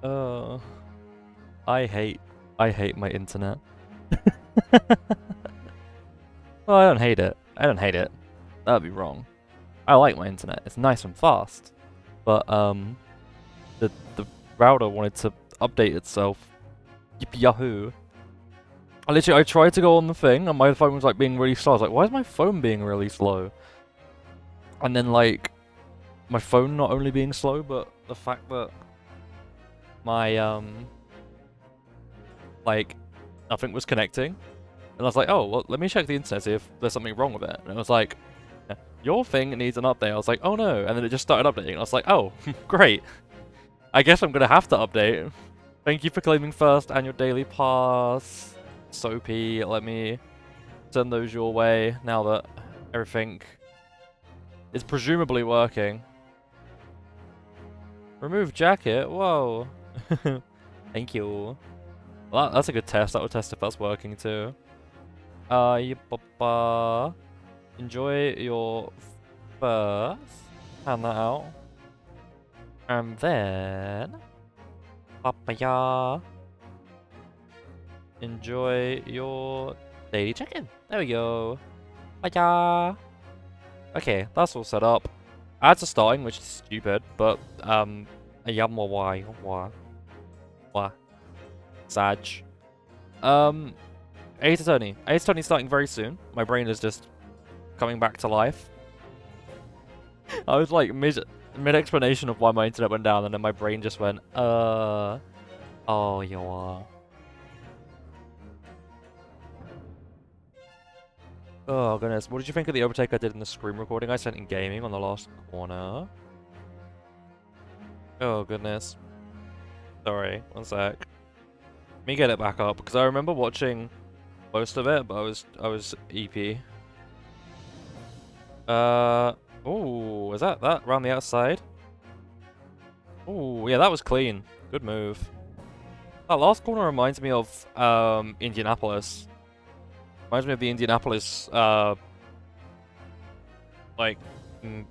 Uh, I hate my internet. Well, I don't hate it. I don't hate it. That would be wrong. I like my internet. It's nice and fast. But the router wanted to update itself. Yippee yahoo! I tried to go on the thing, and my phone was like being really slow. I was like, why is my phone being really slow? And then like, my phone not only being slow, but the fact that my like nothing was connecting. And I was like, oh, well, let me check the internet, see if there's something wrong with it. And it was like, your thing needs an update. I was like, oh no. And then it just started updating. I was like, oh, great. I guess I'm going to have to update. Thank you for claiming first annual daily pass. Soapy, let me send those your way now that everything is presumably working. Remove jacket? Whoa. Thank you. Well, that's a good test. That would test if that's working too. Papa. Enjoy your first. Hand that out. And then... Papaya. Enjoy your daily check-in. There we go. Papaya. Okay, that's all set up. Ads are starting, which is stupid, but, why? Sag. Ace Attorney. Ace Attorney starting very soon. My brain is just coming back to life. I was like mid-explanation of why my internet went down, and then my brain just went, oh, you are. Oh, goodness. What did you think of the overtake I did in the screen recording I sent in gaming on the last corner? Oh, goodness. Sorry, one sec. Let me get it back up, because I remember watching most of it, but I was EP. Oh, is that around the outside? Oh, yeah, that was clean. Good move. That last corner reminds me of Indianapolis. Reminds me of the Indianapolis like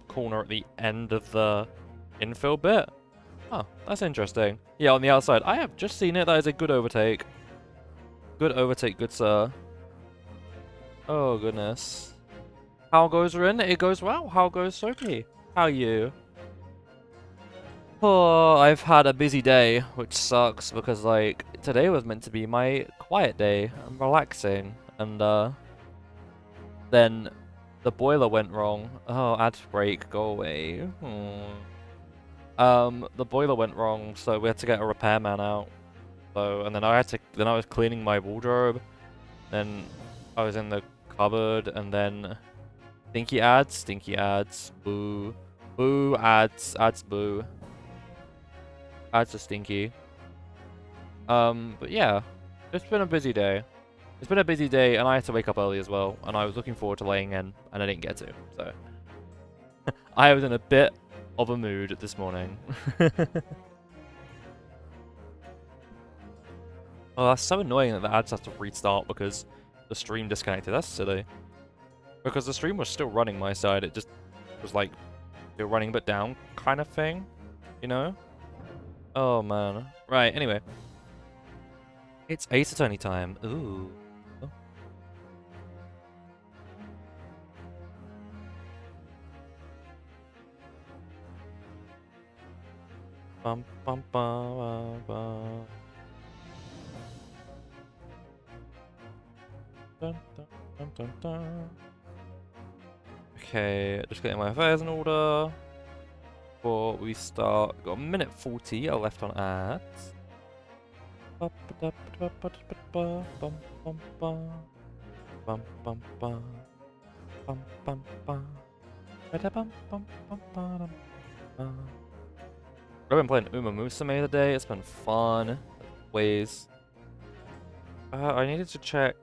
corner at the end of the infill bit. Oh, that's interesting. Yeah, on the outside. I have just seen it. That is a good overtake. Good overtake, good sir. Oh, goodness. How goes Rin? It goes well. How goes Sophie? How are you? Oh, I've had a busy day, which sucks because, like, today was meant to be my quiet day. I'm relaxing. And, then the boiler went wrong. Oh, ad break, go away. The boiler went wrong, so we had to get a repairman out. So, and then I was cleaning my wardrobe. Then I was in the cupboard, and then stinky ads, boo. Boo, ads, boo. Ads are stinky. But yeah, it's been a busy day. It's been a busy day, and I had to wake up early as well, and I was looking forward to laying in, and I didn't get to, so... I was in a bit of a mood this morning. Oh, that's so annoying that the ads have to restart because the stream disconnected. That's silly. Because the stream was still running my side, it just was like, still running but down kind of thing, you know? Oh man. Right, anyway. It's Ace Attorney time. Ooh. Bum bum bum bum. Dun, dun, dun, dun, dun. Okay, just getting my affairs in order. Before we start, got a minute 40 left on ads. I've been playing Uma Musume today. It's been fun. Ways. I needed to check.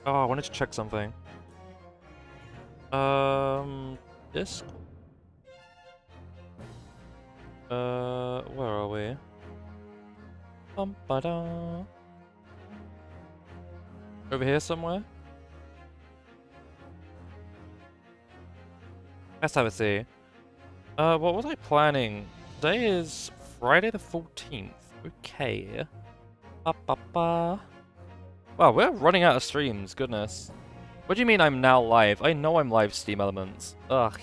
Oh, I wanted to check something. This. Where are we? Bum-ba-da. Over here somewhere? Let's have a see. What was I planning? Today is Friday the 14th. Okay. Ba, ba, ba. Wow, we're running out of streams, goodness. What do you mean I'm now live? I know I'm live, Steam Elements. Ugh.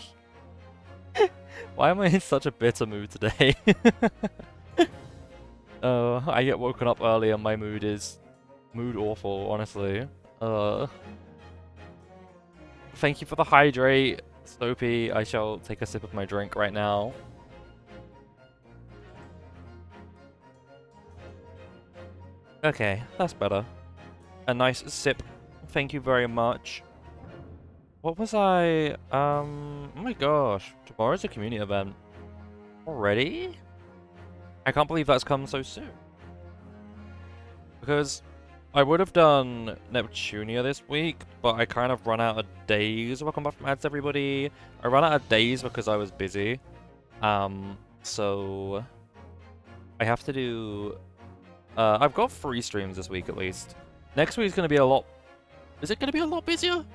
Why am I in such a bitter mood today? I get woken up early and my mood is... mood awful, honestly. Thank you for the hydrate, Soapy. I shall take a sip of my drink right now. Okay, that's better. A nice sip. Thank you very much. What was I... oh my gosh. Tomorrow's a community event. Already? I can't believe that's come so soon. Because I would have done Neptunia this week, but I kind of run out of days. Welcome back from ads, everybody. I ran out of days because I was busy. So... I have to do... I've got 3 streams this week at least. Next week's going to be a lot... Is it going to be a lot busier?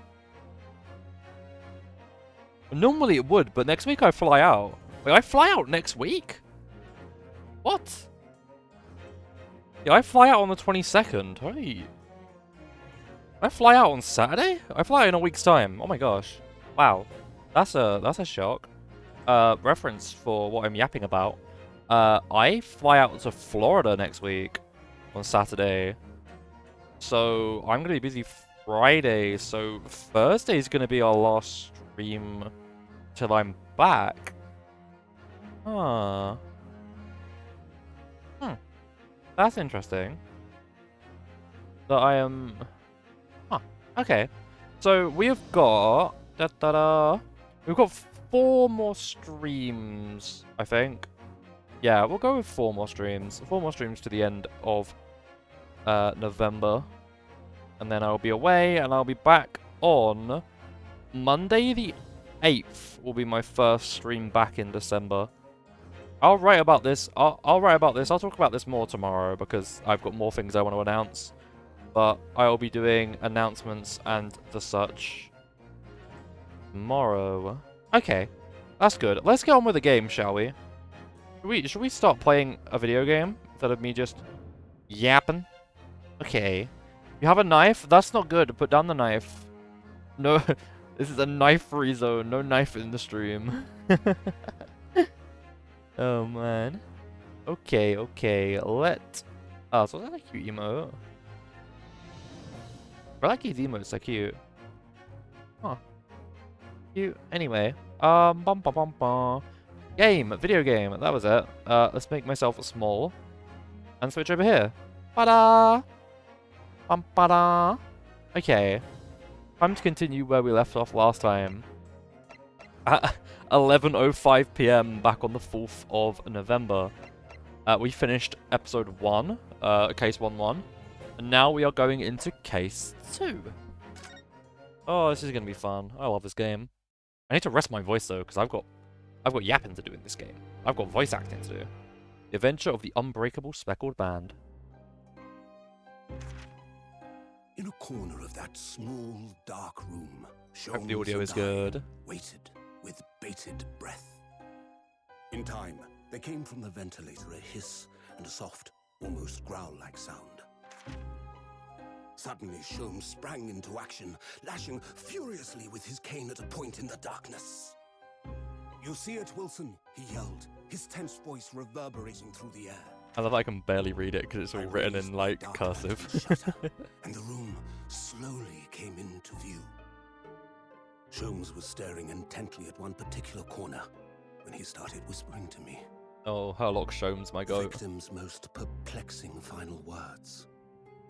Normally it would, but next week I fly out. Wait, I fly out next week? What? Yeah, I fly out on the 22nd. Hey. I fly out on Saturday? I fly out in a week's time. Oh my gosh. Wow. That's a shock. Reference for what I'm yapping about. I fly out to Florida next week on Saturday. So I'm gonna be busy Friday, so Thursday is gonna be our last stream till I'm back. Huh. That's interesting. That I am... Huh. Okay. So we've got... We've got 4 more streams, I think. Yeah, we'll go with 4 more streams. 4 more streams to the end of November. And then I'll be away, and I'll be back on Monday the 8th will be my first stream back in December. I'll write about this. I'll write about this. I'll talk about this more tomorrow because I've got more things I want to announce. But I'll be doing announcements and the such tomorrow. Okay, that's good. Let's get on with the game, shall we? Should we start playing a video game instead of me just yapping? Okay. You have a knife? That's not good. Put down the knife. No, this is a knife-free zone. No knife in the stream. Oh man. Okay, okay. Oh, so that's a cute emote. I like his emotes, so cute. Huh. Cute. Anyway. Bum bum bum bum. Game, video game. That was it. Let's make myself small and switch over here. Ba-da! Bum ba-da! Okay. Time to continue where we left off last time. At 11:05 PM back on the 4th of November. We finished episode 1, case 1-1, and now we are going into case 2. Oh, this is gonna be fun. I love this game. I need to rest my voice though, because I've got yapping to do in this game. I've got voice acting to do. The Adventure of the Unbreakable Speckled Band. In a corner of that small, dark room, Hope the audio is good. Waited with bated breath. In time, there came from the ventilator a hiss and a soft, almost growl-like sound. Suddenly, Sholmes sprang into action, lashing furiously with his cane at a point in the darkness. "You see it, Wilson?" he yelled, his tense voice reverberating through the air. I love that I can barely read it because it's all written in, like, cursive. And the room slowly came into view. Sholmes was staring intently at one particular corner when he started whispering to me. Oh, Herlock Sholmes, my The goat. victim's most perplexing final words.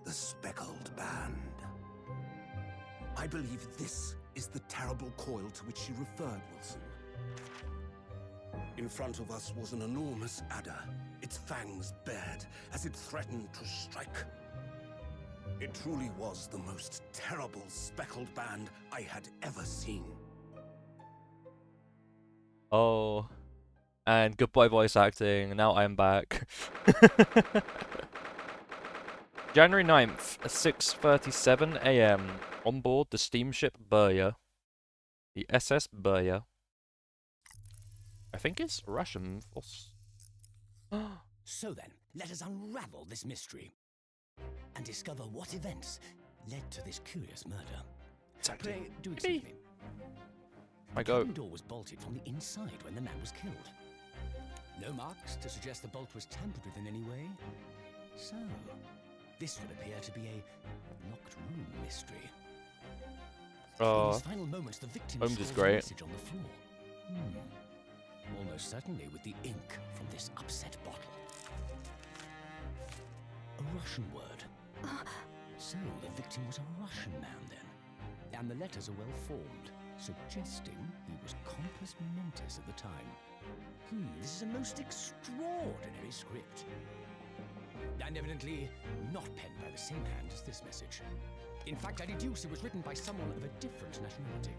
The speckled band. I believe this is the terrible coil to which she referred, Wilson. In front of us was an enormous adder, its fangs bared as it threatened to strike. It truly was the most terrible speckled band I had ever seen. Oh. And goodbye voice acting. Now I'm back. January 9th, 6:37 AM. On board the steamship Burya. The SS Burya. I think it's Russian. So then, let us unravel this mystery and discover what events led to this curious murder. Pray, do excuse me. I The go. cabin door was bolted from the inside when the man was killed. No marks to suggest the bolt was tampered with in any way. So, this would appear to be a locked room mystery. In his final moments, the victim Holmes is scrawls a great. message on the floor. Almost certainly with the ink from this upset bottle. A Russian word. So the victim was a Russian man then. And the letters are well formed, suggesting he was compos mentis at the time. This is a most extraordinary script. And evidently not penned by the same hand as this message. In fact, I deduce it was written by someone of a different nationality.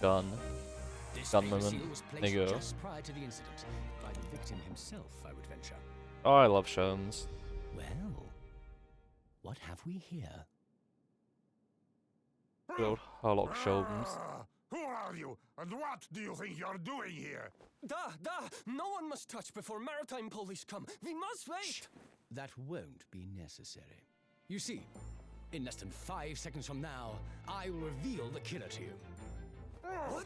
Gun. This Gun paper moment. seal was placed There you go. just prior to the incident by the victim himself, I would venture. Oh, I love Sholmes. Well, what have we here? Good old Sherlock Sholmes. Who are you, and what do you think you're doing here? No one must touch before maritime police come. We must wait. Shh. That won't be necessary. You see, in less than 5 seconds from now, I will reveal the killer to you. What?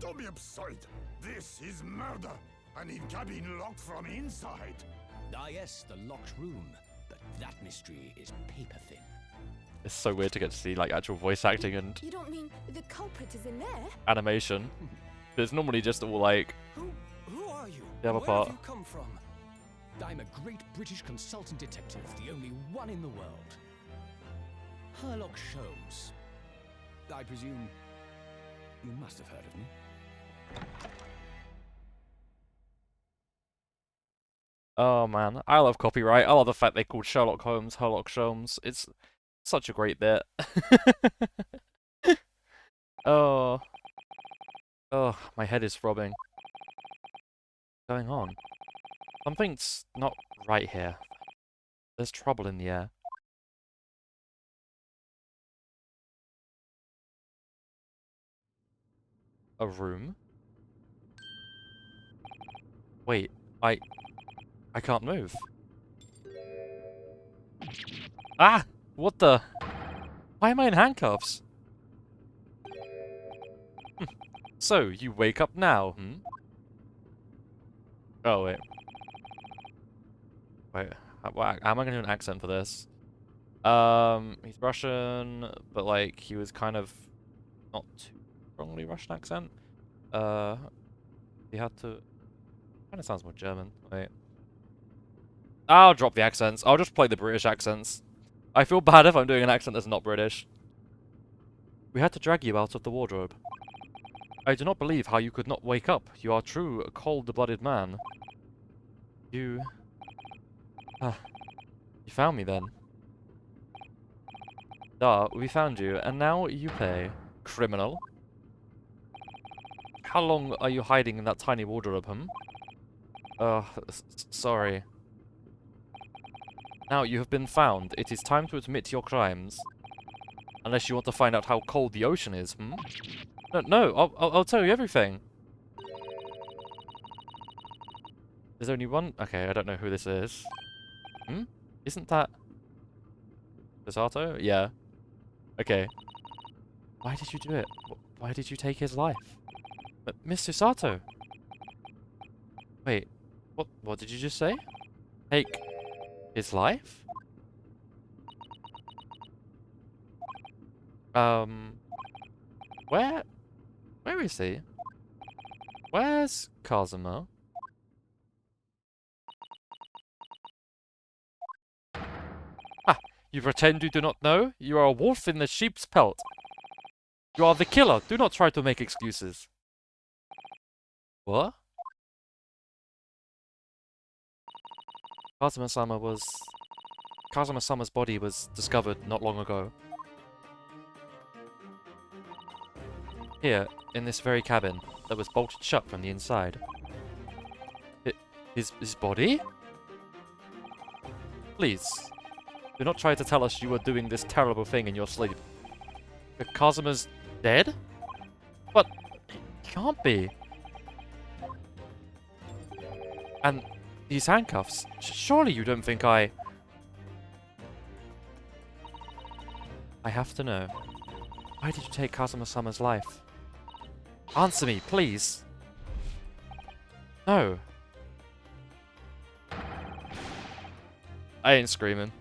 Don't be absurd. This is murder. And in cabin locked from inside. Ah yes, the locked room. But that mystery is paper thin. It's so weird to get to see like actual voice acting and You don't mean the culprit is in there? animation. It's normally just all like Who are you? The other Where part. have you come from? I'm a great British consultant detective, the only one in the world. Sherlock Sholmes. I presume you must have heard of me. oh man, I love copyright. I love the fact they called Sherlock Holmes Sherlock Sholmes. It's such a great bit. oh. Oh, my head is throbbing. What's going on? Something's not right here. There's trouble in the air. A room? Wait, I can't move. Ah! What the? Why am I in handcuffs? So, you wake up now, Oh, wait. Wait, how am I gonna do an accent for this? He's Russian, but like, he was kind of not too strongly Russian accent. He had to... Kinda sounds more German. Wait. I'll drop the accents. I'll just play the British accents. I feel bad if I'm doing an accent that's not British. We had to drag you out of the wardrobe. I do not believe how you could not wake up. You are true, a cold-blooded man. You found me then. We found you, and now you pay. Criminal. How long are you hiding in that tiny wardrobe, sorry. Now you have been found. It is time to admit your crimes. Unless you want to find out how cold the ocean is, No, I'll tell you everything. There's only one... Okay, I don't know who this is. Isn't that... Pisato? Yeah. Okay. Why did you do it? Why did you take his life? Mr. Sato! Wait, what did you just say? Take his life? Where is he? Where's Kazuma? Ah, you pretend you do not know? You are a wolf in the sheep's pelt. You are the killer. Do not try to make excuses. What? Kazuma-sama's body was discovered not long ago. Here, in this very cabin, that was bolted shut from the inside. His body? Please, do not try to tell us you were doing this terrible thing in your sleep. Kazuma's Dead? But he can't be. And these handcuffs, surely you don't think I have to know. Why did you take Kazuma-sama's life? Answer me, please. No. I ain't screaming.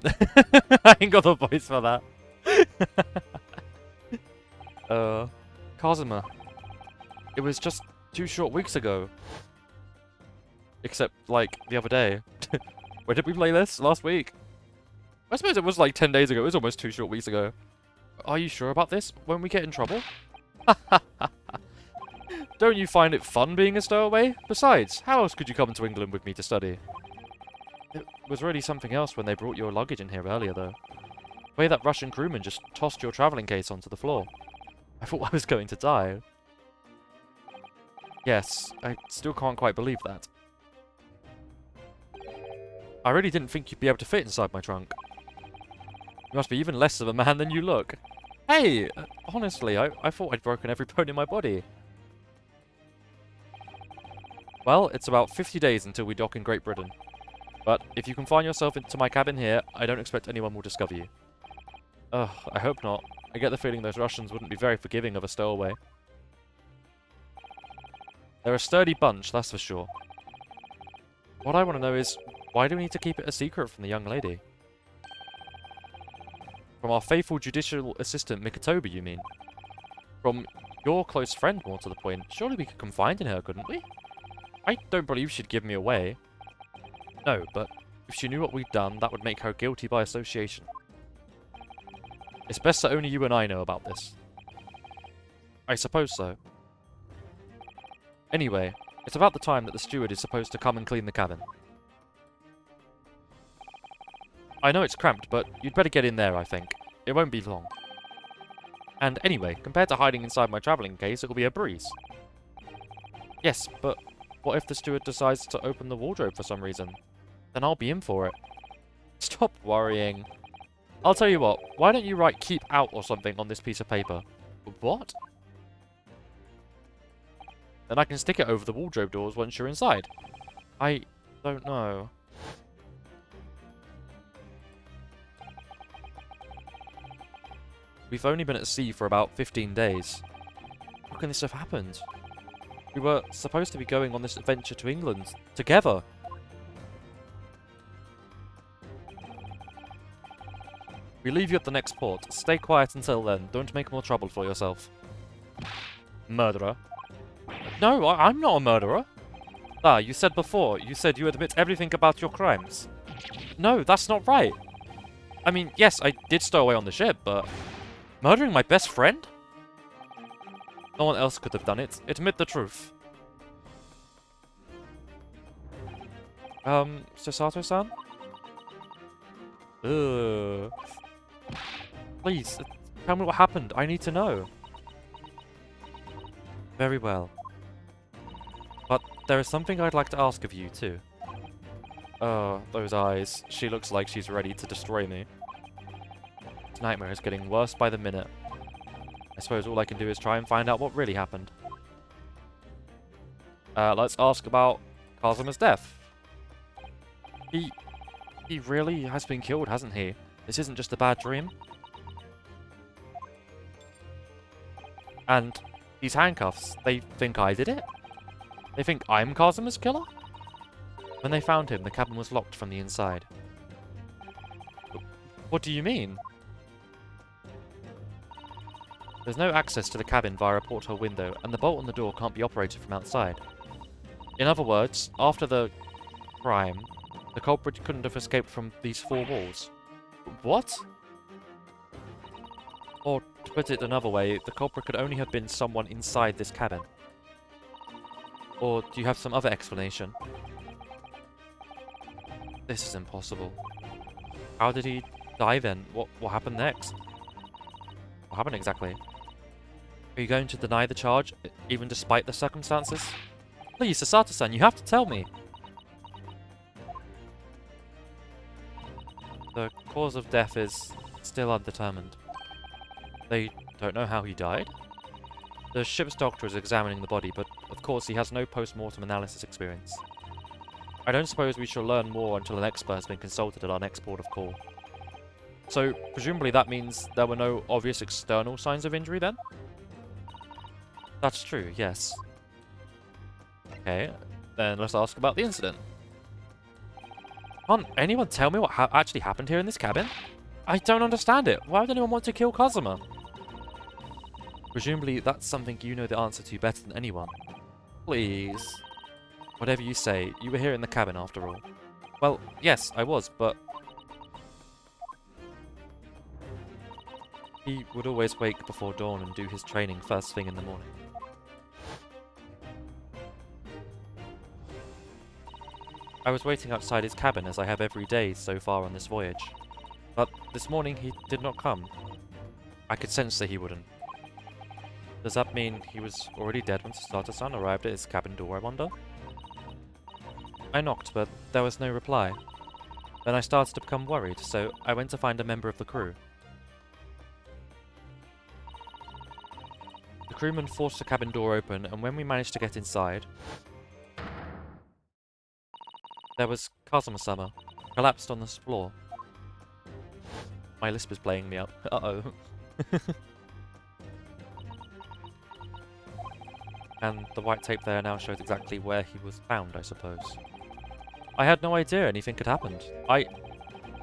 I ain't got the voice for that. Kazuma. It was just 2 short weeks ago. Except, like, the other day. Where did we play this? Last week? I suppose it was like 10 days ago. It was almost 2 short weeks ago. Are you sure about this? Won't we get in trouble? Don't you find it fun being a stowaway? Besides, how else could you come to England with me to study? It was really something else when they brought your luggage in here earlier, though. The way that Russian crewman just tossed your travelling case onto the floor. I thought I was going to die. Yes, I still can't quite believe that. I really didn't think you'd be able to fit inside my trunk. You must be even less of a man than you look. Hey! Honestly, I thought I'd broken every bone in my body. Well, it's about 50 days until we dock in Great Britain. But if you confine yourself into my cabin here, I don't expect anyone will discover you. Ugh, I hope not. I get the feeling those Russians wouldn't be very forgiving of a stowaway. They're a sturdy bunch, that's for sure. What I want to know is, why do we need to keep it a secret from the young lady? From our faithful judicial assistant, Mikotobi, you mean? From your close friend, more to the point. Surely we could confide in her, couldn't we? I don't believe she'd give me away. No, but if she knew what we'd done, that would make her guilty by association. It's best that only you and I know about this. I suppose so. Anyway, it's about the time that the steward is supposed to come and clean the cabin. I know it's cramped, but you'd better get in there, I think. It won't be long. And anyway, compared to hiding inside my travelling case, it'll be a breeze. Yes, but what if the steward decides to open the wardrobe for some reason? Then I'll be in for it. Stop worrying. I'll tell you what, why don't you write keep out or something on this piece of paper? What? Then I can stick it over the wardrobe doors once you're inside. I don't know. We've only been at sea for about 15 days. How can this have happened? We were supposed to be going on this adventure to England together. We leave you at the next port. Stay quiet until then. Don't make more trouble for yourself. Murderer. No, I'm not a murderer. Ah, you said before. You said you admit everything about your crimes. No, that's not right. I mean, yes, I did stow away on the ship, but... murdering my best friend? No one else could have done it. Admit the truth. Sasato-san? Ugh. Please, tell me what happened. I need to know. Very well. But there is something I'd like to ask of you, too. Oh, those eyes. She looks like she's ready to destroy me. This nightmare is getting worse by the minute. I suppose all I can do is try and find out what really happened. Let's ask about Kazuma's death. He really has been killed, hasn't he? This isn't just a bad dream. And these handcuffs, they think I did it? They think I'm Kazuma's killer? When they found him, the cabin was locked from the inside. What do you mean? There's no access to the cabin via a porthole window, and the bolt on the door can't be operated from outside. In other words, after the crime, the culprit couldn't have escaped from these 4 walls. What? Or, to put it another way, the culprit could only have been someone inside this cabin. Or do you have some other explanation? This is impossible. How did he die then? What happened next? What happened exactly? Are you going to deny the charge, even despite the circumstances? Please, Sasato-san, you have to tell me! The cause of death is still undetermined. They don't know how he died? The ship's doctor is examining the body, but of course he has no post-mortem analysis experience. I don't suppose we shall learn more until an expert has been consulted at our next port of call. So, presumably that means there were no obvious external signs of injury then? That's true, yes. Okay, then let's ask about the incident. Can't anyone tell me what actually happened here in this cabin? I don't understand it. Why would anyone want to kill Kazuma? Presumably that's something you know the answer to better than anyone. Please. Whatever you say, you were here in the cabin after all. Well, yes, I was, but... He would always wake before dawn and do his training first thing in the morning. I was waiting outside his cabin as I have every day so far on this voyage. But this morning he did not come. I could sense that he wouldn't. Does that mean he was already dead when Sasata-san arrived at his cabin door, I wonder? I knocked, but there was no reply. Then I started to become worried, so I went to find a member of the crew. The crewman forced the cabin door open, and when we managed to get inside, there was Kazuma-sama, collapsed on this floor. My lisp is playing me up. Uh-oh. And the white tape there now shows exactly where he was found, I suppose. I had no idea anything had happened. I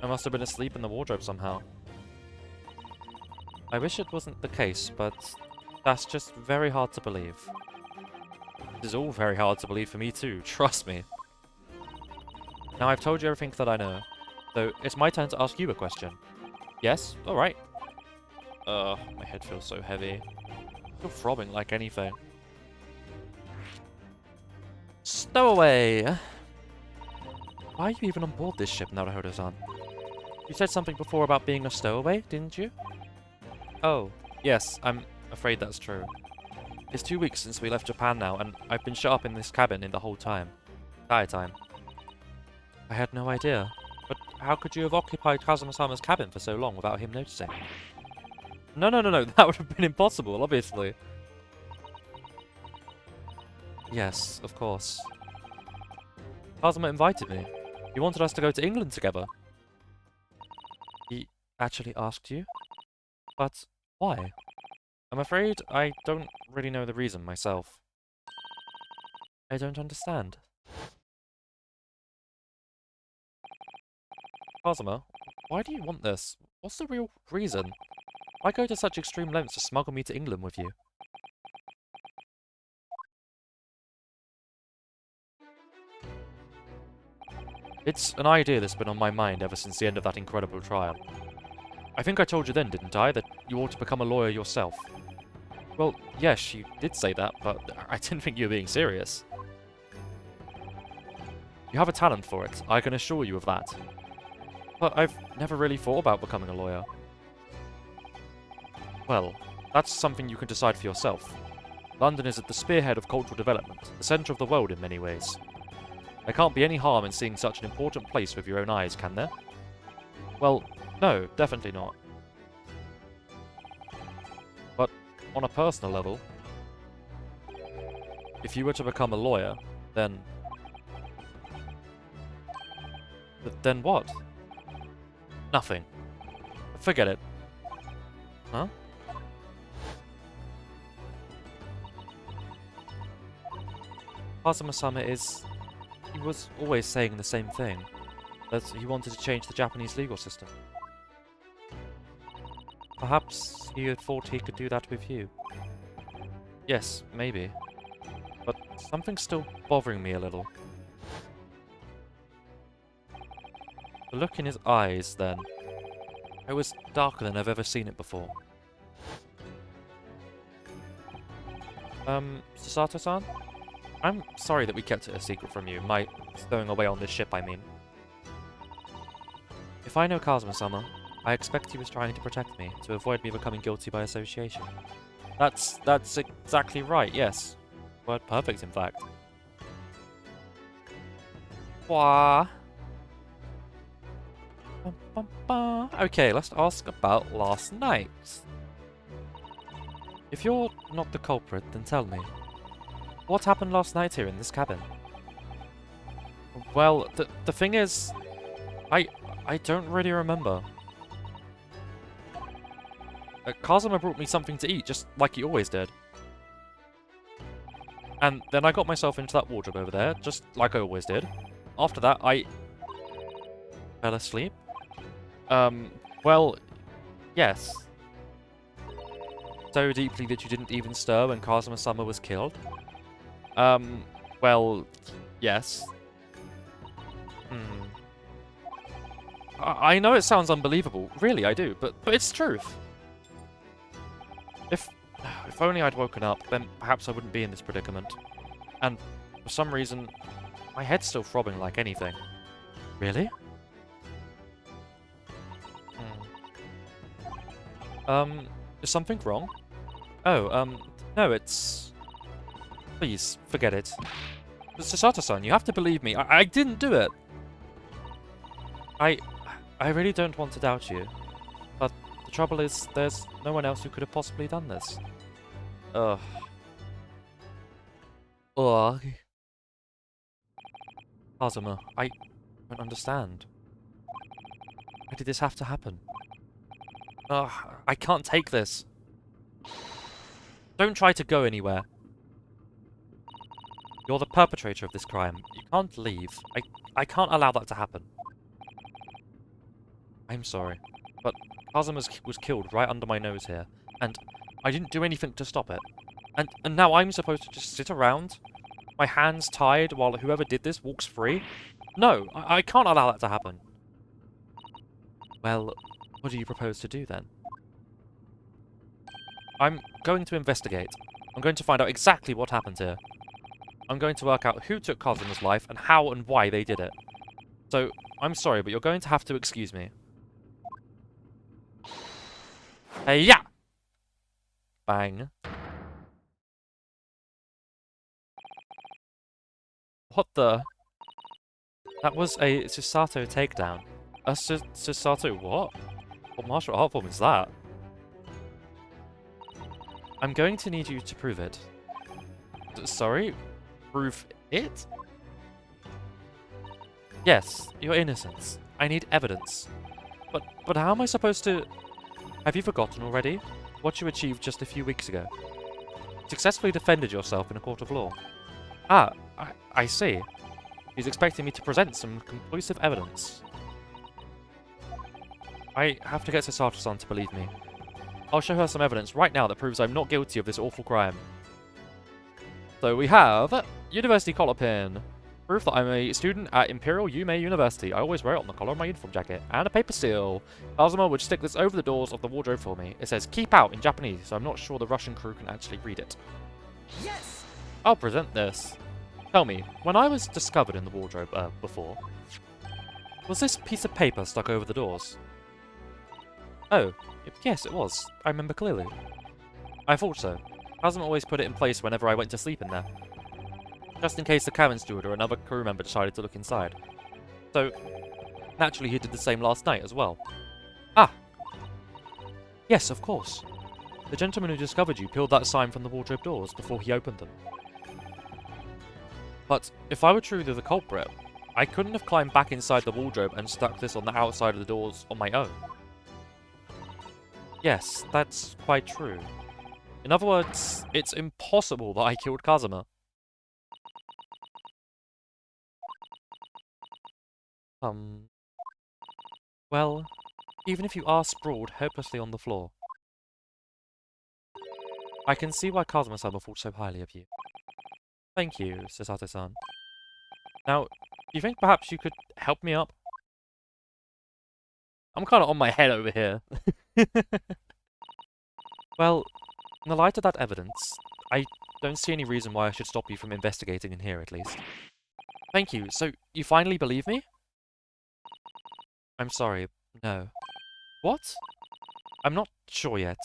must have been asleep in the wardrobe somehow. I wish it wasn't the case, but that's just very hard to believe. It is all very hard to believe for me too, trust me. Now I've told you everything that I know, so it's my turn to ask you a question. Yes? Alright. My head feels so heavy. I feel throbbing like anything. Stowaway! Why are you even on board this ship, Naruhodo-san? You said something before about being a stowaway, didn't you? Oh, yes, I'm afraid that's true. It's 2 weeks since we left Japan now, and I've been shut up in this cabin in the whole time. Entire time. I had no idea. But how could you have occupied Kazuma-sama's cabin for so long without him noticing? No, that would have been impossible, obviously. Yes, of course. Kazuma invited me. He wanted us to go to England together. He actually asked you? But why? I'm afraid I don't really know the reason myself. I don't understand. Kazuma, why do you want this? What's the real reason? Why go to such extreme lengths to smuggle me to England with you? It's an idea that's been on my mind ever since the end of that incredible trial. I think I told you then, didn't I, that you ought to become a lawyer yourself? Well, yes, you did say that, but I didn't think you were being serious. You have a talent for it, I can assure you of that. But I've never really thought about becoming a lawyer. Well, that's something you can decide for yourself. London is at the spearhead of cultural development, the centre of the world in many ways. There can't be any harm in seeing such an important place with your own eyes, can there? Well, no, definitely not. But on a personal level, if you were to become a lawyer, then... Then what? Nothing. Forget it. Huh? Kazuma-sama is... He was always saying the same thing. That he wanted to change the Japanese legal system. Perhaps he had thought he could do that with you. Yes, maybe. But something's still bothering me a little. The look in his eyes, then. It was darker than I've ever seen it before. Sasato-san? I'm sorry that we kept it a secret from you. My stowing away on this ship, I mean. If I know Kazuma-sama, I expect he was trying to protect me, to avoid me becoming guilty by association. That's exactly right, yes. Word perfect, in fact. Wah. Bum, bum, bum. Okay, let's ask about last night. If you're not the culprit, then tell me. What happened last night here in this cabin? Well, the thing is, I don't really remember. Kazuma brought me something to eat, just like he always did. And then I got myself into that wardrobe over there, just like I always did. After that, I fell asleep. Well, yes. So deeply that you didn't even stir when Kazuma-sama was killed? Well, yes. I know it sounds unbelievable. Really, I do. But it's truth. If only I'd woken up, then perhaps I wouldn't be in this predicament. And for some reason, my head's still throbbing like anything. Really? Is something wrong? Oh, no, it's... Please, forget it. Sasato-san, you have to believe me. I didn't do it! I really don't want to doubt you. But the trouble is, there's no one else who could have possibly done this. Ugh. Ugh. Kazuma, I don't understand. Why did this have to happen? Ugh, I can't take this. Don't try to go anywhere. You're the perpetrator of this crime. You can't leave. I can't allow that to happen. I'm sorry, but Kazuma was killed right under my nose here, and I didn't do anything to stop it. And now I'm supposed to just sit around, my hands tied, while whoever did this walks free? No, I can't allow that to happen. Well, what do you propose to do then? I'm going to investigate. I'm going to find out exactly what happened here. I'm going to work out who took Kazuma's life and how and why they did it. So, I'm sorry, but you're going to have to excuse me. Hey, yeah! Bang. What the? That was a Susato takedown. A Susato what? What martial art form is that? I'm going to need you to prove it. Sorry? Prove it? Yes, your innocence. I need evidence. But how am I supposed to... Have you forgotten already? What you achieved just a few weeks ago? Successfully defended yourself in a court of law. Ah, I see. He's expecting me to present some conclusive evidence. I have to get Sasato-san to believe me. I'll show her some evidence right now that proves I'm not guilty of this awful crime. So we have University collar pin. Proof that I'm a student at Imperial Yume University. I always wear it on the collar of my uniform jacket. And a paper seal. Kazuma would stick this over the doors of the wardrobe for me. It says, keep out in Japanese, so I'm not sure the Russian crew can actually read it. Yes! I'll present this. Tell me, when I was discovered in the wardrobe, before, was this piece of paper stuck over the doors? Oh, yes it was. I remember clearly. I thought so. Kazuma always put it in place whenever I went to sleep in there. Just in case the cabin steward or another crew member decided to look inside. So, naturally he did the same last night as well. Ah! Yes, of course. The gentleman who discovered you peeled that sign from the wardrobe doors before he opened them. But if I were truly the culprit, I couldn't have climbed back inside the wardrobe and stuck this on the outside of the doors on my own. Yes, that's quite true. In other words, it's impossible that I killed Kazuma. Well, even if you are sprawled hopelessly on the floor, I can see why Kazuma-sama thought so highly of you. Thank you, Sasato-san. Now, do you think perhaps you could help me up? I'm kind of on my head over here. Well, in the light of that evidence, I don't see any reason why I should stop you from investigating in here, at least. Thank you. So, you finally believe me? I'm sorry, no. What? I'm not sure yet.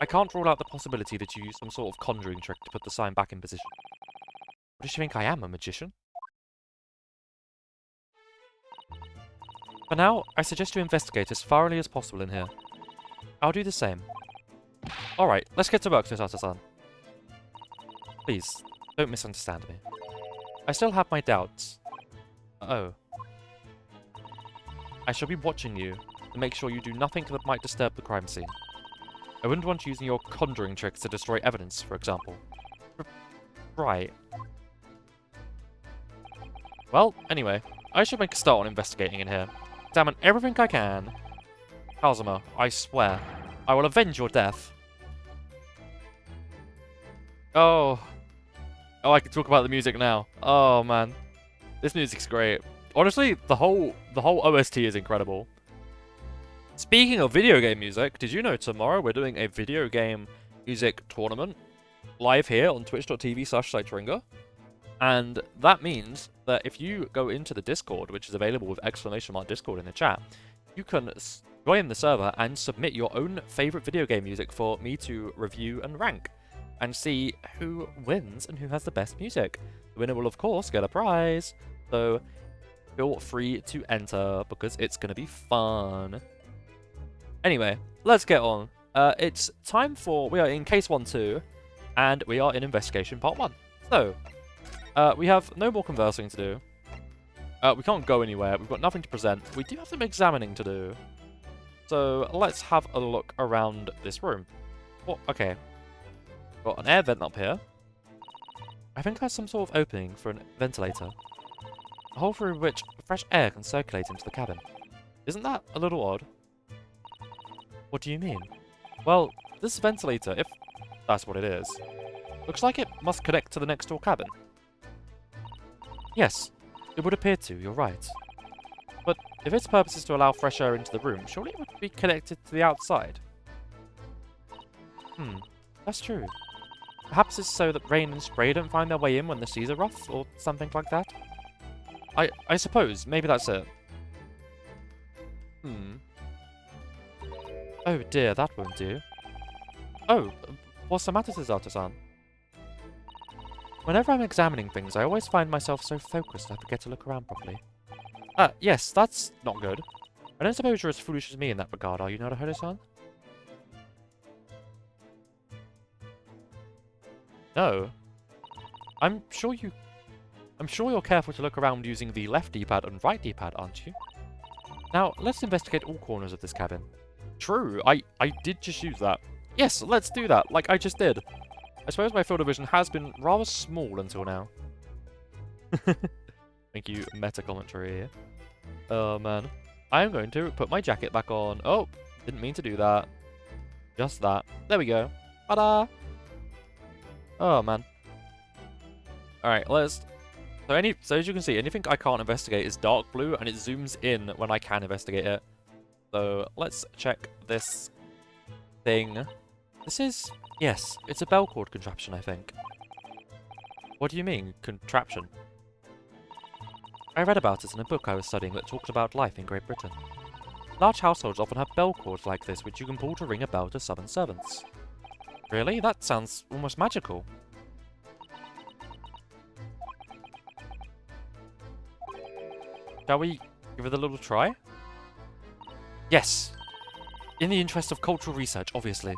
I can't rule out the possibility that you used some sort of conjuring trick to put the sign back in position. What does she think I am, a magician? For now, I suggest you investigate as thoroughly as possible in here. I'll do the same. Alright, let's get to work, Susato-san. Please, don't misunderstand me. I still have my doubts. Oh. I shall be watching you to make sure you do nothing that might disturb the crime scene. I wouldn't want you using your conjuring tricks to destroy evidence, for example. Right. Well, anyway, I should make a start on investigating in here. Examine everything I can. Kazuma, I swear, I will avenge your death. Oh. Oh, I can talk about the music now. Oh, man. This music's great. Honestly, the whole OST is incredible. Speaking of video game music, did you know tomorrow we're doing a video game music tournament live here on twitch.tv/Sightringa? And that means that if you go into the Discord, which is available with !Discord in the chat, you can join the server and submit your own favorite video game music for me to review and rank and see who wins and who has the best music. The winner will, of course, get a prize. So feel free to enter because it's going to be fun. Anyway, let's get on. It's time for... We are in Case 1-2, and we are in Investigation Part 1. So, we have no more conversing to do. We can't go anywhere. We've got nothing to present. We do have some examining to do. So, let's have a look around this room. Oh, okay. Got an air vent up here. I think that's some sort of opening for a ventilator. A hole through which fresh air can circulate into the cabin. Isn't that a little odd? What do you mean? Well, this ventilator, if that's what it is, looks like it must connect to the next door cabin. Yes, it would appear to, you're right. But if its purpose is to allow fresh air into the room, surely it would be connected to the outside. That's true. Perhaps it's so that rain and spray don't find their way in when the seas are rough, or something like that. I suppose, maybe that's it. Oh dear, that won't do. Oh, what's the matter, Susato-san? Whenever I'm examining things, I always find myself so focused I forget to look around properly. Yes, that's not good. I don't suppose you're as foolish as me in that regard, are you, Naruhodo-san? No. I'm sure you're careful to look around using the left D-pad and right D-pad, aren't you? Now, let's investigate all corners of this cabin. True, I did just use that. Yes, let's do that, like I just did. I suppose my field of vision has been rather small until now. Thank you, meta commentary here. Oh, man. I'm going to put my jacket back on. Oh, didn't mean to do that. Just that. There we go. Ta-da! Oh, man. Alright, let's... So as you can see, anything I can't investigate is dark blue, and it zooms in when I can investigate it. So let's check this thing. This is... Yes, it's a bell cord contraption, I think. What do you mean, contraption? I read about it in a book I was studying that talked about life in Great Britain. Large households often have bell cords like this, which you can pull to ring a bell to summon servants. Really? That sounds almost magical. Shall we give it a little try? Yes! In the interest of cultural research, obviously.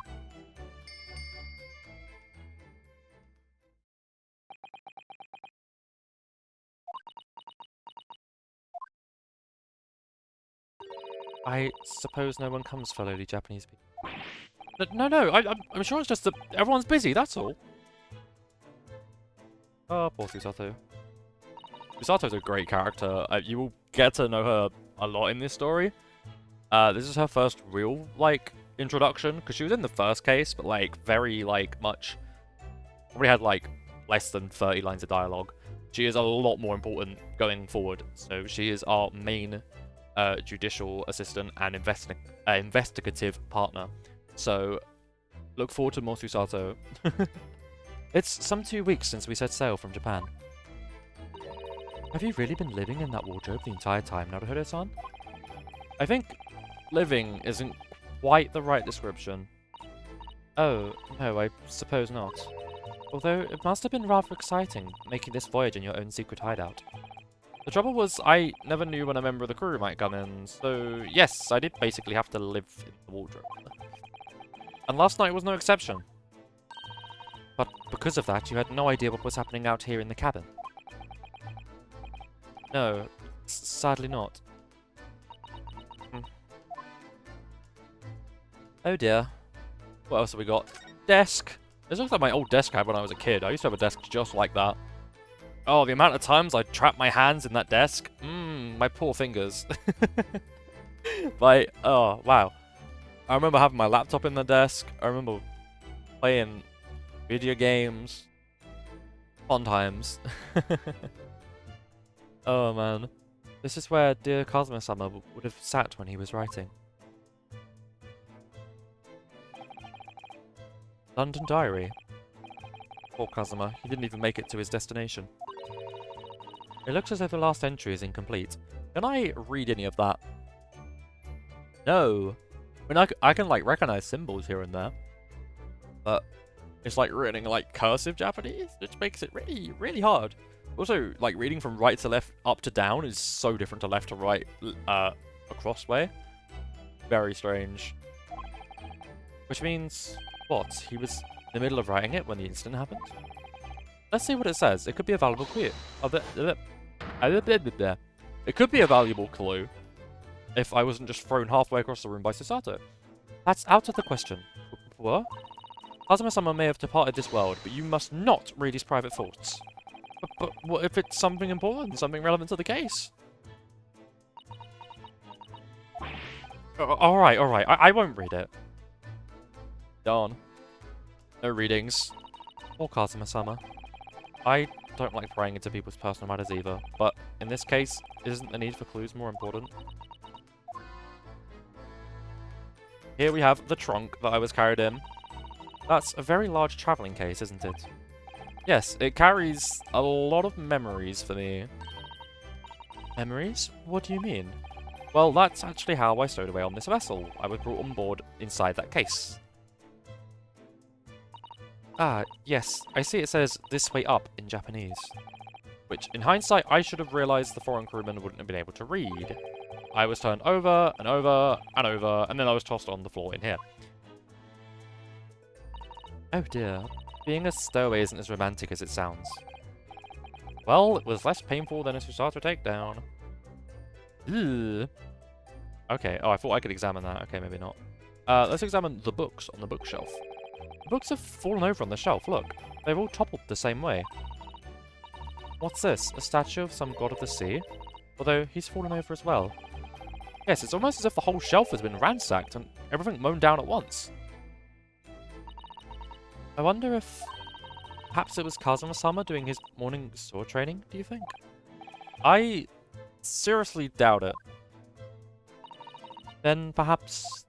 I suppose no one comes for lowly Japanese people. No, I'm sure it's just that everyone's busy, that's all. Oh, poor Susato. Susato's a great character. You will get to know her a lot in this story. This is her first real, like, introduction, because she was in the first case, but, like, very, like, much... Probably had, like, less than 30 lines of dialogue. She is a lot more important going forward. So she is our main judicial assistant and investigative partner. So look forward to more Susato. It's some 2 weeks since we set sail from Japan. Have you really been living in that wardrobe the entire time, Naruhodo-san? I think living isn't quite the right description. Oh, no, I suppose not. Although it must have been rather exciting, making this voyage in your own secret hideout. The trouble was, I never knew when a member of the crew might come in, so yes, I did basically have to live in the wardrobe. And last night was no exception. But because of that, you had no idea what was happening out here in the cabin. No, sadly not. Oh dear. What else have we got? Desk. This looks like my old desk I had when I was a kid. I used to have a desk just like that. Oh, the amount of times I trapped my hands in that desk. My poor fingers. Like, oh, wow. I remember having my laptop in the desk. I remember playing video games. Fun times. Oh, man. This is where dear Kazuma-sama would have sat when he was writing. London Diary. Poor Kazuma. He didn't even make it to his destination. It looks as if the last entry is incomplete. Can I read any of that? No. I mean, I can, like, recognize symbols here and there. But it's, like, written in, like, cursive Japanese, which makes it really, really hard. Also, like, reading from right to left, up to down is so different to left to right, across way. Very strange. Which means, what? He was in the middle of writing it when the incident happened? Let's see what it says. It could be a valuable clue. It could be a valuable clue if I wasn't just thrown halfway across the room by Susato. That's out of the question. What? Kazuma-sama may have departed this world, but you must not read his private thoughts. But what if it's something important, something relevant to the case? Alright, I won't read it. Darn. No readings. Or Kazuma-sama. I don't like prying into people's personal matters either, but in this case, isn't the need for clues more important? Here we have the trunk that I was carried in. That's a very large travelling case, isn't it? Yes, it carries a lot of memories for me. Memories? What do you mean? Well, that's actually how I stowed away on this vessel. I was brought on board inside that case. Ah, yes. I see it says, "this way up" in Japanese. Which, in hindsight, I should have realised the foreign crewman wouldn't have been able to read. I was turned over, and over, and over, and then I was tossed on the floor in here. Oh dear. Being a stowaway isn't as romantic as it sounds. Well, it was less painful than a Susato takedown. Ugh. Okay, oh, I thought I could examine that. Okay, maybe not. Let's examine the books on the bookshelf. The books have fallen over on the shelf, look. They've all toppled the same way. What's this? A statue of some god of the sea? Although, he's fallen over as well. Yes, it's almost as if the whole shelf has been ransacked and everything mown down at once. I wonder if perhaps it was Kazuma-sama doing his morning sword training, do you think? I seriously doubt it. Then perhaps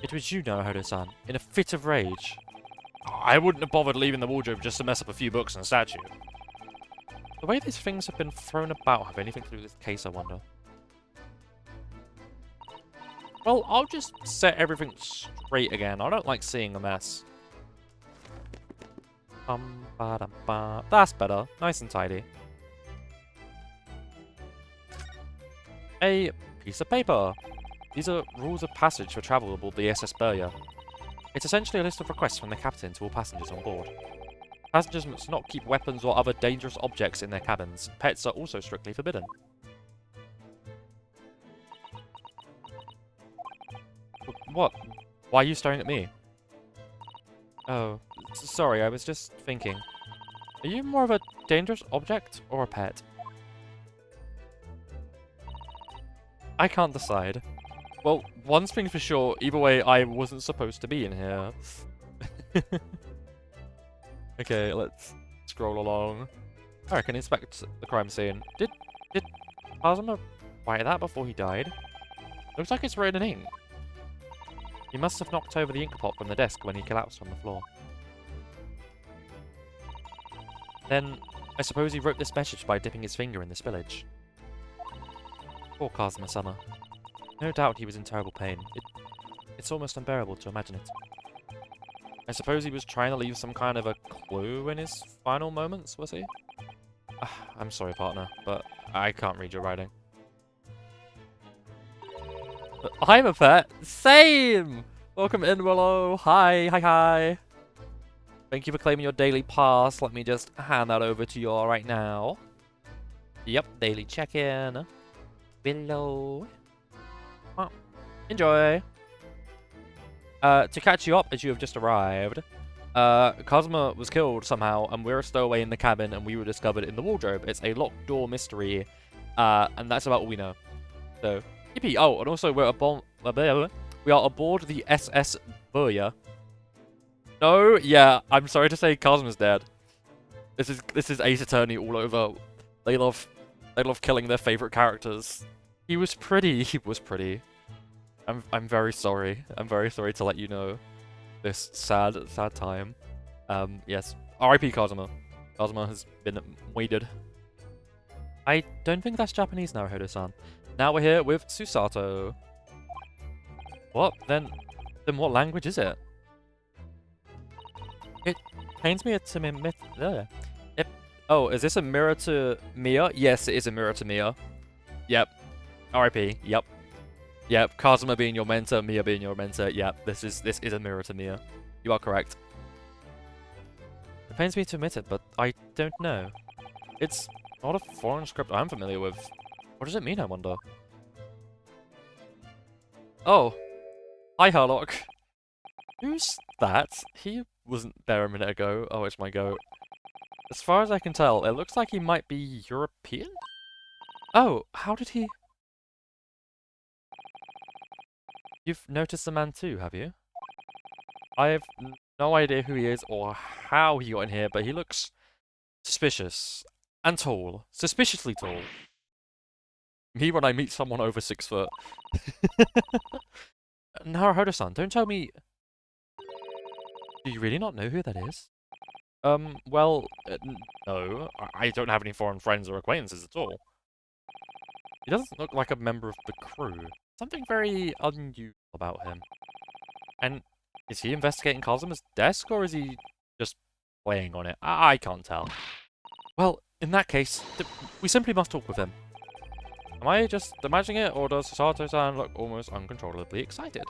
it was you, Naruhodo-san, in a fit of rage. I wouldn't have bothered leaving the wardrobe just to mess up a few books and a statue. The way these things have been thrown about have anything to do with this case, I wonder. Well, I'll just set everything straight again. I don't like seeing a mess. That's better. Nice and tidy. A piece of paper. These are rules of passage for travel aboard the SS Burya. It's essentially a list of requests from the captain to all passengers on board. Passengers must not keep weapons or other dangerous objects in their cabins. Pets are also strictly forbidden. What? Why are you staring at me? Oh, sorry, I was just thinking. Are you more of a dangerous object or a pet? I can't decide. Well, one thing for sure, either way, I wasn't supposed to be in here. Okay, let's scroll along. I can inspect the crime scene. Did Kazuma write that before he died? Looks like it's written in ink. He must have knocked over the ink pot from the desk when he collapsed on the floor. Then, I suppose he wrote this message by dipping his finger in the spillage. Poor Kazuma-sama. No doubt he was in terrible pain. It's almost unbearable to imagine it. I suppose he was trying to leave some kind of a clue in his final moments, was he? I'm sorry, partner, but I can't read your writing. I'm a pet. Same! Welcome in, Willow. Hi, hi, hi. Thank you for claiming your daily pass. Let me just hand that over to you all right now. Yep, daily check-in. Willow. Oh, enjoy. To catch you up as you have just arrived, Cosma was killed somehow, and we're stowaway in the cabin, and we were discovered in the wardrobe. It's a locked door mystery, and that's about all we know. So, yippee. Oh, and also we're aboard. We are aboard the SS Burya. No, yeah, I'm sorry to say, Cosma's dead. This is Ace Attorney all over. They love killing their favorite characters. He was pretty. He was pretty. I'm very sorry. I'm very sorry to let you know this sad time. Yes. R.I.P. Kazuma. Kazuma has been weeded. I don't think that's Japanese now, Hodo-san. Now we're here with Susato. What? Then what language is it? It pains me to admit. Oh, is this a mirror to Mia? Yes, it is a mirror to Mia. Yep. R.I.P. Yep. Yep. Kazuma being your mentor, Mia being your mentor. Yep. This is a mirror to Mia. You are correct. It pains me to admit it, but I don't know. It's not a foreign script I'm familiar with. What does it mean, I wonder? Oh. Hi, Harlock. Who's that? He wasn't there a minute ago. Oh, it's my goat. As far as I can tell, it looks like he might be European? Oh, how did he... You've noticed the man too, have you? I have no idea who he is or how he got in here, but he looks suspicious. And tall. Suspiciously tall. Me when I meet someone over 6 foot. Naruhodo-san, don't tell me... Do you really not know who that is? Well, no. I don't have any foreign friends or acquaintances at all. He doesn't look like a member of the crew. Something very unusual about him. And is he investigating Kazuma's desk, or is he just playing on it? I can't tell. Well, in that case, we simply must talk with him. Am I just imagining it, or does Sato-san look almost uncontrollably excited?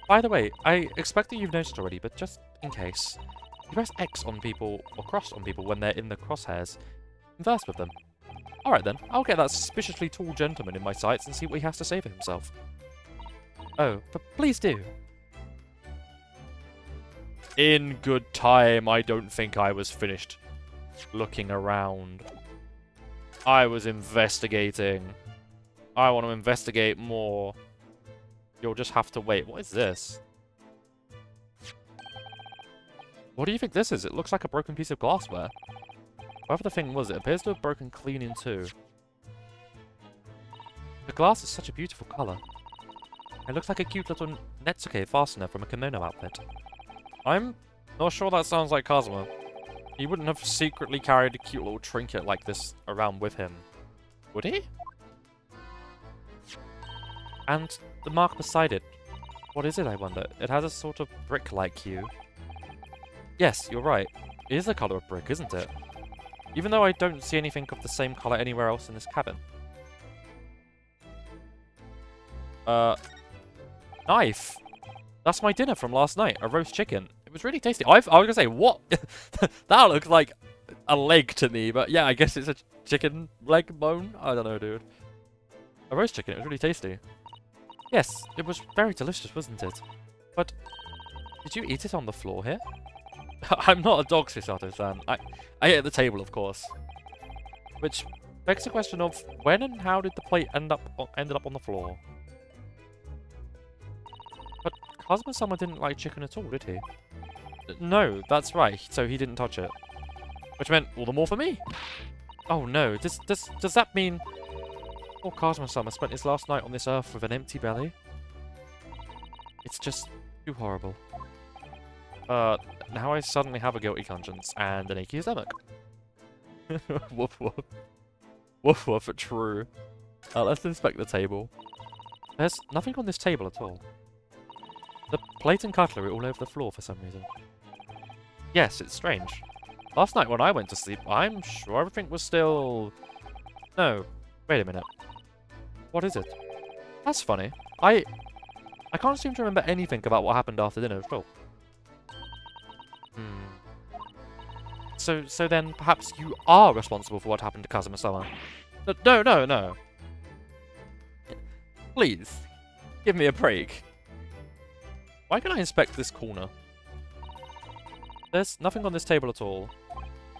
By the way, I expect that you've noticed already, but just in case, you press X on people, or cross on people when they're in the crosshairs. Converse with them. Alright then, I'll get that suspiciously tall gentleman in my sights and see what he has to say for himself. Oh, but please do. In good time, I don't think I was finished looking around. I was investigating. I want to investigate more. You'll just have to wait. What is this? What do you think this is? It looks like a broken piece of glassware. Whatever the thing was, it appears to have broken clean in two. The glass is such a beautiful colour. It looks like a cute little Netsuke fastener from a kimono outfit. I'm not sure that sounds like Kazuma. He wouldn't have secretly carried a cute little trinket like this around with him. Would he? And the mark beside it. What is it, I wonder? It has a sort of brick-like hue. Yes, you're right. It is the colour of brick, isn't it? Even though I don't see anything of the same colour anywhere else in this cabin. Knife! That's my dinner from last night, a roast chicken. It was really tasty. I was gonna say, what? That looks like a leg to me, but yeah, I guess it's a chicken leg bone? I don't know, dude. A roast chicken, it was really tasty. Yes, it was very delicious, wasn't it? But, did you eat it on the floor here? I'm not a dog, Susato-san. I ate at the table, of course. Which begs the question of, when and how did the plate ended up on the floor? But Kazuma-sama didn't like chicken at all, did he? No, that's right, so he didn't touch it. Which meant all the more for me! Oh no, does that mean... Poor Kazuma-sama spent his last night on this earth with an empty belly? It's just too horrible. Now I suddenly have a guilty conscience and an achy stomach. Woof woof. Woof woof, true. Let's inspect the table. There's nothing on this table at all. The plate and cutlery all over the floor for some reason. Yes, it's strange. Last night when I went to sleep, I'm sure everything was still... No, wait a minute. What is it? That's funny. I can't seem to remember anything about what happened after dinner at all. So then perhaps you are responsible for what happened to Kazuma-sama. No. Please, give me a break. Why can I inspect this corner? There's nothing on this table at all.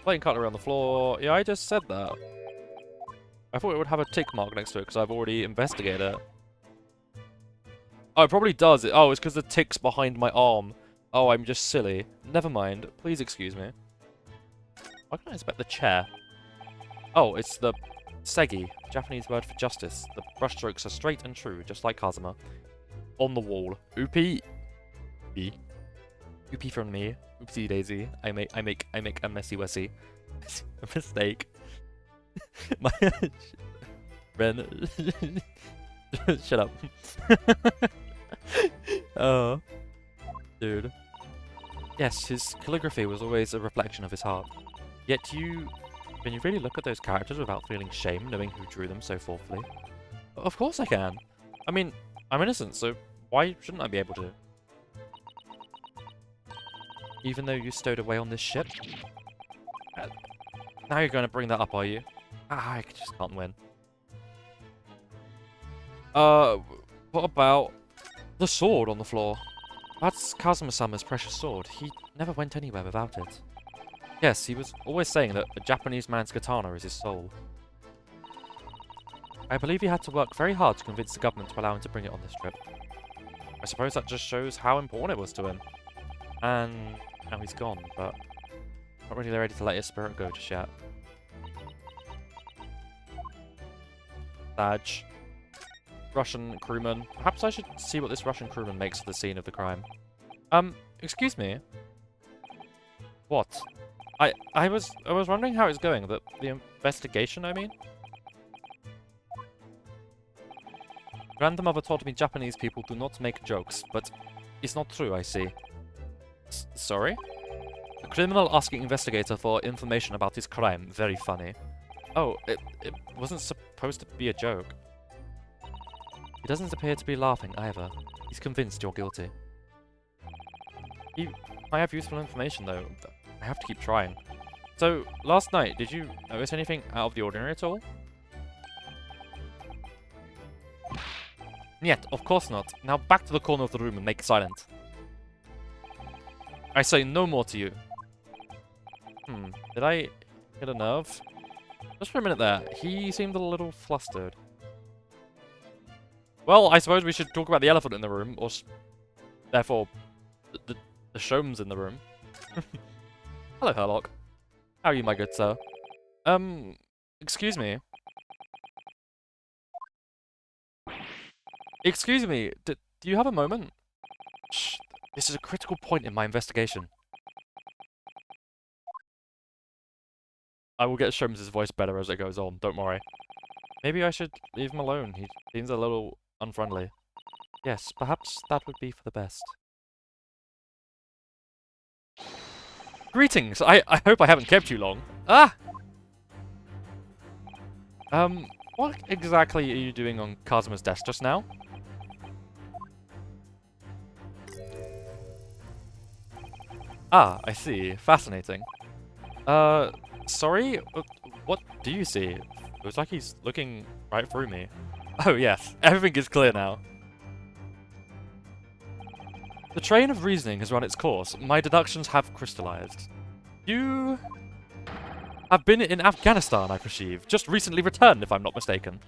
Plain cutlery on the floor. Yeah, I just said that. I thought it would have a tick mark next to it because I've already investigated it. Oh, it probably does. Oh, it's because the tick's behind my arm. Oh, I'm just silly. Never mind. Please excuse me. Why can't I inspect the chair? Oh, it's the segi, Japanese word for justice. The brushstrokes are straight and true, just like Kazuma. On the wall. Oopie. Oopie from me. Oopsie daisy. I make a messy wessy. A mistake. My Ren. Shut up. Oh, dude. Yes, his calligraphy was always a reflection of his heart. Yet can you really look at those characters without feeling shame, knowing who drew them so thoughtfully? Of course I can. I mean, I'm innocent, so why shouldn't I be able to? Even though you stowed away on this ship? Now you're going to bring that up, are you? I just can't win. What about the sword on the floor? That's Kazuma-sama's precious sword. He never went anywhere without it. Yes, he was always saying that a Japanese man's katana is his soul. I believe he had to work very hard to convince the government to allow him to bring it on this trip. I suppose that just shows how important it was to him. And now he's gone, but not really ready to let his spirit go just yet. Badge. Russian crewman. Perhaps I should see what this Russian crewman makes of the scene of the crime. Excuse me. What? I was wondering how it's going. The investigation, I mean? Grandmother told me Japanese people do not make jokes, but it's not true, I see. Sorry? A criminal asking investigator for information about his crime. Very funny. Oh, it wasn't supposed to be a joke. He doesn't appear to be laughing either. He's convinced you're guilty. I have useful information though. I have to keep trying. So, last night, did you notice anything out of the ordinary at all? Yet, of course not. Now back to the corner of the room and make silent. I say no more to you. Did I hit a nerve? Just for a minute there, he seemed a little flustered. Well, I suppose we should talk about the elephant in the room, or therefore, the showman's in the room. Hello, Herlock. How are you, my good sir? Excuse me. Excuse me, do you have a moment? Shh, this is a critical point in my investigation. I will get Sholmes' voice better as it goes on, don't worry. Maybe I should leave him alone, he seems a little unfriendly. Yes, perhaps that would be for the best. Greetings! I hope I haven't kept you long. Ah! What exactly are you doing on Kazuma's desk just now? Ah, I see. Fascinating. Sorry? What do you see? It looks like he's looking right through me. Oh yes, everything is clear now. The train of reasoning has run its course. My deductions have crystallized. You have been in Afghanistan, I perceive. Just recently returned, if I'm not mistaken.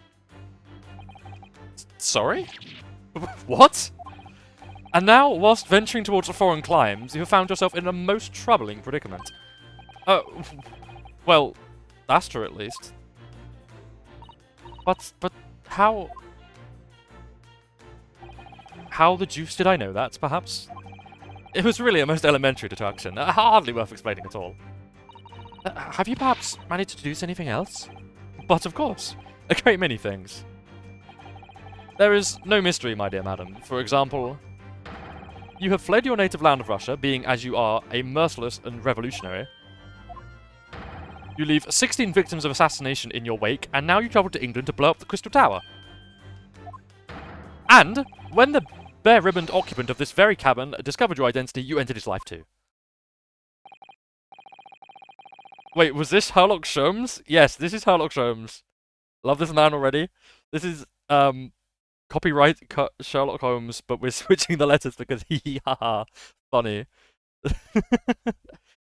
Sorry? What? And now, whilst venturing towards the foreign climes, you have found yourself in a most troubling predicament. Well, that's true at least. But how... How the juice did I know that, perhaps? It was really a most elementary deduction, hardly worth explaining at all. Have you perhaps managed to deduce anything else? But of course, a great many things. There is no mystery, my dear madam. For example, you have fled your native land of Russia, being as you are a merciless and revolutionary. You leave 16 victims of assassination in your wake, and now you travel to England to blow up the Crystal Tower. And when the bare-ribboned occupant of this very cabin discovered your identity, you ended his life too. Wait, was this Sherlock Sholmes? Yes, this is Sherlock Sholmes. Love this man already. This is, copyright Sherlock Holmes, but we're switching the letters because hee haha, funny.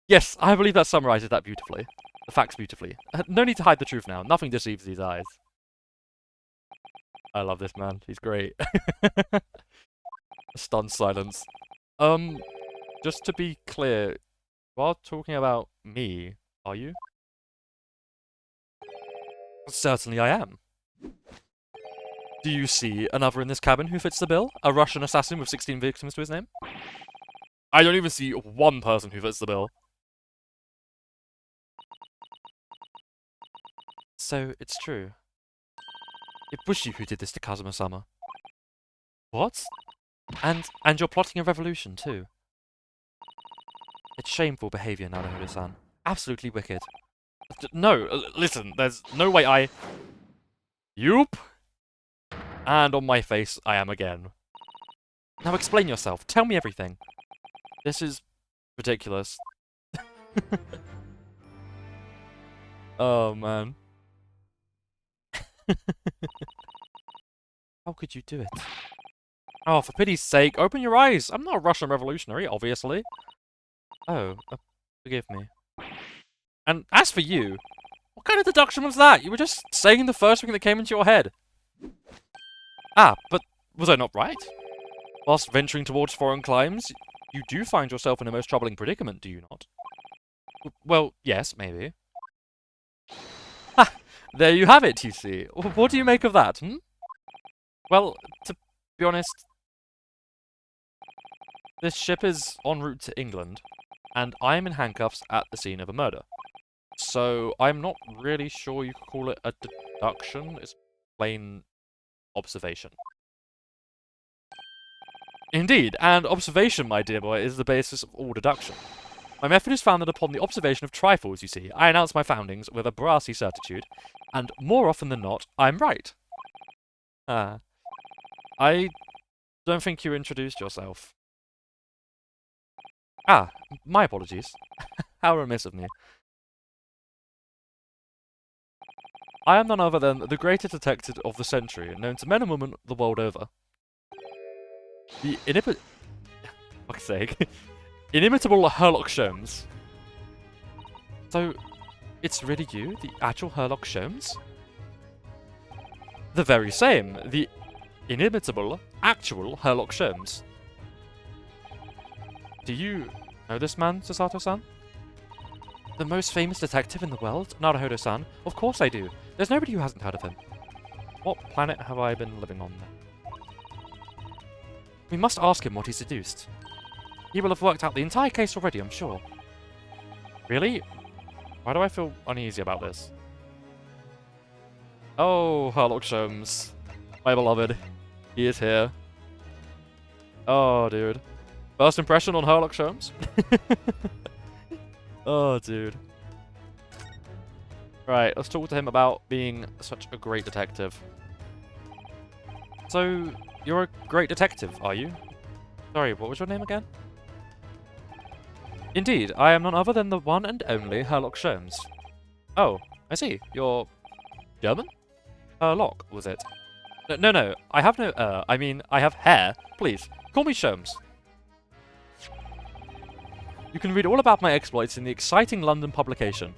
Yes, I believe that summarizes that beautifully. The facts beautifully. No need to hide the truth now. Nothing deceives these eyes. I love this man. He's great. Stunned silence. Just to be clear, while talking about me, are you? Certainly I am. Do you see another in this cabin who fits the bill? A Russian assassin with 16 victims to his name? I don't even see one person who fits the bill. So, it's true. It was you who did this to Kazuma-sama. What? And you're plotting a revolution, too. It's shameful behavior, Naruhodo-san. Absolutely wicked. No, listen, there's no way I... Yoop! And on my face, I am again. Now explain yourself. Tell me everything. This is ridiculous. Oh, man. How could you do it? Oh, for pity's sake, open your eyes! I'm not a Russian revolutionary, obviously. Oh, forgive me. And as for you, what kind of deduction was that? You were just saying the first thing that came into your head. Ah, but was I not right? Whilst venturing towards foreign climes, you do find yourself in a most troubling predicament, do you not? Well, yes, maybe. Ha! There you have it, you see. What do you make of that, hmm? Well, to be honest, this ship is en route to England, and I am in handcuffs at the scene of a murder. So, I'm not really sure you could call it a deduction. It's plain observation. Indeed, and observation, my dear boy, is the basis of all deduction. My method is founded upon the observation of trifles, you see. I announce my foundings with a brassy certitude, and more often than not, I'm right. Ah. I don't think you introduced yourself. Ah, my apologies. How remiss of me. I am none other than the greatest detective of the century, known to men and women the world over. The fuck's sake. Inimitable Sherlock Sholmes. So, it's really you, the actual Sherlock Sholmes? The very same, the inimitable, actual Sherlock Sholmes. Do you know this man, Sasato-san? The most famous detective in the world, Naruhodo-san? Of course I do. There's nobody who hasn't heard of him. What planet have I been living on then? We must ask him what he's deduced. He will have worked out the entire case already, I'm sure. Really? Why do I feel uneasy about this? Oh, Sherlock Sholmes. My beloved. He is here. Oh, dude. First impression on Sherlock Sholmes? Oh, dude. Right, let's talk to him about being such a great detective. So, you're a great detective, are you? Sorry, what was your name again? Indeed, I am none other than the one and only Sherlock Sholmes. Oh, I see. You're German? Sherlock, was it? No, I have no I mean, I have hair. Please, call me Sholmes. You can read all about my exploits in the exciting London publication.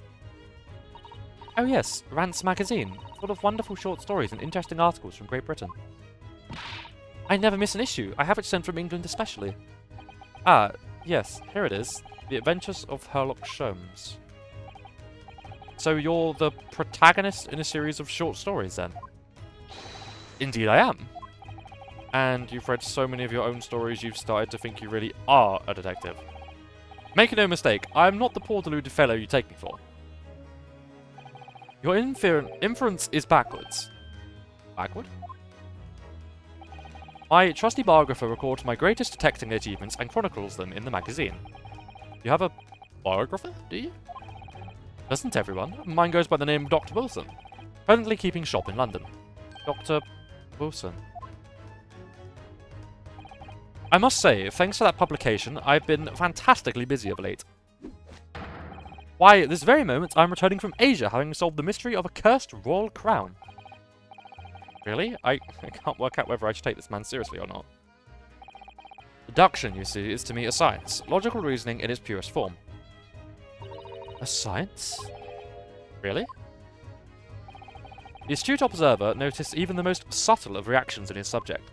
Oh yes, Rant's magazine, full of wonderful short stories and interesting articles from Great Britain. I never miss an issue. I have it sent from England especially. Ah, yes, here it is. The Adventures of Sherlock Sholmes. So you're the protagonist in a series of short stories then? Indeed I am. And you've read so many of your own stories you've started to think you really are a detective. Make no mistake, I am not the poor deluded fellow you take me for. Your inference is backwards. Backward? My trusty biographer records my greatest detecting achievements and chronicles them in the magazine. You have a biographer, do you? Doesn't everyone? Mine goes by the name of Dr. Wilson, presently keeping shop in London. Dr. Wilson. I must say, thanks to that publication, I've been fantastically busy of late. Why, at this very moment, I'm returning from Asia, having solved the mystery of a cursed royal crown. Really? I can't work out whether I should take this man seriously or not. Deduction, you see, is to me a science. Logical reasoning in its purest form. A science? Really? The astute observer noticed even the most subtle of reactions in his subject.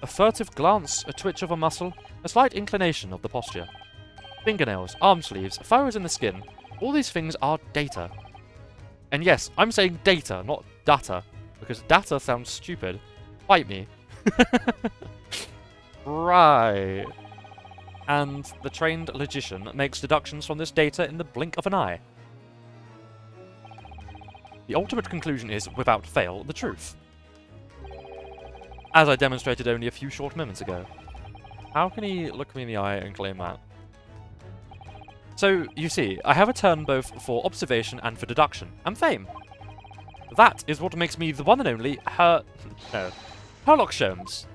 A furtive glance, a twitch of a muscle, a slight inclination of the posture. Fingernails, arm sleeves, furrows in the skin, all these things are data. And yes, I'm saying data, not data, because data sounds stupid. Fight me. Right. And the trained logician makes deductions from this data in the blink of an eye. The ultimate conclusion is, without fail, the truth. As I demonstrated only a few short moments ago. How can he look me in the eye and claim that? So, you see, I have a turn both for observation and for deduction, and fame. That is what makes me the one and only Herlock Sholmes.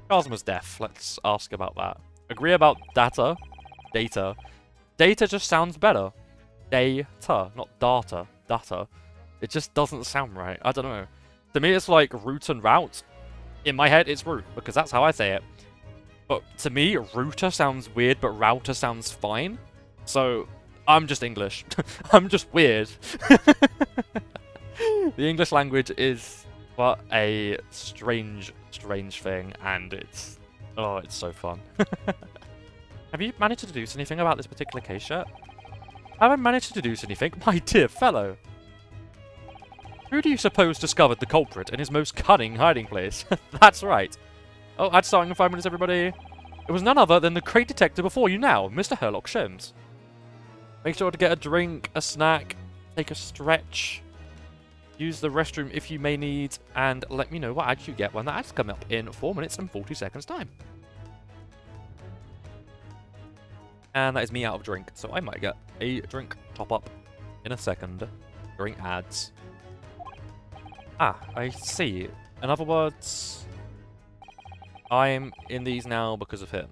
Cosmo's deaf, let's ask about that. Agree about data? Data. Data just sounds better. Data, not data. Data. It just doesn't sound right, I don't know. To me it's like root and route. In my head it's root, because that's how I say it. But to me, router sounds weird, but router sounds fine. So, I'm just English. I'm just weird. The English language is but a strange, strange thing, and it's so fun. Have you managed to deduce anything about this particular case yet? Have I managed to deduce anything, my dear fellow? Who do you suppose discovered the culprit in his most cunning hiding place? That's right. Oh, that's starting in 5 minutes, everybody. It was none other than the great detective before you now, Mr. Herlock Sholmes. Make sure to get a drink, a snack, take a stretch, use the restroom if you may need, and let me know what ads you get when the ads come up in 4 minutes and 40 seconds time. And that is me out of drink, so I might get a drink top up in a second during ads. Ah, I see. In other words, I'm in these now because of him.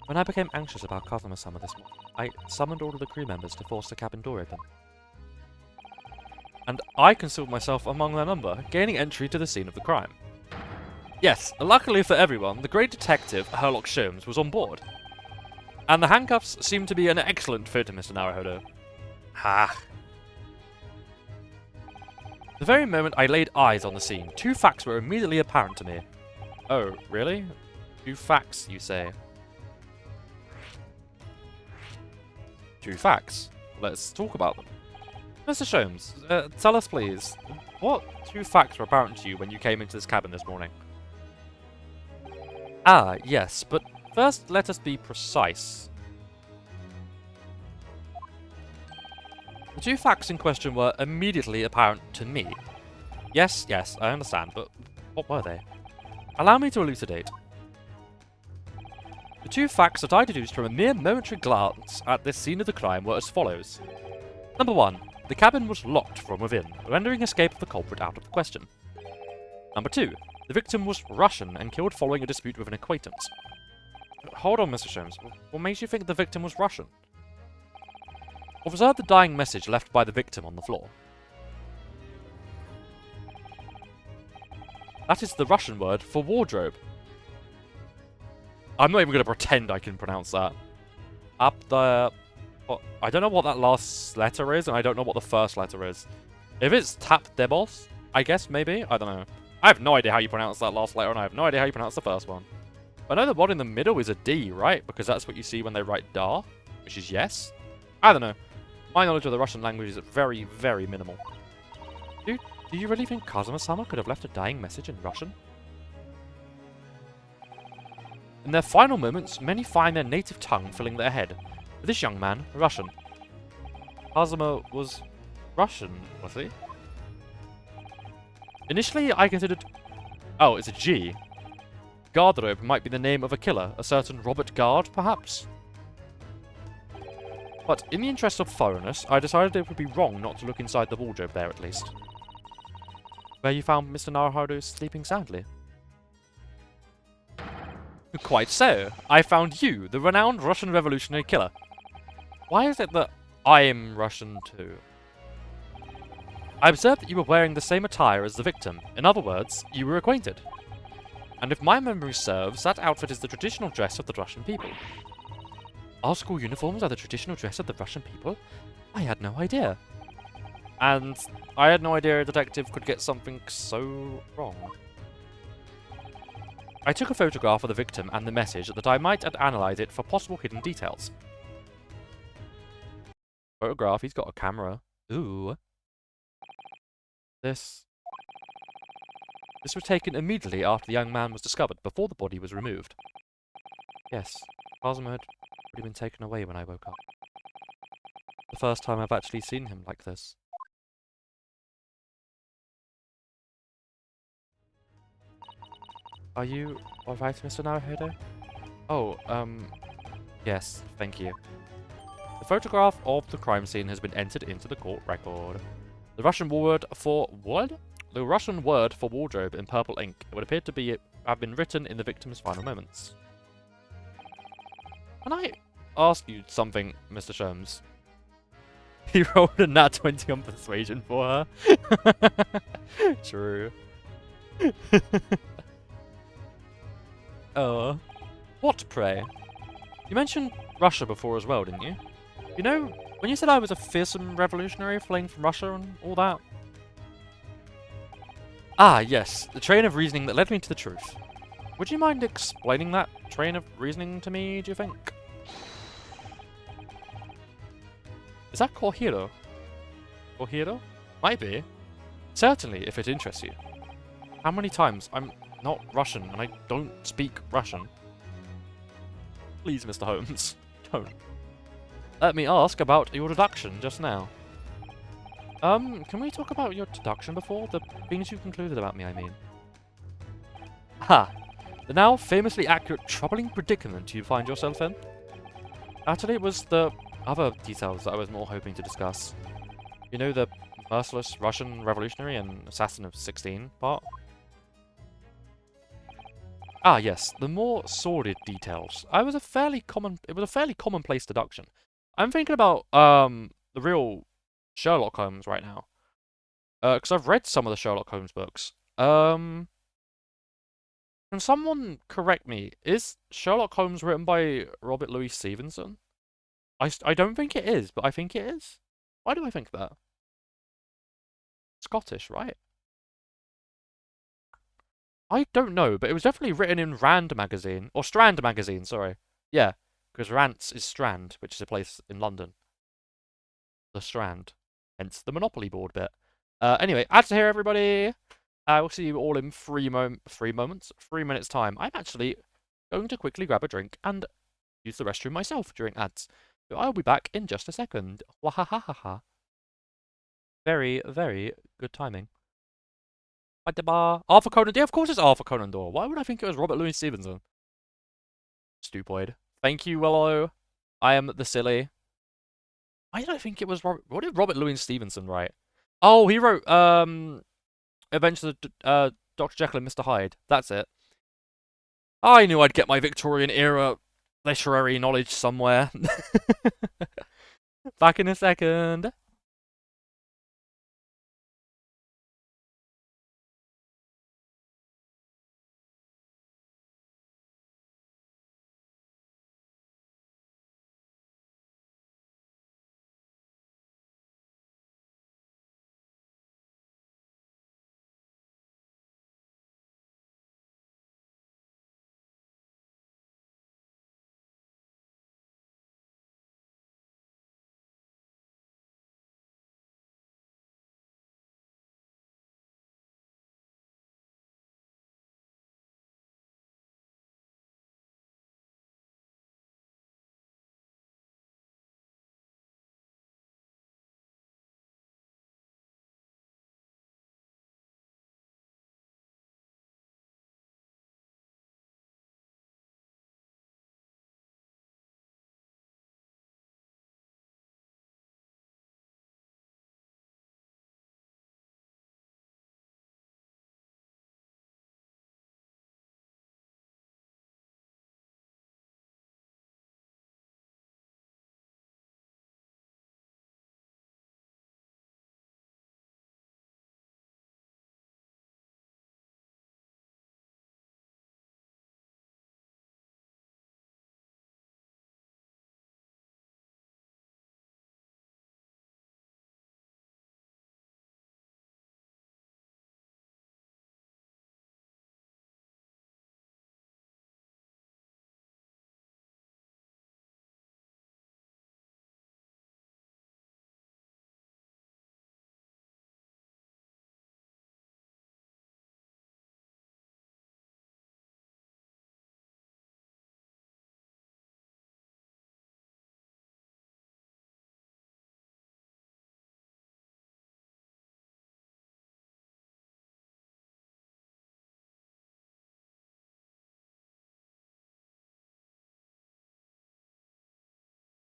When I became anxious about Kazuma-sama this morning, I summoned all of the crew members to force the cabin door open. And I concealed myself among their number, gaining entry to the scene of the crime. Yes, luckily for everyone, the great detective, Herlock Sholmes, was on board. And the handcuffs seemed to be an excellent fit to Mr. Naruhodo. Ha! The very moment I laid eyes on the scene, 2 facts were immediately apparent to me. Oh, really? 2 facts, you say? 2 facts. Let's talk about them. Mr. Sholmes, tell us please, what 2 facts were apparent to you when you came into this cabin this morning? Ah, yes, but first let us be precise. The 2 facts in question were immediately apparent to me. Yes, I understand, but what were they? Allow me to elucidate. The 2 facts that I deduced from a mere momentary glance at this scene of the crime were as follows. Number 1, the cabin was locked from within, rendering escape of the culprit out of the question. Number 2, the victim was Russian and killed following a dispute with an acquaintance. Hold on, Mr. Sholmes, what makes you think the victim was Russian? Observe the dying message left by the victim on the floor. That is the Russian word for wardrobe. I'm not even going to pretend I can pronounce that. Up the... Well, I don't know what that last letter is, and I don't know what the first letter is. If it's tap debos, I guess, maybe? I don't know. I have no idea how you pronounce that last letter, and I have no idea how you pronounce the first one. I know the one in the middle is a D, right? Because that's what you see when they write da, which is yes. I don't know. My knowledge of the Russian language is very, very minimal. Dude, do you really think Kazuma-sama could have left a dying message in Russian? In their final moments, many find their native tongue filling their head. For this young man, Russian. Kazuma was Russian, was he? Initially, I considered... Oh, it's a G. Garderobe might be the name of a killer, a certain Robert Gard, perhaps? But in the interest of thoroughness, I decided it would be wrong not to look inside the wardrobe there at least. where you found Mr. Naruhodo sleeping soundly. Quite so. I found you, the renowned Russian revolutionary killer. Why is it that I'm Russian too? I observed that you were wearing the same attire as the victim. In other words, you were acquainted. And if my memory serves, that outfit is the traditional dress of the Russian people. Our school uniforms are the traditional dress of the Russian people? I had no idea. And I had no idea a detective could get something so wrong. I took a photograph of the victim and the message that I might analyze it for possible hidden details. Photograph, he's got a camera. Ooh. This was taken immediately after the young man was discovered, before the body was removed. Yes, Cosmo had already been taken away when I woke up. The first time I've actually seen him like this. Are you alright, Mr. Naruhodo? Oh, yes, thank you. The photograph of the crime scene has been entered into the court record. The Russian word for what? The Russian word for wardrobe in purple ink. It would appear to have been written in the victim's final moments. Can I ask you something, Mr. Sholmes? He rolled a nat 20 on persuasion for her. True. What, pray? You mentioned Russia before as well, didn't you? You know, when you said I was a fearsome revolutionary fleeing from Russia and all that? Ah, yes, the train of reasoning that led me to the truth. Would you mind explaining that train of reasoning to me, do you think? Is that Kohiro? Kohiro? Might be. Certainly, if it interests you. How many times? I'm not Russian, and I don't speak Russian. Please, Mr. Holmes, don't. Let me ask about your deduction just now. Can we talk about your deduction before? The things you concluded about me, I mean. Ha! The now famously accurate troubling predicament you find yourself in? Actually, it was the other details that I was more hoping to discuss. You know, the merciless Russian revolutionary and assassin of 16 part? Ah, yes, the more sordid details. It was a fairly commonplace deduction. I'm thinking about, the real Sherlock Holmes right now. Because I've read some of the Sherlock Holmes books. Can someone correct me? Is Sherlock Holmes written by Robert Louis Stevenson? I don't think it is, but I think it is. Why do I think that? Scottish, right? I don't know, but it was definitely written in Rand magazine. Or Strand magazine, sorry. Yeah, because Rants is Strand, which is a place in London. The Strand. Hence the Monopoly board bit. Anyway, add to here, everybody. I will see you all in 3 minutes time. I'm actually going to quickly grab a drink and use the restroom myself during ads. So I'll be back in just a second. Wahahaha. Very, very good timing. Arthur Conan. Yeah, of course it's Arthur Conan Doyle. Why would I think it was Robert Louis Stevenson? Stupoid. Thank you, Willow. I am the silly. Why did I think it was Robert? What did Robert Louis Stevenson write? Oh, he wrote Adventures of Dr. Jekyll and Mr. Hyde. That's it. I knew I'd get my Victorian era literary knowledge somewhere. Back in a second.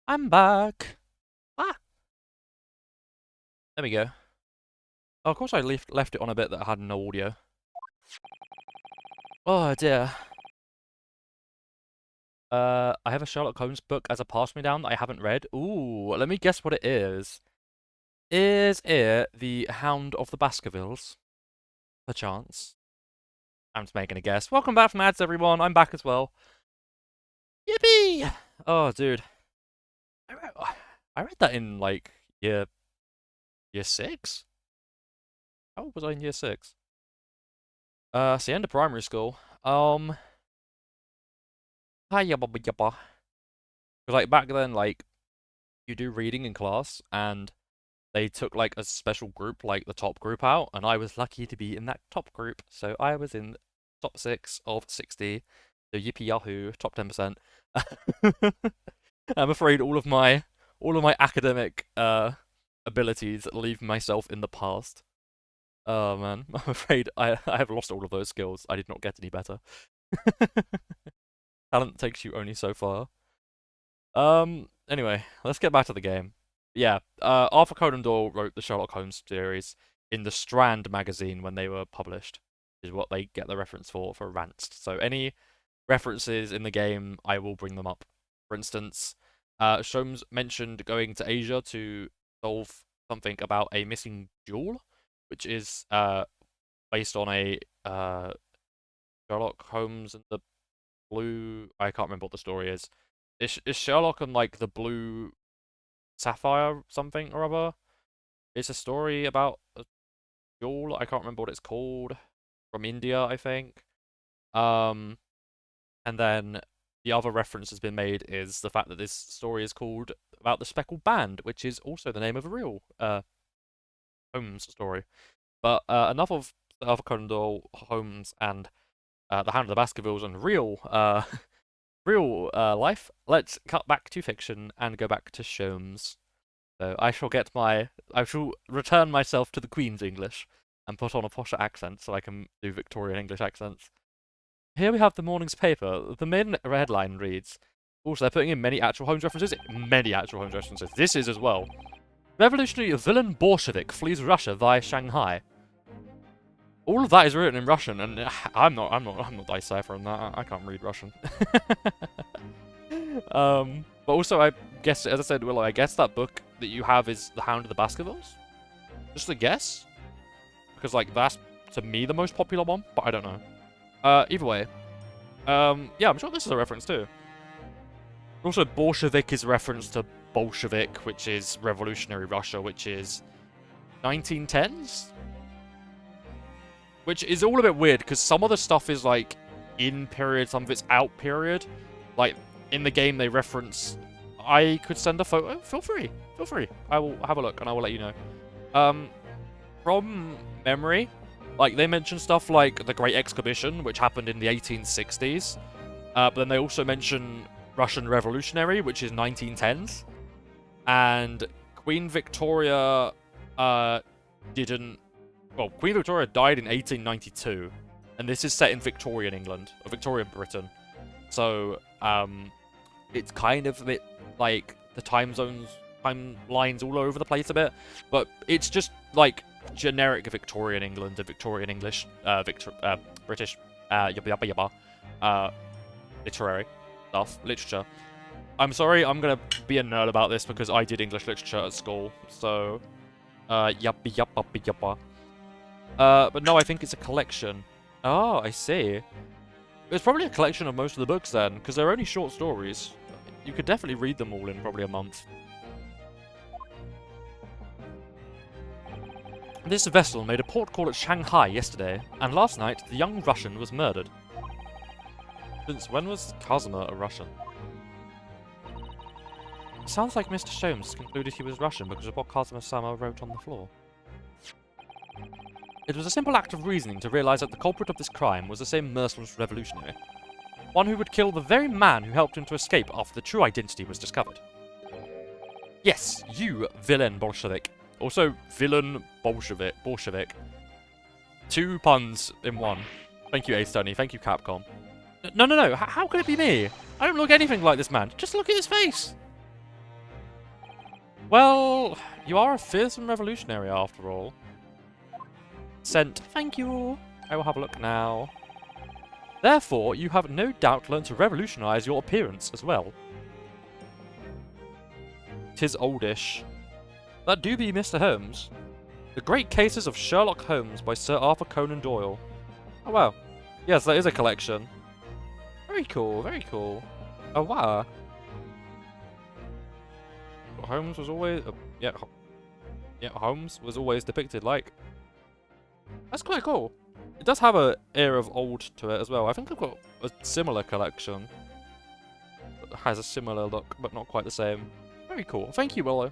I'm back. Ah! There we go. Oh, of course I left it on a bit that had no audio. Oh dear. I have a Sherlock Holmes book as a pass-me-down that I haven't read. Ooh, let me guess what it is. Is it The Hound of the Baskervilles? Perchance. I'm just making a guess. Welcome back from ads, everyone. I'm back as well. Yippee! Oh, dude. I read that in, like, year 6? How old was I in year 6? It's the end of primary school. Hiya, bubba yabba. 'Cause, like, back then, like, you do reading in class, and they took, like, a special group, like, the top group out, and I was lucky to be in that top group, so I was in top 6 of 60, so yippee yahoo, top 10%. I'm afraid all of my academic, abilities leave myself in the past. Oh, man, I'm afraid I have lost all of those skills. I did not get any better. Talent takes you only so far. Anyway, let's get back to the game. Yeah, Arthur Conan Doyle wrote the Sherlock Holmes series in the Strand magazine when they were published, is what they get the reference for Ranced. So any references in the game, I will bring them up. For instance, Sholmes mentioned going to Asia to solve something about a missing jewel, which is based on a Sherlock Holmes and the Blue. I can't remember what the story is. Is Sherlock and like the Blue Sapphire something or other? It's a story about a jewel. I can't remember what it's called. From India, I think. And then the other reference has been made is the fact that this story is called about the Speckled Band, which is also the name of a real Holmes story. But enough of Arthur Conan Doyle, Holmes, and the Hound of the Baskervilles and real life. Let's cut back to fiction and go back to Sholmes. So I shall return myself to the Queen's English and put on a posher accent so I can do Victorian English accents. Here we have the morning's paper. The main headline reads, also they're putting in many actual Holmes references. This is as well. Revolutionary villain Bolshevik flees Russia via Shanghai. All of that is written in Russian, and I'm not deciphering that. I can't read Russian. But also, I guess, as I said, Willow, I guess that book that you have is The Hound of the Baskervilles? Just a guess? Because, like, that's, to me, the most popular one, but I don't know. Either way. Yeah, I'm sure this is a reference, too. Also, Bolshevik is a reference to Bolshevik, which is revolutionary Russia, which is 1910s? Which is all a bit weird, because some of the stuff is, like, in period, some of it's out period. Like, in the game, they reference... I could send a photo. Feel free. Feel free. I will have a look, and I will let you know. From memory, like, they mention stuff like the Great Exhibition, which happened in the 1860s. But then they also mention Russian Revolutionary, which is 1910s. And Queen Victoria didn't... Well, Queen Victoria died in 1892, and this is set in Victorian England, or Victorian Britain. So, it's kind of a bit like the timelines all over the place a bit, but it's just like generic Victorian England and Victorian English, British, literary stuff, literature. I'm sorry, I'm gonna be a nerd about this because I did English literature at school, so, yappa. But no, I think it's a collection. Oh, I see. It's probably a collection of most of the books then, because they're only short stories. You could definitely read them all in probably a month. This vessel made a port call at Shanghai yesterday, and last night the young Russian was murdered. Since when was Kazuma a Russian? It sounds like Mr. Sholmes concluded he was Russian because of what Kazuma-sama wrote on the floor. It was a simple act of reasoning to realize that the culprit of this crime was the same merciless revolutionary. One who would kill the very man who helped him to escape after the true identity was discovered. Yes, you, villain Bolshevik. Also, villain Bolshevik. 2 puns in one. Thank you, Ace Tony. Thank you, Capcom. No. How could it be me? I don't look anything like this man. Just look at his face. Well, you are a fearsome revolutionary after all. Sent. Thank you. I will have a look now. Therefore, you have no doubt learned to revolutionize your appearance as well. 'Tis oldish. That do be Mr. Holmes. The Great Cases of Sherlock Holmes by Sir Arthur Conan Doyle. Oh wow. Yes, that is a collection. Very cool, very cool. Oh wow. Holmes was always... yeah, Holmes was always depicted like... That's quite cool. It does have a air of old to it as well. I think I've got a similar collection. That has a similar look, but not quite the same. Very cool. Thank you, Willow.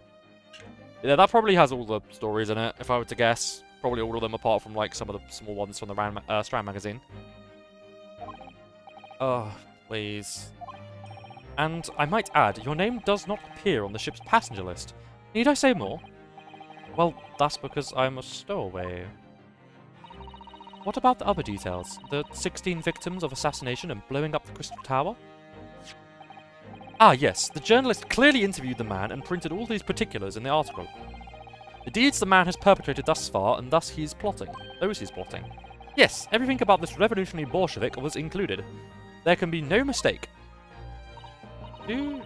Yeah, that probably has all the stories in it, if I were to guess. Probably all of them, apart from like some of the small ones from the Strand magazine. Oh, please. And I might add, your name does not appear on the ship's passenger list. Need I say more? Well, that's because I'm a stowaway. What about the other details? The 16 victims of assassination and blowing up the Crystal Tower? Ah, yes. The journalist clearly interviewed the man and printed all these particulars in the article. The deeds the man has perpetrated thus far, and thus he's plotting. Those he's plotting. Yes, everything about this revolutionary Bolshevik was included. There can be no mistake. Do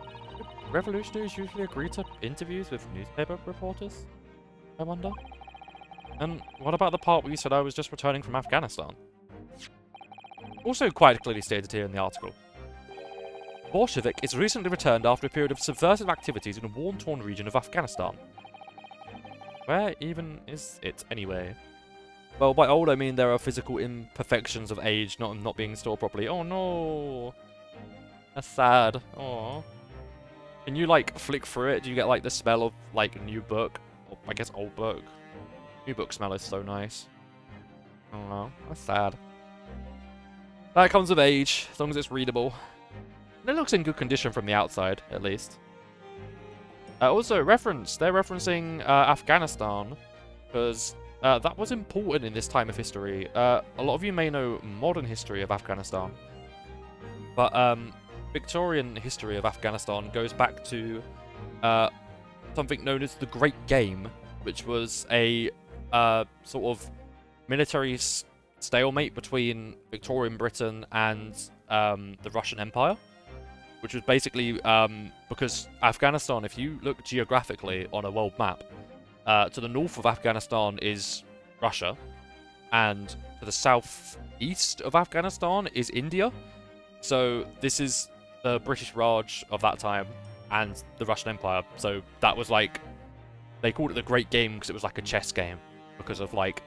revolutionaries usually agree to interviews with newspaper reporters? I wonder. And what about the part where you said I was just returning from Afghanistan? Also quite clearly stated here in the article. Bolshevik is recently returned after a period of subversive activities in a war-torn region of Afghanistan. Where even is it anyway? Well, by old I mean there are physical imperfections of age not being stored properly. Oh no! That's sad. Oh. Can you like flick through it? Do you get like the smell of like a new book? Or, I guess old book. New book smell is so nice. I don't know. That's sad. That comes with age, as long as it's readable. And it looks in good condition from the outside, at least. Also, they're referencing Afghanistan, because that was important in this time of history. A lot of you may know modern history of Afghanistan, but Victorian history of Afghanistan goes back to something known as the Great Game, which was a sort of military stalemate between Victorian Britain and the Russian Empire. Which was basically because Afghanistan, if you look geographically on a world map, to the north of Afghanistan is Russia, and to the southeast of Afghanistan is India. So this is the British Raj of that time and the Russian Empire. So that was like, they called it the Great Game because it was like a chess game because of like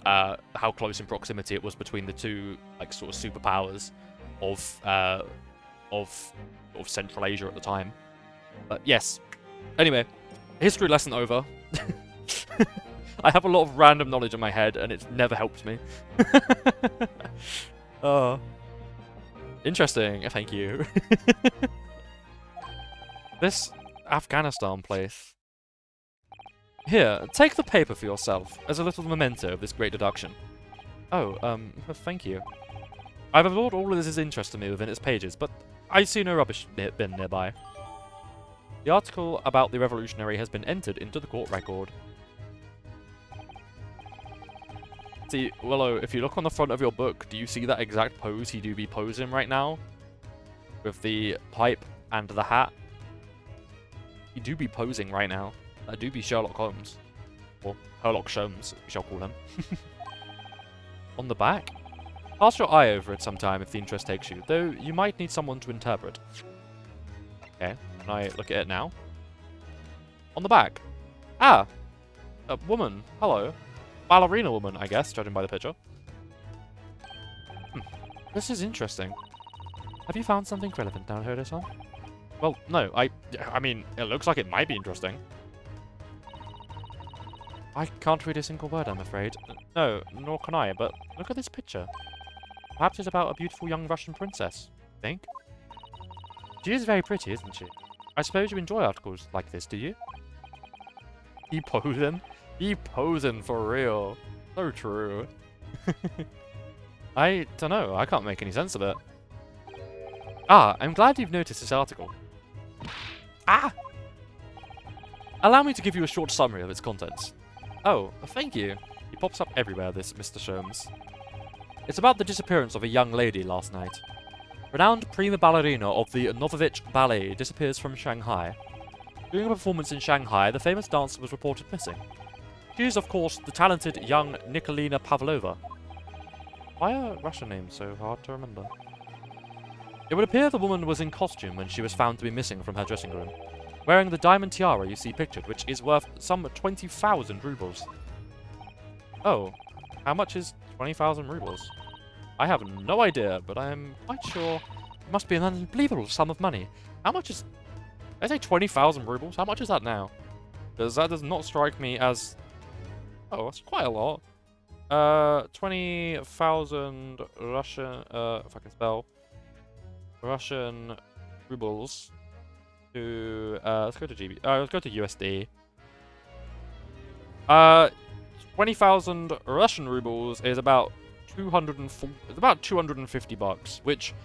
how close in proximity it was between the two like sort of superpowers of Central Asia at the time. But yes. Anyway, history lesson over. I have a lot of random knowledge in my head and it's never helped me. Oh. Interesting, thank you. This Afghanistan place. Here, take the paper for yourself as a little memento of this great deduction. Oh, thank you. I've absorbed all of this interest to me within its pages, but I see no rubbish bin nearby. The article about the revolutionary has been entered into the court record. See, Willow, if you look on the front of your book, do you see that exact pose he do be posing right now? With the pipe and the hat? He do be posing right now. That do be Sherlock Holmes. Or Sherlock Sholmes, we shall call him. On the back? Cast your eye over it sometime if the interest takes you, though you might need someone to interpret. Okay, can I look at it now? On the back. Ah! A woman. Hello. Ballerina woman, I guess, judging by the picture. This is interesting. Have you found something relevant down here, this one? Well, no, I mean, it looks like it might be interesting. I can't read a single word, I'm afraid. No, nor can I, but look at this picture. Perhaps it's about a beautiful young Russian princess, I think. She is very pretty, isn't she? I suppose you enjoy articles like this, do you? He posing? He posing for real. So true. I don't know, I can't make any sense of it. Ah, I'm glad you've noticed this article. Ah! Allow me to give you a short summary of its contents. Oh, thank you. He pops up everywhere, this Mr. Sholmes. It's about the disappearance of a young lady last night. Renowned prima ballerina of the Novovich Ballet disappears from Shanghai. During a performance in Shanghai, the famous dancer was reported missing. She is, of course, the talented young Nikolina Pavlova. Why are Russian names so hard to remember? It would appear the woman was in costume when she was found to be missing from her dressing room, wearing the diamond tiara you see pictured, which is worth some 20,000 rubles. Oh, how much is 20,000 rubles? I have no idea, but I am quite sure it must be an unbelievable sum of money. How much is... Did I say 20,000 rubles? How much is that now? Because that does not strike me as... Oh, that's quite a lot. 20,000 Russian... if I can spell... Russian rubles to... let's go to GB... let's go to USD. 20,000 Russian rubles is about 250 bucks, which,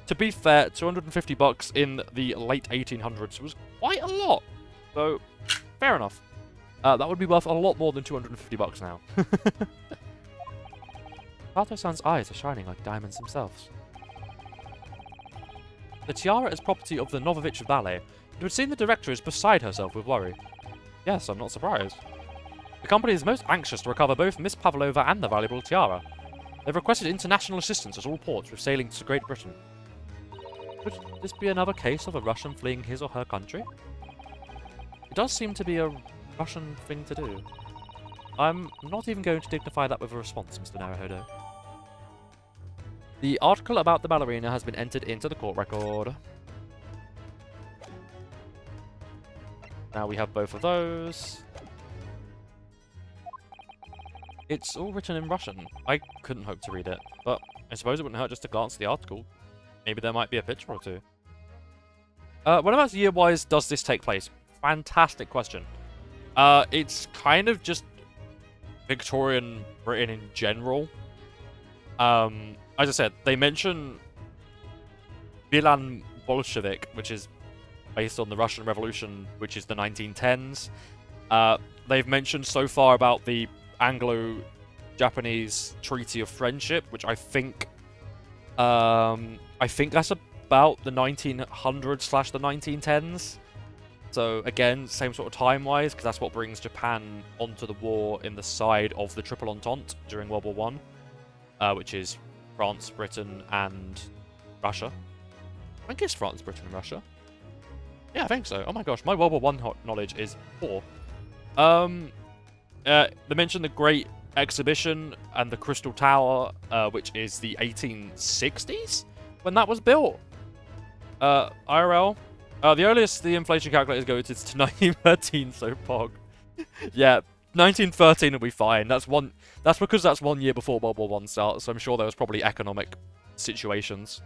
to be fair, 250 bucks in the late 1800s was quite a lot. So, fair enough. That would be worth a lot more than 250 bucks now. Balthasar's eyes are shining like diamonds themselves. The tiara is property of the Novovich Ballet. It would seem the director is beside herself with worry. Yes, I'm not surprised. The company is most anxious to recover both Miss Pavlova and the valuable tiara. They've requested international assistance at all ports with sailing to Great Britain. Could this be another case of a Russian fleeing his or her country? It does seem to be a Russian thing to do. I'm not even going to dignify that with a response, Mr. Naruhodo. The article about the ballerina has been entered into the court record. Now we have both of those. It's all written in Russian. I couldn't hope to read it, but I suppose it wouldn't hurt just to glance at the article. Maybe there might be a picture or two. Whenabouts year-wise does this take place? Fantastic question. It's kind of just Victorian Britain in general. As I said, they mention Bilan Bolshevik, which is based on the Russian Revolution, which is the 1910s. They've mentioned so far about the Anglo-Japanese Treaty of Friendship, which I think that's about the 1900s / the 1910s. So again, same sort of time-wise, because that's what brings Japan onto the war in the side of the Triple Entente during World War One, which is France, Britain, and Russia. I think it's France, Britain, and Russia. Yeah, I think so. Oh my gosh, my World War One knowledge is poor. They mentioned the Great Exhibition and the Crystal Tower, which is the 1860s when that was built. IRL. The earliest the inflation calculator goes is to 1913, so pog. Yeah, 1913 will be fine. That's because that's 1 year before World War One starts, so I'm sure there was probably economic situations.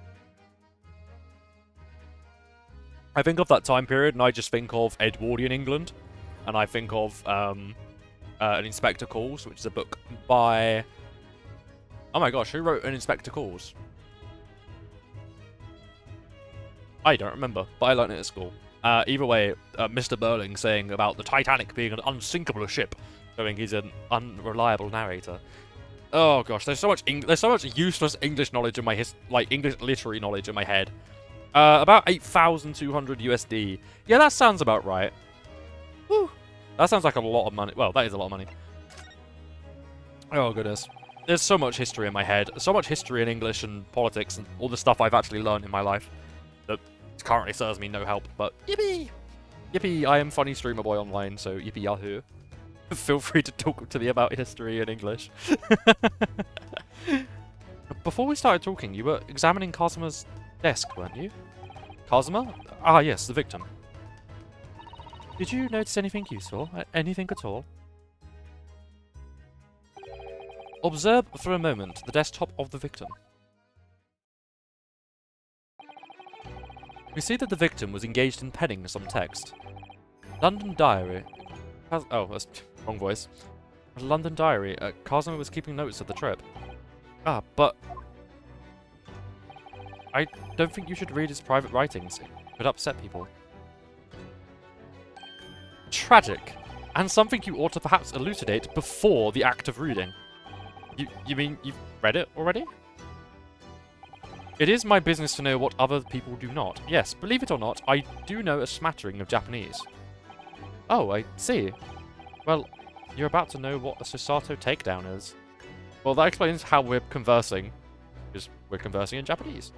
I think of that time period, and I just think of Edwardian England, and I think of An Inspector Calls, which is a book by... Oh my gosh, who wrote An Inspector Calls? I don't remember, but I learned it at school. Either way, Mr. Burling saying about the Titanic being an unsinkable ship, showing he's an unreliable narrator. Oh gosh, there's so much useless English knowledge in my English literary knowledge in my head. About 8,200 USD. Yeah, that sounds about right. Whew. That sounds like a lot of money. Well, that is a lot of money. Oh goodness. There's so much history in my head. So much history in English and politics and all the stuff I've actually learned in my life that currently serves me no help, but yippee! Yippee, I am funny streamer boy online, so yippee yahoo. Feel free to talk to me about history and English. Before we started talking, you were examining Kazuma's desk, weren't you? Kazuma? Ah, yes, the victim. Did you notice anything useful? Anything at all? Observe for a moment the desktop of the victim. We see that the victim was engaged in penning some text. London Diary. Oh, that's wrong voice. London Diary. Kazuma was keeping notes of the trip. Ah, but I don't think you should read his private writings. It could upset people. tragic, and something you ought to perhaps elucidate before the act of reading. You mean you've read it already? It is my business to know what other people do not. Yes, believe it or not, I do know a smattering of Japanese. Oh, I see. Well, you're about to know what a Susato takedown is. Well, that explains how we're conversing. Because we're conversing in Japanese.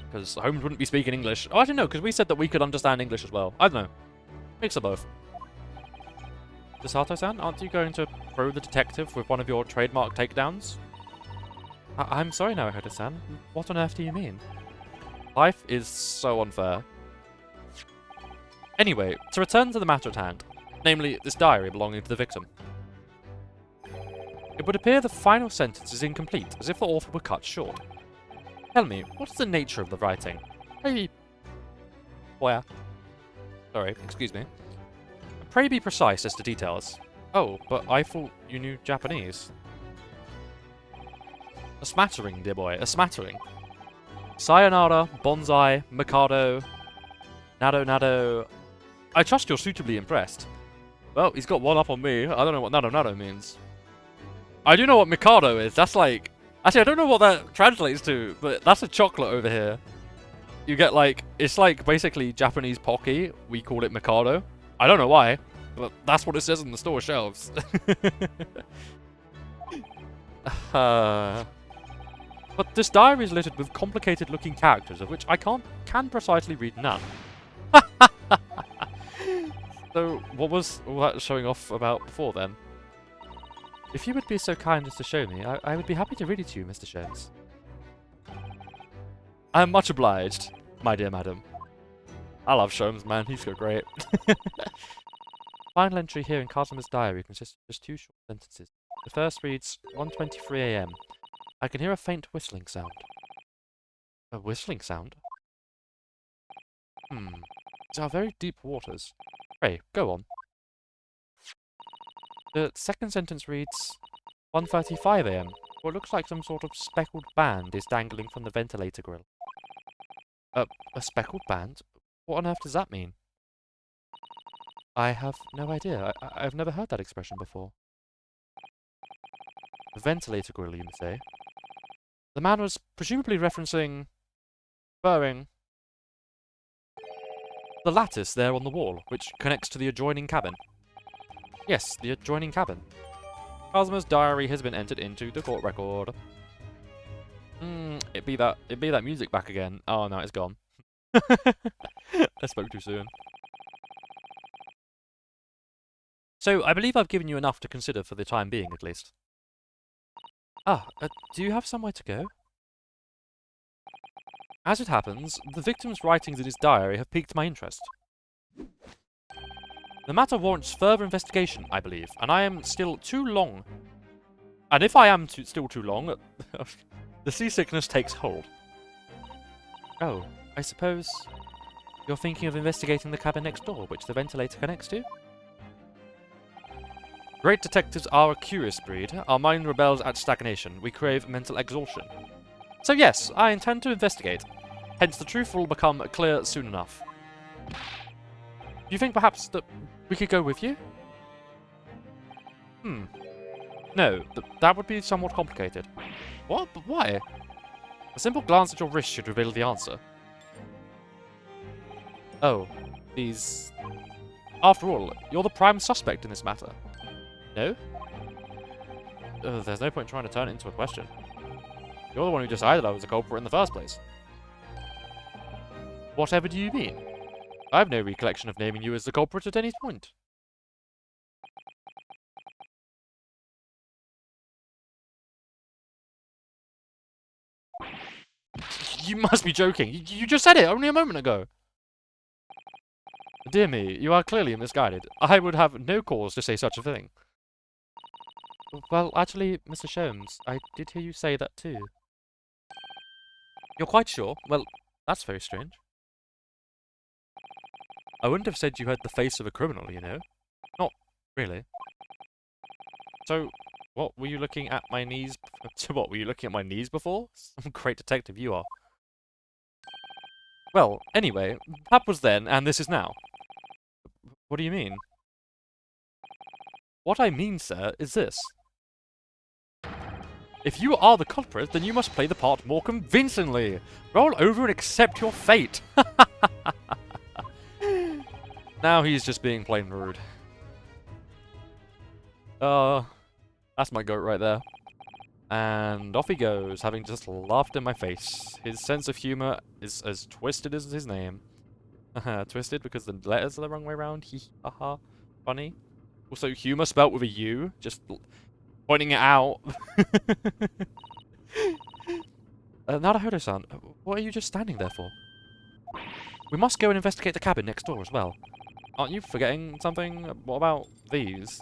Because Holmes wouldn't be speaking English. Oh, I don't know, because we said that we could understand English as well. I don't know. Mix of both. Susato-san, aren't you going to throw the detective with one of your trademark takedowns? I'm sorry, Naruhodo-san. What on earth do you mean? Life is so unfair. Anyway, to return to the matter at hand, namely this diary belonging to the victim. It would appear the final sentence is incomplete, as if the author were cut short. Tell me, what is the nature of the writing? Maybe... Burya. Sorry, excuse me. Pray be precise as to details. Oh, but I thought you knew Japanese. A smattering, dear boy, a smattering. Sayonara, bonsai, Mikado, Nado Nado. I trust you're suitably impressed. Well, he's got one up on me. I don't know what Nado Nado means. I do know what Mikado is. That's like... Actually, I don't know what that translates to, but that's a chocolate over here. You get like... It's like basically Japanese Pocky. We call it Mikado. I don't know why, but that's what it says on the store shelves. But this diary is littered with complicated-looking characters, of which I can precisely read none. So, what was all that showing off about before then? If you would be so kind as to show me, I would be happy to read it to you, Mr. Sholmes. I am much obliged, my dear madam. I love Sholmes, man. He's so great. Final entry here in Kazuma's diary consists of just 2 short sentences. The first reads, 1:23 AM. I can hear a faint whistling sound. A whistling sound? These are very deep waters. Pray, go on. The second sentence reads, 1:35 AM. What looks like some sort of speckled band is dangling from the ventilator grill. A speckled band? What on earth does that mean? I have no idea. I've never heard that expression before. The ventilator grill, you say? The man was presumably referencing the lattice there on the wall, which connects to the adjoining cabin. Yes, the adjoining cabin. Kazuma's diary has been entered into the court record. It'd be that music back again. Oh no, it's gone. I spoke too soon. So, I believe I've given you enough to consider for the time being, at least. Do you have somewhere to go? As it happens, the victim's writings in his diary have piqued my interest. The matter warrants further investigation, I believe, and I am still too long. And if I am still too long, the seasickness takes hold. Oh, I suppose you're thinking of investigating the cabin next door, which the ventilator connects to? Great detectives are a curious breed. Our mind rebels at stagnation. We crave mental exhaustion. So yes, I intend to investigate. Hence, the truth will become clear soon enough. Do you think perhaps that we could go with you? No, that would be somewhat complicated. What? But why? A simple glance at your wrist should reveal the answer. Oh, these... After all, you're the prime suspect in this matter. No? There's no point trying to turn it into a question. You're the one who decided I was a culprit in the first place. Whatever do you mean? I have no recollection of naming you as the culprit at any point. You must be joking. You just said it only a moment ago. Dear me, you are clearly misguided. I would have no cause to say such a thing. Well, actually, Mr. Sholmes, I did hear you say that too. You're quite sure? Well, that's very strange. I wouldn't have said you had the face of a criminal, you know. Not really. So, what were you looking at my knees? What were you looking at my knees before? Some great detective you are. Well, anyway, that was then, and this is now. What do you mean? What I mean, sir, is this. If you are the culprit, then you must play the part more convincingly. Roll over and accept your fate. Now he's just being plain rude. That's my goat right there. And off he goes, having just laughed in my face. His sense of humor is as twisted as his name. Twisted because the letters are the wrong way around. Hee haha. Funny. Also, humor spelt with a U. Just pointing it out. Naruhodo-san, what are you just standing there for? We must go and investigate the cabin next door as well. Aren't you forgetting something? What about these?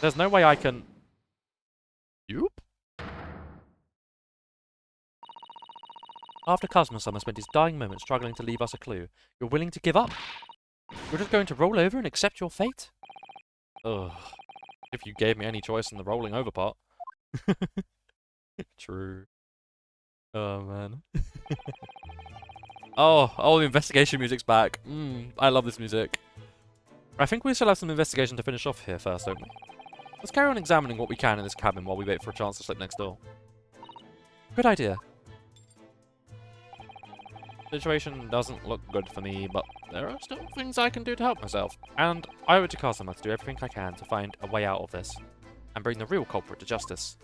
There's no way I can... Yoop? After Kazuma-sama spent his dying moments struggling to leave us a clue, you're willing to give up? You're just going to roll over and accept your fate? Ugh. If you gave me any choice in the rolling over part. True. Oh, man. Oh, the investigation music's back. I love this music. I think we still have some investigation to finish off here first, don't we? Let's carry on examining what we can in this cabin while we wait for a chance to slip next door. Good idea. Situation doesn't look good for me, but there are still things I can do to help myself. And I owe it to Kazuma to do everything I can to find a way out of this, and bring the real culprit to justice.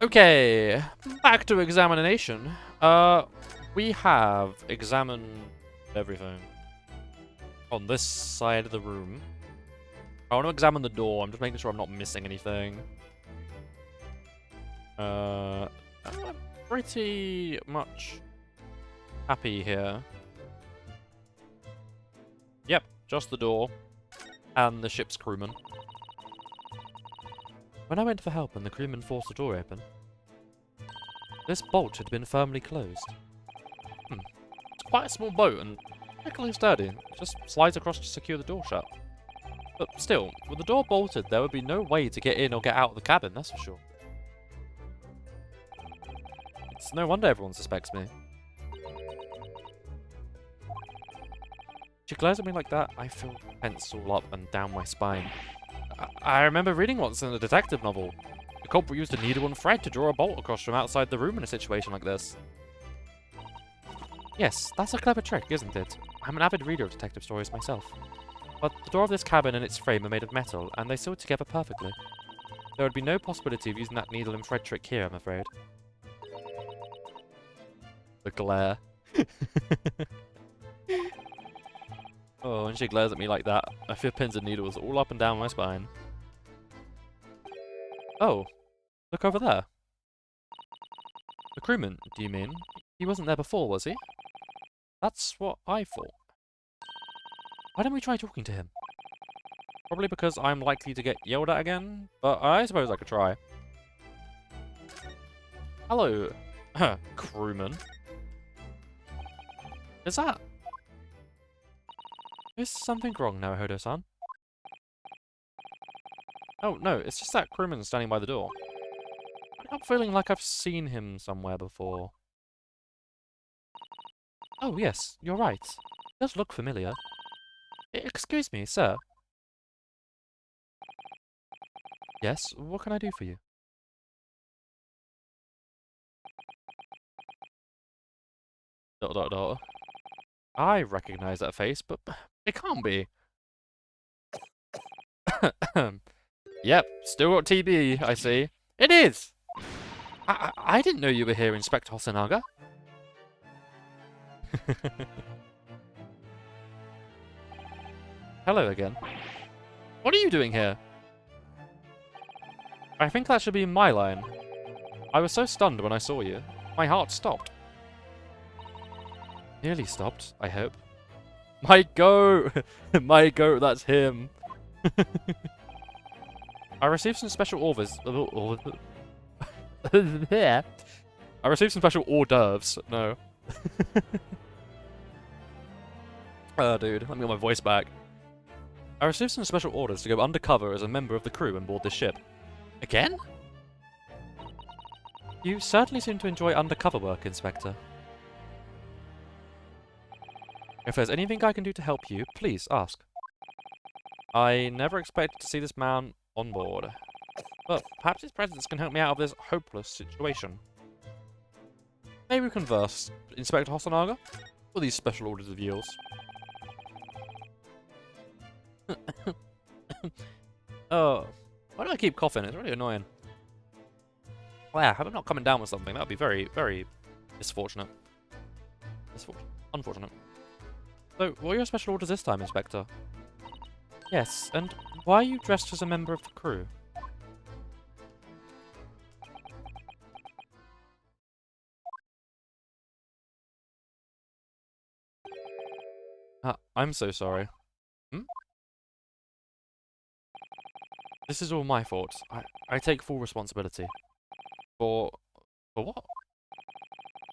Okay, back to examination. We have examined everything on this side of the room. I want to examine the door. I'm just making sure I'm not missing anything. I'm pretty much happy here. Yep, just the door and the ship's crewman. When I went for help and the crewman forced the door open, this bolt had been firmly closed. It's quite a small boat and particularly sturdy. It just slides across to secure the door shut. But still, with the door bolted, there would be no way to get in or get out of the cabin, that's for sure. It's no wonder everyone suspects me. She glares at me like that, I feel tense all up and down my spine. I remember reading once in a detective novel. The culprit used a needle and thread to draw a bolt across from outside the room in a situation like this. Yes, that's a clever trick, isn't it? I'm an avid reader of detective stories myself. But the door of this cabin and its frame are made of metal, and they sew together perfectly. There would be no possibility of using that needle and thread trick here, I'm afraid. The glare. Oh, when she glares at me like that, I feel pins and needles all up and down my spine. Oh, look over there. The crewman, do you mean? He wasn't there before, was he? That's what I thought. Why don't we try talking to him? Probably because I'm likely to get yelled at again, but I suppose I could try. Hello, crewman. Is that... Is something wrong now, Hodo-san? Oh, no, it's just that crewman standing by the door. I'm feeling like I've seen him somewhere before. Oh, yes, you're right. It does look familiar. Excuse me, sir. Yes, what can I do for you? Dot dot dot. I recognize that face, but it can't be. Yep, still got TB, I see. It is! I didn't know you were here, Inspector Hosonaga. Hello again. What are you doing here? I think that should be my line. I was so stunned when I saw you. My heart stopped. Nearly stopped, I hope. My goat! My goat, that's him. I received some special orders. I received some special hors d'oeuvres. No. Oh, dude, let me get my voice back. I received some special orders to go undercover as a member of the crew on board this ship. Again? You certainly seem to enjoy undercover work, Inspector. If there's anything I can do to help you, please ask. I never expected to see this man on board. But perhaps his presence can help me out of this hopeless situation. May we converse, Inspector Hosonaga? For these special orders of yours. Oh, why do I keep coughing? It's really annoying. Wow, I hope I'm not coming down with something. That would be very, very misfortunate. Unfortunate. So, what are your special orders this time, Inspector? Yes, and why are you dressed as a member of the crew? I'm so sorry. Hmm? This is all my fault. I take full responsibility. For what?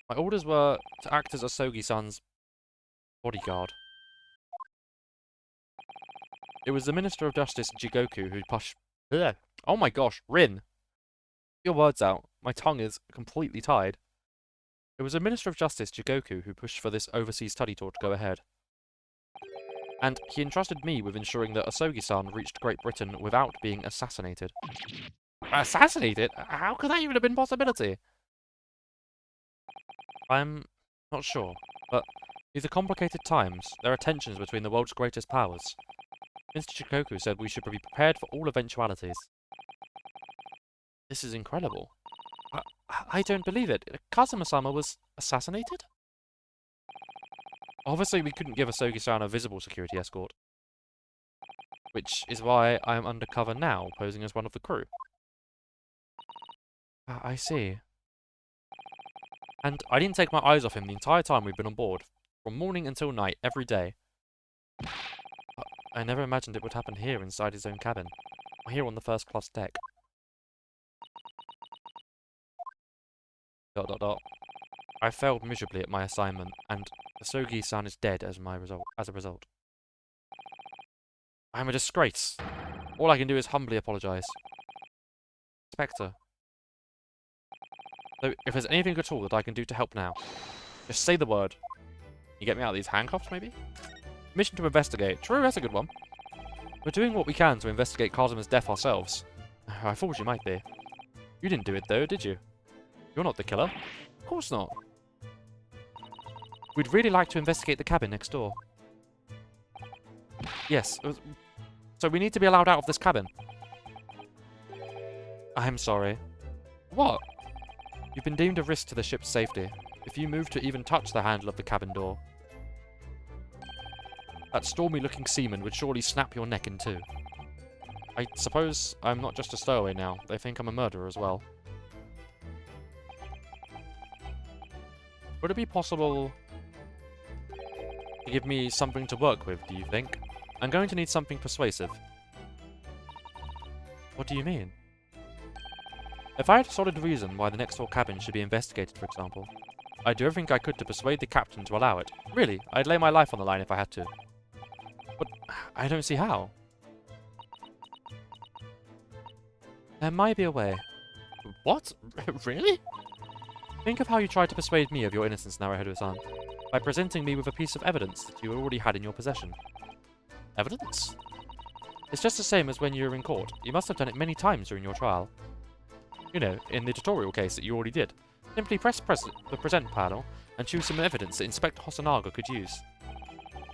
My orders were to act as Asogi-san's bodyguard. It was the Minister of Justice, Jigoku, who pushed... Ugh. Oh my gosh, Rin! Get your words out. My tongue is completely tied. It was the Minister of Justice, Jigoku, who pushed for this overseas study tour to go ahead. And he entrusted me with ensuring that Asogi-san reached Great Britain without being assassinated. Assassinated? How could that even have been a possibility? I'm not sure, but these are complicated times. There are tensions between the world's greatest powers. Mr. Chikoku said we should be prepared for all eventualities. This is incredible. I don't believe it. Kazuma-sama was assassinated? Obviously, we couldn't give Asogi-san a visible security escort. Which is why I am undercover now, posing as one of the crew. I see. And I didn't take my eyes off him the entire time we've been on board. From morning until night, every day. I never imagined it would happen here inside his own cabin. Or here on the first class deck. ... I failed miserably at my assignment, and Asogi-san is dead as a result. I am a disgrace. All I can do is humbly apologize. Inspector. So, if there's anything at all that I can do to help now, just say the word. You get me out of these handcuffs, maybe? Mission to investigate. True, that's a good one. We're doing what we can to investigate Kazuma's death ourselves. I thought you might be. You didn't do it, though, did you? You're not the killer. Of course not. We'd really like to investigate the cabin next door. Yes. So we need to be allowed out of this cabin. I'm sorry. What? You've been deemed a risk to the ship's safety. If you move to even touch the handle of the cabin door, that stormy-looking seaman would surely snap your neck in two. I suppose I'm not just a stowaway now. They think I'm a murderer as well. Would it be possible to give me something to work with, do you think? I'm going to need something persuasive. What do you mean? If I had a solid reason why the next door cabin should be investigated, for example, I'd do everything I could to persuade the captain to allow it. Really, I'd lay my life on the line if I had to. But I don't see how. There might be a way. What? Really? Think of how you tried to persuade me of your innocence, Naruhodo-san, by presenting me with a piece of evidence that you already had in your possession. Evidence? It's just the same as when you were in court. You must have done it many times during your trial. You know, in the tutorial case that you already did. Simply press the present panel and choose some evidence that Inspector Hosonaga could use.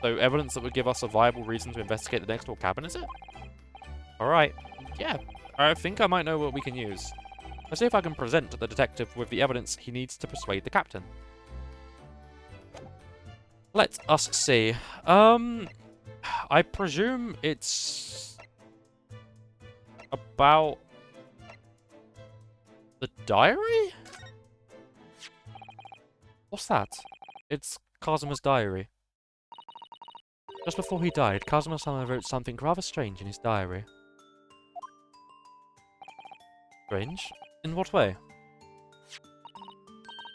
So, evidence that would give us a viable reason to investigate the next door cabin, is it? Alright. Yeah, I think I might know what we can use. Let's see if I can present the detective with the evidence he needs to persuade the captain. Let us see. I presume it's about the diary? What's that? It's Kazuma's diary. Just before he died, Kazuma-sama wrote something rather strange in his diary. Strange? In what way?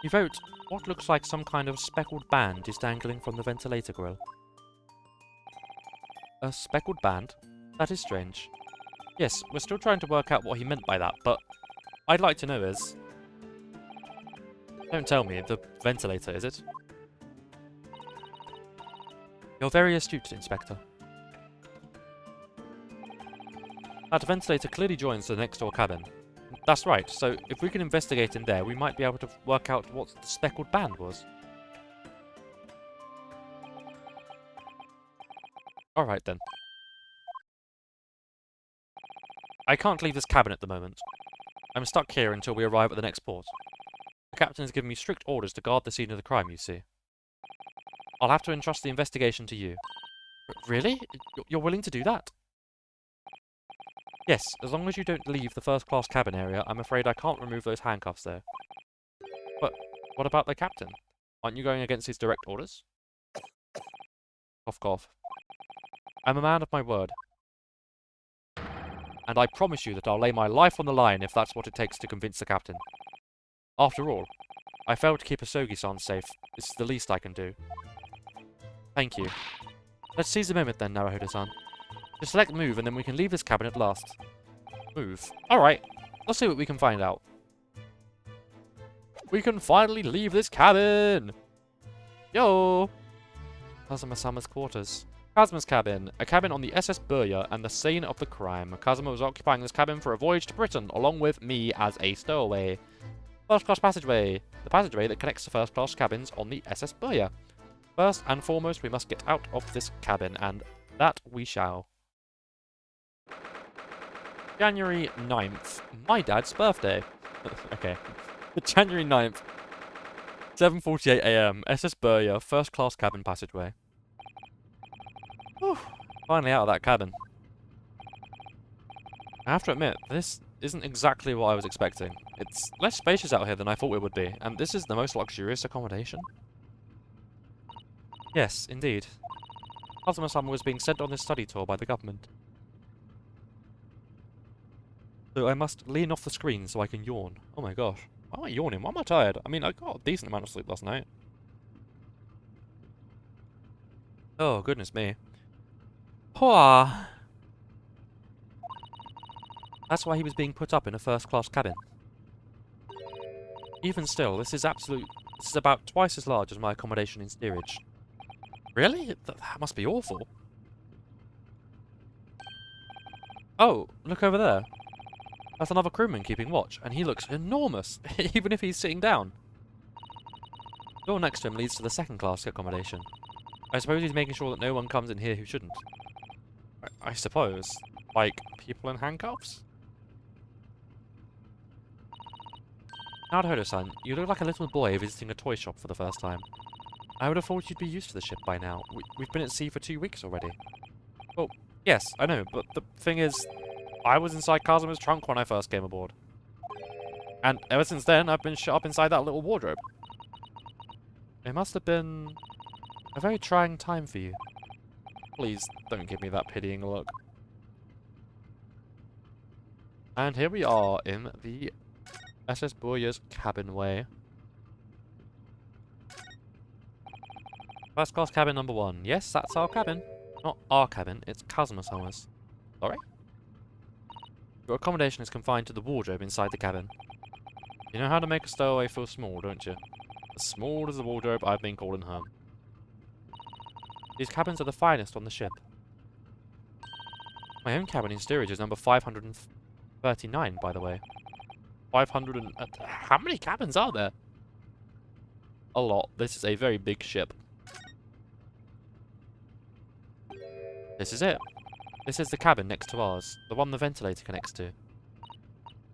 He wrote, what looks like some kind of speckled band is dangling from the ventilator grill. A speckled band? That is strange. Yes, we're still trying to work out what he meant by that, but I'd like to know is... Don't tell me, the ventilator, is it? You're very astute, Inspector. That ventilator clearly joins the next door cabin. That's right, so if we can investigate in there, we might be able to work out what the speckled band was. Alright then. I can't leave this cabin at the moment. I'm stuck here until we arrive at the next port. The captain has given me strict orders to guard the scene of the crime, you see. I'll have to entrust the investigation to you. Really? You're willing to do that? Yes, as long as you don't leave the first-class cabin area, I'm afraid I can't remove those handcuffs there. But what about the captain? Aren't you going against his direct orders? Cough, cough. I'm a man of my word. And I promise you that I'll lay my life on the line if that's what it takes to convince the captain. After all, I failed to keep Asogi-san safe. This is the least I can do. Thank you. Let's seize the moment then, Naruhodo-san. Just select move and then we can leave this cabin at last. Move. Alright, let's see what we can find out. We can finally leave this cabin! Yo! Kazuma-sama's quarters. Kazuma's cabin. A cabin on the SS Burya and the scene of the crime. Kazuma was occupying this cabin for a voyage to Britain, along with me as a stowaway. First class passageway. The passageway that connects the first class cabins on the SS Burya. First and foremost, we must get out of this cabin, and that we shall. January 9th. My dad's birthday. Okay. January 9th. 7:48 AM. SS Burya, first class cabin passageway. Whew. Finally out of that cabin. I have to admit, this isn't exactly what I was expecting. It's less spacious out here than I thought it would be, and this is the most luxurious accommodation. Yes, indeed. Kazuma-sama was being sent on this study tour by the government. So I must lean off the screen so I can yawn. Oh my gosh. Why am I yawning? Why am I tired? I mean, I got a decent amount of sleep last night. Oh, goodness me. Poor. That's why he was being put up in a first-class cabin. Even still, this is about twice as large as my accommodation in steerage. Really? That must be awful. Oh, look over there. That's another crewman keeping watch, and he looks enormous, even if he's sitting down. The door next to him leads to the second-class accommodation. I suppose he's making sure that no one comes in here who shouldn't. I suppose. Like, people in handcuffs? Naruhodo-san, you look like a little boy visiting a toy shop for the first time. I would have thought you'd be used to the ship by now. We've been at sea for 2 weeks already. Well, yes, I know, but the thing is, I was inside Kazuma's trunk when I first came aboard. And ever since then, I've been shut up inside that little wardrobe. It must have been a very trying time for you. Please, don't give me that pitying look. And here we are in the SS Burya's cabinway. First class cabin number 1. Yes, that's our cabin. Not our cabin, it's Kazuma-sama's. Sorry? Your accommodation is confined to the wardrobe inside the cabin. You know how to make a stowaway feel small, don't you? As small as the wardrobe I've been calling home. These cabins are the finest on the ship. My own cabin in steerage is number 539, by the way. 500 and... how many cabins are there? A lot. This is a very big ship. This is it. This is the cabin next to ours. The one the ventilator connects to.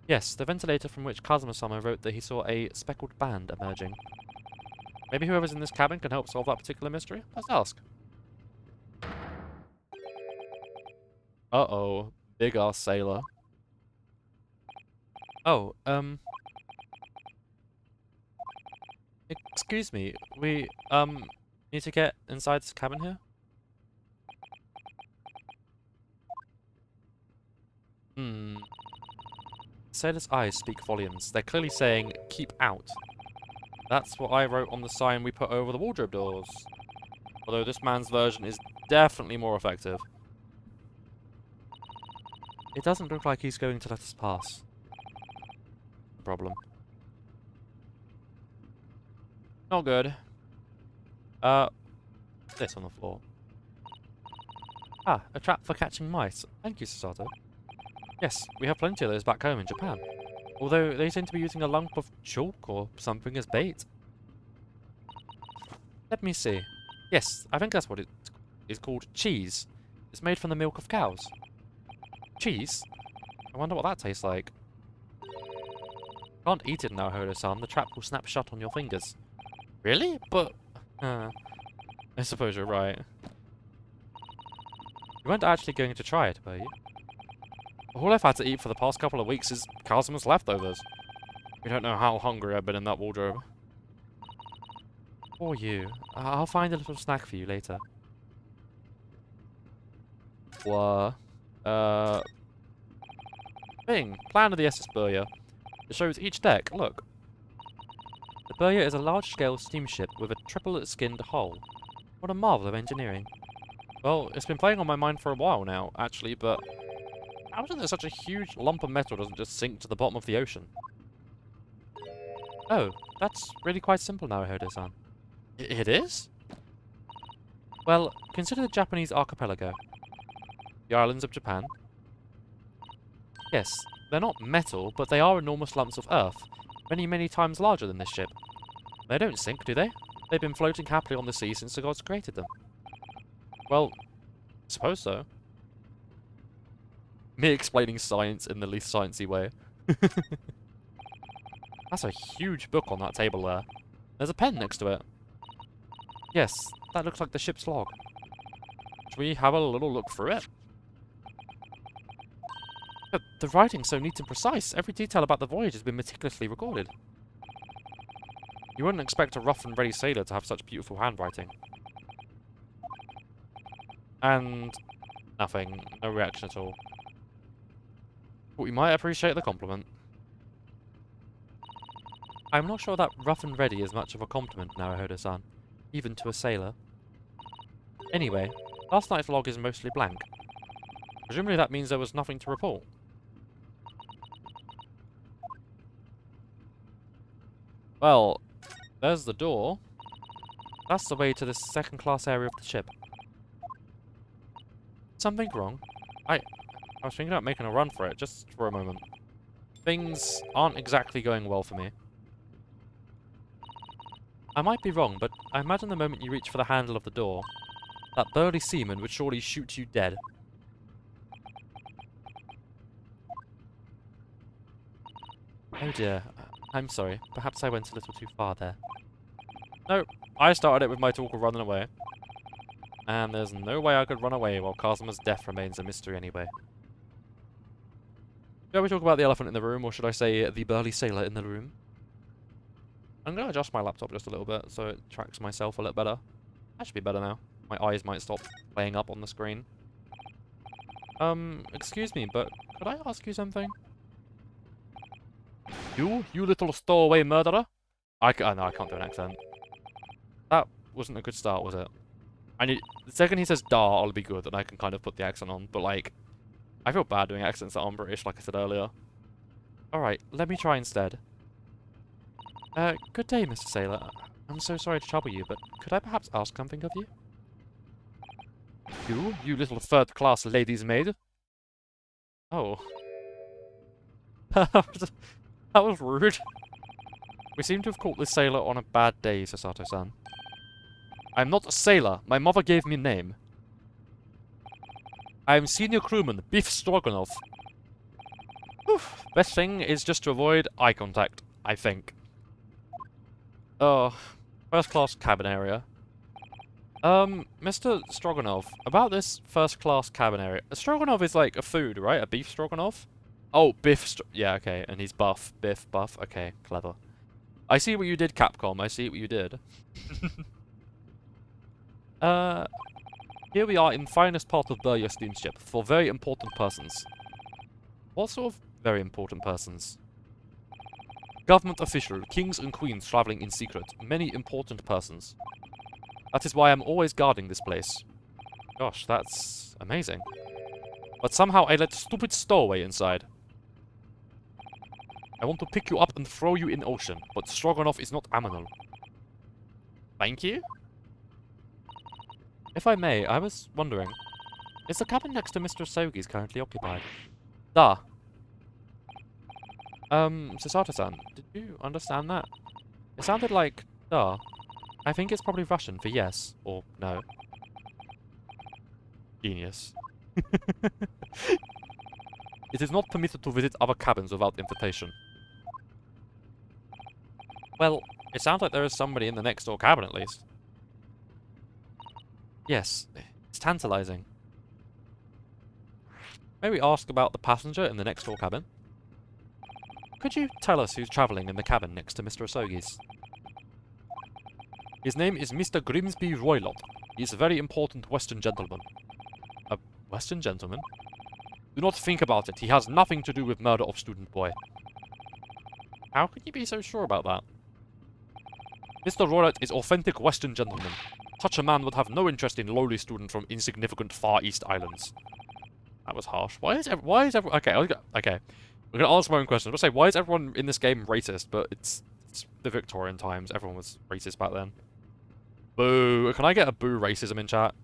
Yes, the ventilator from which Kazuma-sama wrote that he saw a speckled band emerging. Maybe whoever's in this cabin can help solve that particular mystery? Let's ask. Uh-oh. Big-ass sailor. Oh, excuse me. We, need to get inside this cabin here? Sailors' eyes speak volumes. They're clearly saying, keep out. That's what I wrote on the sign we put over the wardrobe doors. Although this man's version is definitely more effective. It doesn't look like he's going to let us pass. Problem. Not good. This on the floor. Ah, a trap for catching mice. Thank you, Sasato. Yes, we have plenty of those back home in Japan. Although they seem to be using a lump of chalk or something as bait. Let me see. Yes, I think that's what it is called. Cheese. It's made from the milk of cows. Cheese? I wonder what that tastes like. Can't eat it now, Hodo-san. The trap will snap shut on your fingers. Really? But... I suppose you're right. You weren't actually going to try it, were you? All I've had to eat for the past couple of weeks is Kazuma's leftovers. You don't know how hungry I've been in that wardrobe. Or you. I'll find a little snack for you later. What? Thing. Plan of the SS Burya. It shows each deck. Look. The Burya is a large-scale steamship with a triple-skinned hull. What a marvel of engineering. Well, it's been playing on my mind for a while now, actually, but... how is it that such a huge lump of metal doesn't just sink to the bottom of the ocean? Oh, that's really quite simple now, Hodo-san. It is? Well, consider the Japanese archipelago. The islands of Japan. Yes, they're not metal, but they are enormous lumps of earth, many, many times larger than this ship. They don't sink, do they? They've been floating happily on the sea since the gods created them. Well, I suppose so. Me explaining science in the least sciencey way. That's a huge book on that table there. There's a pen next to it. Yes, that looks like the ship's log. Should we have a little look through it? But the writing's so neat and precise. Every detail about the voyage has been meticulously recorded. You wouldn't expect a rough and ready sailor to have such beautiful handwriting. And... nothing. No reaction at all. But we might appreciate the compliment. I'm not sure that rough and ready is much of a compliment, Naruhodo-san. Even to a sailor. Anyway, last night's log is mostly blank. Presumably that means there was nothing to report. Well, there's the door. That's the way to the second-class area of the ship. Something wrong? I was thinking about making a run for it, just for a moment. Things aren't exactly going well for me. I might be wrong, but I imagine the moment you reach for the handle of the door, that burly seaman would surely shoot you dead. Oh dear. I'm sorry. Perhaps I went a little too far there. No, I started it with my talk of running away. And there's no way I could run away while Kazuma's death remains a mystery anyway. Shall we talk about the elephant in the room, or should I say the burly sailor in the room? I'm going to adjust my laptop just a little bit so it tracks myself a little better. That should be better now. My eyes might stop playing up on the screen. Excuse me, but could I ask you something? You little stowaway murderer? No, I can't do an accent. That wasn't a good start, was it? The second he says "da," I'll be good, and I can kind of put the accent on. But like, I feel bad doing accents that aren't British, like I said earlier. All right, let me try instead. Good day, Mr. Sailor. I'm so sorry to trouble you, but could I perhaps ask something of you? You little third-class lady's maid. Oh. That was rude. We seem to have caught this sailor on a bad day, Sasato-san. I'm not a sailor. My mother gave me a name. I am senior crewman, Beef Stroganoff. Whew. Best thing is just to avoid eye contact, I think. Oh, first-class cabin area. Mr. Stroganoff, about this first-class cabin area. A Stroganoff is like a food, right? A beef Stroganoff? Oh, yeah, okay, and he's buff. Biff, buff. Okay, clever. I see what you did, Capcom. I see what you did. Here we are in the finest part of Burya steamship for very important persons. What sort of very important persons? Government official, kings and queens traveling in secret. Many important persons. That is why I'm always guarding this place. Gosh, that's amazing. But somehow I let stupid stowaway inside. I want to pick you up and throw you in ocean, but Stroganoff is not aminal. Thank you? If I may, I was wondering, Is the cabin next to Mr. Asogi's currently occupied? Da. Sasato-san, did you understand that? It sounded like da. I think it's probably Russian for yes or no. Genius. It is not permitted to visit other cabins without invitation. Well, it sounds like there is somebody in the next door cabin at least. Yes, it's tantalizing. May we ask about the passenger in the next door cabin? Could you tell us who's travelling in the cabin next to Mr. Asogi's? His name is Mr. Grimsby Roylott. He is a very important Western gentleman. A Western gentleman? Do not think about it. He has nothing to do with murder of student boy. How can you be so sure about that? Mr. Roylott is authentic Western gentleman. Such a man would have no interest in lowly students from insignificant Far East islands. That was harsh. Why is everyone... Okay, okay. We're gonna answer my own question. I'll say, why is everyone in this game racist? But it's the Victorian times. Everyone was racist back then. Boo. Can I get a boo racism in chat?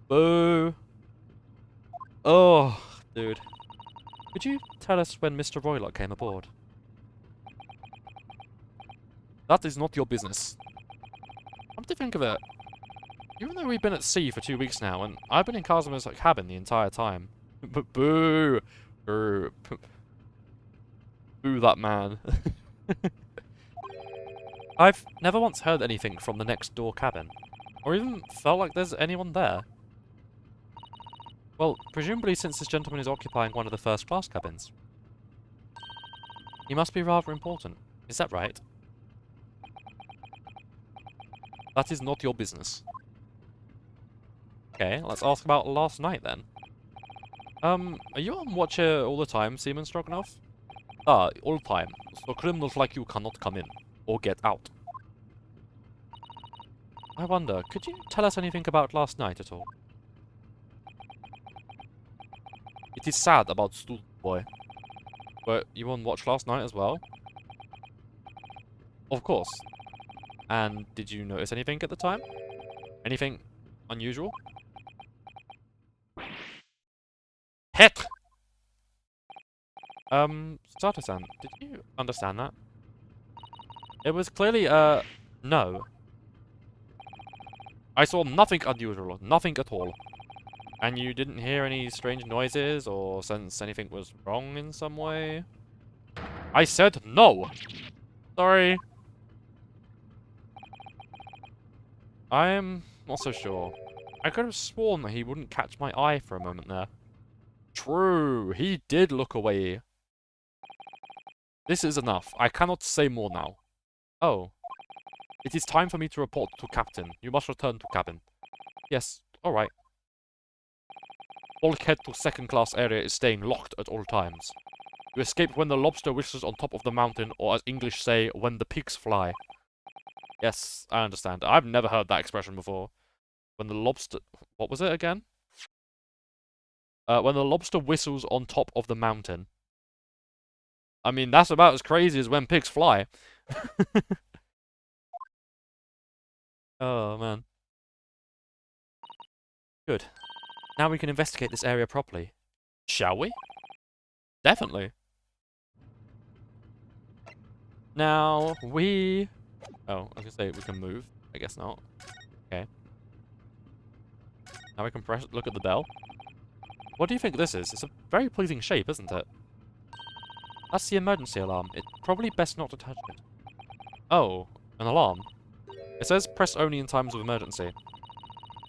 Boo. Oh, dude. Could you tell us when Mr. Roylott came aboard? That is not your business. Come to think of it, even though we've been at sea for 2 weeks now, and I've been in Kazuma's cabin the entire time. Boo! Boo! Boo that man. I've never once heard anything from the next door cabin, or even felt like there's anyone there. Well, presumably since this gentleman is occupying one of the first class cabins. He must be rather important. Is that right? That is not your business. Okay, let's ask about last night then. Are you on watch here all the time, Seaman Stroganoff? Ah, all the time. So criminals like you cannot come in. Or get out. I wonder, could you tell us anything about last night at all? It is sad about student boy. But you on watch last night as well? Of course. And did you notice anything at the time? Anything unusual? Heck! Sato-san, did you understand that? It was clearly, no. I saw nothing unusual, nothing at all. And you didn't hear any strange noises or sense anything was wrong in some way? I said no! Sorry. I'm not so sure. I could have sworn that he wouldn't catch my eye for a moment there. True, he did look away. This is enough. I cannot say more now. Oh. It is time for me to report to Captain. You must return to cabin. Yes, alright. Bulkhead to second class area is staying locked at all times. You escape when the lobster whistles on top of the mountain, or as English say, when the pigs fly. Yes, I understand. I've never heard that expression before. When the lobster... What was it again? When the lobster whistles on top of the mountain. I mean, that's about as crazy as when pigs fly. Oh, man. Good. Now we can investigate this area properly. Shall we? Definitely. Now, we... Oh, I was gonna say we can move. I guess not. Okay. Now we can press... Look at the bell. What do you think this is? It's a very pleasing shape, isn't it? That's the emergency alarm. It's probably best not to touch it. Oh, an alarm. It says press only in times of emergency.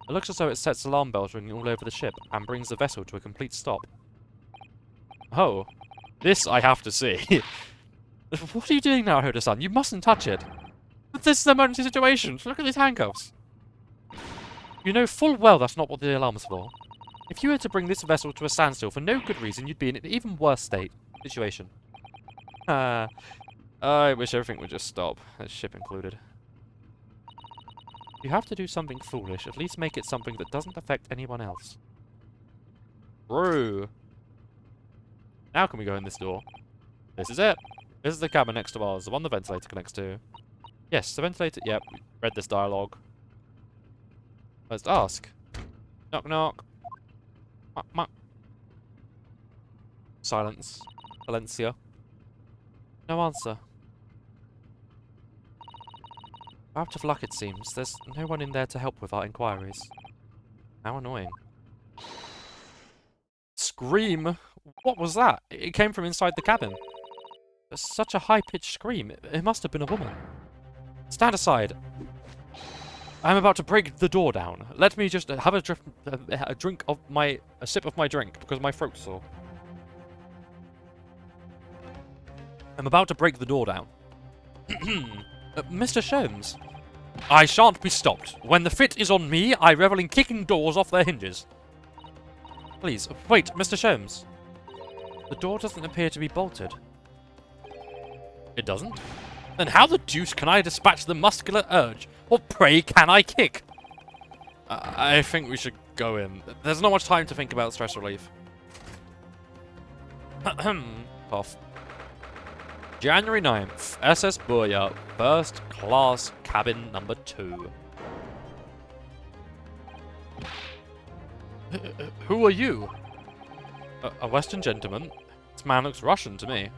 It looks as though it sets alarm bells ringing all over the ship and brings the vessel to a complete stop. Oh, this I have to see. What are you doing now, Hoda-san? You mustn't touch it. This is an emergency situation. Look at these handcuffs. You know full well that's not what the alarm is for. If you were to bring this vessel to a standstill for no good reason, you'd be in an even worse situation. I wish everything would just stop, that ship included. You have to do something foolish, at least make it something that doesn't affect anyone else. True. Now can we go in this door? This is it. This is the cabin next to ours, the one the ventilator connects to. Yes, the ventilator... Yep, we read this dialogue. Let's ask. Knock knock. Silence. Valencia. No answer. Out of luck, it seems. There's no one in there to help with our inquiries. How annoying. Scream? What was that? It came from inside the cabin. Such a high-pitched scream. It must have been a woman. Stand aside. I'm about to break the door down. Let me just have a sip of my drink because my throat's sore. I'm about to break the door down. Mr. Sholmes. I shan't be stopped. When the fit is on me, I revel in kicking doors off their hinges. Please, wait, Mr. Sholmes. The door doesn't appear to be bolted. It doesn't? Then how the deuce can I dispatch the muscular urge? What prey can I kick? I think we should go in. There's not much time to think about stress relief. Cough. January 9th, SS Burya, first class cabin number 2. Who are you? A Western gentleman? This man looks Russian to me.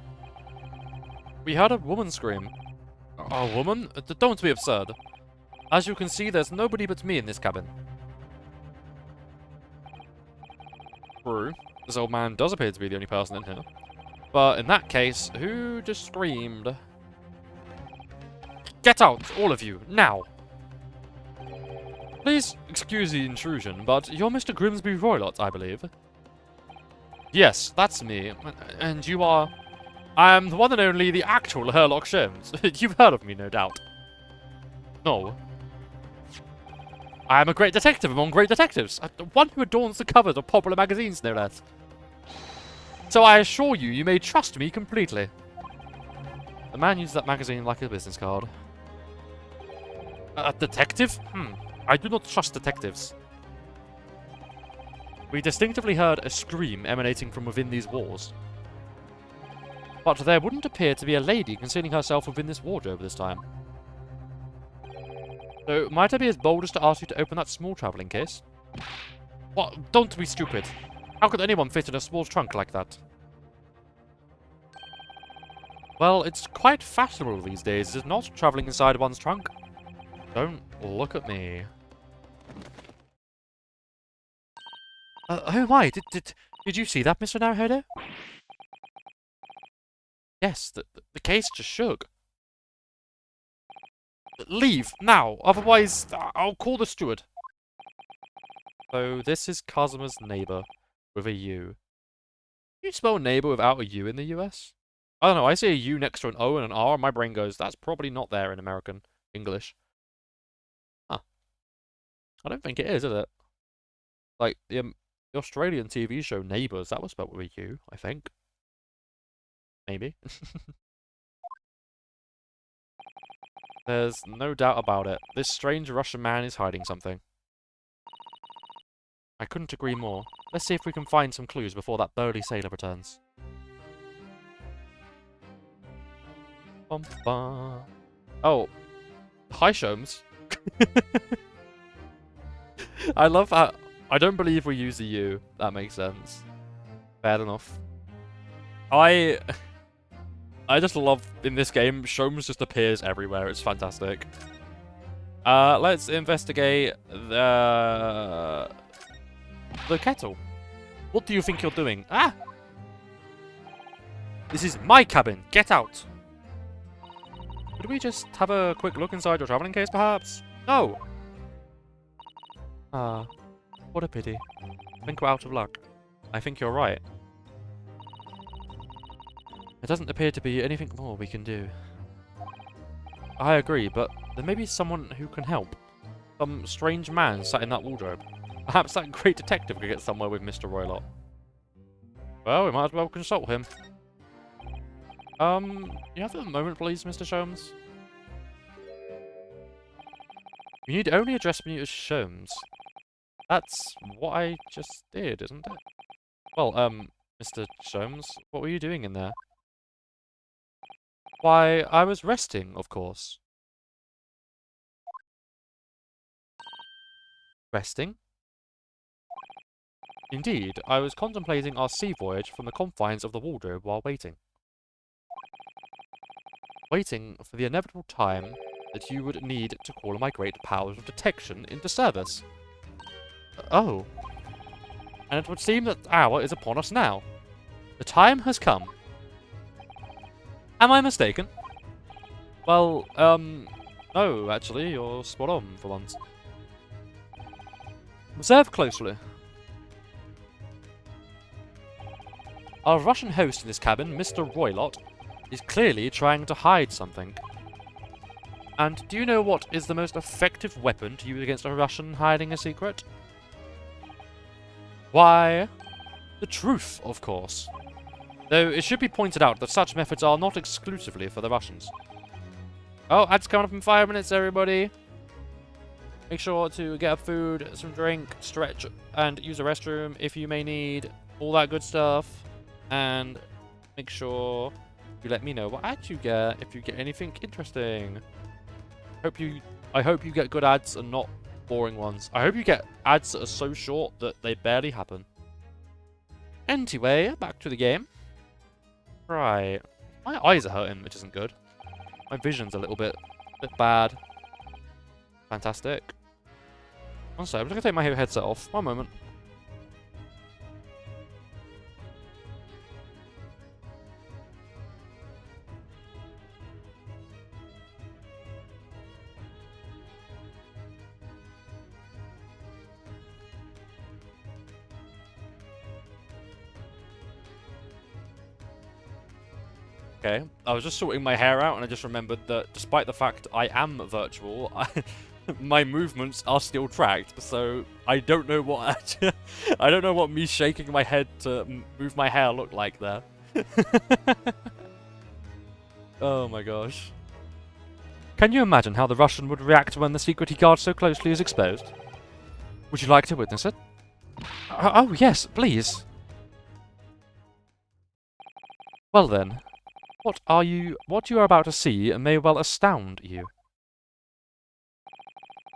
We heard a woman scream. A woman? Don't be absurd. As you can see, there's nobody but me in this cabin. True. This old man does appear to be the only person in here. But in that case, who just screamed? Get out, all of you, now! Please excuse the intrusion, but you're Mr. Grimsby Roylott, I believe. Yes, that's me. And you are... I am the one and only, the actual Herlock Sholmes. You've heard of me, no doubt. No. I am a great detective among great detectives. One who adorns the covers of popular magazines, no less. So I assure you, you may trust me completely. The man uses that magazine like a business card. A detective? I do not trust detectives. We distinctively heard a scream emanating from within these walls. But there wouldn't appear to be a lady concealing herself within this wardrobe this time. So, might I be as bold as to ask you to open that small travelling case? What? Don't be stupid. How could anyone fit in a small trunk like that? Well, it's quite fashionable these days, is it not, travelling inside one's trunk? Don't look at me. Oh my, did you see that, Mr. Naruhodo? Yes, the case just shook. Leave, now, otherwise I'll call the steward. So this is Kazuma's neighbour, with a U. Can you spell neighbour without a U in the US? I don't know, I see a U next to an O and an R, and my brain goes, that's probably not there in American English. Huh. I don't think it is it? Like, the Australian TV show Neighbours, that was spelled with a U, I think. Maybe. There's no doubt about it. This strange Russian man is hiding something. I couldn't agree more. Let's see if we can find some clues before that burly sailor returns. Bum, bum. Oh. Hi, Sholmes. I love how... I don't believe we use the U. That makes sense. Fair enough. I just love, in this game, Sholmes just appears everywhere. It's fantastic. Let's investigate the kettle. What do you think you're doing? Ah! This is my cabin. Get out. Could we just have a quick look inside your traveling case, perhaps? No. Ah, what a pity. I think we're out of luck. I think you're right. There doesn't appear to be anything more we can do. I agree, but there may be someone who can help. Some strange man sat in that wardrobe. Perhaps that great detective could get somewhere with Mr. Roylott. Well, we might as well consult him. You have a moment, please, Mr. Sholmes? You need only address me as Sholmes. That's what I just did, isn't it? Well, Mr. Sholmes, what were you doing in there? Why, I was resting, of course. Resting? Indeed, I was contemplating our sea voyage from the confines of the wardrobe while waiting. Waiting for the inevitable time that you would need to call my great powers of detection into service. Oh. And it would seem that the hour is upon us now. The time has come. Am I mistaken? Well, no, actually, you're spot on for once. Observe closely. Our Russian host in this cabin, Mr. Roylott, is clearly trying to hide something. And do you know what is the most effective weapon to use against a Russian hiding a secret? Why, the truth, of course. Though it should be pointed out that such methods are not exclusively for the Russians. Oh, ads coming up in 5 minutes, everybody. Make sure to get food, some drink, stretch, and use a restroom if you may need. All that good stuff. And make sure you let me know what ads you get if you get anything interesting. I hope you get good ads and not boring ones. I hope you get ads that are so short that they barely happen. Anyway, back to the game. Right. My eyes are hurting, which isn't good. My vision's a little bit bad. Fantastic. One sec, I'm just gonna take my headset off. One moment. Okay, I was just sorting my hair out and I just remembered that despite the fact I am virtual, my movements are still tracked, so I don't know what I don't know what me shaking my head to move my hair looked like there. Oh my gosh. Can you imagine how the Russian would react when the secret he guards so closely is exposed? Would you like to witness it? Oh yes, please. Well then. What you are about to see may well astound you.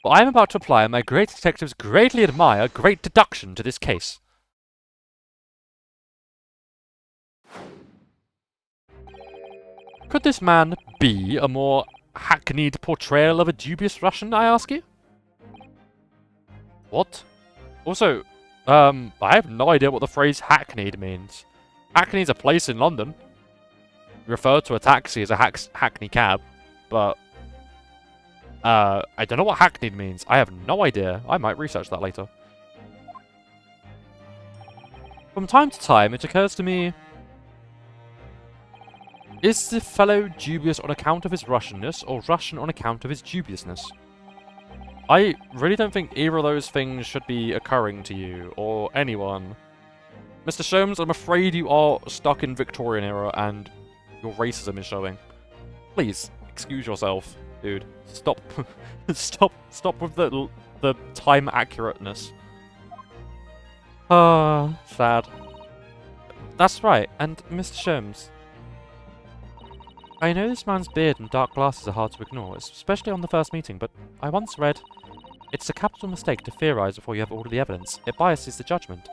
Well, I am about to apply my great detectives greatly admire great deduction to this case. Could this man be a more hackneyed portrayal of a dubious Russian, I ask you? What? Also, I have no idea what the phrase hackneyed means. Hackney's a place in London. Refer to a taxi as a hackney cab, but I don't know what hackneyed means. I have no idea. I might research that later. From time to time, it occurs to me, is the fellow dubious on account of his Russianness, or Russian on account of his dubiousness? I really don't think either of those things should be occurring to you, or anyone. Mr. Sholmes, I'm afraid you are stuck in Victorian era, and your racism is showing. Please, excuse yourself, dude. Stop. Stop with the time accurateness. Ah, sad. That's right, and Mr. Sholmes. I know this man's beard and dark glasses are hard to ignore, especially on the first meeting, but I once read, it's a capital mistake to theorize before you have all of the evidence. It biases the judgment.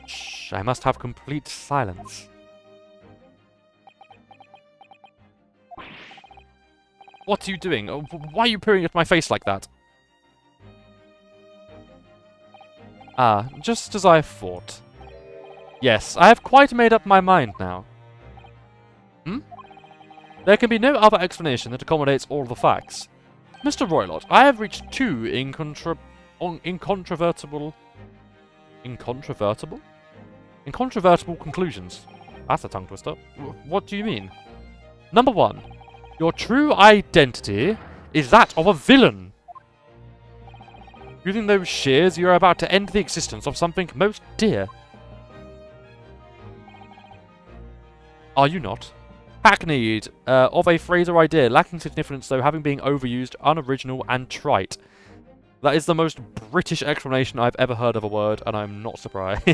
Shh, I must have complete silence. What are you doing? Why are you peering at my face like that? Ah, just as I thought. Yes, I have quite made up my mind now. There can be no other explanation that accommodates all the facts. Mr. Roylott, I have reached two incontrovertible conclusions. That's a tongue twister. What do you mean? Number one, your true identity is that of a villain. Using those shears, you are about to end the existence of something most dear. Are you not? Hackneyed, of a phrase or idea, lacking significance though having been overused, unoriginal, and trite. That is the most British explanation I've ever heard of a word, and I'm not surprised.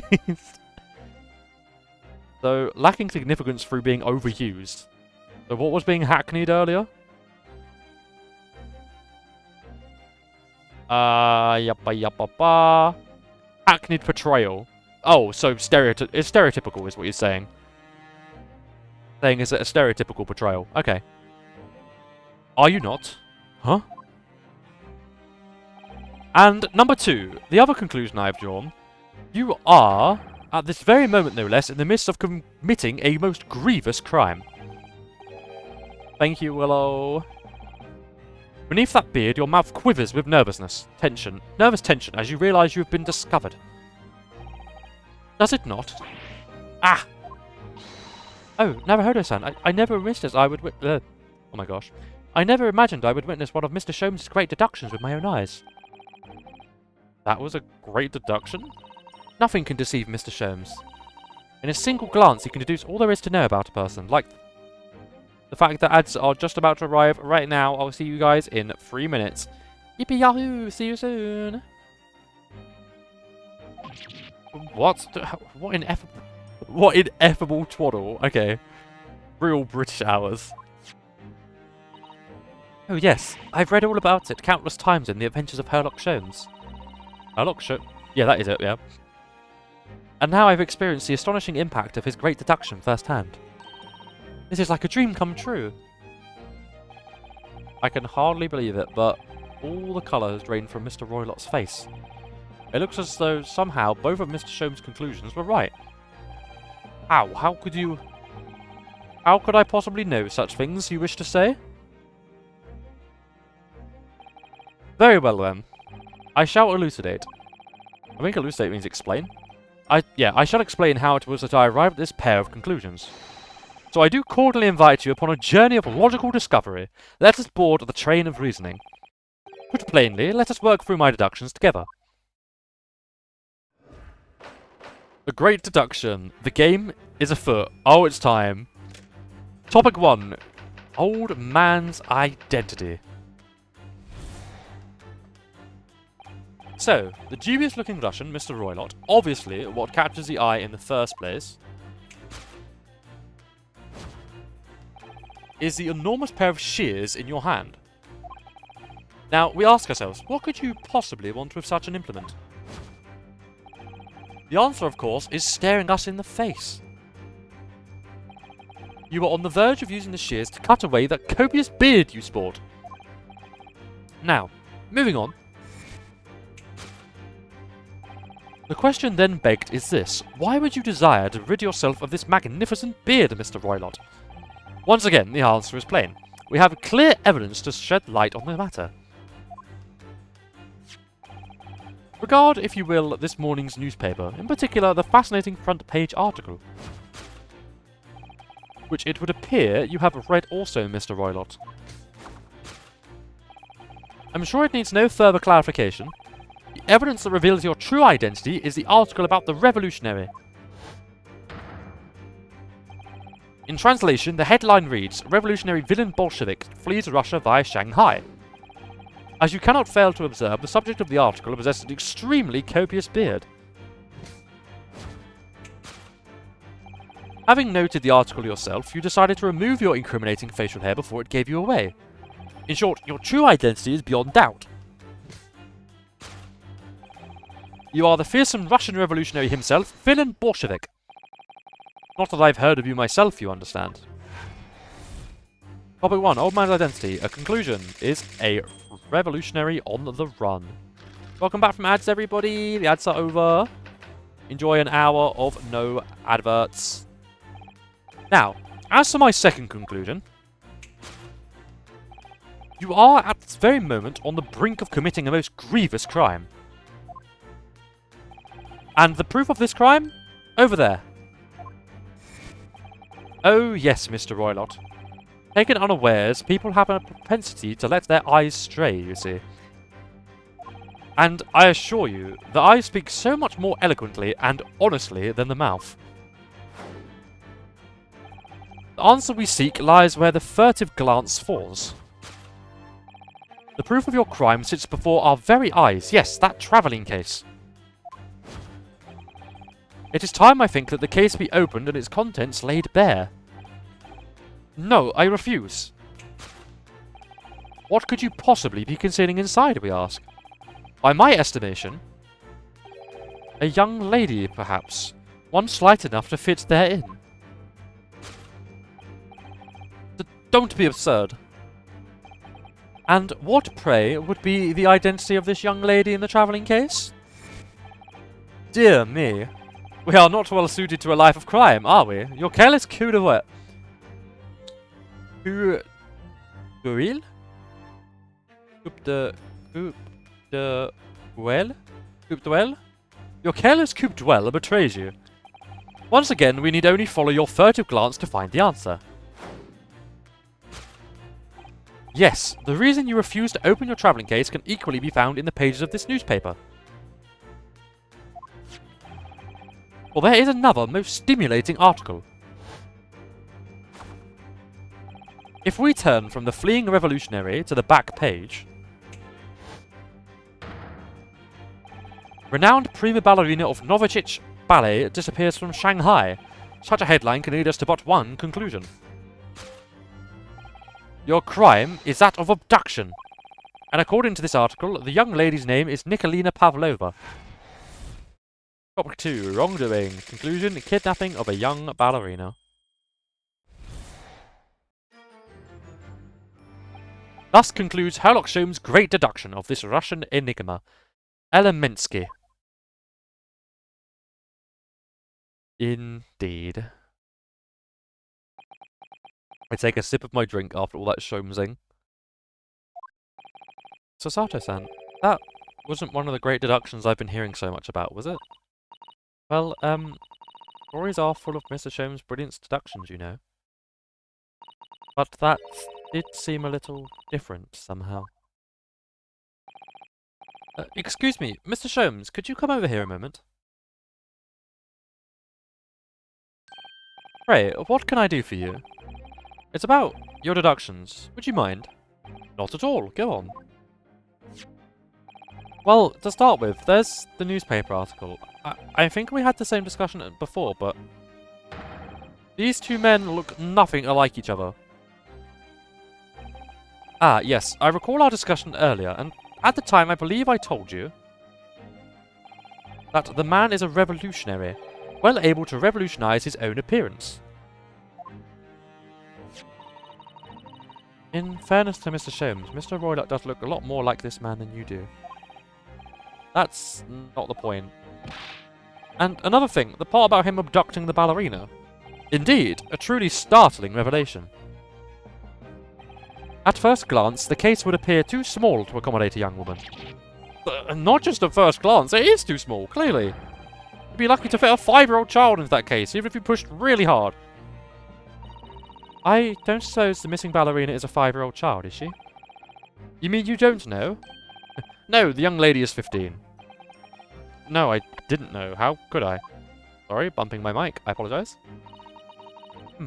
So, lacking significance through being overused. So what was being hackneyed earlier? Yappa yappa ba. Hackneyed portrayal. Oh, so it's stereotypical is what you're saying. Saying is a stereotypical portrayal. Okay. Are you not? Huh? And number 2, the other conclusion I have drawn. You are, at this very moment no less, in the midst of committing a most grievous crime. Thank you, Willow. Beneath that beard, your mouth quivers with nervous tension as you realise you have been discovered. Does it not? Ah! Oh, Naruhodo-san, I never witnessed I would oh my gosh. I never imagined I would witness one of Mr. Sholmes' great deductions with my own eyes. That was a great deduction? Nothing can deceive Mr. Sholmes. In a single glance, he can deduce all there is to know about a person, like the fact that ads are just about to arrive right now. I'll see you guys in 3 minutes. Yippee yahoo! See you soon! What ineffable twaddle. Okay. Real British hours. Oh yes, I've read all about it countless times in the adventures of Sherlock Sholmes. Sherlock Sholmes? Yeah, that is it, yeah. And now I've experienced the astonishing impact of his great deduction firsthand. This is like a dream come true. I can hardly believe it, but all the colour has drained from Mr. Roylott's face. It looks as though somehow both of Mr. Sholmes' conclusions were right. How? How could I possibly know such things, you wish to say? Very well then. I shall elucidate. I think elucidate means explain. I shall explain how it was that I arrived at this pair of conclusions. So I do cordially invite you upon a journey of logical discovery. Let us board the train of reasoning. Put plainly, let us work through my deductions together. A great deduction. The game is afoot. Oh, it's time. Topic 1. Old man's identity. So, the dubious-looking Russian, Mr. Roylott, obviously what catches the eye in the first place is the enormous pair of shears in your hand. Now, we ask ourselves, what could you possibly want with such an implement? The answer, of course, is staring us in the face. You are on the verge of using the shears to cut away that copious beard you sport. Now, moving on. The question then begged is this: why would you desire to rid yourself of this magnificent beard, Mr. Roylott? Once again, the answer is plain. We have clear evidence to shed light on the matter. Regard, if you will, this morning's newspaper, in particular the fascinating front page article, which it would appear you have read also, Mr. Roylott. I'm sure it needs no further clarification. The evidence that reveals your true identity is the article about the revolutionary. In translation, the headline reads, "Revolutionary villain Bolshevik flees Russia via Shanghai." As you cannot fail to observe, the subject of the article possessed an extremely copious beard. Having noted the article yourself, you decided to remove your incriminating facial hair before it gave you away. In short, your true identity is beyond doubt. You are the fearsome Russian revolutionary himself, villain Bolshevik. Not that I've heard of you myself, you understand. Topic 1, Old Man's Identity. A conclusion is a revolutionary on the run. Welcome back from ads, everybody. The ads are over. Enjoy an hour of no adverts. Now, as for my second conclusion, you are at this very moment on the brink of committing a most grievous crime. And the proof of this crime? Over there. Oh yes, Mr. Roylott. Taken unawares, people have a propensity to let their eyes stray, you see. And I assure you, the eyes speak so much more eloquently and honestly than the mouth. The answer we seek lies where the furtive glance falls. The proof of your crime sits before our very eyes. Yes, that travelling case. It is time, I think, that the case be opened and its contents laid bare. No, I refuse. What could you possibly be concealing inside, we ask? By my estimation, A young lady, perhaps. One slight enough to fit therein. Don't be absurd. And what, pray, would be the identity of this young lady in the travelling case? Dear me. We are not well suited to a life of crime, are we? Your careless coup de what? Coup de well? Your careless coup de betrays you. Once again, we need only follow your furtive glance to find the answer. Yes, the reason you refuse to open your travelling case can equally be found in the pages of this newspaper. Well, there is another most stimulating article. If we turn from the fleeing revolutionary to the back page, renowned prima ballerina of Novicic Ballet disappears from Shanghai. Such a headline can lead us to but one conclusion. Your crime is that of abduction. And according to this article, the young lady's name is Nikolina Pavlova. Topic 2. Wrongdoing. Conclusion. Kidnapping of a young ballerina. Thus concludes Sherlock Holmes' great deduction of this Russian enigma. Elemensky. Indeed. I take a sip of my drink after all that Sholmesing. So Sato-san, that wasn't one of the great deductions I've been hearing so much about, was it? Well, stories are full of Mr. Sholmes' brilliant deductions, you know. But that did seem a little different, somehow. Excuse me, Mr. Sholmes, could you come over here a moment? Pray, what can I do for you? It's about your deductions. Would you mind? Not at all. Go on. Well, to start with, there's the newspaper article. I think we had the same discussion before, but these two men look nothing alike each other. Ah, yes, I recall our discussion earlier, and at the time I believe I told you that the man is a revolutionary, well able to revolutionize his own appearance. In fairness to Mr. Sholmes, Mr. Roylott does look a lot more like this man than you do. That's not the point. And another thing, the part about him abducting the ballerina. Indeed, a truly startling revelation. At first glance, the case would appear too small to accommodate a young woman. Not just at first glance, it is too small, clearly. You'd be lucky to fit a 5-year-old child into that case, even if you pushed really hard. I don't suppose the missing ballerina is a 5-year-old child, is she? You mean you don't know? No, the young lady is 15. No, I didn't know. How could I? Sorry, bumping my mic. I apologise.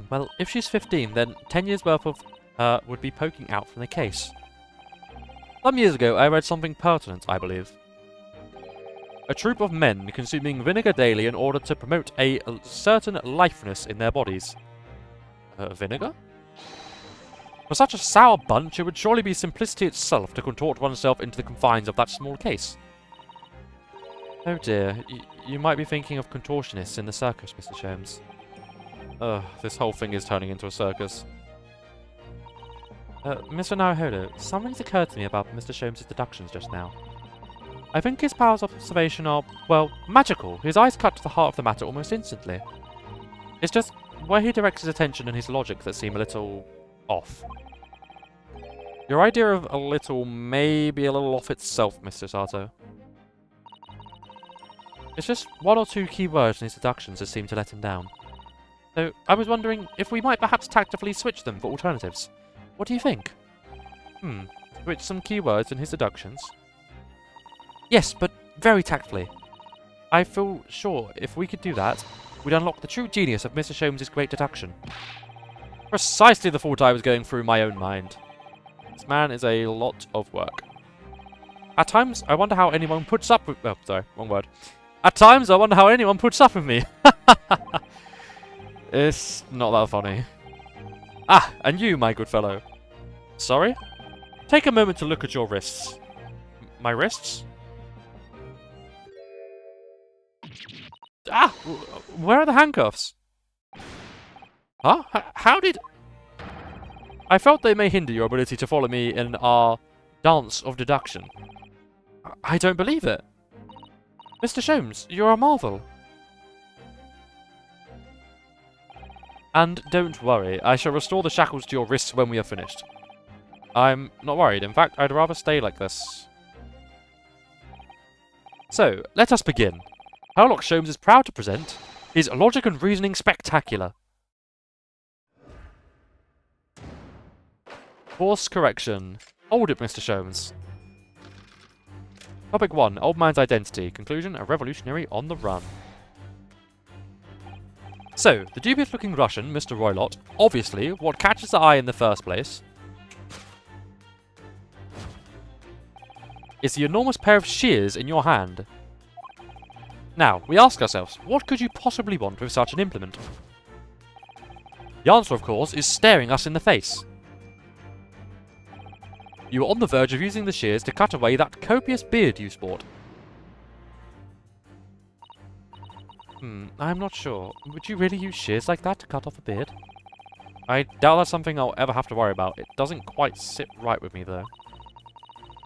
Well, if she's 15, then 10 years worth of her would be poking out from the case. Some years ago, I read something pertinent, I believe. A troop of men consuming vinegar daily in order to promote a certain lifeness in their bodies. Vinegar? For such a sour bunch, it would surely be simplicity itself to contort oneself into the confines of that small case. Oh dear, you might be thinking of contortionists in the circus, Mr. Sholmes. This whole thing is turning into a circus. Mr. Naruhodo, something's occurred to me about Mr. Sholmes' deductions just now. I think his powers of observation are, well, magical. His eyes cut to the heart of the matter almost instantly. It's just where he directs his attention and his logic that seem a little off. Your idea of a little may be a little off itself, Mr. Sato. It's just one or two key words in his deductions that seem to let him down. So, I was wondering if we might perhaps tactfully switch them for alternatives. What do you think? Switch some keywords in his deductions? Yes, but very tactfully. I feel sure if we could do that, we'd unlock the true genius of Mr. Sholmes' great deduction. Precisely the thought I was going through my own mind. This man is a lot of work. At times, I wonder how anyone puts up with... Oh, sorry, wrong word. At times, I wonder how anyone puts up with me. It's not that funny. Ah, and you, my good fellow. Sorry? Take a moment to look at your wrists. My wrists? Ah! Where are the handcuffs? Huh? How did... I felt they may hinder your ability to follow me in our dance of deduction. I don't believe it. Mr. Sholmes, you're a marvel. And don't worry, I shall restore the shackles to your wrists when we are finished. I'm not worried. In fact, I'd rather stay like this. So, let us begin. Sherlock Sholmes is proud to present his Logic and Reasoning Spectacular. Course correction. Hold it, Mr. Sholmes. Topic 1. Old man's identity. Conclusion. A revolutionary on the run. So, the dubious-looking Russian, Mr. Roylott, obviously, what catches the eye in the first place is the enormous pair of shears in your hand. Now, we ask ourselves, what could you possibly want with such an implement? The answer, of course, is staring us in the face. You are on the verge of using the shears to cut away that copious beard you sport. I'm not sure. Would you really use shears like that to cut off a beard? I doubt that's something I'll ever have to worry about. It doesn't quite sit right with me, though.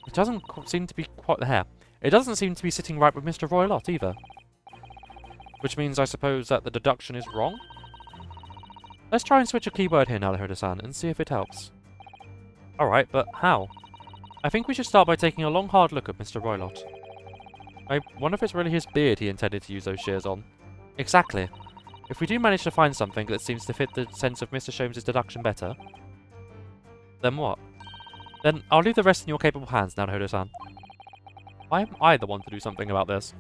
It doesn't seem to be quite the hair. It doesn't seem to be sitting right with Mr. Roylott, either. Which means, I suppose, that the deduction is wrong? Let's try and switch a keyword here, Naruhodo-san, and see if it helps. Alright, but how? I think we should start by taking a long, hard look at Mr. Roylott. I wonder if it's really his beard he intended to use those shears on. Exactly. If we do manage to find something that seems to fit the sense of Mr. Sholmes' deduction better, then what? Then I'll leave the rest in your capable hands, Naruhodo-san. Why am I the one to do something about this?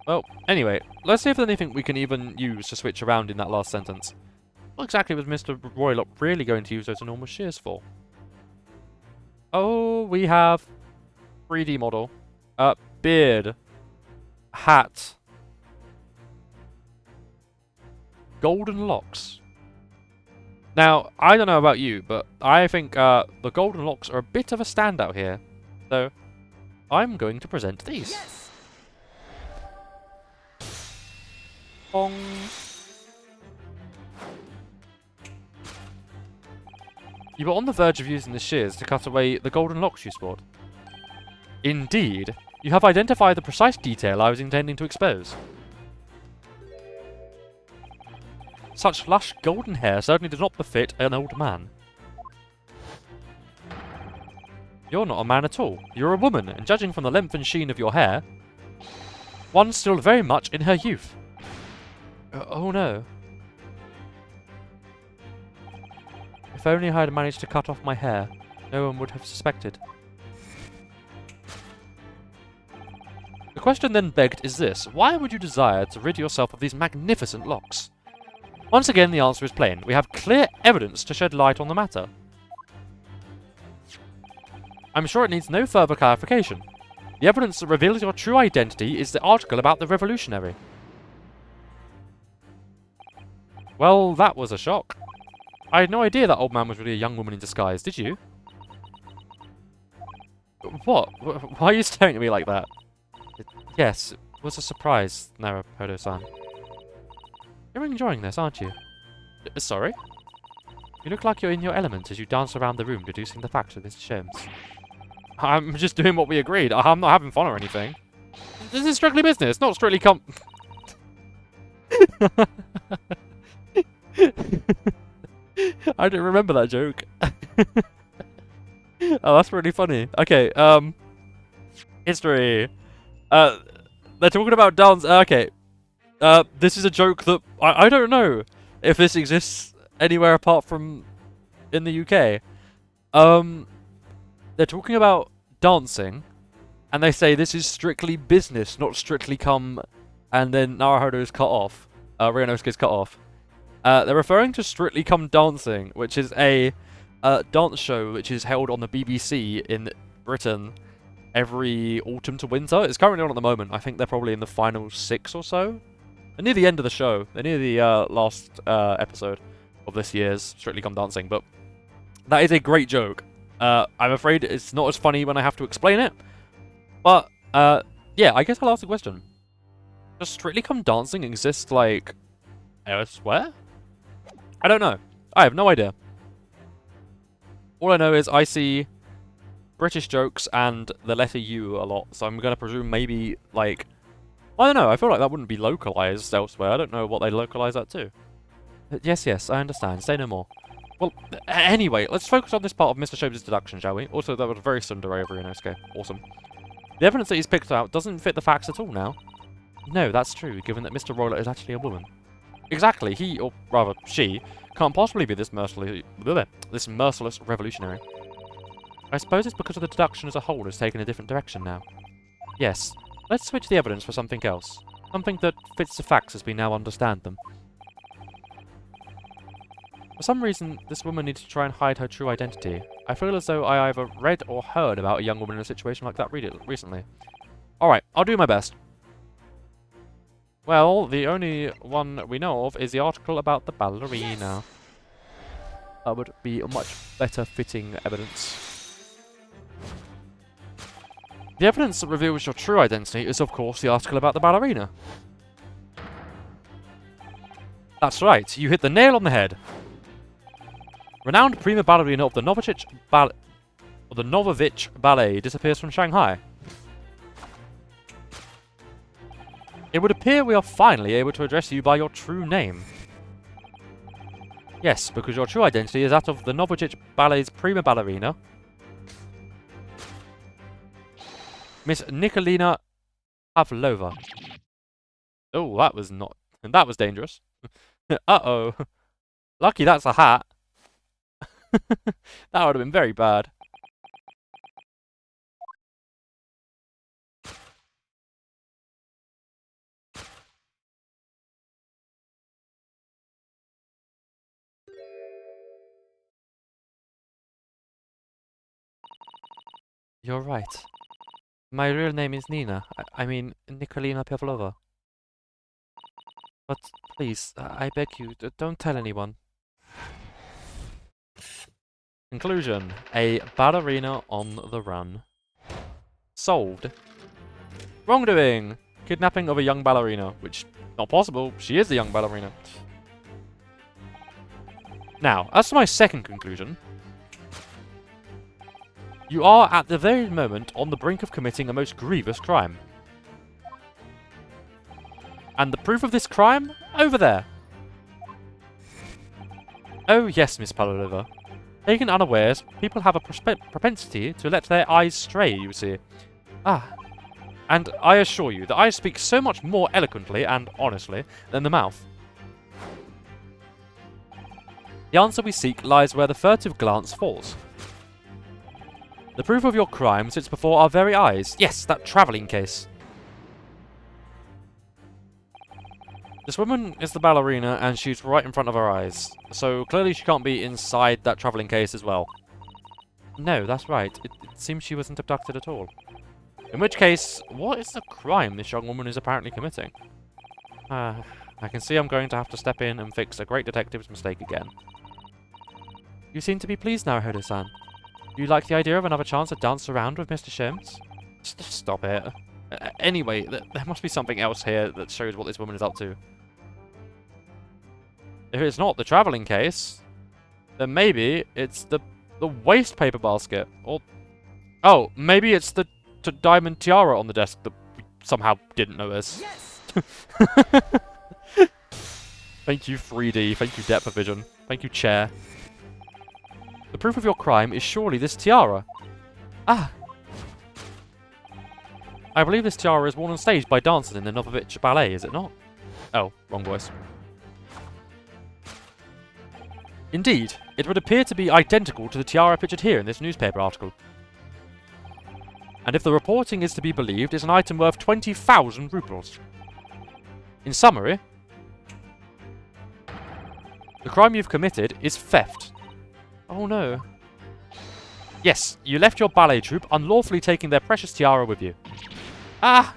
Well, anyway, let's see if there's anything we can even use to switch around in that last sentence. What exactly was Mr. Roylott really going to use those enormous shears for? Oh, we have 3D model. Beard. Hat. Golden locks. Now, I don't know about you, but I think the golden locks are a bit of a standout here. So, I'm going to present these. Yes! Bong. You were on the verge of using the shears to cut away the golden locks you sport. Indeed, you have identified the precise detail I was intending to expose. Such lush golden hair certainly does not befit an old man. You're not a man at all. You're a woman, and judging from the length and sheen of your hair, one still very much in her youth. Oh no. If only I had managed to cut off my hair, no one would have suspected. The question then begged is this: why would you desire to rid yourself of these magnificent locks? Once again, the answer is plain. We have clear evidence to shed light on the matter. I'm sure it needs no further clarification. The evidence that reveals your true identity is the article about the revolutionary. Well, that was a shock. I had no idea that old man was really a young woman in disguise, did you? What? Why are you staring at me like that? Yes, it was a surprise, Naruhodo-san. You're enjoying this, aren't you? Sorry? You look like you're in your element as you dance around the room deducing the facts of Mr. Sholmes. I'm just doing what we agreed. I'm not having fun or anything. This is strictly business, not strictly I don't remember that joke. Oh, that's really funny. Okay, history. They're talking about dance. Okay. This is a joke that I don't know if this exists anywhere apart from in the UK. They're talking about dancing, and they say this is strictly business, not strictly come. And then Naruhodo is cut off. Ryunosuke is cut off. They're referring to Strictly Come Dancing, which is a dance show which is held on the BBC in Britain every autumn to winter. It's currently on at the moment. I think they're probably in the final 6 or so. They're near the end of the show. They're near the last episode of this year's Strictly Come Dancing. But that is a great joke. I'm afraid it's not as funny when I have to explain it. But, yeah, I guess I'll ask the question. Does Strictly Come Dancing exist, like, elsewhere? I don't know. I have no idea. All I know is I see British jokes and the letter U a lot, so I'm going to presume maybe, like... I don't know, I feel like that wouldn't be localized elsewhere. I don't know what they localize that to. Yes, I understand. Say no more. Well, anyway, let's focus on this part of Mr. Sholmes' deduction, shall we? Also, that was very tsundere over Inosuke. Awesome. The evidence that he's picked out doesn't fit the facts at all now. No, that's true, given that Mr. Roller is actually a woman. Exactly, he, or rather, she, can't possibly be this merciless revolutionary. I suppose it's because of the deduction as a whole has taken a different direction now. Yes, let's switch the evidence for something else. Something that fits the facts as we now understand them. For some reason, this woman needs to try and hide her true identity. I feel as though I either read or heard about a young woman in a situation like that recently. Alright, I'll do my best. Well, the only one we know of is the article about the ballerina. That would be a much better fitting evidence. The evidence that reveals your true identity is, of course, the article about the ballerina. That's right, you hit the nail on the head. Renowned prima ballerina of the Novovich Ballet disappears from Shanghai. It would appear we are finally able to address you by your true name. Yes, because your true identity is that of the Novovich Ballet's prima ballerina, Miss Nikolina Pavlova. Oh, that was dangerous. Uh-oh. Lucky that's a hat. That would have been very bad. You're right. My real name is Nina. I mean, Nikolina Pavlova. But please, I beg you, don't tell anyone. Conclusion. A ballerina on the run. Solved. Wrongdoing! Kidnapping of a young ballerina, which, not possible, she is the young ballerina. Now, as to my second conclusion, you are at the very moment on the brink of committing a most grievous crime. And the proof of this crime? Over there. Oh yes, Miss Pavlova. Taken unawares, people have a propensity to let their eyes stray, you see. Ah. And I assure you, the eyes speak so much more eloquently and honestly than the mouth. The answer we seek lies where the furtive glance falls. The proof of your crime sits before our very eyes. Yes, that travelling case. This woman is the ballerina, and she's right in front of our eyes. So clearly she can't be inside that travelling case as well. No, that's right. It seems she wasn't abducted at all. In which case, what is the crime this young woman is apparently committing? I can see I'm going to have to step in and fix a great detective's mistake again. You seem to be pleased now, Hodo-san. Do you like the idea of another chance to dance around with Mr. Sholmes? Stop it. Anyway, there must be something else here that shows what this woman is up to. If it's not the travelling case, then maybe it's the waste paper basket. Or, oh, maybe it's the diamond tiara on the desk that we somehow didn't notice. Yes! Thank you, 3D. Thank you, depth of vision. Thank you, chair. The proof of your crime is surely this tiara. Ah! I believe this tiara is worn on stage by dancers in the Novovich Ballet, is it not? Oh, wrong voice. Indeed, it would appear to be identical to the tiara pictured here in this newspaper article. And if the reporting is to be believed, it's an item worth 20,000 rubles. In summary, the crime you've committed is theft. Oh no. Yes, you left your ballet troupe unlawfully taking their precious tiara with you. Ah!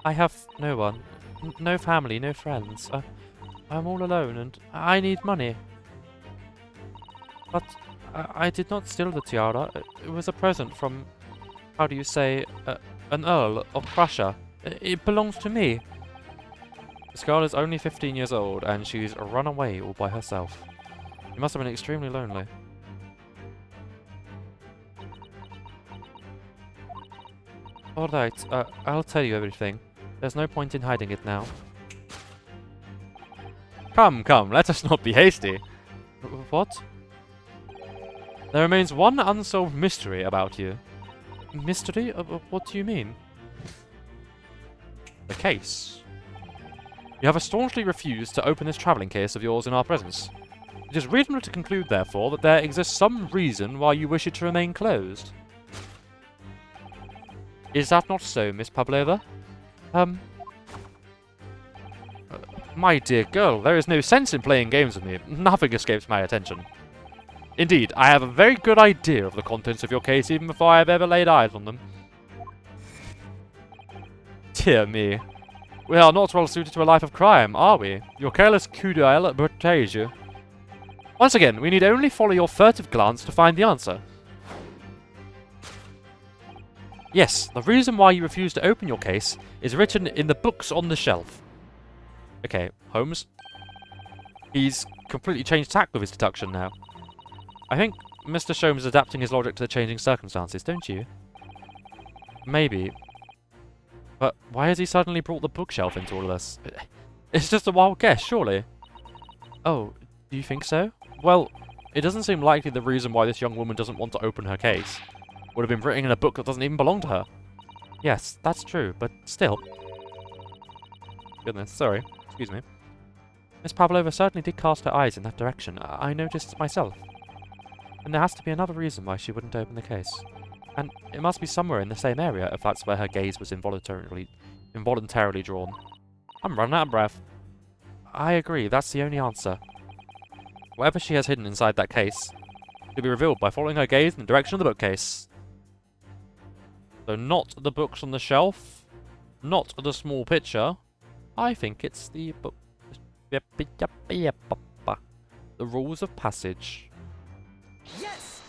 I have no one. No family, no friends. I'm all alone and I need money. But I did not steal the tiara. It was a present from, how do you say, an Earl of Prussia. It belongs to me. This girl is only 15 years old, and she's run away all by herself. She must have been extremely lonely. Alright, I'll tell you everything. There's no point in hiding it now. Come, let us not be hasty. What? There remains one unsolved mystery about you. Mystery? What do you mean? The case. You have staunchly refused to open this travelling case of yours in our presence. It is reasonable to conclude, therefore, that there exists some reason why you wish it to remain closed. Is that not so, Miss Pavlova? My dear girl, there is no sense in playing games with me. Nothing escapes my attention. Indeed, I have a very good idea of the contents of your case even before I have ever laid eyes on them. Dear me. We are not well suited to a life of crime, are we? Your careless coup d'oeil betrays you. Once again, we need only follow your furtive glance to find the answer. Yes, the reason why you refuse to open your case is written in the books on the shelf. Okay, Holmes. He's completely changed tack with his deduction now. I think Mr. Sholmes is adapting his logic to the changing circumstances, don't you? Maybe. But why has he suddenly brought the bookshelf into all of this? It's just a wild guess, surely. Oh, do you think so? Well, it doesn't seem likely the reason why this young woman doesn't want to open her case would have been written in a book that doesn't even belong to her. Yes, that's true, but still. Goodness, sorry. Excuse me. Miss Pavlova certainly did cast her eyes in that direction. I noticed it myself. And there has to be another reason why she wouldn't open the case. And it must be somewhere in the same area if that's where her gaze was involuntarily drawn. I'm running out of breath. I agree, that's the only answer. Whatever she has hidden inside that case will be revealed by following her gaze in the direction of the bookcase. So not the books on the shelf, not the small picture. I think it's the book. The rules of passage. Yes!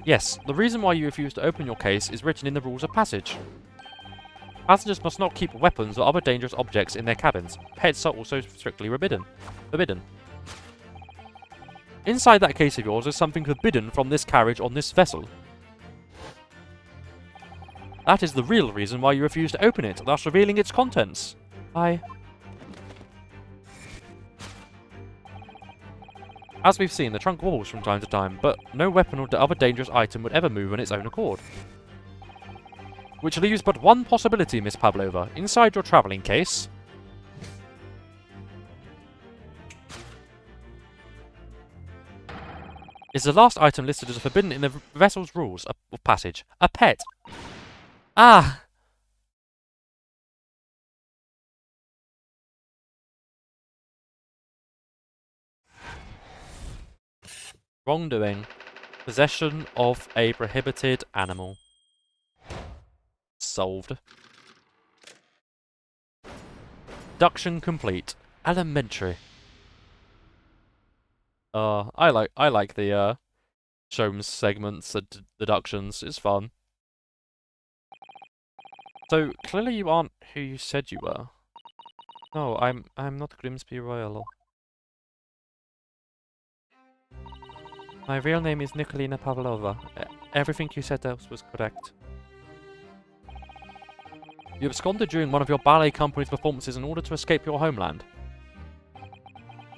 Yes, the reason why you refuse to open your case is written in the rules of passage. Passengers must not keep weapons or other dangerous objects in their cabins. Pets are also strictly forbidden. Inside that case of yours is something forbidden from this carriage on this vessel. That is the real reason why you refuse to open it, thus revealing its contents. As we've seen, the trunk wobbles from time to time, but no weapon or other dangerous item would ever move on its own accord. Which leaves but one possibility, Miss Pavlova. Inside your travelling case is the last item listed as forbidden in the vessel's rules of passage. A pet. Ah! Wrongdoing. Possession of a prohibited animal. Solved. Deduction complete. Elementary. I like the Sholmes segments and deductions. It's fun. So clearly you aren't who you said you were. No, I'm not Grimsby Royal. My real name is Nikolina Pavlova. Everything you said else was correct. You absconded during one of your ballet company's performances in order to escape your homeland.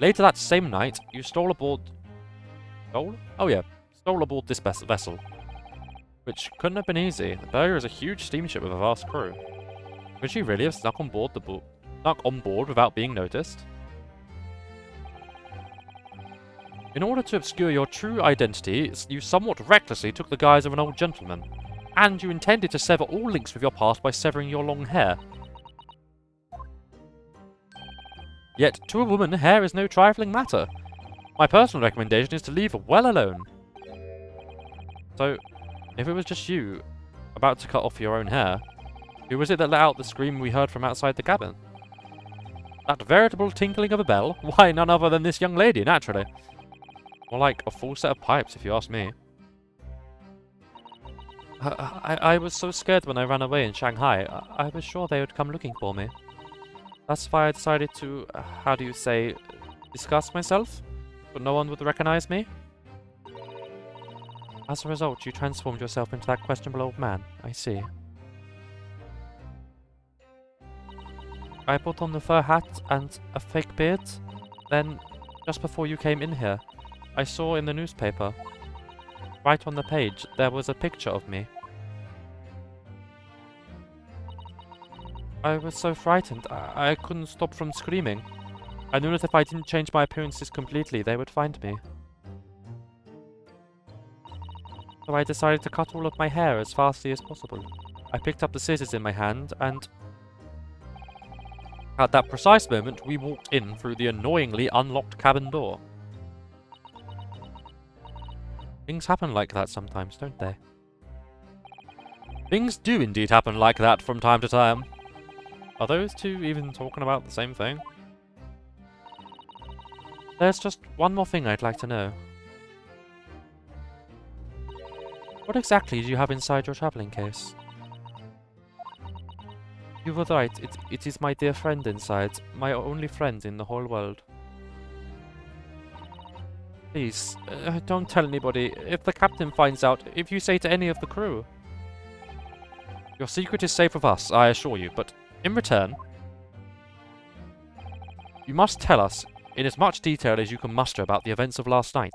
Later that same night, you stole aboard... Stole? Oh yeah, stole aboard this vessel. Which couldn't have been easy. The Burya is a huge steamship with a vast crew. Could she really have snuck on board without being noticed? In order to obscure your true identity, you somewhat recklessly took the guise of an old gentleman. And you intended to sever all links with your past by severing your long hair. Yet, to a woman, hair is no trifling matter. My personal recommendation is to leave her well alone. So, if it was just you, about to cut off your own hair, Who was it that let out the scream we heard from outside the cabin? That veritable tinkling of a bell? Why, none other than this young lady, naturally. More like a full set of pipes, if you ask me. I was so scared when I ran away in Shanghai. I was sure they would come looking for me. That's why I decided to, how do you say, disguise myself? But no one would recognize me. As a result, you transformed yourself into that questionable old man. I see. I put on the fur hat and a fake beard. Then, just before you came in here, I saw in the newspaper, right on the page, there was a picture of me. I was so frightened, I couldn't stop from screaming. I knew that if I didn't change my appearances completely, they would find me. So I decided to cut all of my hair as fastly as possible. I picked up the scissors in my hand, and at that precise moment, we walked in through the annoyingly unlocked cabin door. Things happen like that sometimes, don't they? Things do indeed happen like that from time to time. Are those two even talking about the same thing? There's just one more thing I'd like to know. What exactly do you have inside your travelling case? You were right, it is my dear friend inside, my only friend in the whole world. Please, don't tell anybody. If the captain finds out, if you say to any of the crew. Your secret is safe with us, I assure you, but in return, you must tell us in as much detail as you can muster about the events of last night.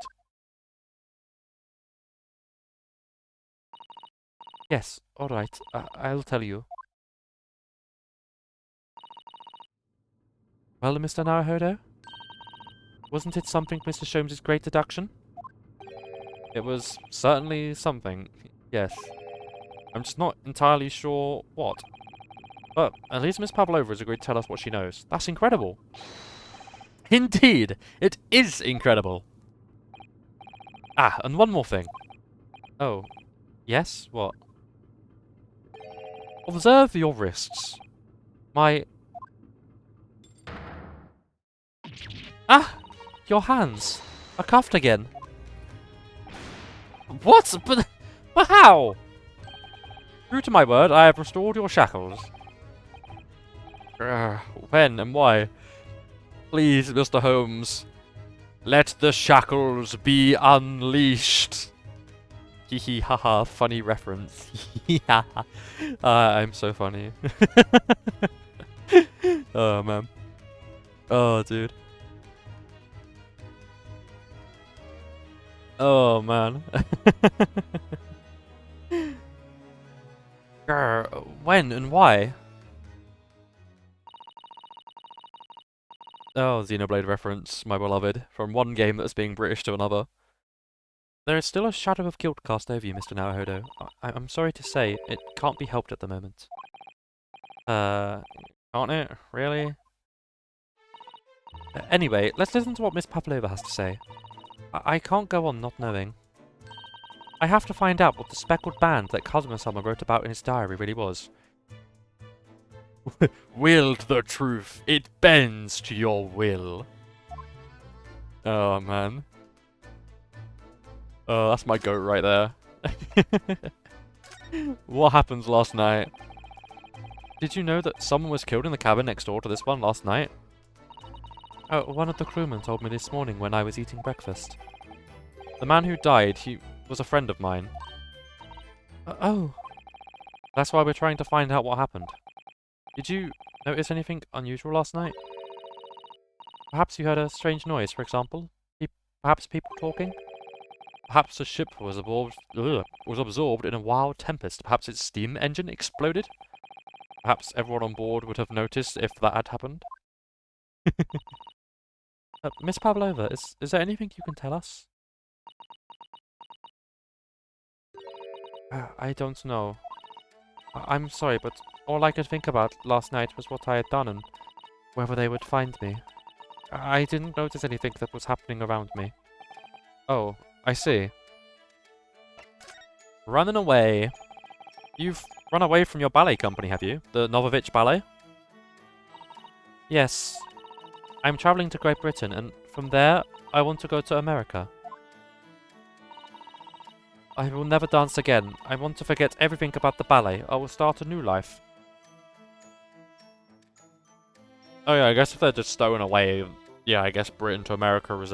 Yes, alright, I'll tell you. Well, Mr. Naruhodo? Wasn't it something Mr. Sholmes' great deduction? It was certainly something, yes. I'm just not entirely sure what. But at least Miss Pavlova has agreed to tell us what she knows. That's incredible. Indeed, it is incredible. Ah, and one more thing. Oh, yes? What? Observe your wrists. My... Ah! Your hands are cuffed again. What? But how? True to my word, I have restored your shackles. When and why? Please, Mr. Holmes, let the shackles be unleashed. Hee hee haha, funny reference. I'm so funny. Oh man. Oh dude. Oh man. Grr, when and why? Oh, Xenoblade reference, my beloved, from one game that's being British to another. There is still a shadow of guilt cast over you, Mr. Naruhodo. I'm sorry to say, it can't be helped at the moment. Can't it? Really? Anyway, let's listen to what Miss Pavlova has to say. I can't go on not knowing. I have to find out what the speckled band that Kazuma-sama wrote about in his diary really was. Willed the truth, it bends to your will. Oh man. Oh, that's my goat right there. What happened last night? Did you know that someone was killed in the cabin next door to this one last night? Oh, one of the crewmen told me this morning when I was eating breakfast. The man who died, he was a friend of mine. Oh. That's why we're trying to find out what happened. Did you notice anything unusual last night? Perhaps you heard a strange noise, for example? Perhaps people talking? Perhaps the ship was absorbed in a wild tempest. Perhaps its steam engine exploded? Perhaps everyone on board would have noticed if that had happened? Miss Pavlova, is there anything you can tell us? I don't know. I'm sorry, but all I could think about last night was what I had done and whether they would find me. I didn't notice anything that was happening around me. Oh, I see. Running away. You've run away from your ballet company, have you? The Novovich Ballet? Yes. I'm traveling to Great Britain, and from there, I want to go to America. I will never dance again. I want to forget everything about the ballet. I will start a new life. Oh yeah, I guess if they're just stowing away, yeah, I guess Britain to America is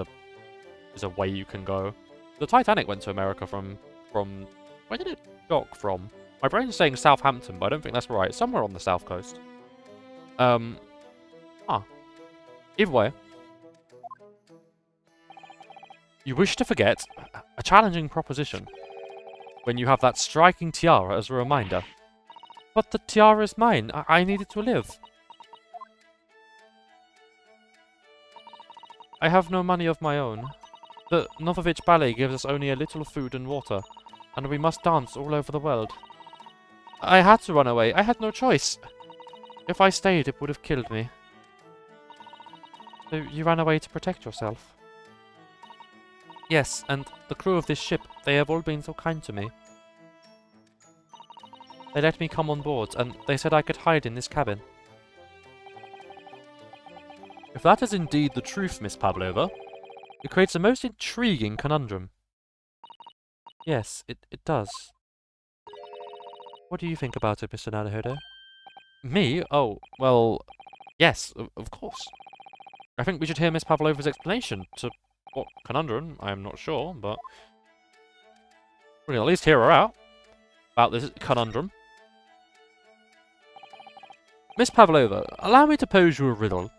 a way you can go. The Titanic went to America from where did it dock from? My brain's saying Southampton, but I don't think that's right. Somewhere on the south coast. Either way. You wish to forget a challenging proposition when you have that striking tiara as a reminder. But the tiara is mine. I need it to live. I have no money of my own. The Novovich Ballet gives us only a little food and water, and we must dance all over the world. I had to run away. I had no choice. If I stayed, it would have killed me. So you ran away to protect yourself? Yes, and the crew of this ship, they have all been so kind to me. They let me come on board, and they said I could hide in this cabin. If that is indeed the truth, Miss Pavlova, it creates a most intriguing conundrum. Yes, it does. What do you think about it, Mr. Naruhodo? Me? Oh, well, yes, of course. I think we should hear Miss Pavlova's explanation to what conundrum, I am not sure, but we can at least hear her out about this conundrum. Miss Pavlova, allow me to pose you a riddle.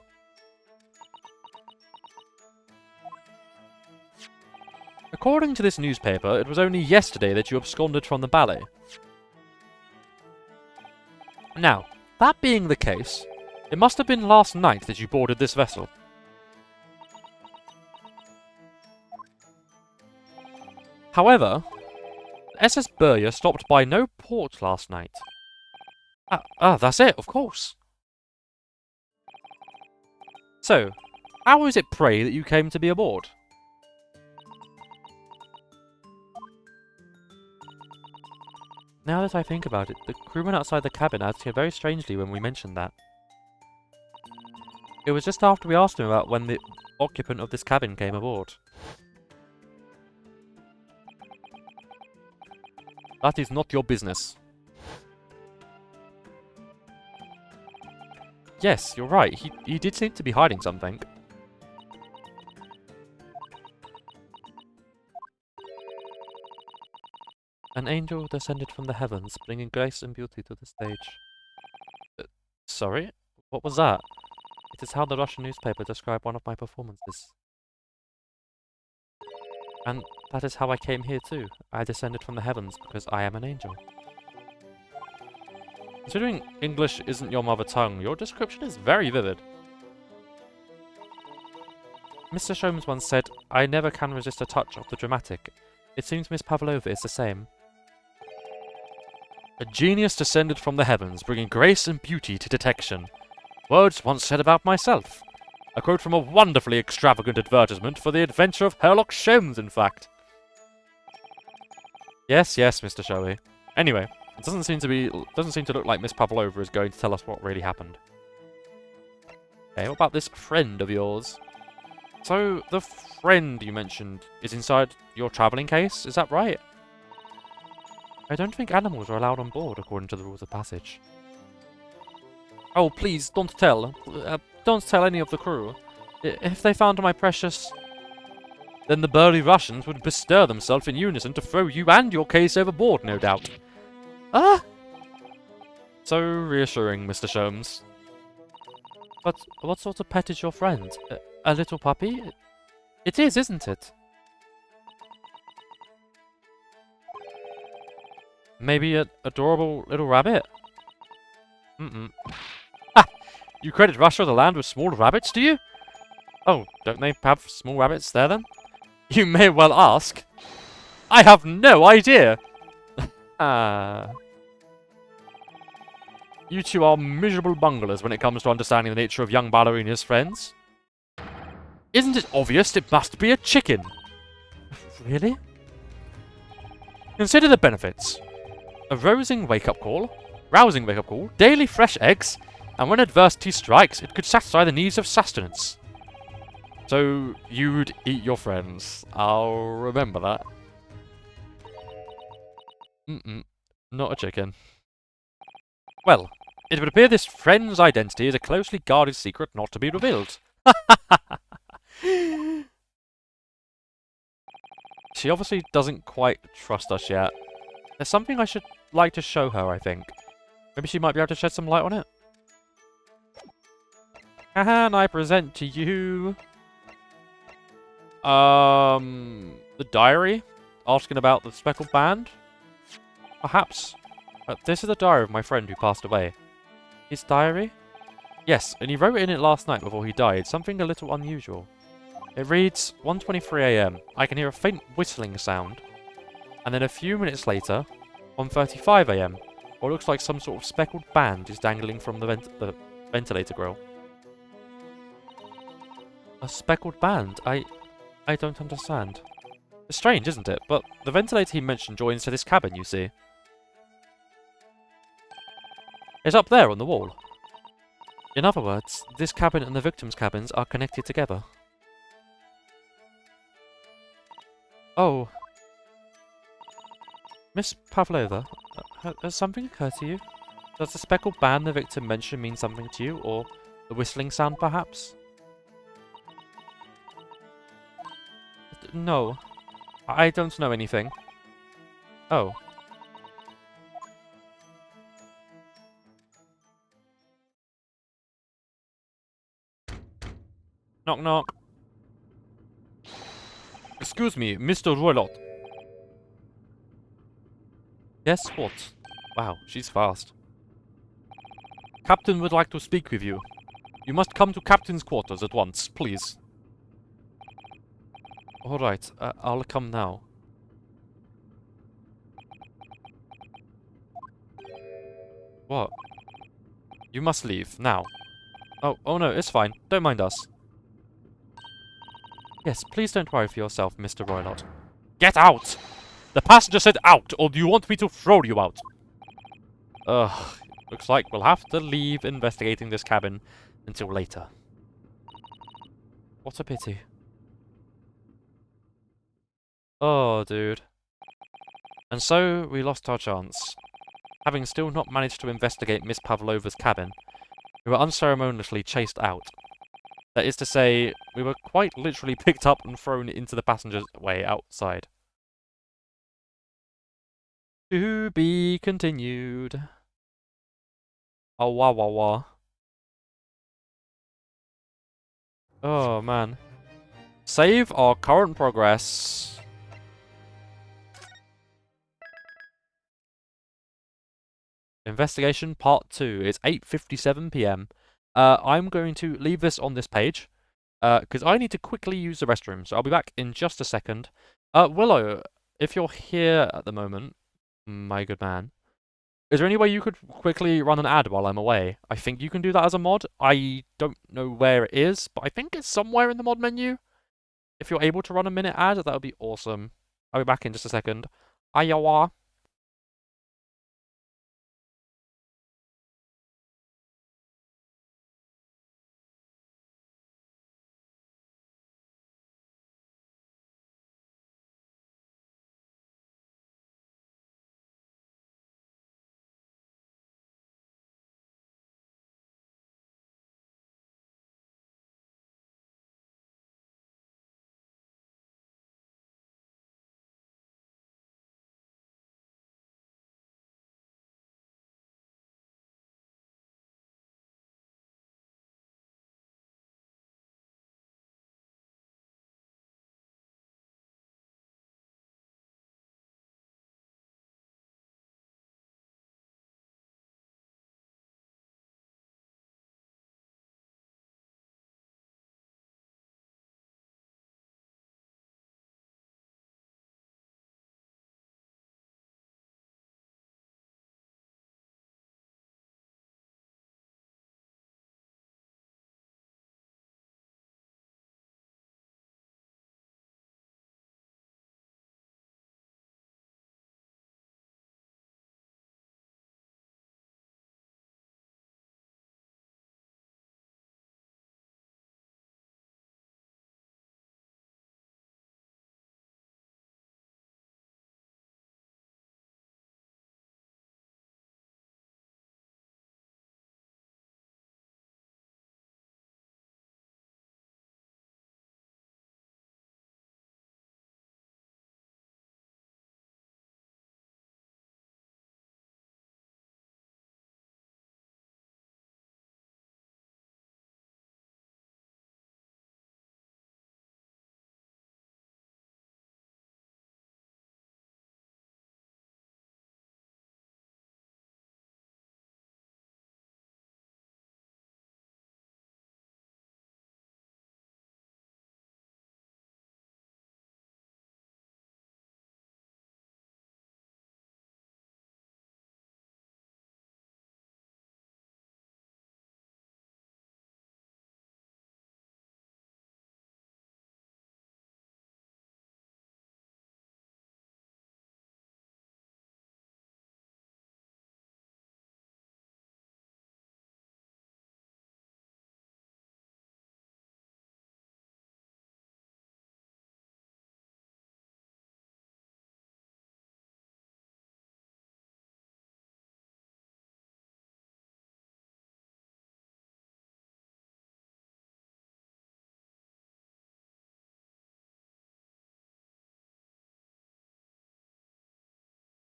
According to this newspaper, it was only yesterday that you absconded from the ballet. Now, that being the case, it must have been last night that you boarded this vessel. However, the SS Burya stopped by no port last night. That's it, of course. So, how is it, pray, that you came to be aboard? Now that I think about it, the crewman outside the cabin acted very strangely when we mentioned that. It was just after we asked him about when the occupant of this cabin came aboard. That is not your business. Yes, you're right. He did seem to be hiding something. An angel descended from the heavens, bringing grace and beauty to the stage. Sorry? What was that? It is how the Russian newspaper described one of my performances. And that is how I came here too. I descended from the heavens because I am an angel. Considering English isn't your mother tongue, your description is very vivid. Mr. Sholmes once said, I never can resist a touch of the dramatic. It seems Miss Pavlova is the same. A genius descended from the heavens, bringing grace and beauty to detection. Words once said about myself. A quote from a wonderfully extravagant advertisement for the adventure of Herlock Sholmes, in fact. Yes, Mr. Shoei. Anyway, it doesn't seem to look like Miss Pavlova is going to tell us what really happened. Okay, what about this friend of yours? So, the friend you mentioned is inside your travelling case, is that right? I don't think animals are allowed on board according to the rules of passage. Oh, please, don't tell. Don't tell any of the crew. If they found my precious... Then the burly Russians would bestir themselves in unison to throw you and your case overboard, no doubt. Ah! So reassuring, Mr. Sholmes. But what sort of pet is your friend? A little puppy? It is, isn't it? Maybe an adorable little rabbit? Ha! You credit Russia as a land with small rabbits, do you? Oh, don't they have small rabbits there then? You may well ask. I have no idea! You two are miserable bunglers when it comes to understanding the nature of young ballerina's friends. Isn't it obvious it must be a chicken? Really? Consider the benefits. A rousing wake-up call, Rousing wake-up call. Daily fresh eggs. And when adversity strikes, it could satisfy the needs of sustenance. So, you'd eat your friends. I'll remember that. Not a chicken. Well, it would appear this friend's identity is a closely guarded secret not to be revealed. She obviously doesn't quite trust us yet. There's something I should like to show her, I think. Maybe she might be able to shed some light on it. And I present to you... the diary? Asking about the speckled band? Perhaps. This is the diary of my friend who passed away. His diary? Yes, and he wrote in it last night before he died, something a little unusual. It reads, 1:23 AM. I can hear a faint whistling sound. And then a few minutes later, 1:35 AM. What looks like some sort of speckled band is dangling from the ventilator grill. A speckled band? I don't understand. It's strange, isn't it? But the ventilator he mentioned joins to this cabin, you see. It's up there on the wall. In other words, this cabin and the victims' cabins are connected together. Oh. Miss Pavlova, has something occurred to you? Does the speckled band the victim mentioned mean something to you, or the whistling sound perhaps? No. I don't know anything. Oh. Knock knock. Excuse me, Mr. Roylott. Yes, what? Wow, she's fast. Captain would like to speak with you. You must come to Captain's quarters at once, please. Alright, I'll come now. What? You must leave, now. Oh no, it's fine. Don't mind us. Yes, please don't worry for yourself, Mr. Roylott. Get out! The passenger said out, or do you want me to throw you out? Ugh, looks like we'll have to leave investigating this cabin until later. What a pity. Oh, dude. And so, we lost our chance. Having still not managed to investigate Miss Pavlova's cabin, we were unceremoniously chased out. That is to say, we were quite literally picked up and thrown into the passenger's way outside. To be continued. Oh, wah wah wah. Oh, man. Save our current progress. Investigation Part 2. It's 8:57 PM. I'm going to leave this on this page, because I need to quickly use the restroom, so I'll be back in just a second. Willow, if you're here at the moment, my good man, is there any way you could quickly run an ad while I'm away? I think you can do that as a mod. I don't know where it is, but I think it's somewhere in the mod menu. If you're able to run a minute ad, that would be awesome. I'll be back in just a second. Ayawa.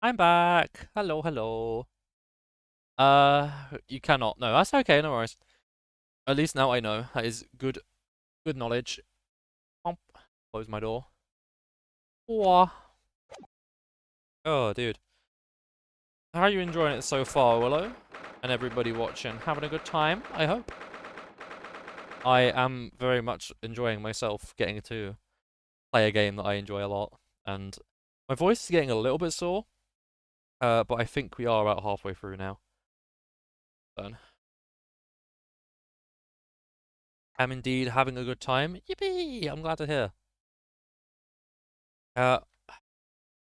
I'm back. Hello, hello. You cannot. No, that's okay. No worries. At least now I know. That is good knowledge. Pump. Close my door. Wah. Oh, dude. How are you enjoying it so far, Willow? And everybody watching, having a good time, I hope. I am very much enjoying myself getting to play a game that I enjoy a lot. And my voice is getting a little bit sore. But I think we are about halfway through now. Done. I'm indeed having a good time. Yippee! I'm glad to hear. I'm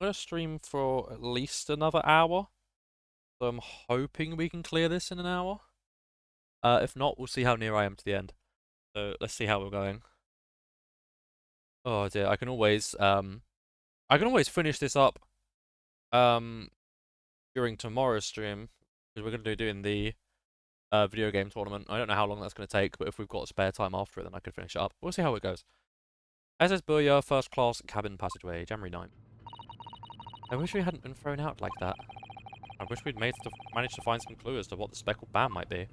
gonna stream for at least another hour. So I'm hoping we can clear this in an hour. If not, we'll see how near I am to the end. So let's see how we're going. Oh dear, I can always finish this up during tomorrow's stream, because we're gonna be doing the video game tournament. I don't know how long that's gonna take, but if we've got spare time after it, then I could finish it up. We'll see how it goes. SS Burya, first class cabin passageway, January 9th. I wish we hadn't been thrown out like that. I wish we'd managed to find some clue as to what the speckled band might be.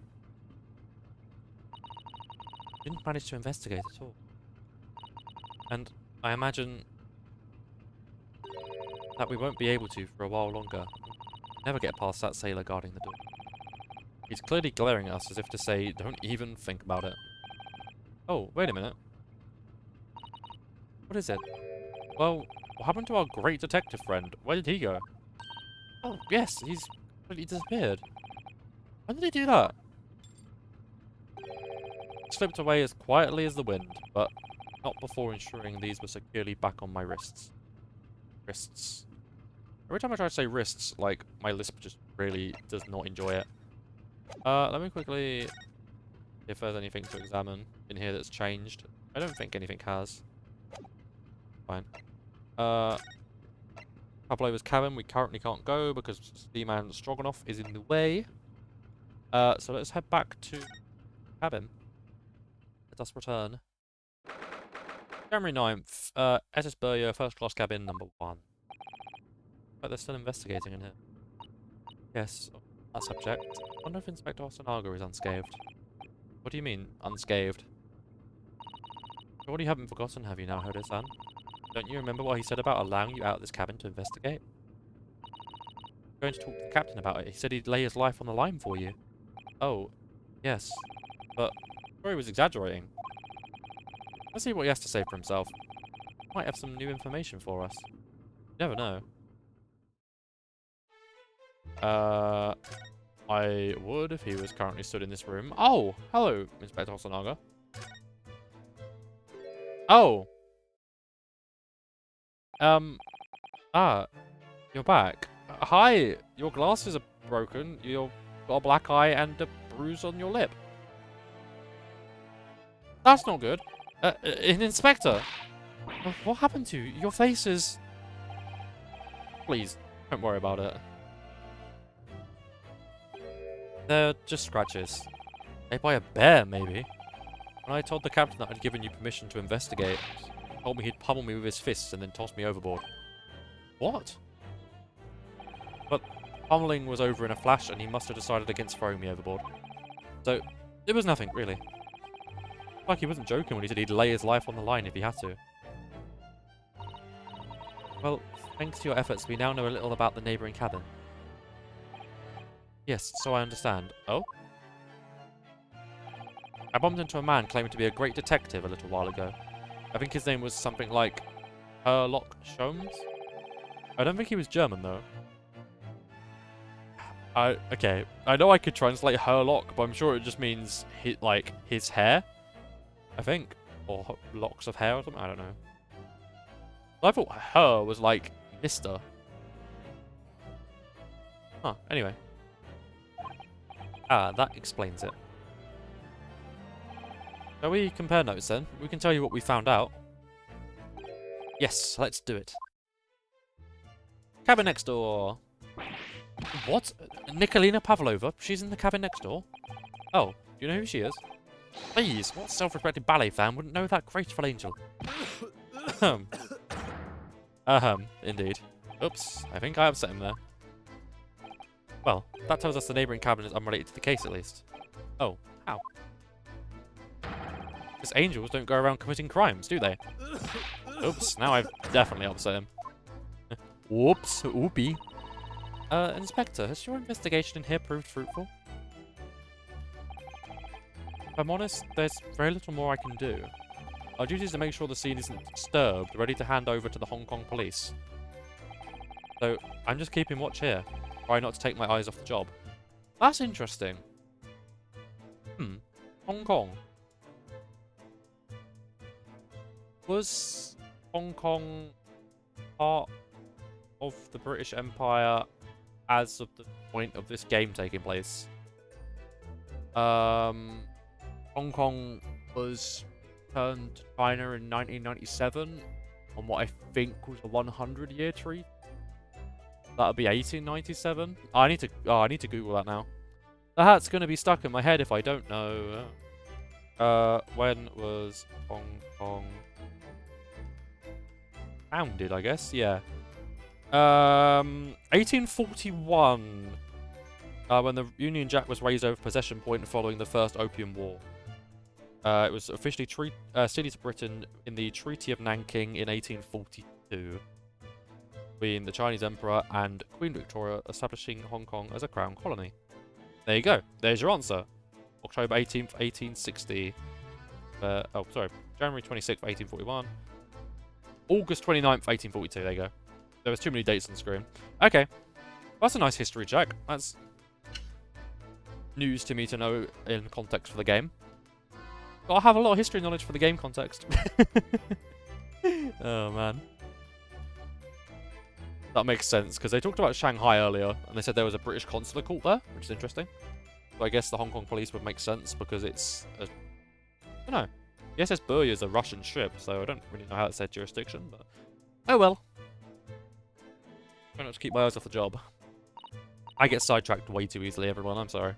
Didn't manage to investigate at all. And I imagine that we won't be able to for a while longer. Never get past that sailor guarding the door. He's clearly glaring at us as if to say, don't even think about it. Oh, wait a minute. What is it? Well, what happened to our great detective friend? Where did he go? Oh, yes, he's completely disappeared. When did he do that? He slipped away as quietly as the wind, but not before ensuring these were securely back on my wrists. Wrists. Every time I try to say wrists, like, my lisp just really does not enjoy it. Let me quickly see if there's anything to examine in here that's changed. I don't think anything has. Fine. Pavlova's cabin, we currently can't go because Seaman Stroganoff is in the way. So let's head back to cabin. Let us return. January 9th, SS Burya, first class cabin number 1. But they're still investigating in here. Yes, on that subject. I wonder if Inspector Osanaga is unscathed. What do you mean, unscathed? Surely you haven't forgotten, have you now, Hodo-san? Don't you remember what he said about allowing you out of this cabin to investigate? I'm going to talk to the captain about it. He said he'd lay his life on the line for you. Oh, yes. But I'm sure he was exaggerating. Let's see what he has to say for himself. Might have some new information for us. You never know. I would if he was currently stood in this room. Oh, hello, Inspector Osanaga. Oh. You're back. Hi, your glasses are broken. You've got a black eye and a bruise on your lip. That's not good. An inspector. What happened to you? Your face is... Please, don't worry about it. They're just scratches. Made by a bear, maybe. When I told the captain that I'd given you permission to investigate, he told me he'd pummel me with his fists and then toss me overboard. What? But pummeling was over in a flash and he must have decided against throwing me overboard. So, it was nothing, really. Like he wasn't joking when he said he'd lay his life on the line if he had to. Well, thanks to your efforts, we now know a little about the neighbouring cabin. Yes, so I understand. Oh? I bumped into a man claiming to be a great detective a little while ago. I think his name was something like Herlock Sholmes? I don't think he was German, though. Okay, I know I could translate Herlock, but I'm sure it just means, his hair? I think. Or locks of hair or something, I don't know. I thought her was like Mr. Huh, anyway. Ah, that explains it. Shall we compare notes then? We can tell you what we found out. Yes, let's do it. Cabin next door. What? Nikolina Pavlova? She's in the cabin next door? Oh, do you know who she is? Please, what self-respecting ballet fan wouldn't know that graceful angel? Indeed. Oops, I think I upset him there. Well, that tells us the neighbouring cabin is unrelated to the case at least. Oh, how? Because angels don't go around committing crimes, do they? Oops, now I've definitely upset him. Whoops, oopie. Inspector, has your investigation in here proved fruitful? If I'm honest, there's very little more I can do. Our duty is to make sure the scene isn't disturbed, ready to hand over to the Hong Kong police. So, I'm just keeping watch here. Try not to take my eyes off the job. That's interesting. Hong Kong. Was Hong Kong part of the British Empire as of the point of this game taking place? Hong Kong was turned to China in 1997 on what I think was a 100-year treaty. That'll be 1897. I need to Google that now. That's gonna be stuck in my head if I don't know. When was Hong Kong founded? I guess, yeah. 1841. When the Union Jack was raised over possession point following the First Opium War. It was officially ceded to Britain in the Treaty of Nanking in 1842. Between the Chinese Emperor and Queen Victoria, establishing Hong Kong as a crown colony. There you go. There's your answer. October 18th, 1860. January 26th, 1841. August 29th, 1842. There you go. There was too many dates on the screen. Okay. That's a nice history check. That's news to me to know in context for the game. But I have a lot of history knowledge for the game context. Oh, man. That makes sense, because they talked about Shanghai earlier, and they said there was a British consular cult there, which is interesting. So I guess the Hong Kong police would make sense, because it's I don't know. The SS Burya is a Russian ship, so I don't really know how it said jurisdiction, but... Oh well. Try not to keep my eyes off the job. I get sidetracked way too easily, everyone, I'm sorry.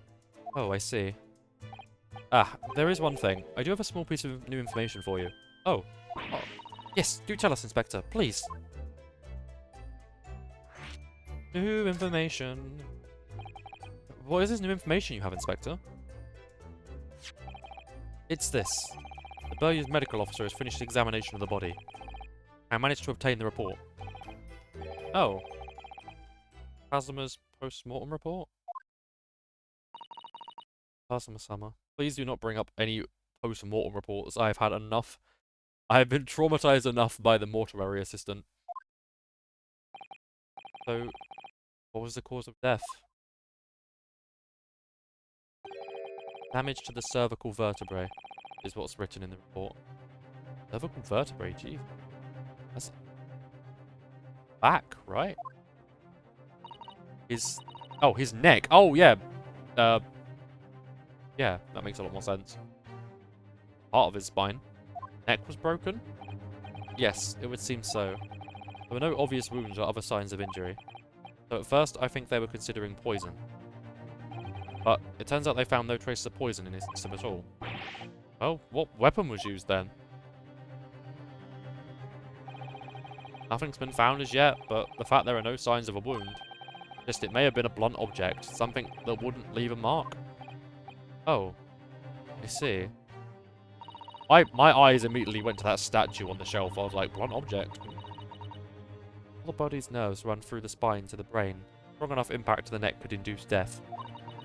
Oh, I see. Ah, there is one thing. I do have a small piece of new information for you. Oh. Yes, do tell us, Inspector, please. New information. What is this new information you have, Inspector? It's this. The Burya's medical officer has finished the examination of the body. I managed to obtain the report. Oh. Kazuma's post-mortem report? Kazuma-sama. Please do not bring up any post-mortem reports. I have had enough. I have been traumatized enough by the mortuary assistant. So, what was the cause of death? Damage to the cervical vertebrae is what's written in the report. Cervical vertebrae, gee. That's back, right? His neck. Oh yeah. Yeah, that makes a lot more sense. Part of his spine. Neck was broken? Yes, it would seem so. There were no obvious wounds or other signs of injury. So at first, I think they were considering poison. But it turns out they found no traces of poison in his system at all. Well, what weapon was used then? Nothing's been found as yet, but the fact there are no signs of a wound, just it may have been a blunt object, something that wouldn't leave a mark. Oh, I see. My eyes immediately went to that statue on the shelf. I was like, blunt object. All the body's nerves run through the spine to the brain. Strong enough impact to the neck could induce death.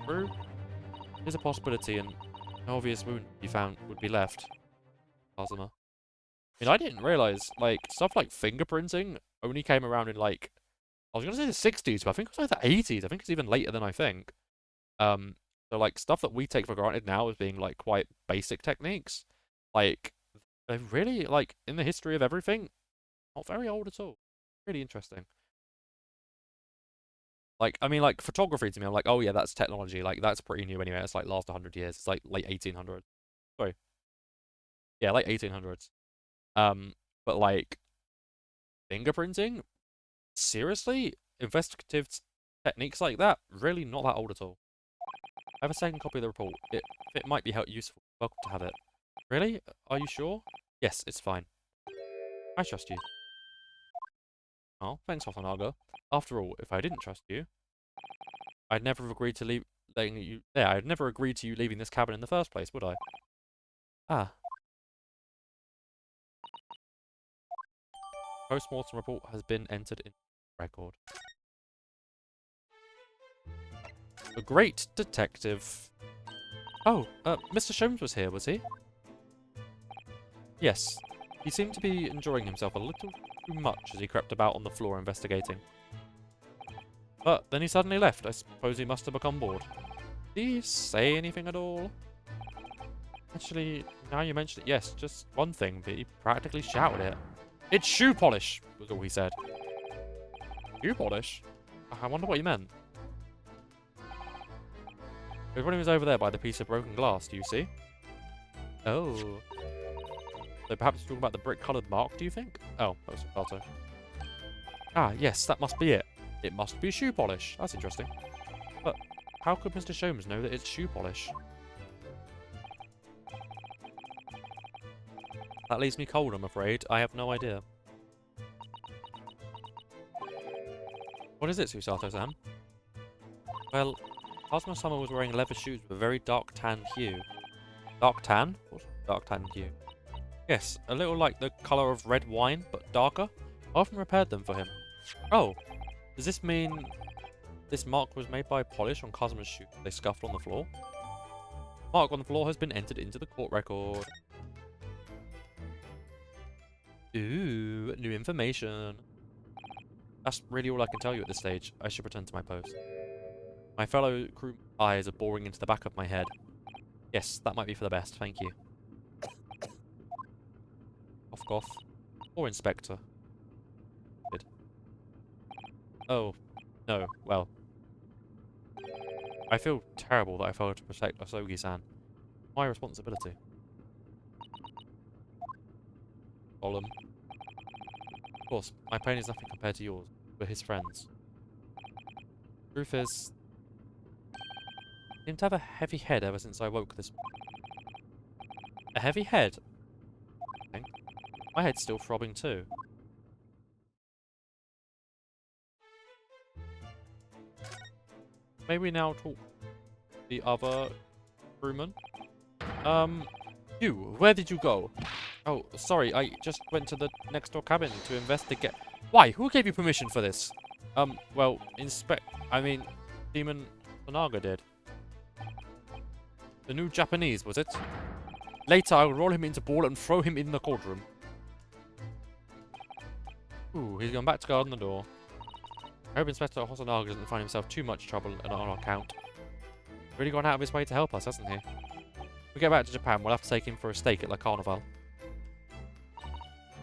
True. There's a possibility, and no obvious wound to be found would be left. Kazuma. I mean, I didn't realize, like, stuff like fingerprinting only came around in, like, I was going to say the 60s, but I think it was like the 80s. I think it's even later than I think. So, like, stuff that we take for granted now as being, like, quite basic techniques. Like, they're really, like, in the history of everything, not very old at all. Really interesting. Like, I mean, like, photography to me, I'm like, oh yeah, that's technology. Like, that's pretty new anyway. It's like last 100 years. It's like late 1800s. Sorry. Yeah, late 1800s. But like, fingerprinting? Seriously? Investigative techniques like that? Really not that old at all. I have a second copy of the report. It might be useful. Welcome to have it. Really? Are you sure? Yes, it's fine. I trust you. Oh, thanks, Hoffenhager. After all, if I didn't trust you, I'd never have agreed to leave letting you there. I'd never agreed to you leaving this cabin in the first place, would I? Ah. Post-mortem report has been entered in record. A great detective. Oh, Mr. Sholmes was here, was he? Yes. He seemed to be enjoying himself a little too much as he crept about on the floor investigating. But then he suddenly left. I suppose he must have become bored. Did he say anything at all? Actually, now you mention it, yes, just one thing, but he practically shouted it. It's shoe polish, was all he said. Shoe polish? I wonder what he meant. Everybody was over there by the piece of broken glass, do you see? Oh. So perhaps talking about the brick-coloured mark, do you think? Oh, that was Ricardo. Ah, yes, that must be it. It must be shoe polish. That's interesting. But how could Mr. Sholmes know that it's shoe polish? That leaves me cold, I'm afraid. I have no idea. What is it, Susato-san? Well, Cosmo Summer was wearing leather shoes with a very dark tan hue. Dark tan? What's dark tan hue? Yes, a little like the colour of red wine, but darker. I often repaired them for him. Oh, does this mean this mark was made by polish on Cosmo's shoes they scuffed on the floor? Mark on the floor has been entered into the court record. Ooh, new information. That's really all I can tell you at this stage. I should return to my post. My fellow crew eyes are boring into the back of my head. Yes, that might be for the best, thank you. Cough cough. Or Inspector. Good. Oh, no, well. I feel terrible that I failed to protect Asogi-san. My responsibility. Solemn. Of course, my pain is nothing compared to yours. We're his friends. Truth is, I seem to have a heavy head ever since I woke this morning. A heavy head? My head's still throbbing too. May we now talk to the other crewman? You, where did you go? Oh, sorry, I just went to the next door cabin to investigate. Why? Who gave you permission for this? Well, Demon Sonaga did. The new Japanese, was it? Later, I'll roll him into ball and throw him in the courtroom. Ooh, he's gone back to guard on the door. I hope Inspector Hosonaga doesn't find himself too much trouble on our account. Really gone out of his way to help us, hasn't he? When we get back to Japan, we'll have to take him for a steak at La Carnival.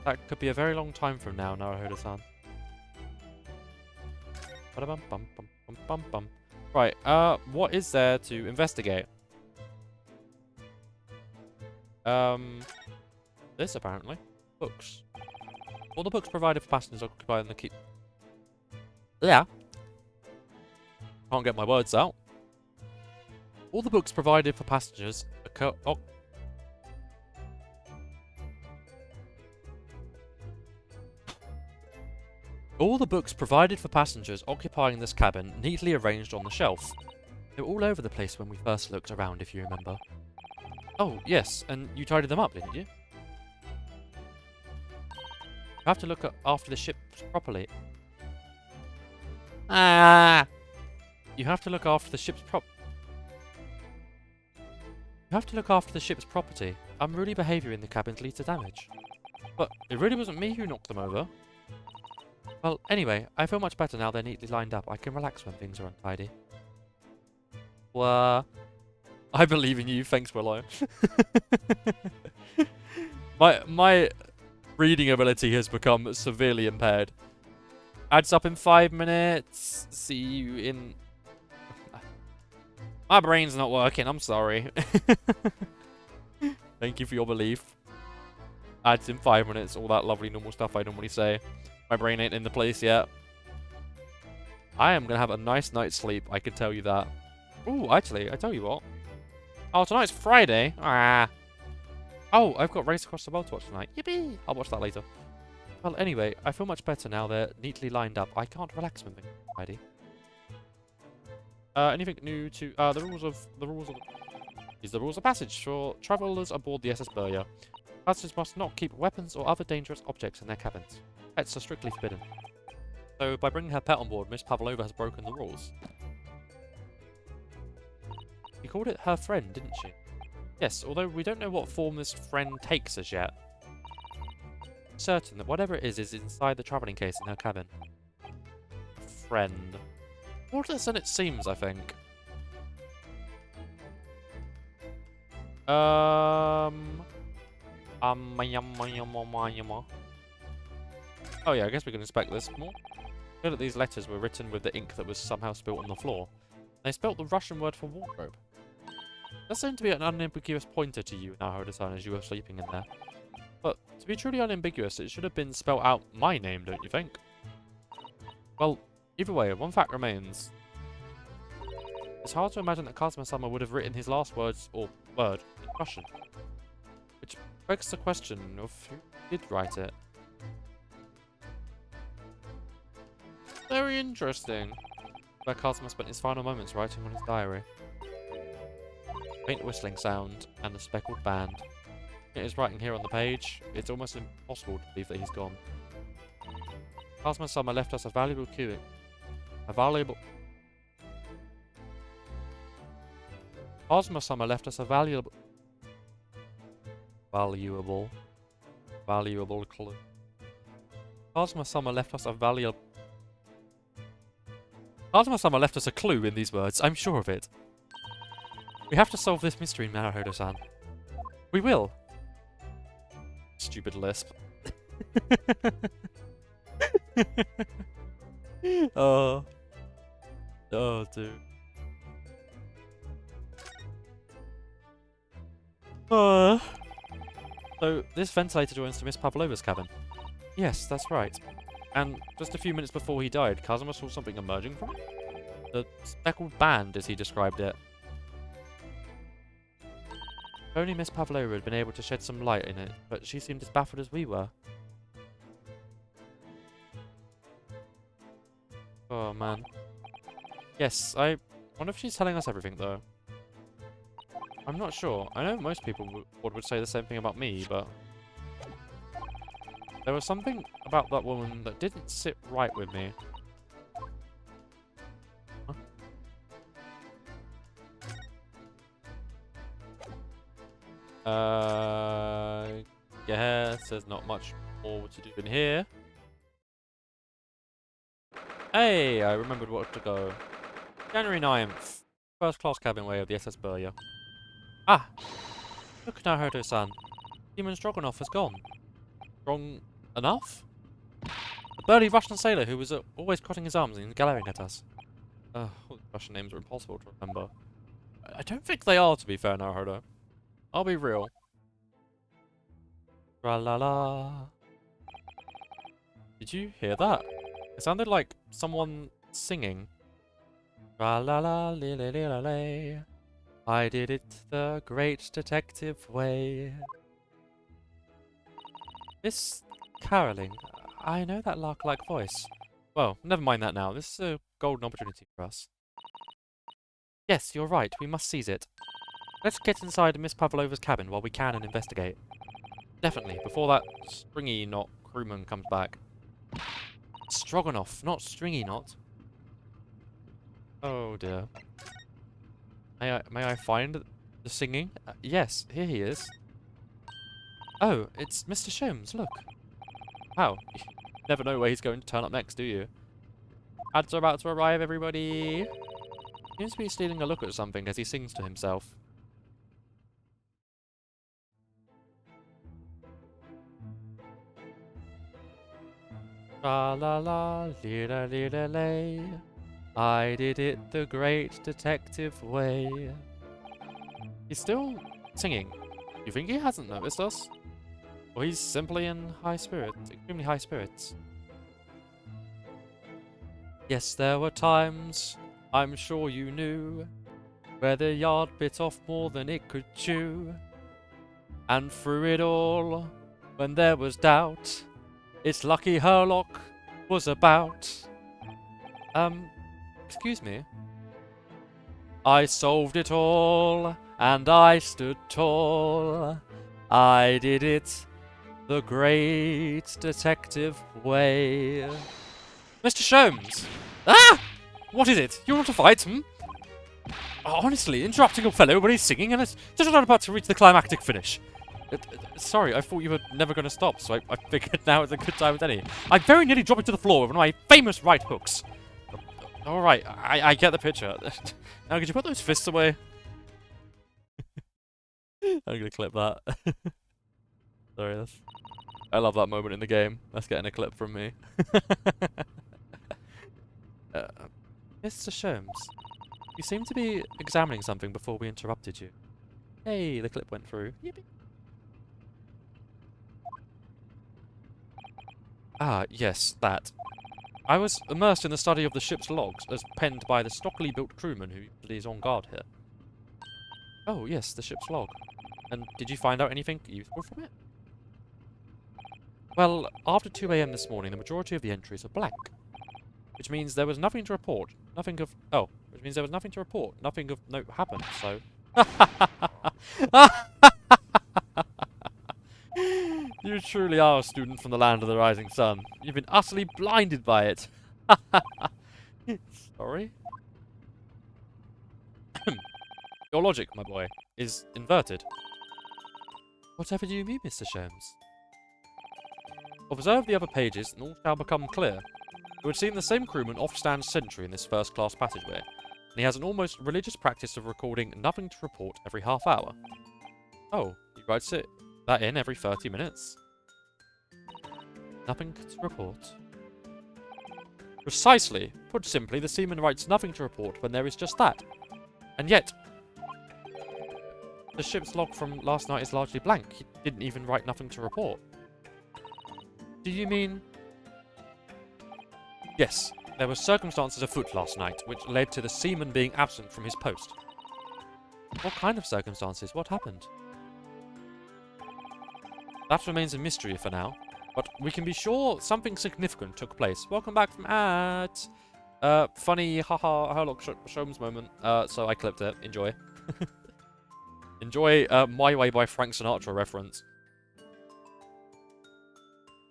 That could be a very long time from now, Naruhodo-san. Right, what is there to investigate? This, apparently. Books. All the books provided for passengers occupying the keep. Yeah. Can't get my words out. All the books provided for passengers All the books provided for passengers occupying this cabin neatly arranged on the shelf. They were all over the place when we first looked around, if you remember. Oh, yes, and you tidied them up, didn't you? You have to look after the ship properly. Ah! You have to look after the ship's You have to look after the ship's property. Unruly behaviour in the cabins leads to damage. But it really wasn't me who knocked them over. Well, anyway, I feel much better now they're neatly lined up. I can relax when things are untidy. Well, I believe in you. Thanks, Willow. My reading ability has become severely impaired. Adds up in 5 minutes. See you in... My brain's not working. I'm sorry. Thank you for your belief. Adds in 5 minutes. All that lovely normal stuff I normally say. My brain ain't in the place yet. I am going to have a nice night's sleep. I can tell you that. Ooh, actually, I tell you what. Oh, tonight's Friday. Ah. Oh, I've got Race Across the World to watch tonight. Yippee! I'll watch that later. Well, anyway, I feel much better now they're neatly lined up. I can't relax moving, Heidi. Anything new to the rules of these are the rules of passage for travelers aboard the SS Burya. Passengers must not keep weapons or other dangerous objects in their cabins. Pets are strictly forbidden. So by bringing her pet on board, Miss Pavlova has broken the rules. She called it her friend, didn't she? Yes, although we don't know what form this friend takes as yet. I'm certain that whatever it is inside the travelling case in her cabin. Friend. More than it seems, I think. Oh yeah, I guess we can inspect this more. Good that these letters were written with the ink that was somehow spilt on the floor. They spelt the Russian word for wardrobe. That seemed to be an unambiguous pointer to you now, Hoda-san, as you were sleeping in there. But to be truly unambiguous, it should have been spelt out my name, don't you think? Well, either way, one fact remains. It's hard to imagine that Kazuma-sama would have written his last words, or word, in Russian. Which begs the question of who did write it. Very interesting. Where Kazuma spent his final moments writing on his diary. Faint whistling sound, and a speckled band. It is writing here on the page. It's almost impossible to believe that he's gone. Kazuma-sama left us a valuable cue. Kazuma-sama left us a valuable clue. Kazuma-sama left us a valuable... Kazuma-sama left us a clue in these words, I'm sure of it. We have to solve this mystery, Naruhodo-san. We will. Stupid lisp. Oh, dude. So, this ventilator joins to Miss Pavlova's cabin. Yes, that's right. And just a few minutes before he died, Kazuma saw something emerging from it. The speckled band, as he described it. Only Miss Pavlova had been able to shed some light in it, but she seemed as baffled as we were. Oh, man. Yes, I wonder if she's telling us everything, though. I'm not sure. I know most people would say the same thing about me, but... there was something about that woman that didn't sit right with me. Guess there's not much more to do in here. Hey, I remembered what to go. January 9th. First class cabinway of the SS Burya. Ah! Look, Naruhodo-san. Demon Stroganoff has gone. Strong enough? The burly Russian sailor who was always crossing his arms and glaring at us. All the Russian names are impossible to remember. I don't think they are, to be fair, Naruhodo. I'll be real. Tra-la-la. Did you hear that? It sounded like someone singing. Tra-la-la-li-li-li-li-li. I did it the great detective way. This caroling, I know that lark-like voice. Well, never mind that now. This is a golden opportunity for us. Yes, you're right. We must seize it. Let's get inside Miss Pavlova's cabin while we can and investigate. Definitely, before that stringy knot crewman comes back. Stroganoff, not stringy knot. Oh dear. May I find the singing? Yes, here he is. Oh, it's Mr. Sholmes, look. Wow, you never know where he's going to turn up next, do you? Ads are about to arrive, everybody. He seems to be stealing a look at something as he sings to himself. La la la, la la la lay. I did it the great detective way. He's still singing. You think he hasn't noticed us? Or he's simply in high spirits, extremely high spirits. Yes, there were times, I'm sure you knew, where the yard bit off more than it could chew. And through it all, when there was doubt, It's lucky Herlock was about. Excuse me. I solved it all, and I stood tall. I did it the great detective way. Mr. Sholmes! Ah! What is it? You want to fight, hmm? Oh, honestly, interrupting your fellow when he's singing and it's just not about to reach the climactic finish. Sorry, I thought you were never going to stop, so I figured now is a good time as any. I very nearly dropped it to the floor with one of my famous right hooks. Alright, I get the picture. Now, could you put those fists away? I'm going to clip that. Sorry, I love that moment in the game. That's getting a clip from me. Mr. Sholmes, you seem to be examining something before we interrupted you. Hey, the clip went through. Yippee. Ah, yes, that. I was immersed in the study of the ship's logs, as penned by the stockily built crewman who usually is on guard here. Oh, yes, the ship's log. And did you find out anything useful from it? Well, after 2 AM this morning, the majority of the entries are blank. Which means there was nothing to report. Nothing of... Oh, which means there was nothing to report. Nothing of note happened, so... You truly are a student from the land of the rising sun. You've been utterly blinded by it. Sorry? Your logic, my boy, is inverted. Whatever do you mean, Mr. Sholmes? Observe the other pages, and all shall become clear. It would seem the same crewman oft stands sentry in this first-class passageway, and he has an almost religious practice of recording nothing to report every half hour. Oh, he writes it that in every 30 minutes. Nothing to report. Precisely. Put simply, the seaman writes nothing to report when there is just that. And yet, the ship's log from last night is largely blank. He didn't even write nothing to report. Do you mean... Yes, there were circumstances afoot last night, which led to the seaman being absent from his post. What kind of circumstances? What happened? That remains a mystery for now, but we can be sure something significant took place. Welcome back from at... funny, haha, Herlock Sholmes moment. So I clipped it. Enjoy. Enjoy My Way by Frank Sinatra reference.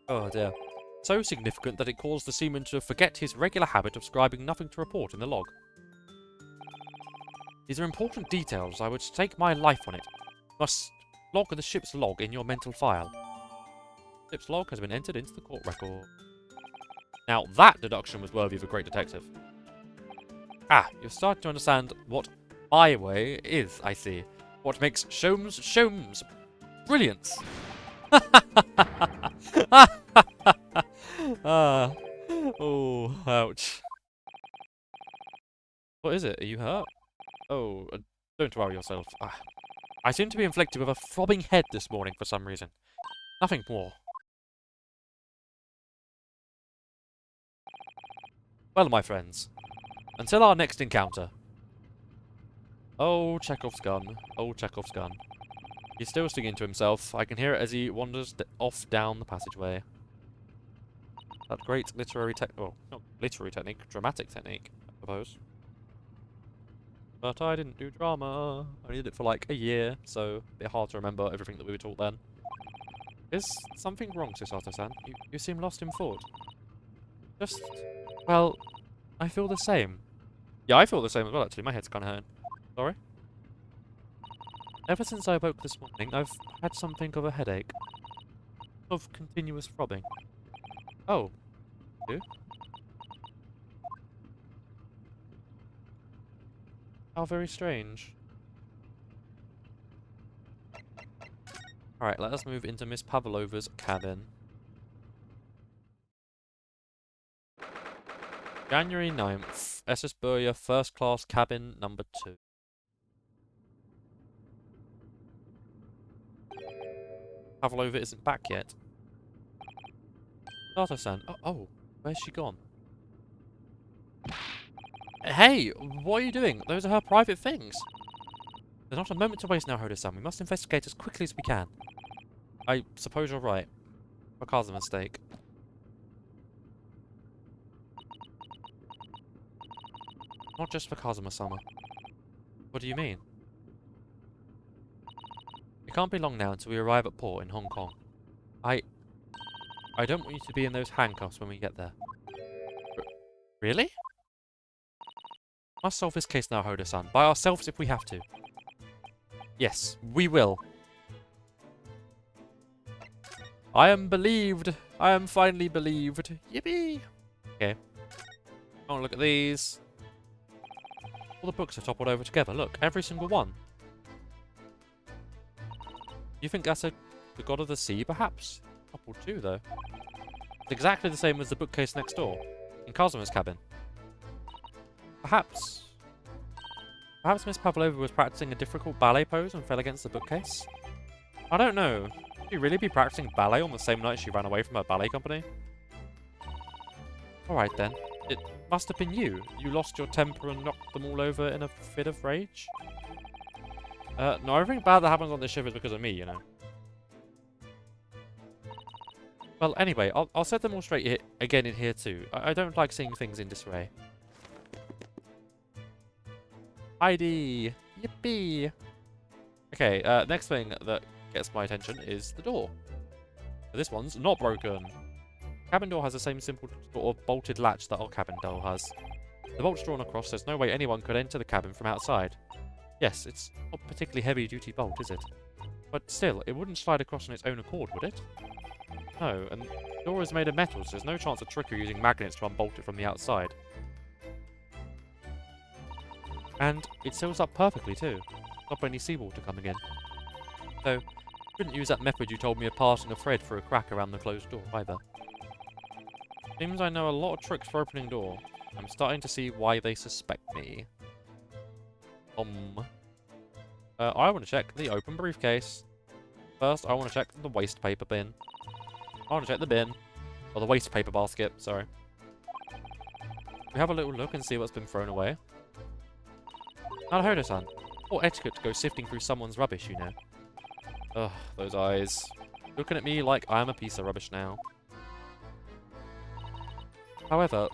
Oh dear. So significant that it caused the seaman to forget his regular habit of scribing nothing to report in the log. These are important details. I would stake my life on it. You must log the ship's log in your mental file. Ship's log has been entered into the court record. Now that deduction was worthy of a great detective. Ah, you're starting to understand what my way is, I see. What makes Sholmes brilliant. Oh, ouch. What is it? Are you hurt? Oh, don't worry yourself. I seem to be inflicted with a throbbing head this morning for some reason. Nothing more. Well, my friends, until our next encounter. Oh, Chekhov's gun. Oh, Chekhov's gun. He's still singing to himself. I can hear it as he wanders off down the passageway. That great literary well, not literary technique, dramatic technique, I suppose. But I didn't do drama. I did it for like a year, so a bit hard to remember everything that we were taught then. Is something wrong, Susato-san? You seem lost in thought. Just, well, I feel the same. Yeah, I feel the same as well, actually. My head's kind of hurting. Sorry? Ever since I woke this morning, I've had something of a headache. Of continuous throbbing. Oh. You? How very strange. Alright, let us move into Miss Pavlova's cabin. January 9th, SS Burya, first class cabin number 2. Pavlova isn't back yet. Sato-san, oh, where's she gone? Hey, what are you doing? Those are her private things. There's not a moment to waste now, Hodo-san. We must investigate as quickly as we can. I suppose you're right. What caused the mistake? Not just for Kazuma-sama. What do you mean? It can't be long now until we arrive at port in Hong Kong. I don't want you to be in those handcuffs when we get there. Really? Must solve this case now, Hoda-san. By ourselves if we have to. Yes, we will. I am believed. I am finally believed. Yippee! Okay. Oh, look at these. All the books are toppled over together. Look, every single one. You think that's the god of the sea, perhaps? Toppled too, though. It's exactly the same as the bookcase next door, in Kazuma's cabin. Perhaps Miss Pavlova was practicing a difficult ballet pose and fell against the bookcase? I don't know. Would she really be practicing ballet on the same night she ran away from her ballet company? Alright then. It must have been you. You lost your temper and knocked them all over in a fit of rage? No, everything bad that happens on this ship is because of me, you know. Well, anyway, I'll set them all straight again in here too. I don't like seeing things in disarray. ID! Yippee! Okay, next thing that gets my attention is the door. This one's not broken. Cabin door has the same simple sort of bolted latch that our cabin door has. The bolt's drawn across, there's no way anyone could enter the cabin from outside. Yes, it's not a particularly heavy-duty bolt, is it? But still, it wouldn't slide across on its own accord, would it? No, and the door is made of metal, so there's no chance of trickery using magnets to unbolt it from the outside. And it seals up perfectly too. Stop any seawater coming in. So, couldn't use that method you told me of passing a thread through a crack around the closed door either. Seems I know a lot of tricks for opening door. I'm starting to see why they suspect me. I want to check the open briefcase. First, I want to check the waste paper bin. I want to check the bin. Or the waste paper basket, sorry. We have a little look and see what's been thrown away. Naruhodo-san. What etiquette to go sifting through someone's rubbish, you know. Ugh, those eyes. Looking at me like I'm a piece of rubbish now. However,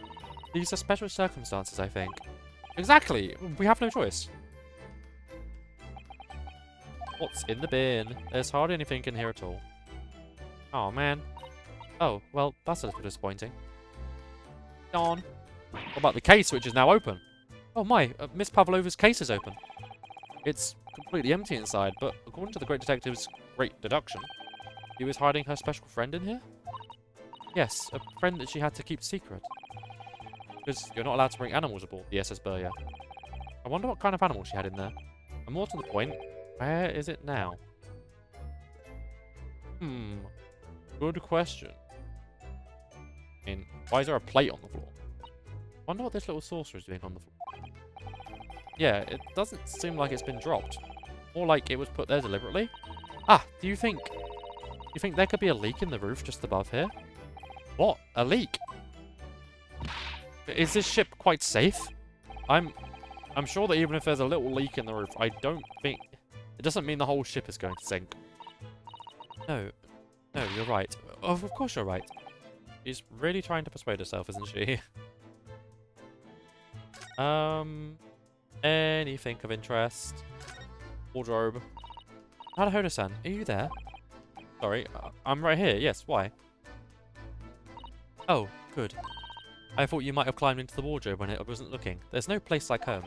these are special circumstances, I think. Exactly! We have no choice. What's in the bin? There's hardly anything in here at all. Oh, man. Oh, well, that's a little disappointing. Darn. What about the case, which is now open? Oh my, Miss Pavlova's case is open. It's completely empty inside, but according to the Great Detective's great deduction, he was hiding her special friend in here? Yes, a friend that she had to keep secret. Because you're not allowed to bring animals aboard the SS Burya. I wonder what kind of animal she had in there. And more to the point, where is it now? Good question. I mean, why is there a plate on the floor? I wonder what this little saucer is doing on the floor. Yeah, it doesn't seem like it's been dropped. More like it was put there deliberately. Ah, do you think there could be a leak in the roof just above here? What? A leak? Is this ship quite safe? I'm sure that even if there's a little leak in the roof, I don't think... It doesn't mean the whole ship is going to sink. No, you're right. Of course you're right. She's really trying to persuade herself, isn't she? Anything of interest? Wardrobe. Naruhodo-san, are you there? Sorry, I'm right here. Yes, why? Oh, good. I thought you might have climbed into the wardrobe when I wasn't looking. There's no place like home.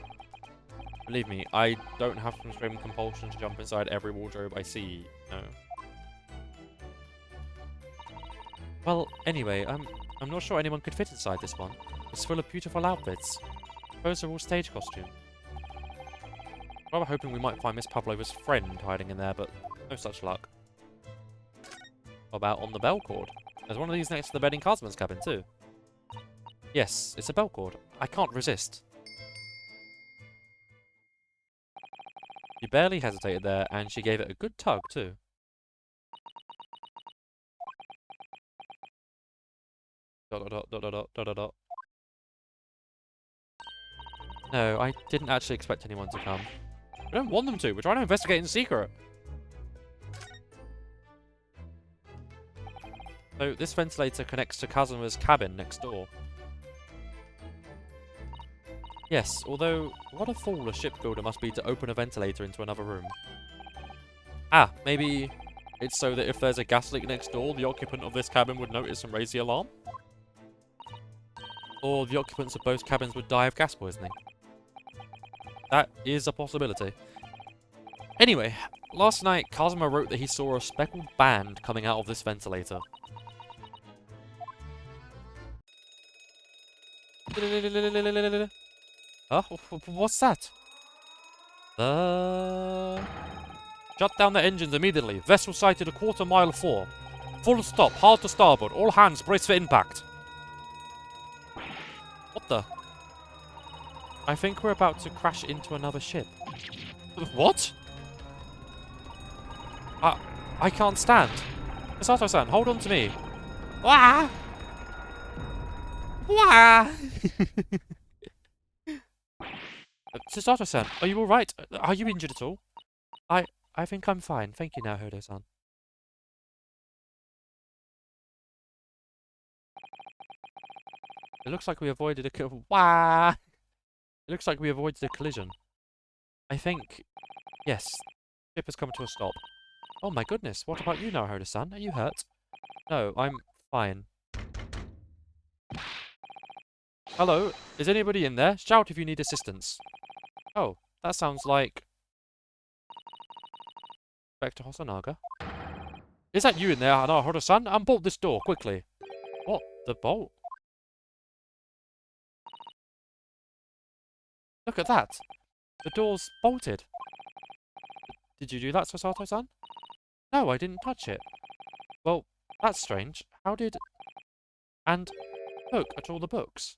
Believe me, I don't have constrained compulsion to jump inside every wardrobe I see. No. Well, anyway, I'm not sure anyone could fit inside this one. It's full of beautiful outfits. Those are all stage costume. Rather hoping we might find Miss Pavlova's friend hiding in there, but no such luck. What about on the bell cord? There's one of these next to the bed in Kazuma's cabin too. Yes, it's a bell cord. I can't resist. She barely hesitated there, and she gave it a good tug too. Dot dot dot dot dot dot dot dot. No, I didn't actually expect anyone to come. We don't want them to. We're trying to investigate in secret. So this ventilator connects to Kazuma's cabin next door. Yes, although, what a fool a shipbuilder must be to open a ventilator into another room. Ah, maybe it's so that if there's a gas leak next door, the occupant of this cabin would notice and raise the alarm? Or the occupants of both cabins would die of gas poisoning. That is a possibility. Anyway, last night, Kazuma wrote that he saw a speckled band coming out of this ventilator. Huh? What's that? Shut down the engines immediately. Vessel sighted a quarter-mile 4. Full stop. Hard to starboard. All hands brace for impact. What the? I think we're about to crash into another ship. What? I can't stand. Misato-san, hold on to me. Wah! Wah! Misato-san, are you alright? Are you injured at all? I think I'm fine. Thank you now, Hodo-san. It looks like we avoided a Wah! It looks like we avoided a collision. I think... Yes. Ship has come to a stop. Oh my goodness, what about you now, Hodo-san? Are you hurt? No, I'm fine. Hello? Is anybody in there? Shout if you need assistance. Oh, that sounds like... Inspector Hosonaga? Is that you in there, Hodo-san? Unbolt this door, quickly. What? The bolt? Look at that. The door's bolted. Did you do that, Sasato-san? No, I didn't touch it. Well, that's strange. How did... And look at all the books.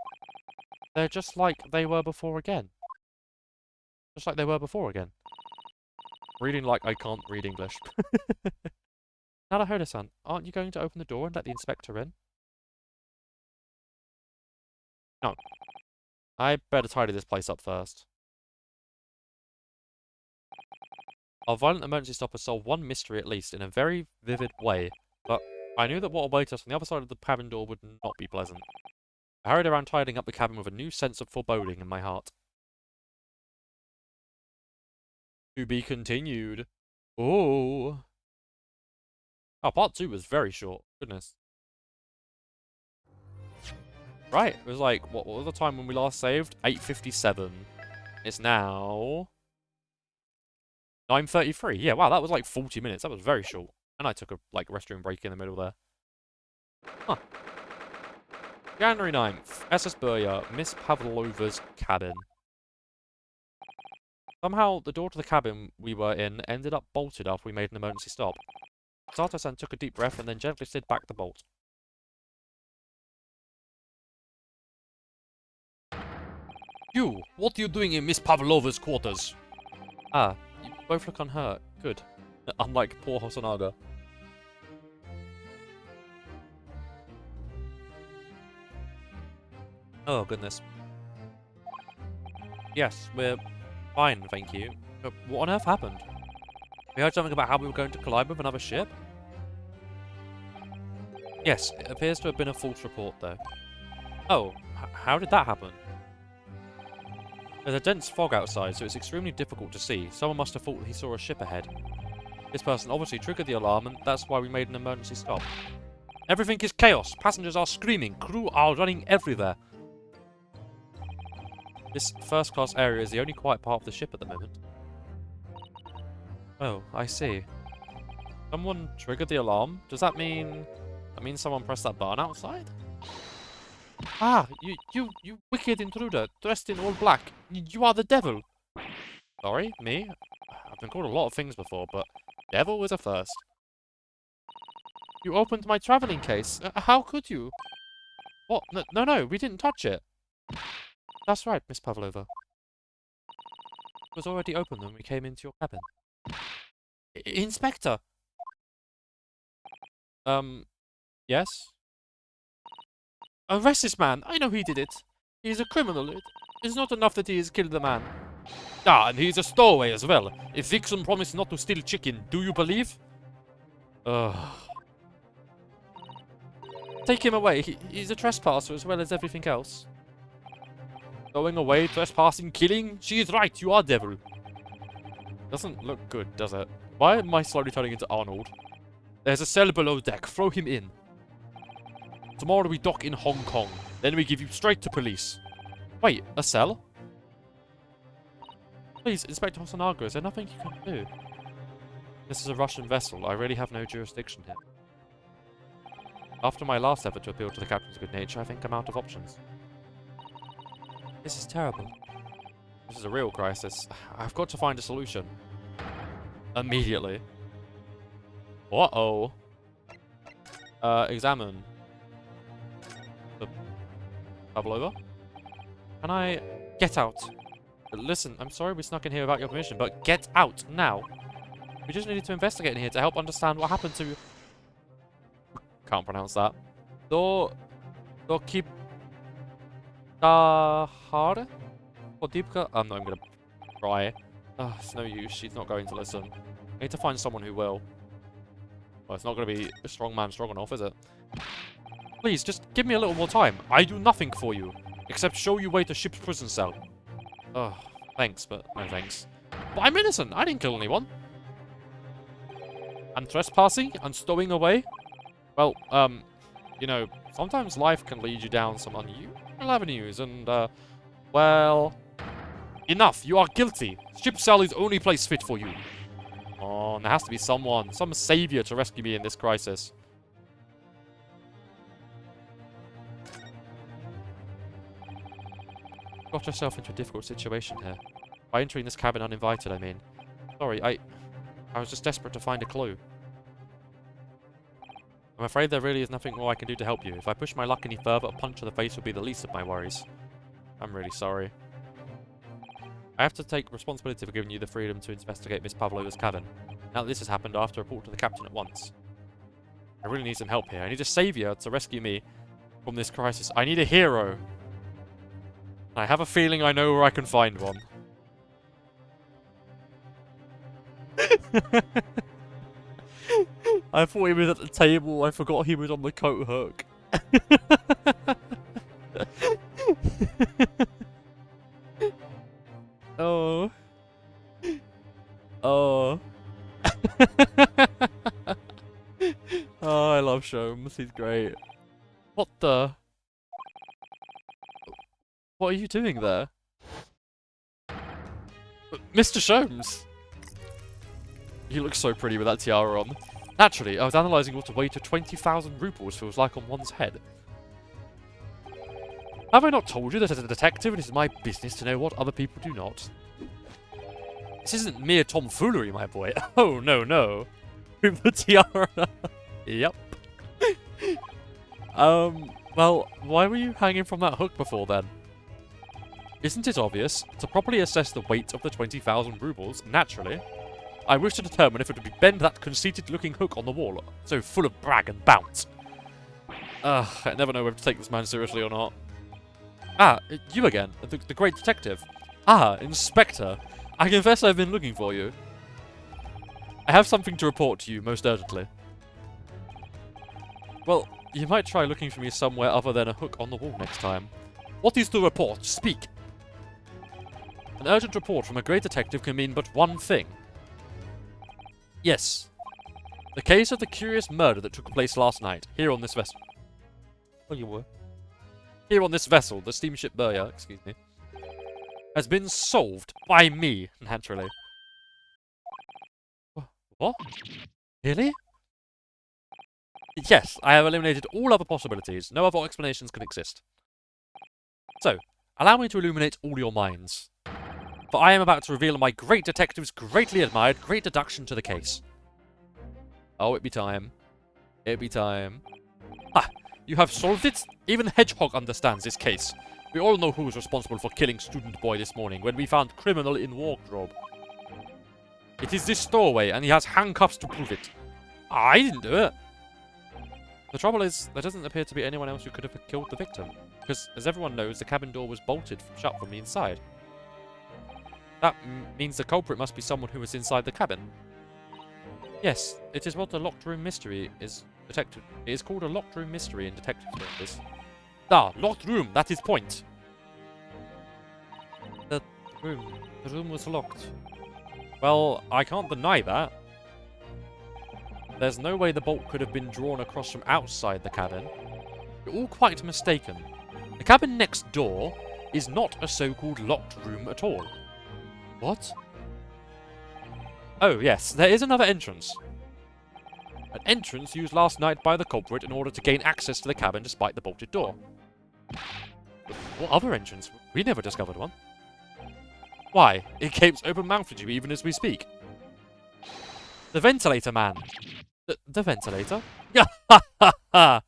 They're just like they were before again. Just like they were before again. Reading like I can't read English. Narahoda-san, aren't you going to open the door and let the inspector in? No. I better tidy this place up first. Our violent emergency stop has solved one mystery at least in a very vivid way, but I knew that what awaited us on the other side of the cabin door would not be pleasant. I hurried around tidying up the cabin with a new sense of foreboding in my heart. To be continued. Oh. Oh, part 2 was very short. Goodness. Right, it was like, what was the time when we last saved? 8:57. It's now... 9:33. Yeah, wow, that was like 40 minutes. That was very short. And I took a, like, restroom break in the middle there. Huh. January 9th. SS Burya, Miss Pavlova's cabin. Somehow, the door to the cabin we were in ended up bolted after we made an emergency stop. Sato-san took a deep breath and then gently slid back the bolt. You! What are you doing in Miss Pavlova's quarters? Ah, you both look unhurt. Good. Unlike poor Hosonaga. Oh, goodness. Yes, we're fine, thank you. But what on earth happened? We heard something about how we were going to collide with another ship? Yes, it appears to have been a false report, though. Oh, how did that happen? There's a dense fog outside, so it's extremely difficult to see. Someone must have thought he saw a ship ahead. This person obviously triggered the alarm, and that's why we made an emergency stop. Everything is chaos. Passengers are screaming. Crew are running everywhere. This first-class area is the only quiet part of the ship at the moment. Oh, I see. Someone triggered the alarm? Does that mean... That means someone pressed that button outside? Ah, you wicked intruder, dressed in all black. You are the devil. Sorry, me? I've been called a lot of things before, but devil is a first. You opened my traveling case. How could you? What? No, we didn't touch it. That's right, Miss Pavlova. It was already open when we came into your cabin. Inspector! Yes? Arrest this man! I know he did it! He is a criminal. It's not enough that he has killed the man. Ah, and he's a stowaway as well. If Vixen promised not to steal chicken, do you believe? Ugh. Take him away. He's a trespasser as well as everything else. Going away, trespassing, killing. She is right, you are devil. Doesn't look good, does it? Why am I slowly turning into Arnold? There's a cell below deck. Throw him in. Tomorrow we dock in Hong Kong. Then we give you straight to police. Wait, a cell? Please, Inspector Hosonaga, is there nothing you can do? This is a Russian vessel. I really have no jurisdiction here. After my last effort to appeal to the captain's good nature, I think I'm out of options. This is terrible. This is a real crisis. I've got to find a solution. Immediately. Uh-oh. Examine. The Pavlova? Can I get out? Listen, I'm sorry we snuck in here without your permission, but get out now. We just needed to investigate in here to help understand what happened to... Can't pronounce that. Keep... Hard? Podipka? I'm not even gonna try. It's no use. She's not going to listen. I need to find someone who will. Well, it's not gonna be a strong man strong enough, is it? Please, just give me a little more time. I do nothing for you, except show you way to ship's prison cell. Oh, thanks, but no thanks. But I'm innocent. I didn't kill anyone. And trespassing and stowing away? Well, you know, sometimes life can lead you down some unusual avenues, and, well... Enough! You are guilty! Ship cell is the only place fit for you. Oh, and there has to be someone, some savior to rescue me in this crisis. Got yourself into a difficult situation here. By entering this cabin uninvited, I mean. Sorry, I was just desperate to find a clue. I'm afraid there really is nothing more I can do to help you. If I push my luck any further, a punch to the face would be the least of my worries. I'm really sorry. I have to take responsibility for giving you the freedom to investigate Miss Pavlova's cabin. Now that this has happened, I have to report to the captain at once. I really need some help here. I need a savior to rescue me from this crisis. I need a hero. I have a feeling I know where I can find one. I thought he was at the table. I forgot he was on the coat hook. Oh. Oh. Oh, I love Sholmes. He's great. What the? What are you doing there? Mr. Sholmes! You look so pretty with that tiara on. Naturally, I was analysing what a weight of 20,000 rubles feels like on one's head. Have I not told you that as a detective it is my business to know what other people do not? This isn't mere tomfoolery, my boy. Oh, no, no. With the tiara. Yep. Well, why were you hanging from that hook before then? Isn't it obvious? To properly assess the weight of the 20,000 rubles, naturally, I wish to determine if it would be bend that conceited-looking hook on the wall, so full of brag and bounce. I never know whether to take this man seriously or not. Ah, you again, the great detective. Ah, Inspector. I confess I've been looking for you. I have something to report to you most urgently. Well, you might try looking for me somewhere other than a hook on the wall next time. What is the report? Speak! An urgent report from a great detective can mean but one thing. Yes. The case of the curious murder that took place last night, here on this vessel. Oh, you were. Here on this vessel, the steamship Burya, excuse me, has been solved by me, naturally. What? Really? Yes, I have eliminated all other possibilities. No other explanations can exist. So, allow me to illuminate all your minds. For I am about to reveal my great detective's greatly admired great deduction to the case. Oh, it be time. It be time. Ha! You have solved it? Even Hedgehog understands this case. We all know who was responsible for killing student boy this morning when we found criminal in wardrobe. It is this stowaway, and he has handcuffs to prove it. I didn't do it. The trouble is, there doesn't appear to be anyone else who could have killed the victim, because, as everyone knows, the cabin door was bolted shut from the inside. That means the culprit must be someone who was inside the cabin. Yes, it is what the locked room mystery is detected. It is called a locked room mystery in detective stories. Ah, locked room, that is point. room. The room was locked. Well, I can't deny that. There's no way the bolt could have been drawn across from outside the cabin. You're all quite mistaken. The cabin next door is not a so-called locked room at all. What? Oh, yes, there is another entrance. An entrance used last night by the culprit in order to gain access to the cabin despite the bolted door. What other entrance? We never discovered one. Why? It gapes open-mouthed at you even as we speak. The ventilator man. The ventilator? Ha ha ha!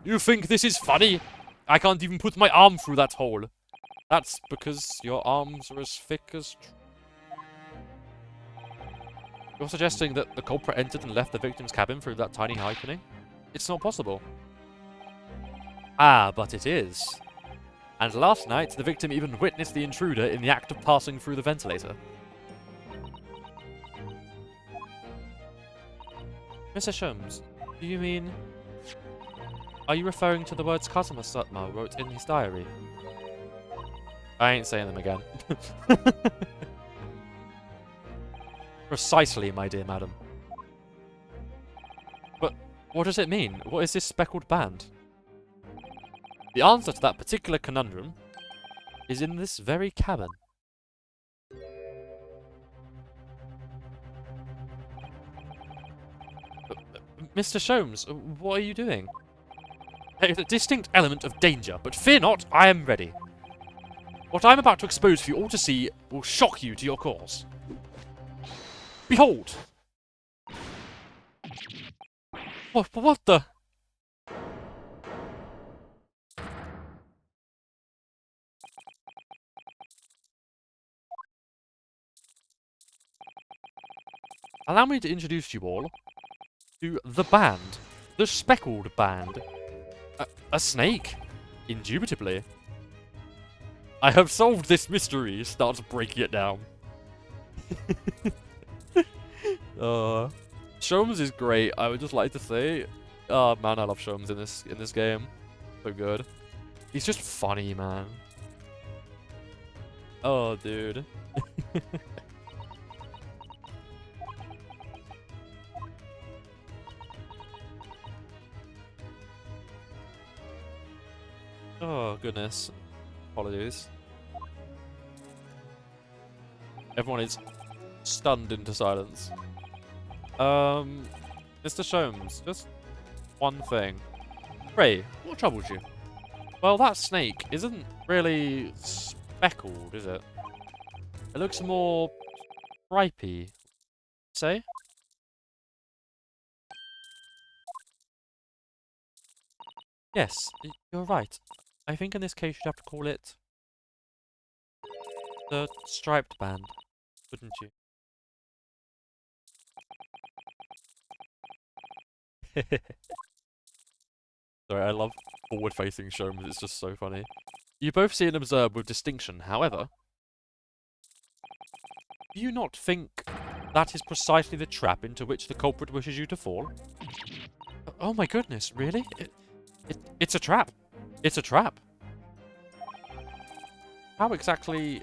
You think this is funny? I can't even put my arm through that hole. That's because your arms are as thick as... You're suggesting that the culprit entered and left the victim's cabin through that tiny opening? It's not possible. Ah, but it is. And last night, the victim even witnessed the intruder in the act of passing through the ventilator. Mr. Sholmes, do you mean... Are you referring to the words Kazuma Satma wrote in his diary? I ain't saying them again. Precisely, my dear madam. But what does it mean? What is this speckled band? The answer to that particular conundrum is in this very cabin. Mr. Sholmes, what are you doing? There is a distinct element of danger, but fear not, I am ready. What I am about to expose for you all to see will shock you to your cause. Behold! What the... Allow me to introduce you all to the band. The speckled band. A snake? Indubitably. I have solved this mystery. Starts breaking it down. Sholmes is great. I would just like to say, oh man, I love Sholmes in this game. So good. He's just funny, man. Oh, dude. Oh, goodness. Apologies. Everyone is stunned into silence. Mr. Sholmes, just one thing. Ray, what troubles you? Well, that snake isn't really speckled, is it? It looks more stripy. Say? Yes, you're right. I think in this case you'd have to call it the striped band, wouldn't you? Sorry, I love forward-facing Sholmes, it's just so funny. You both see and observe with distinction, however. Do you not think that is precisely the trap into which the culprit wishes you to fall? Oh my goodness, really? It's a trap. It's a trap. How exactly...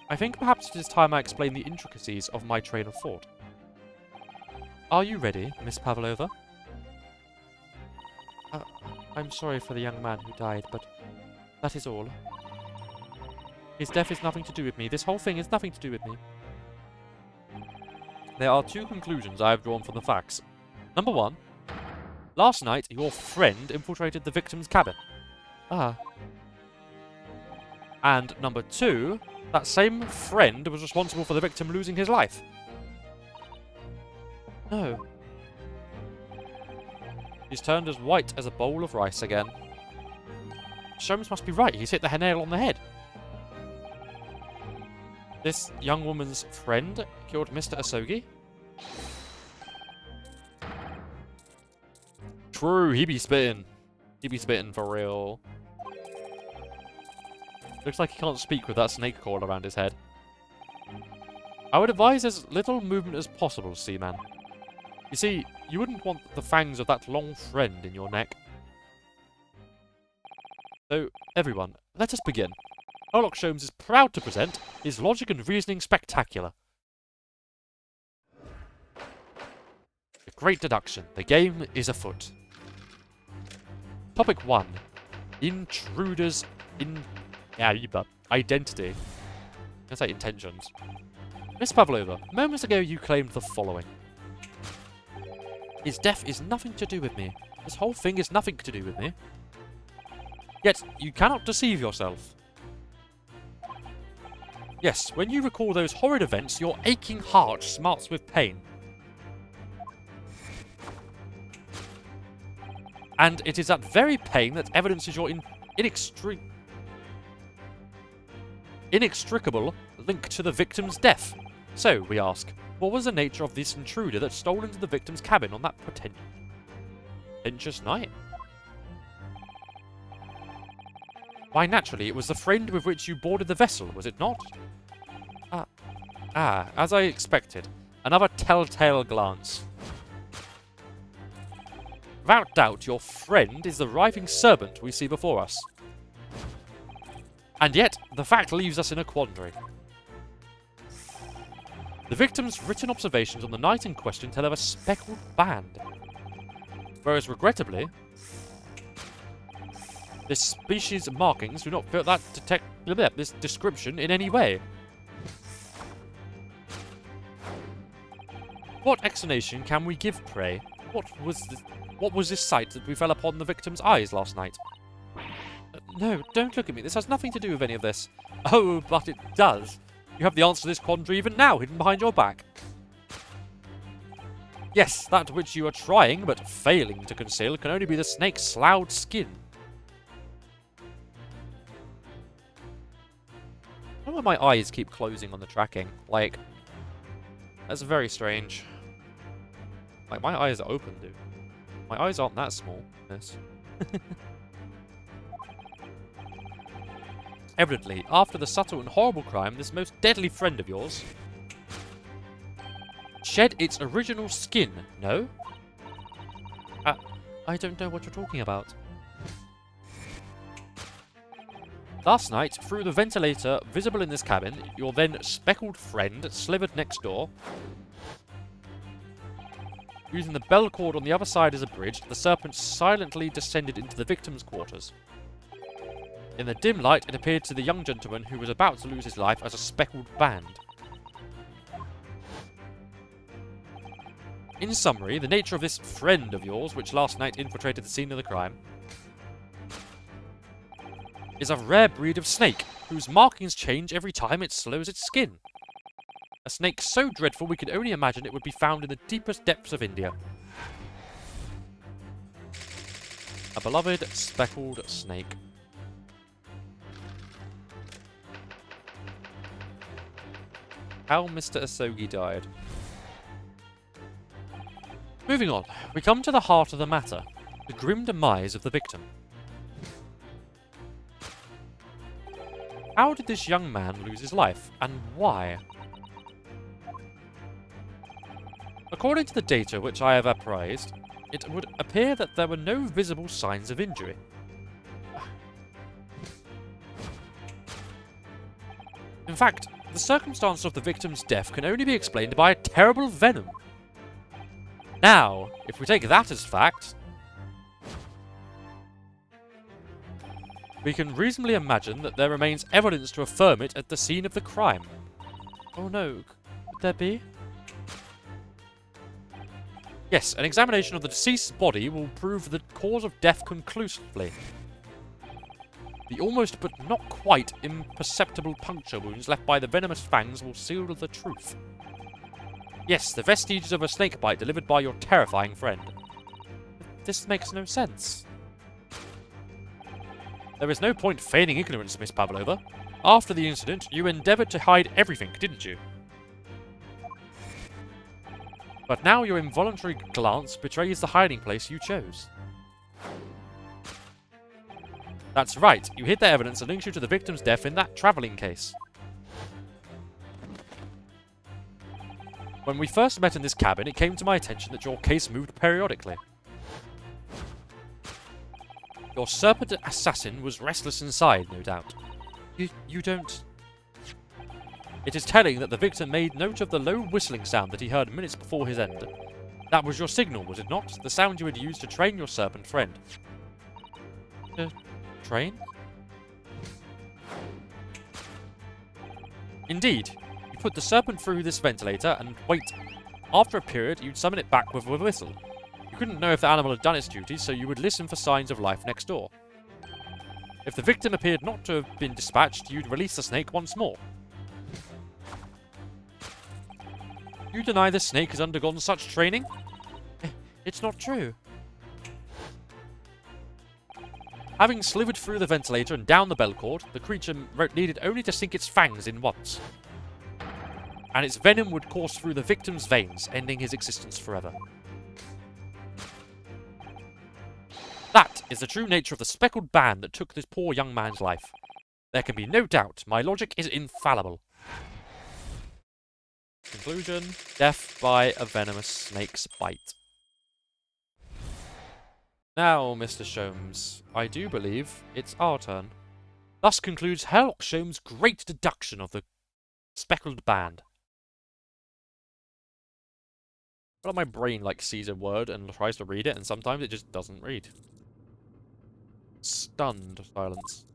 I think perhaps it is time I explain the intricacies of my train of thought. Are you ready, Miss Pavlova? I'm sorry for the young man who died, but that is all. His death is nothing to do with me. This whole thing is nothing to do with me. There are two conclusions I have drawn from the facts. Number one, last night your friend infiltrated the victim's cabin. Ah. And number two, that same friend was responsible for the victim losing his life. No. He's turned as white as a bowl of rice again. Sholmes must be right. He's hit the nail on the head. This young woman's friend killed Mr. Asogi? True, he be spitting. He be spitting for real. Looks like he can't speak with that snake coil around his head. I would advise as little movement as possible, Seaman. You see, you wouldn't want the fangs of that long friend in your neck. So, everyone, let us begin. Sherlock Sholmes is proud to present is Logic and Reasoning Spectacular. A great deduction. The game is afoot. Topic 1. Intruders in... identity. Let's say intentions. Miss Pavlova, moments ago you claimed the following. His death is nothing to do with me. This whole thing is nothing to do with me. Yet, you cannot deceive yourself. Yes, when you recall those horrid events, your aching heart smarts with pain. And it is that very pain that evidences your inextricable link to the victim's death. So, we ask, what was the nature of this intruder that stole into the victim's cabin on that pretentious night? Why, naturally, it was the friend with which you boarded the vessel, was it not? As I expected. Another telltale glance. Without doubt, your friend is the writhing serpent we see before us. And yet, the fact leaves us in a quandary. The victim's written observations on the night in question tell of a speckled band. Whereas, regrettably, this species' markings do not fit this description in any way. What explanation can we give, pray? What was this sight that we fell upon the victim's eyes last night? No, don't look at me. This has nothing to do with any of this. Oh, but it does. You have the answer to this quandary even now, hidden behind your back. Yes, that which you are trying, but failing to conceal, can only be the snake's sloughed skin. I don't know why my eyes keep closing on the tracking. Like, that's very strange. Like, my eyes are open, dude. My eyes aren't that small. Yes. Evidently, after the subtle and horrible crime, this most deadly friend of yours shed its original skin, no? I don't know what you're talking about. Last night, through the ventilator visible in this cabin, your then speckled friend slithered next door. Using the bell cord on the other side as a bridge, the serpent silently descended into the victim's quarters. In the dim light, it appeared to the young gentleman who was about to lose his life as a speckled band. In summary, the nature of this friend of yours, which last night infiltrated the scene of the crime, is a rare breed of snake, whose markings change every time it slows its skin. A snake so dreadful we can only imagine it would be found in the deepest depths of India. A beloved speckled snake. How Mr. Asogi died. Moving on, we come to the heart of the matter, the grim demise of the victim. How did this young man lose his life, and why? According to the data which I have apprised, it would appear that there were no visible signs of injury. In fact, the circumstance of the victim's death can only be explained by a terrible venom. Now, if we take that as fact, we can reasonably imagine that there remains evidence to affirm it at the scene of the crime. Oh no, could there be? Yes, an examination of the deceased's body will prove the cause of death conclusively. The almost but not quite imperceptible puncture wounds left by the venomous fangs will seal the truth. Yes, the vestiges of a snake bite delivered by your terrifying friend. This makes no sense. There is no point feigning ignorance, Miss Pavlova. After the incident, you endeavoured to hide everything, didn't you? But now your involuntary glance betrays the hiding place you chose. That's right, you hid the evidence that links you to the victim's death in that travelling case. When we first met in this cabin, it came to my attention that your case moved periodically. Your serpent assassin was restless inside, no doubt. You don't... It is telling that the victim made note of the low whistling sound that he heard minutes before his end. That was your signal, was it not? The sound you had used to train your serpent friend. Train? Indeed. You put the serpent through this ventilator and wait. After a period, you'd summon it back with a whistle. You couldn't know if the animal had done its duty, so you would listen for signs of life next door. If the victim appeared not to have been dispatched, you'd release the snake once more. You deny the snake has undergone such training? It's not true. Having slithered through the ventilator and down the bell cord, the creature needed only to sink its fangs in once. And its venom would course through the victim's veins, ending his existence forever. That is the true nature of the speckled band that took this poor young man's life. There can be no doubt. My logic is infallible. Conclusion: death by a venomous snake's bite. Now, Mr. Sholmes, I do believe it's our turn. Thus concludes Sherlock Sholmes' great deduction of the speckled band. But my brain sees a word and tries to read it, and sometimes it just doesn't read. Stunned silence.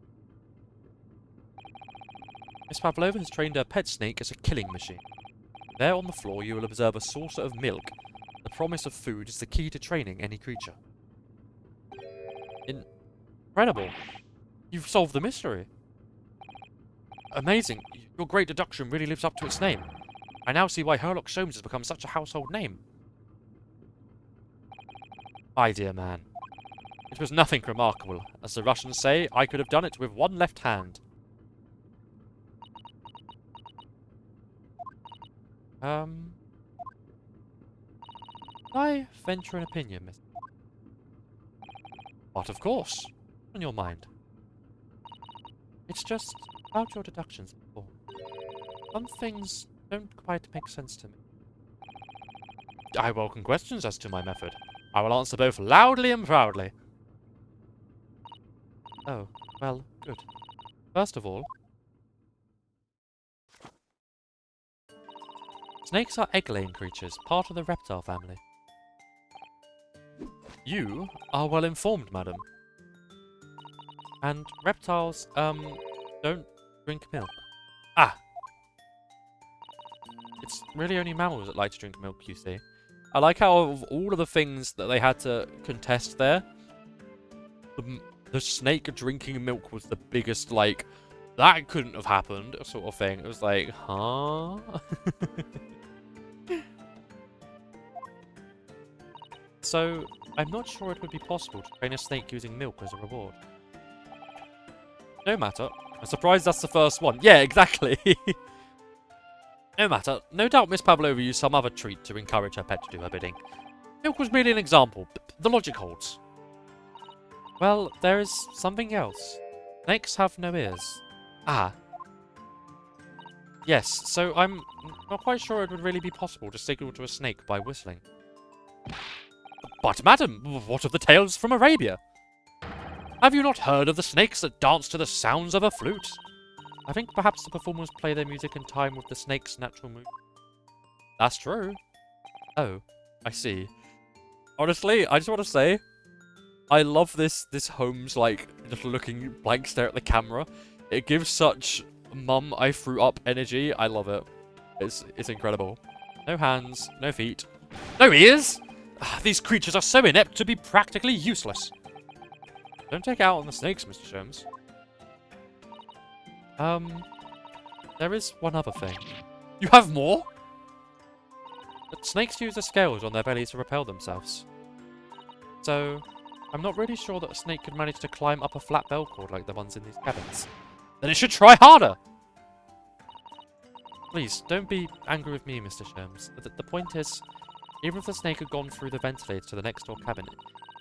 Miss Pavlova has trained her pet snake as a killing machine. There on the floor you will observe a saucer of milk. The promise of food is the key to training any creature. Incredible. You've solved the mystery. Amazing. Your great deduction really lives up to its name. I now see why Sherlock Sholmes has become such a household name. My dear man, it was nothing remarkable. As the Russians say, I could have done it with one left hand. I venture an opinion, Miss. But of course, on your mind. It's just about your deductions before. Some things don't quite make sense to me. I welcome questions as to my method. I will answer both loudly and proudly. Oh, well, good. First of all, snakes are egg-laying creatures, part of the reptile family. You are well informed, madam. And reptiles, don't drink milk. Ah! It's really only mammals that like to drink milk, you see. I like how of all of the things that they had to contest there, the snake drinking milk was the biggest, that couldn't have happened, sort of thing. It was like, huh? So, I'm not sure it would be possible to train a snake using milk as a reward. No matter. I'm surprised that's the first one. Yeah, exactly. No matter. No doubt Miss Pavlova used some other treat to encourage her pet to do her bidding. Milk was merely an example. The logic holds. Well, there is something else. Snakes have no ears. Ah. Yes, so I'm not quite sure it would really be possible to signal to a snake by whistling. But, madam, what of the tales from Arabia? Have you not heard of the snakes that dance to the sounds of a flute? I think perhaps the performers play their music in time with the snake's natural mood. That's true. Oh, I see. Honestly, I just want to say, I love this Holmes, just looking blank stare at the camera. It gives such mum I threw up energy. I love it. It's incredible. No hands, no feet, no ears! These creatures are so inept to be practically useless. Don't take it out on the snakes, Mr. Sholmes. There is one other thing. You have more? But snakes use the scales on their bellies to repel themselves. So, I'm not really sure that a snake could manage to climb up a flat bell cord like the ones in these cabins. Then it should try harder! Please, don't be angry with me, Mr. Sholmes. The point is, even if the snake had gone through the ventilator to the next door cabin,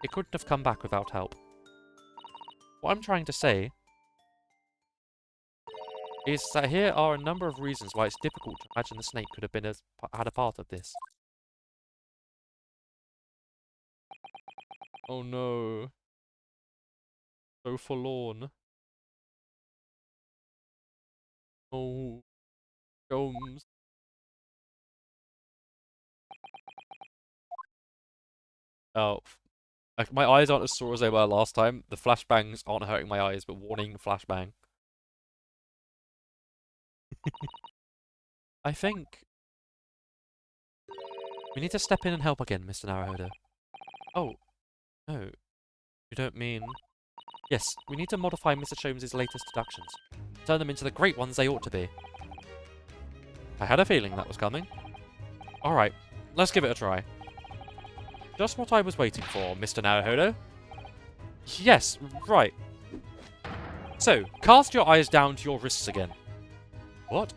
it couldn't have come back without help. What I'm trying to say is that here are a number of reasons why it's difficult to imagine the snake could have had a part of this. Oh no. So forlorn. Oh, Jones. Oh, my eyes aren't as sore as they were last time. The flashbangs aren't hurting my eyes, but warning flashbang. I think we need to step in and help again, Mr. Naruhodo. Oh, no. You don't mean... Yes, we need to modify Mr. Sholmes' latest deductions. Turn them into the great ones they ought to be. I had a feeling that was coming. Alright, let's give it a try. Just what I was waiting for, Mr. Naruhodo. Yes, right. So, cast your eyes down to your wrists again. What?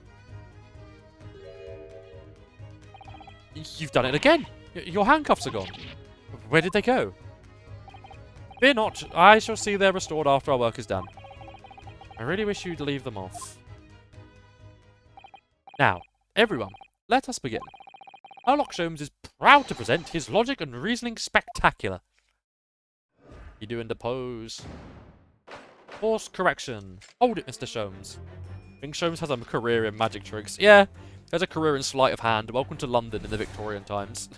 You've done it again! Your handcuffs are gone. Where did they go? Fear not, I shall see they're restored after our work is done. I really wish you'd leave them off. Now, everyone, let us begin. Sherlock Sholmes is proud to present his logic and reasoning spectacular. You do interpose. Course correction. Hold it, Mr. Sholmes. I think Sholmes has a career in magic tricks. Yeah, he has a career in sleight of hand. Welcome to London in the Victorian times.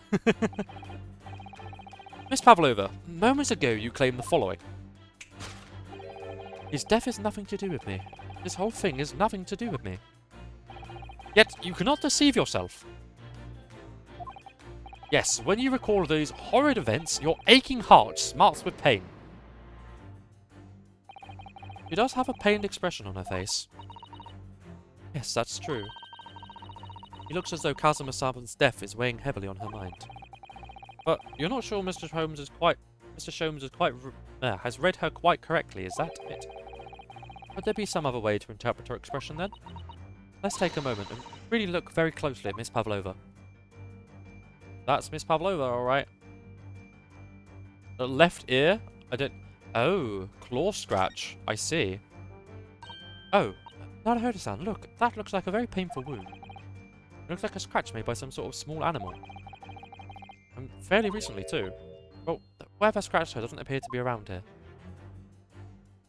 Miss Pavlova, moments ago you claimed the following. His death has nothing to do with me. This whole thing has nothing to do with me. Yet you cannot deceive yourself. Yes, when you recall those horrid events, your aching heart smarts with pain. She does have a pained expression on her face. Yes, that's true. It looks as though Kazuma-sama's death is weighing heavily on her mind. But you're not sure Mr. Sholmes has read her quite correctly, is that it? Would there be some other way to interpret her expression then? Let's take a moment and really look very closely at Miss Pavlova. That's Miss Pavlova, alright. The left ear? I don't... Oh, claw scratch. I see. Oh, Naruhodo-san, look. That looks like a very painful wound. It looks like a scratch made by some sort of small animal. And fairly recently, too. Well, whoever scratched her doesn't appear to be around here.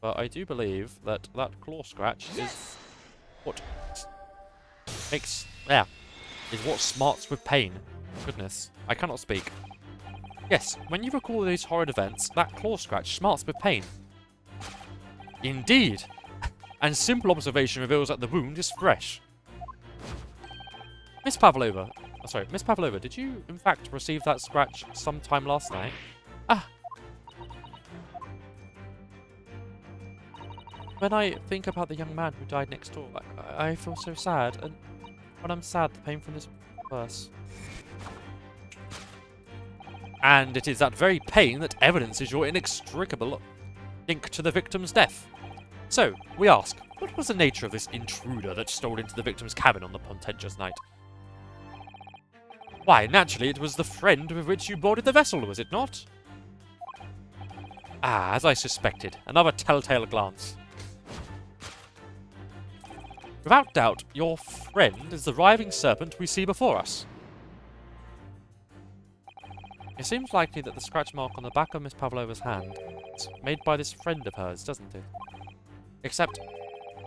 But I do believe that that claw scratch is what makes... Yeah. Is what smarts with pain. Goodness, I cannot speak. Yes, when you recall these horrid events, that claw scratch smarts with pain. Indeed! And simple observation reveals that the wound is fresh. Miss Pavlova, did you in fact receive that scratch sometime last night? Ah! When I think about the young man who died next door, I feel so sad, and when I'm sad, the pain from this worse. And it is that very pain that evidences your inextricable link to the victim's death. So, we ask, what was the nature of this intruder that stole into the victim's cabin on the contentious night? Why, naturally, it was the friend with which you boarded the vessel, was it not? Ah, as I suspected, another telltale glance. Without doubt, your friend is the writhing serpent we see before us. It seems likely that the scratch mark on the back of Miss Pavlova's hand is made by this friend of hers, doesn't it? Except,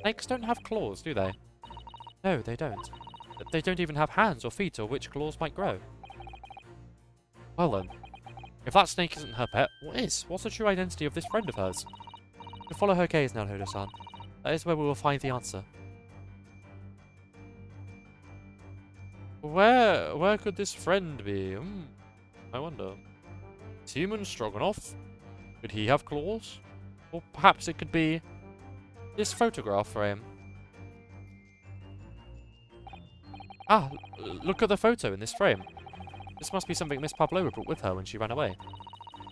snakes don't have claws, do they? No, they don't. They don't even have hands or feet or which claws might grow. Well then, if that snake isn't her pet, what is? What's the true identity of this friend of hers? We follow her gaze now, Naruhodo-san. That is where we will find the answer. Where could this friend be? I wonder. Human Stroganoff? Could he have claws? Or perhaps it could be this photograph frame. Ah, look at the photo in this frame. This must be something Miss Pavlova brought with her when she ran away.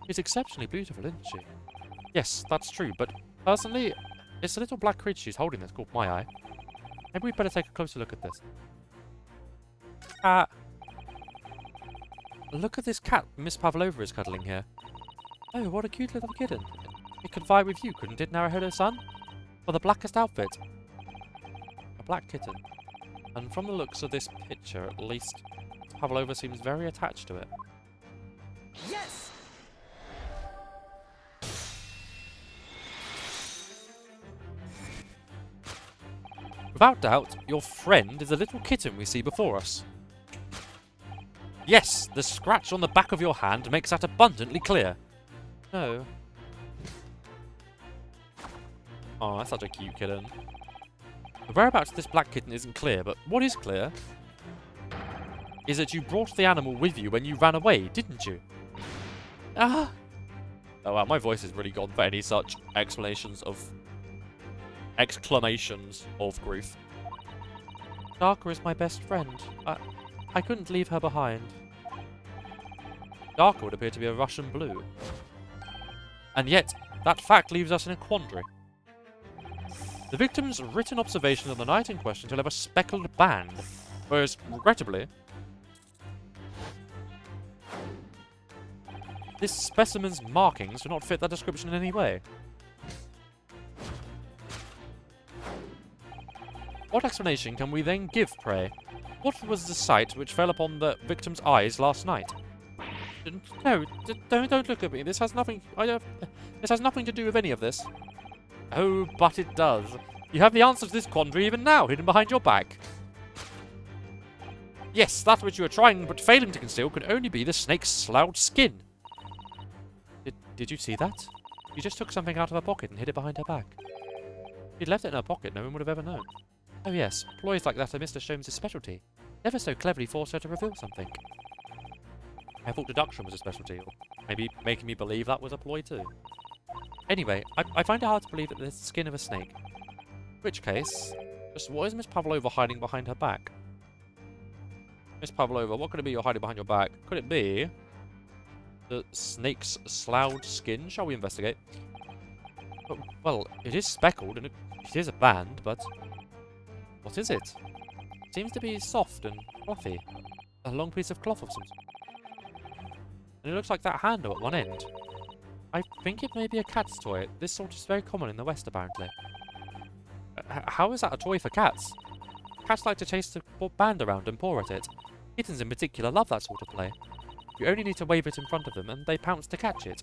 She's exceptionally beautiful, isn't she? Yes, that's true, but personally, it's a little black creature she's holding that's caught my eye. Maybe we'd better take a closer look at this. Look at this cat Miss Pavlova is cuddling here. Oh, what a cute little kitten. It could vie with you, couldn't it, Naruhodo-san? For the blackest outfit. A black kitten. And from the looks of this picture, at least, Pavlova seems very attached to it. Yes! Without doubt, your friend is the little kitten we see before us. Yes, the scratch on the back of your hand makes that abundantly clear. No. Oh, that's such a cute kitten. The whereabouts of this black kitten isn't clear, but what is clear is that you brought the animal with you when you ran away, didn't you? Ah! Oh wow, my voice has really gone for any such exclamations of grief. Darka is my best friend. I couldn't leave her behind. Darka would appear to be a Russian blue. And yet, that fact leaves us in a quandary. The victim's written observation of the night in question to have a speckled band, whereas, regrettably, this specimen's markings do not fit that description in any way. What explanation can we then give, pray? What was the sight which fell upon the victim's eyes last night? No, don't look at me. This has nothing. This has nothing to do with any of this. Oh, but it does. You have the answer to this quandary even now, hidden behind your back. Yes, that which you are trying but failing to conceal could only be the snake's sloughed skin. Did you see that? She just took something out of her pocket and hid it behind her back. If she'd left it in her pocket, no one would have ever known. Oh yes, ploys like that are Mr. Sholmes' specialty. Never so cleverly forced her to reveal something. I thought deduction was a specialty, or maybe making me believe that was a ploy too. Anyway, I find it hard to believe that there's the skin of a snake. In which case, just what is Miss Pavlova hiding behind her back? Miss Pavlova, what could it be you're hiding behind your back? Could it be the snake's sloughed skin? Shall we investigate? Oh, well, it is speckled and it is a band, but what is it? It seems to be soft and fluffy. A long piece of cloth of some sort. And it looks like that handle at one end. I think it may be a cat's toy. This sort is very common in the West, apparently. How is that a toy for cats? Cats like to chase the band around and paw at it. Kittens in particular love that sort of play. You only need to wave it in front of them and they pounce to catch it.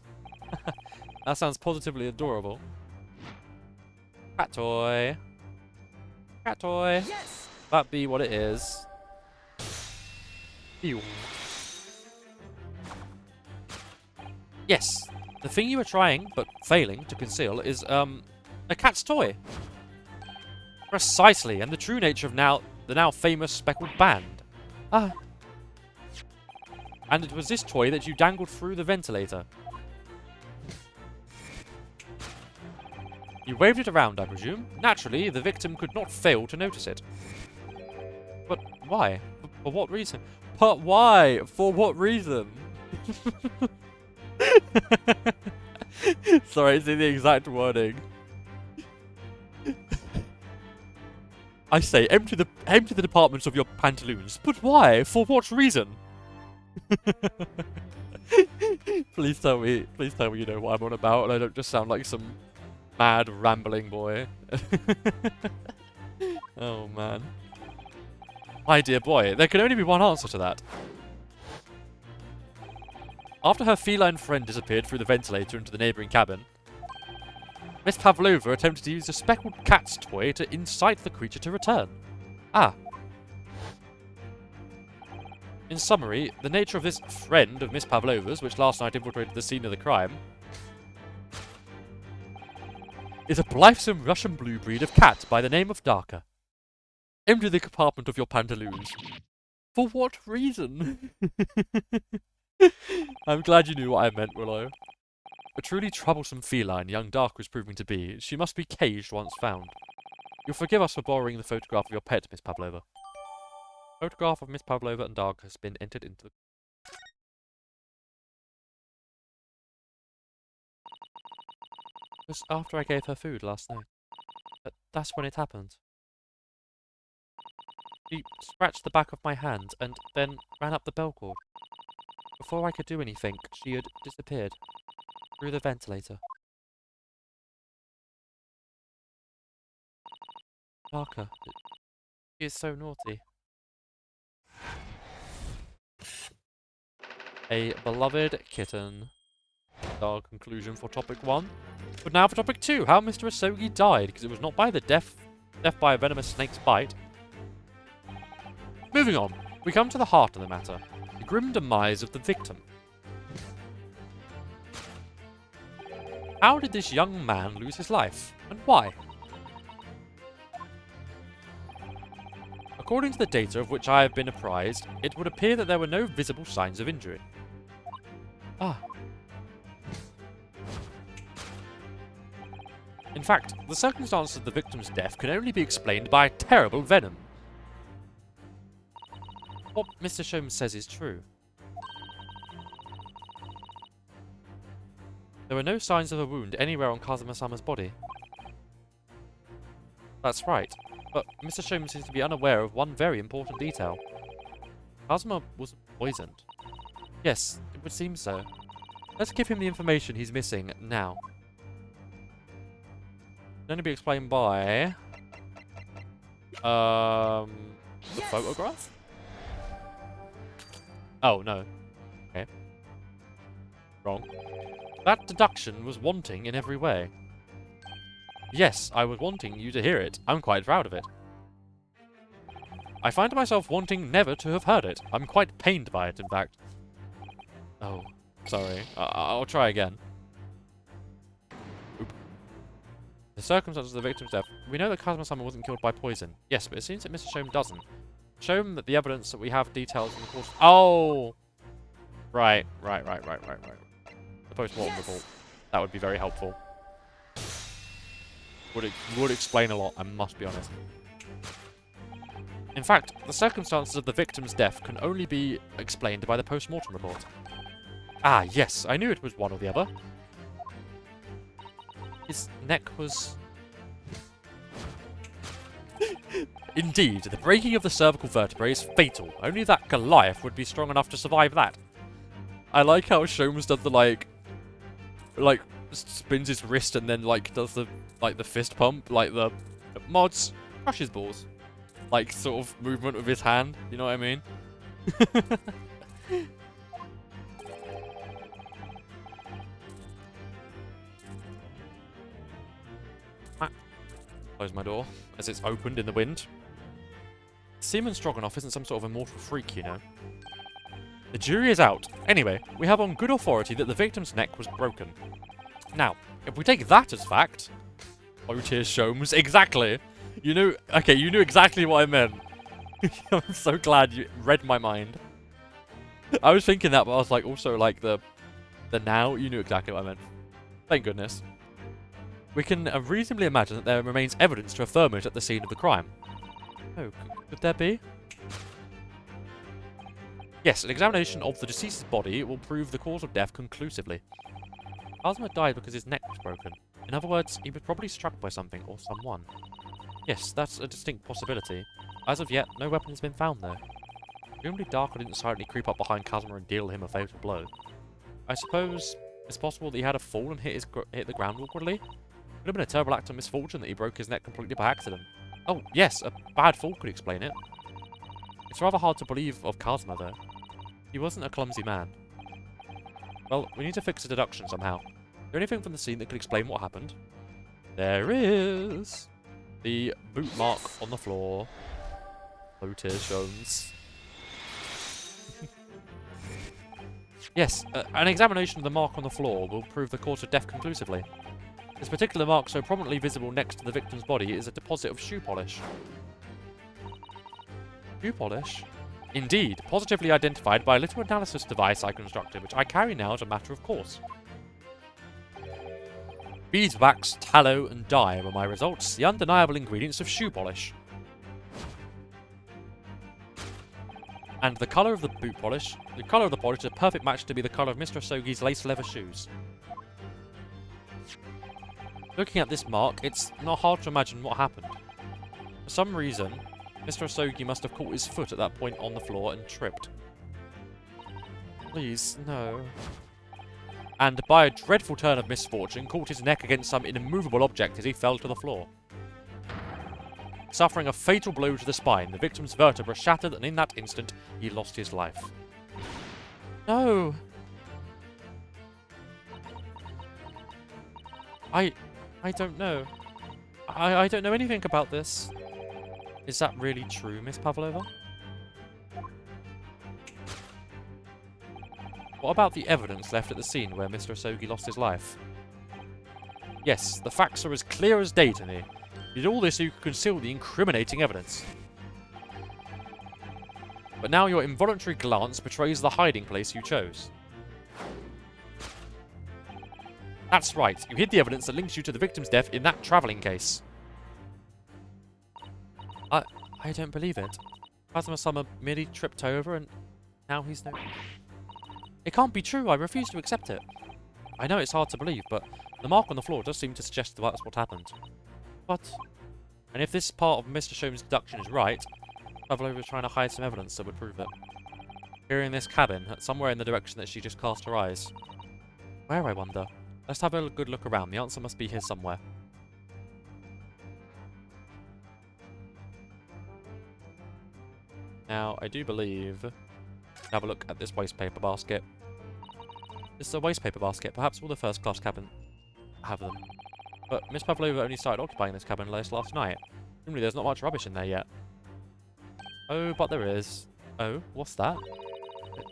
That sounds positively adorable. Cat toy. Cat toy. Yes! That be what it is. Ew. Yes, the thing you were trying, but failing, to conceal is, a cat's toy. Precisely, and the true nature of the now famous speckled band. Ah. And it was this toy that you dangled through the ventilator. You waved it around, I presume. Naturally, the victim could not fail to notice it. But why? For what reason? But why? For what reason? Sorry, it's in the exact wording. I say, empty the departments of your pantaloons. But why? For what reason? Please tell me you know what I'm on about, and I don't just sound like some mad rambling boy. Oh man. My dear boy, there can only be one answer to that. After her feline friend disappeared through the ventilator into the neighbouring cabin, Miss Pavlova attempted to use a speckled cat's toy to incite the creature to return. Ah. In summary, the nature of this friend of Miss Pavlova's, which last night infiltrated the scene of the crime, is a blithesome Russian blue breed of cat by the name of Darka. Empty the compartment of your pantaloons. For what reason? I'm glad you knew what I meant, Willow. A truly troublesome feline young Dark was proving to be. She must be caged once found. You'll forgive us for borrowing the photograph of your pet, Miss Pavlova. Photograph of Miss Pavlova and Dark has been entered into the... It was after I gave her food last night. That's when it happened. She scratched the back of my hand and then ran up the bell cord. Before I could do anything, she had disappeared through the ventilator. Parker, she is so naughty. A beloved kitten. Our conclusion for topic 1. But now for topic 2, how Mr. Asogi died, because it was not by the death death by a venomous snake's bite. Moving on, we come to the heart of the matter, the grim demise of the victim. How did this young man lose his life, and why? According to the data of which I have been apprised, it would appear that there were no visible signs of injury. Ah. In fact, the circumstances of the victim's death can only be explained by a terrible venom. What Mr. Sholmes says is true. There were no signs of a wound anywhere on Kazuma-sama's body. That's right, but Mr. Sholmes seems to be unaware of one very important detail. Kazuma was poisoned. Yes, it would seem so. Let's give him the information he's missing now. Can only be explained by... the photograph? Oh, no. Okay. Wrong. That deduction was wanting in every way. Yes, I was wanting you to hear it. I'm quite proud of it. I find myself wanting never to have heard it. I'm quite pained by it, in fact. Oh, sorry. I'll try again. Oop. The circumstances of the victim's death. We know that Kazuma-sama wasn't killed by poison. Yes, but it seems that Mr. Sholmes doesn't. Show him that the evidence that we have details in the course... Oh! Right. The post-mortem report. That would be very helpful. Would explain a lot, I must be honest. In fact, the circumstances of the victim's death can only be explained by the post-mortem report. Ah, yes, I knew it was one or the other. His neck was... Indeed, the breaking of the cervical vertebrae is fatal. Only that Goliath would be strong enough to survive that. I like how Sholmes does the, like, spins his wrist and then, like, does the, the fist pump, like the mods, crush his balls. Like, sort of movement with his hand, you know what I mean? Close my door as it's opened in the wind. Seaman Stroganoff isn't some sort of immortal freak, you know. The jury is out. Anyway, we have on good authority that the victim's neck was broken. Now, if we take that as fact... Oh, tears Sholmes. Exactly! You knew... Okay, you knew exactly what I meant. I'm so glad you read my mind. I was thinking that, but I was like, also, like, the now, you knew exactly what I meant. Thank goodness. We can reasonably imagine that there remains evidence to affirm it at the scene of the crime. Oh, could there be? Yes, an examination of the deceased's body will prove the cause of death conclusively. Kazuma died because his neck was broken. In other words, he was probably struck by something or someone. Yes, that's a distinct possibility. As of yet, no weapon has been found there. Presumably Darko didn't silently creep up behind Kazuma and deal him a fatal blow. I suppose it's possible that he had a fall and hit the ground awkwardly? It would have been a terrible act of misfortune that he broke his neck completely by accident. Oh, yes, a bad fall could explain it. It's rather hard to believe of Kazuma, though. He wasn't a clumsy man. Well, we need to fix the deduction somehow. Is there anything from the scene that could explain what happened? There is! The boot mark on the floor. Oh, tears Sholmes. Yes, an examination of the mark on the floor will prove the cause of death conclusively. This particular mark, so prominently visible next to the victim's body, is a deposit of shoe polish. Shoe polish? Indeed, positively identified by a little analysis device I constructed, which I carry now as a matter of course. Beeswax, tallow, and dye were my results, the undeniable ingredients of shoe polish. And the colour of the boot polish, the colour of the polish is a perfect match to be the colour of Mr. Asogi's lace leather shoes. Looking at this mark, it's not hard to imagine what happened. For some reason, Mr. Asogi must have caught his foot at that point on the floor and tripped. Please, no. And by a dreadful turn of misfortune, caught his neck against some immovable object as he fell to the floor. Suffering a fatal blow to the spine, the victim's vertebra shattered, and in that instant, he lost his life. No! I don't know. I don't know anything about this. Is that really true, Miss Pavlova? What about the evidence left at the scene where Mr. Asogi lost his life? Yes, the facts are as clear as day to me. You did all this so you could conceal the incriminating evidence. But now your involuntary glance betrays the hiding place you chose. That's right, you hid the evidence that links you to the victim's death in that travelling case. I don't believe it. Kazuma-sama merely tripped over and now he's no... It can't be true, I refuse to accept it. I know it's hard to believe, but the mark on the floor does seem to suggest that's what happened. But... And if this part of Mr. Shome's deduction is right, Pavlova was trying to hide some evidence that would prove it. Here in this cabin, somewhere in the direction that she just cast her eyes. Where, I wonder? Let's have a good look around. The answer must be here somewhere. Now, I do believe... Have a look at this wastepaper basket. This is a wastepaper basket. Perhaps all the first-class cabin have them. But Miss Pavlova only started occupying this cabin last night. Normally there's not much rubbish in there yet. Oh, but there is. Oh, what's that?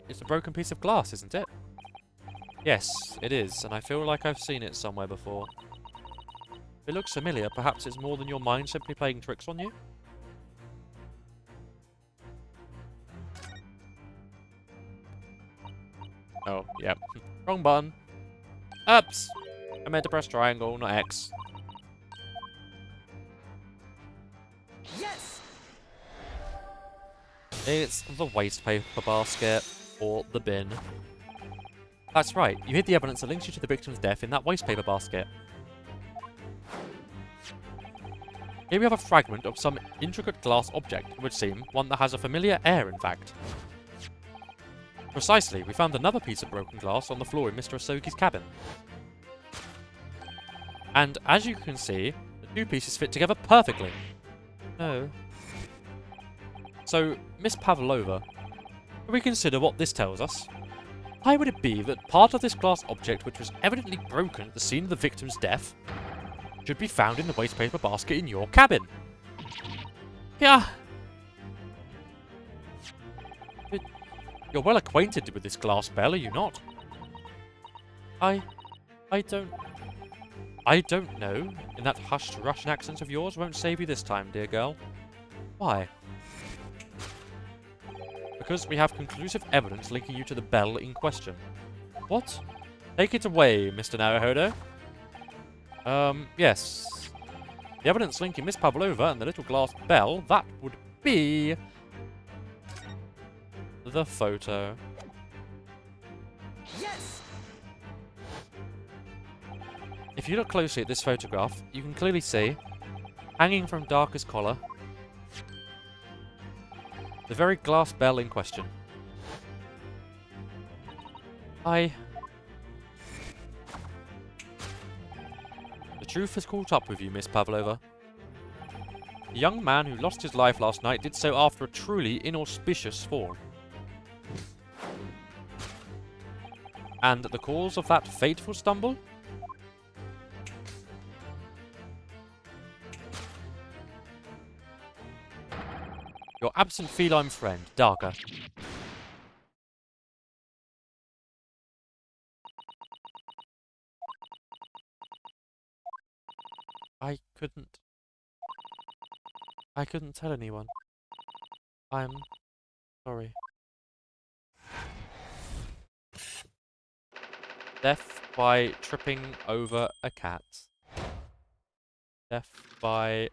It's a broken piece of glass, isn't it? Yes, it is, and I feel like I've seen it somewhere before. If it looks familiar, perhaps it's more than your mind simply playing tricks on you? Oh, yep. Wrong button. Oops! I meant to press triangle, not X. Yes! It's the wastepaper basket, or the bin. That's right, you hid the evidence that links you to the victim's death in that wastepaper basket. Here we have a fragment of some intricate glass object, it would seem, one that has a familiar air, in fact. Precisely, we found another piece of broken glass on the floor in Mr. Asogi's cabin. And as you can see, the two pieces fit together perfectly. No. So, Miss Pavlova, can we consider what this tells us? Why would it be that part of this glass object, which was evidently broken at the scene of the victim's death, should be found in the wastepaper basket in your cabin? Yeah. You're well acquainted with this glass bell, are you not? I don't know. In that hushed Russian accent of yours won't save you this time, dear girl. Why? Because we have conclusive evidence linking you to the bell in question. What? Take it away, Mr. Naruhodo. Yes. The evidence linking Miss Pavlova and the little glass bell, that would be... the photo. Yes! If you look closely at this photograph, you can clearly see, hanging from Darker's collar, the very glass bell in question. The truth has caught up with you, Miss Pavlova. The young man who lost his life last night did so after a truly inauspicious fall. And the cause of that fateful stumble? Your absent feline friend, Darker. I couldn't tell anyone. I'm sorry. Death by tripping over a cat. Death by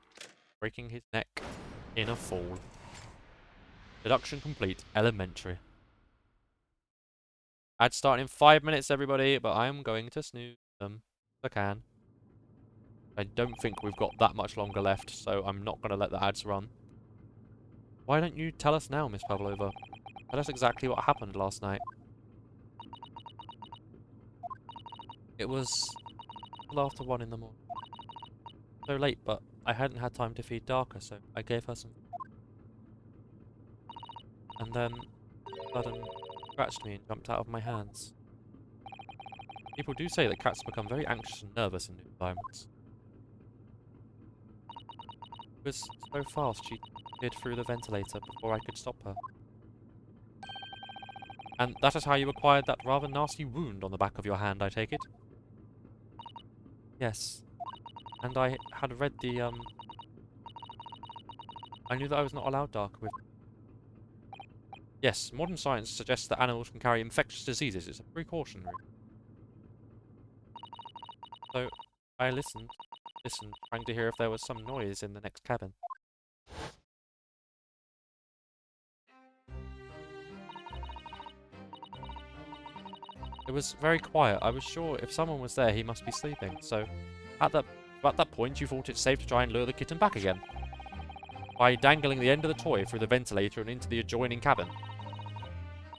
breaking his neck in a fall. Deduction complete. Elementary. Ads starting in 5 minutes, everybody, but I'm going to snooze them if I can. I don't think we've got that much longer left, so I'm not going to let the ads run. Why don't you tell us now, Miss Pavlova? Tell us exactly what happened last night. It was a little after 1 in the morning. So late, but I hadn't had time to feed Darker, so I gave her some. And then, sudden scratched me and jumped out of my hands. People do say that cats become very anxious and nervous in new environments. was so fast she disappeared through the ventilator before I could stop her. And that is how you acquired that rather nasty wound on the back of your hand, I take it? Yes. And I had read the, I knew that I was not allowed dark with... Yes, modern science suggests that animals can carry infectious diseases. It's a precautionary. So, I listened, trying to hear if there was some noise in the next cabin. It was very quiet. I was sure if someone was there, he must be sleeping. So, at that point, you thought it safe to try and lure the kitten back again. By dangling the end of the toy through the ventilator and into the adjoining cabin.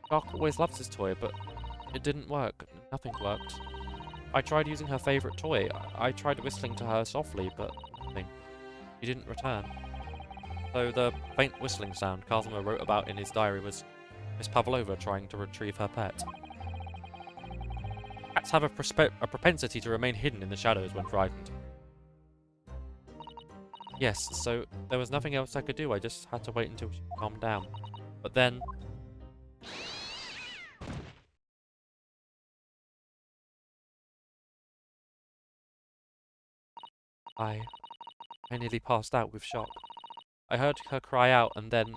Shark always loves his toy, but it didn't work. Nothing worked. I tried using her favourite toy. I tried whistling to her softly, but nothing. She didn't return. So the faint whistling sound Kazuma wrote about in his diary was Miss Pavlova trying to retrieve her pet. Cats have a propensity to remain hidden in the shadows when frightened. Yes, so there was nothing else I could do. I just had to wait until she calmed down. But then... I nearly passed out with shock. I heard her cry out and then...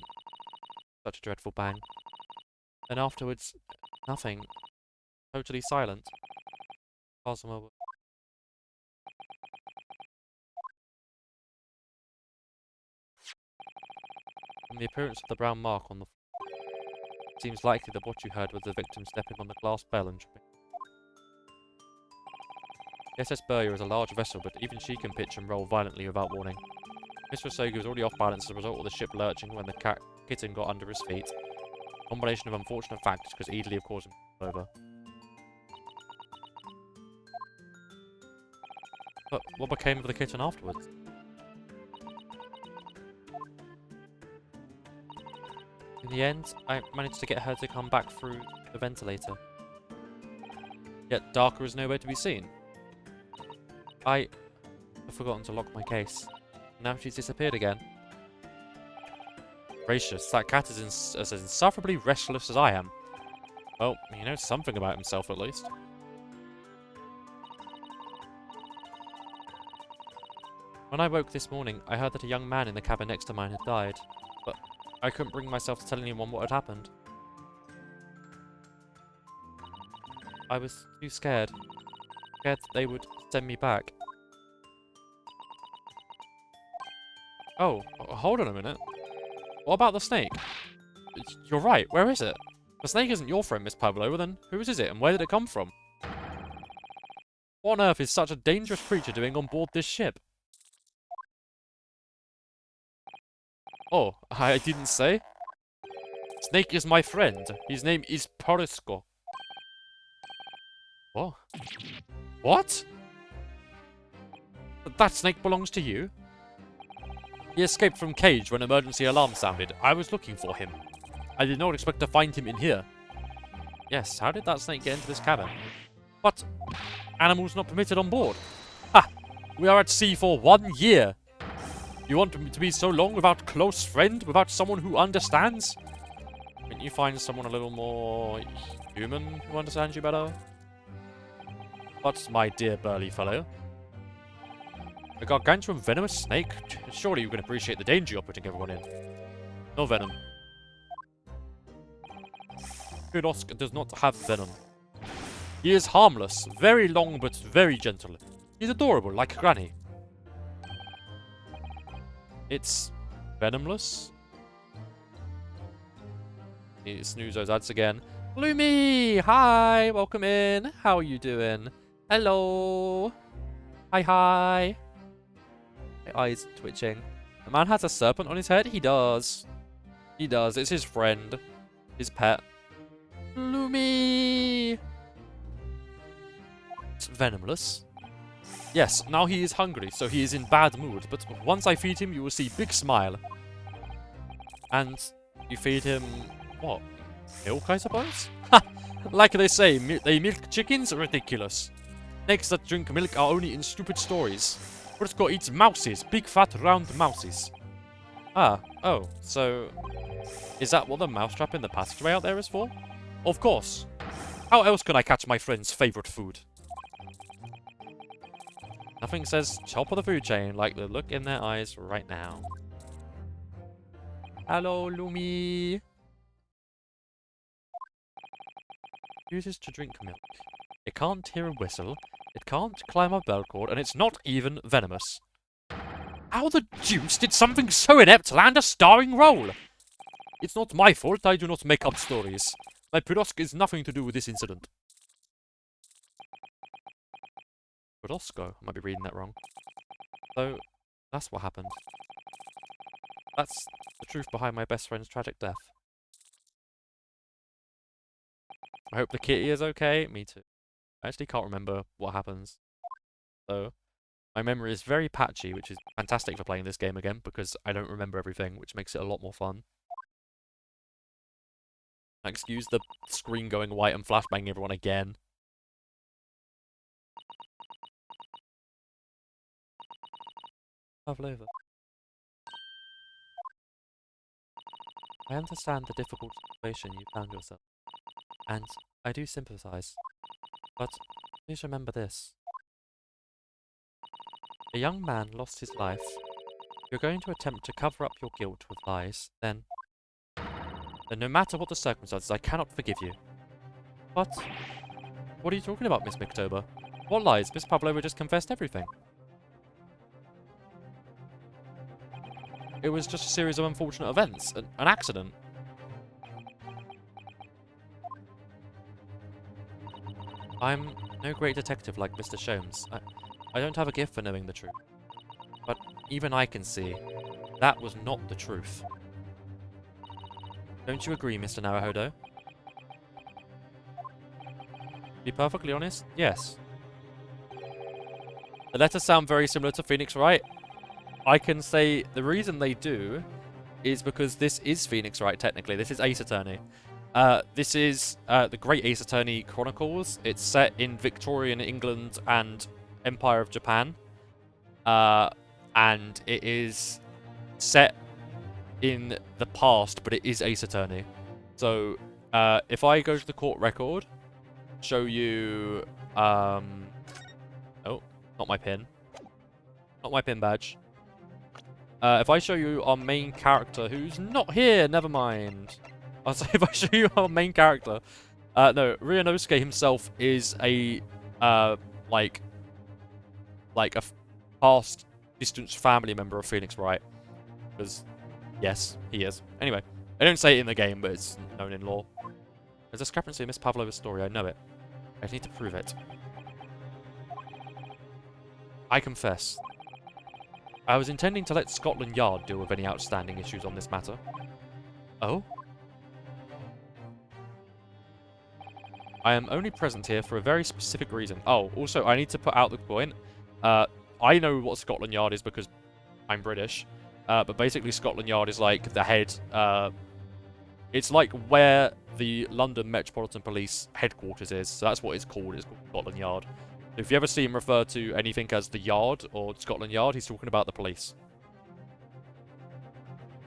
Such a dreadful bang. Then afterwards, nothing. Totally silent. Kazuma was... From the appearance of the brown mark on the floor, it seems likely that what you heard was the victim stepping on the glass bell and tripping. The SS Burya is a large vessel, but even she can pitch and roll violently without warning. Mr. Osogi was already off balance as a result of the ship lurching when the kitten got under his feet. A combination of unfortunate factors could easily have caused him to fall over. But what became of the kitten afterwards? In the end, I managed to get her to come back through the ventilator. Yet Darker is nowhere to be seen. I have forgotten to lock my case. Now she's disappeared again. Gracious, that cat is as insufferably restless as I am. Well, he knows something about himself at least. When I woke this morning, I heard that a young man in the cabin next to mine had died, but I couldn't bring myself to tell anyone what had happened. I was too scared. Scared that they would send me back. Oh, hold on a minute. What about the snake? You're right, where is it? The snake isn't your friend, Miss Pavlova, then whose is it and where did it come from? What on earth is such a dangerous creature doing on board this ship? Oh, I didn't say. Snake is my friend. His name is Porisko. What? What? That snake belongs to you? He escaped from cage when emergency alarm sounded. I was looking for him. I did not expect to find him in here. Yes, how did that snake get into this cabin? But animals not permitted on board. Ha! We are at sea for 1 year. You want to be so long without close friend? Without someone who understands? Couldn't you find someone a little more human who understands you better? But, my dear burly fellow, a gargantuan venomous snake? Surely you can appreciate the danger you're putting everyone in. No venom. Kurosk does not have venom. He is harmless, very long but very gentle. He's adorable, like Granny. It's venomless? He snooze those ads again. Lumi! Hi! Welcome in. How are you doing? Hello! Hi, hi! My eyes twitching. The man has a serpent on his head? He does. He does. It's his friend. His pet. Lumi! It's venomless. Yes, now he is hungry, so he is in bad mood. But once I feed him, you will see big smile. And you feed him... what? Milk, I suppose? Ha! Like they say, they milk chickens? Ridiculous. Snakes that drink milk are only in stupid stories. Briscoe eats mouses, big fat round mouses. Ah, oh, so is that what the mousetrap in the passageway out there is for? Of course. How else can I catch my friend's favorite food? Nothing says top of the food chain like the look in their eyes right now. Hello, Lumi. Uses to drink milk. It can't hear a whistle. It can't climb a bell cord, and it's not even venomous. How the deuce did something so inept land a starring role? It's not my fault. I do not make up stories. My Pirosk is nothing to do with this incident. Pirosko? I might be reading that wrong. So, that's what happened. That's the truth behind my best friend's tragic death. I hope the kitty is okay. Me too. I actually can't remember what happens. So, my memory is very patchy, which is fantastic for playing this game again, because I don't remember everything, which makes it a lot more fun. Excuse the screen going white and flashbanging everyone again. Pavlova. I understand the difficult situation you found yourself, and I do sympathize. But please remember this. A young man lost his life. If you're going to attempt to cover up your guilt with lies, then no matter what the circumstances, I cannot forgive you. But what are you talking about, Miss Mictober? What lies? Miss Pavlova just confessed everything. It was just a series of unfortunate events, an accident. I'm no great detective like Mr. Sholmes. I don't have a gift for knowing the truth. But even I can see that was not the truth. Don't you agree, Mr. Naruhodo? To be perfectly honest, yes. The letters sound very similar to Phoenix Wright. I can say the reason they do is because this is Phoenix Wright, technically. This is Ace Attorney. This is the Great Ace Attorney Chronicles. It's set in Victorian England and Empire of Japan. And it is set in the past, but it is Ace Attorney. So, if I go to the court record, show you... oh, not my pin. Not my pin badge. If I show you our main character, who's not here, never mind. I'll say if I show you our main character. No, Ryunosuke himself is a, like a past distant family member of Phoenix Wright. Because, yes, he is. Anyway, I don't say it in the game, but it's known in lore. There's a discrepancy in Miss Pavlova's story, I know it. I need to prove it. I confess. I was intending to let Scotland Yard deal with any outstanding issues on this matter. Oh? I am only present here for a very specific reason. Oh, also, I need to put out the point. I know what Scotland Yard is because I'm British. But basically, Scotland Yard is like the head... it's like where the London Metropolitan Police headquarters is. So that's what it's called. It's called Scotland Yard. So if you ever see him refer to anything as the Yard or Scotland Yard, he's talking about the police.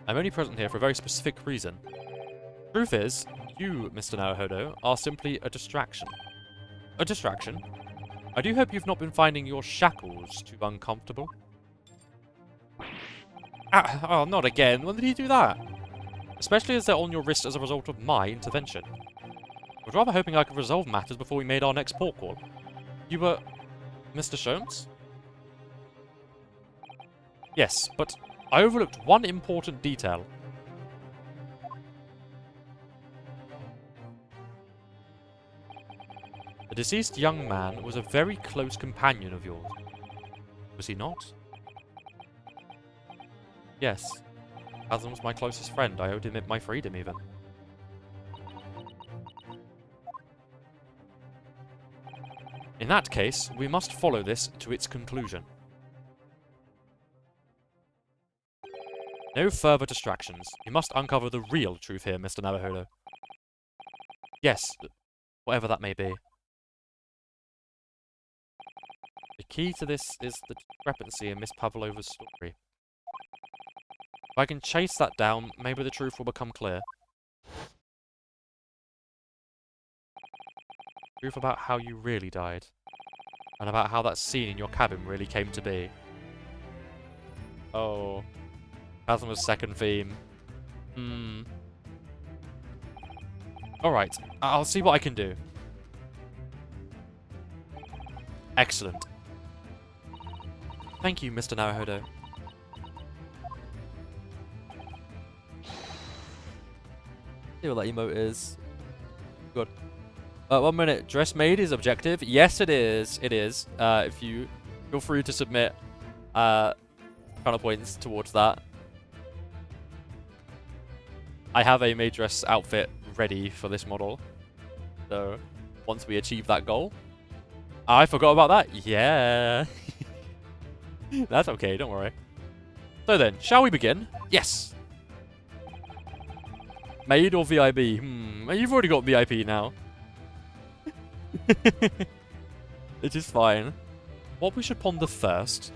I'm only present here for a very specific reason. Truth is, you, Mr. Naruhodo, are simply a distraction. A distraction? I do hope you've not been finding your shackles too uncomfortable. Ah, oh, not again. When did he do that? Especially as they're on your wrist as a result of my intervention. I was rather hoping I could resolve matters before we made our next port call. You were... Mr. Sholmes? Yes, but I overlooked one important detail. The deceased young man was a very close companion of yours. Was he not? Yes. Adam was my closest friend. I owed him my freedom, even. In that case, we must follow this to its conclusion. No further distractions. You must uncover the real truth here, Mr. Naruhodo. Yes, whatever that may be. The key to this is the discrepancy in Miss Pavlova's story. If I can chase that down, maybe the truth will become clear. Truth about how you really died. And about how that scene in your cabin really came to be. Oh. Kazma's second theme. Alright, I'll see what I can do. Excellent. Thank you, Mr. Naruhodo. See what that emote is. Good. 1 minute. Dress maid is objective. Yes, it is. It is. If you feel free to submit counterpoints towards that. I have a maid dress outfit ready for this model. So once we achieve that goal. I forgot about that. Yeah. That's okay. Don't worry. So then, shall we begin? Yes. Maid or VIP? You've already got VIP now. It is fine. What we should ponder first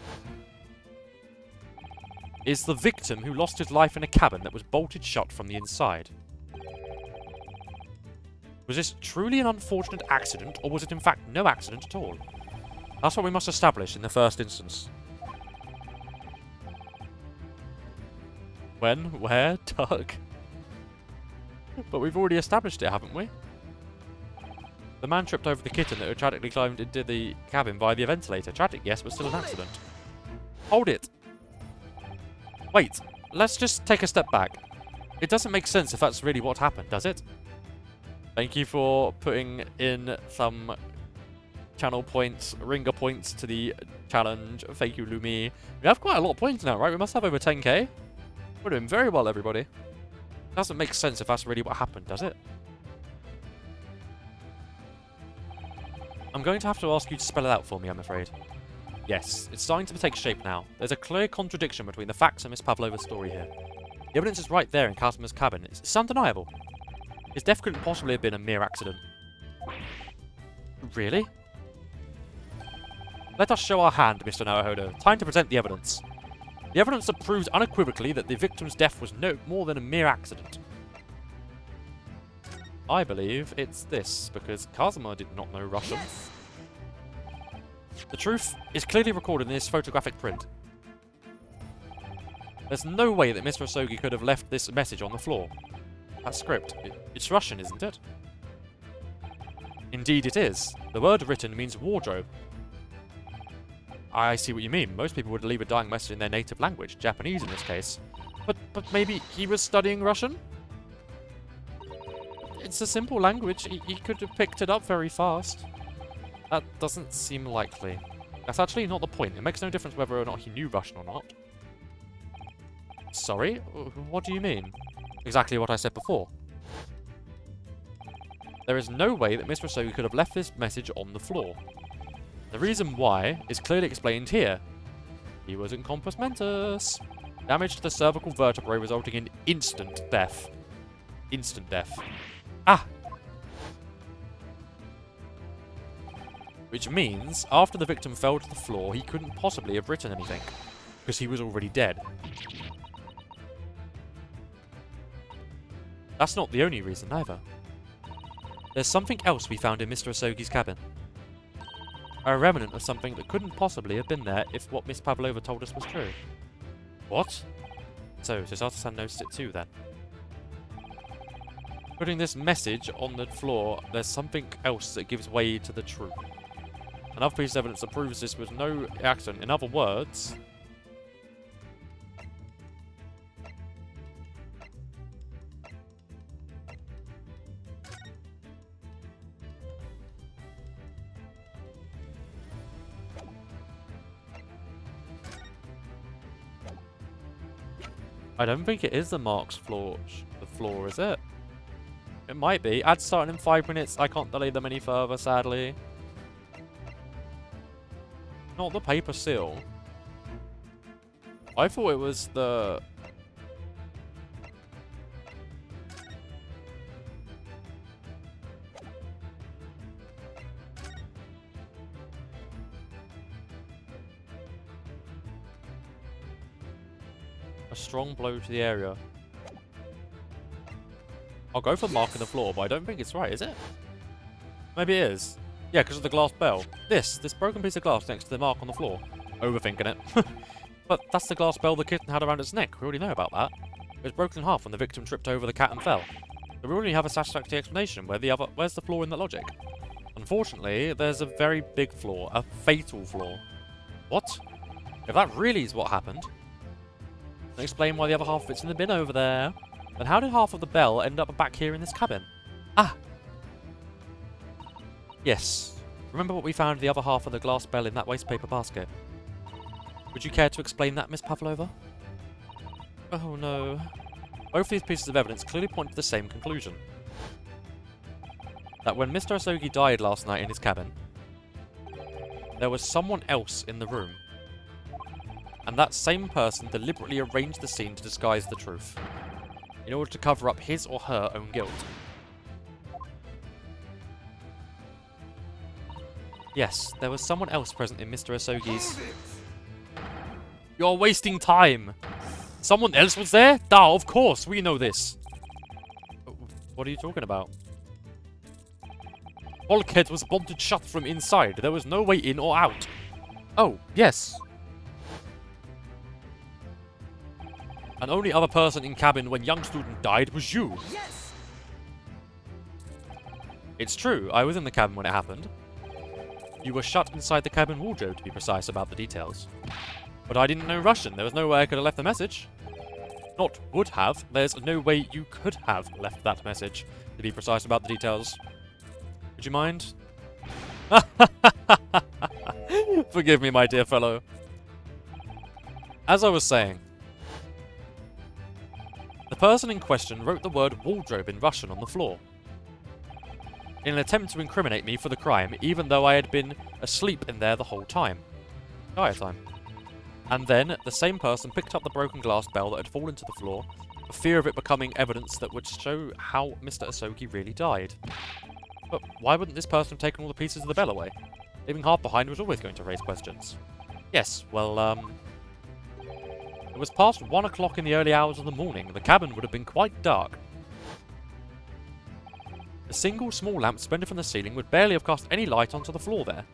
is the victim who lost his life in a cabin that was bolted shut from the inside. Was this truly an unfortunate accident, or was it in fact no accident at all? That's what we must establish in the first instance. When? Where? Tuck? But we've already established it, haven't we? The man tripped over the kitten that had tragically climbed into the cabin via the ventilator. Tragic, yes, but still an accident. Hold it! Wait, let's just take a step back. It doesn't make sense if that's really what happened, does it? Thank you for putting in some channel points, ringer points to the challenge. Thank you, Lumi. We have quite a lot of points now, right? We must have over 10k. We're doing very well, everybody. Doesn't make sense if that's really what happened, does it? I'm going to have to ask you to spell it out for me, I'm afraid. Yes, it's starting to take shape now. There's a clear contradiction between the facts and Miss Pavlova's story here. The evidence is right there in Kazma's cabin. It's undeniable. His death couldn't possibly have been a mere accident. Really? Let us show our hand, Mr. Naruhodo. Time to present the evidence. The evidence that proves unequivocally that the victim's death was no more than a mere accident. I believe it's this, because Kazuma did not know Russian. Yes. The truth is clearly recorded in this photographic print. There's no way that Mr. Asogi could have left this message on the floor. That script, it's Russian, isn't it? Indeed it is. The word written means wardrobe. I see what you mean. Most people would leave a dying message in their native language, Japanese in this case. But maybe he was studying Russian? It's a simple language. He could have picked it up very fast. That doesn't seem likely. That's actually not the point. It makes no difference whether or not he knew Russian or not. Sorry? What do you mean? Exactly what I said before. There is no way that Mr. Asogi could have left this message on the floor. The reason why is clearly explained here. He was in compos mentis. Damage to the cervical vertebrae resulting in instant death. Instant death. Ah! Which means, after the victim fell to the floor, he couldn't possibly have written anything, because he was already dead. That's not the only reason, either. There's something else we found in Mr. Asogi's cabin. A remnant of something that couldn't possibly have been there if what Miss Pavlova told us was true. What? So, Artisan noticed it too, then. Putting this message on the floor, there's something else that gives way to the truth. Another piece of evidence that proves this was no accident. In other words... I don't think it is the Mark's floor, is it? It might be. Ads starting in 5 minutes. I can't delay them any further, sadly. Not the paper seal. I thought it was the... A strong blow to the area. I'll go for mark in the floor, but I don't think it's right, is it? Maybe it is. Yeah, because of the glass bell. This broken piece of glass next to the mark on the floor. Overthinking it. But that's the glass bell the kitten had around its neck. We already know about that. It was broken in half when the victim tripped over the cat and fell. So we already have a satisfactory explanation. Where's the flaw in that logic? Unfortunately, there's a very big flaw. A fatal flaw. What? If that really is what happened, then explain why the other half fits in the bin over there. Then how did half of the bell end up back here in this cabin? Ah! Yes. Remember what we found the other half of the glass bell in that wastepaper basket? Would you care to explain that, Miss Pavlova? Oh no. Both these pieces of evidence clearly point to the same conclusion. That when Mr. Asogi died last night in his cabin, there was someone else in the room. And that same person deliberately arranged the scene to disguise the truth, in order to cover up his or her own guilt. Yes, there was someone else present in Mr. Asogi's... You're wasting time! Someone else was there? Duh, of course, we know this. What are you talking about? Bulkhead was bolted shut from inside. There was no way in or out. Oh, yes. And only other person in cabin when young student died was you. Yes! It's true, I was in the cabin when it happened. You were shut inside the cabin wardrobe, to be precise about the details. But I didn't know Russian. There was no way I could have left the message. Not would have. There's no way you could have left that message, to be precise about the details. Would you mind? Forgive me, my dear fellow. As I was saying, the person in question wrote the word wardrobe in Russian on the floor, in an attempt to incriminate me for the crime, even though I had been asleep in there the whole time. Entire time. And then, the same person picked up the broken glass bell that had fallen to the floor, for fear of it becoming evidence that would show how Mr. Asogi really died. But why wouldn't this person have taken all the pieces of the bell away? Leaving half behind was always going to raise questions. Yes, well, it was past 1 o'clock in the early hours of the morning. The cabin would have been quite dark. A single small lamp suspended from the ceiling would barely have cast any light onto the floor there.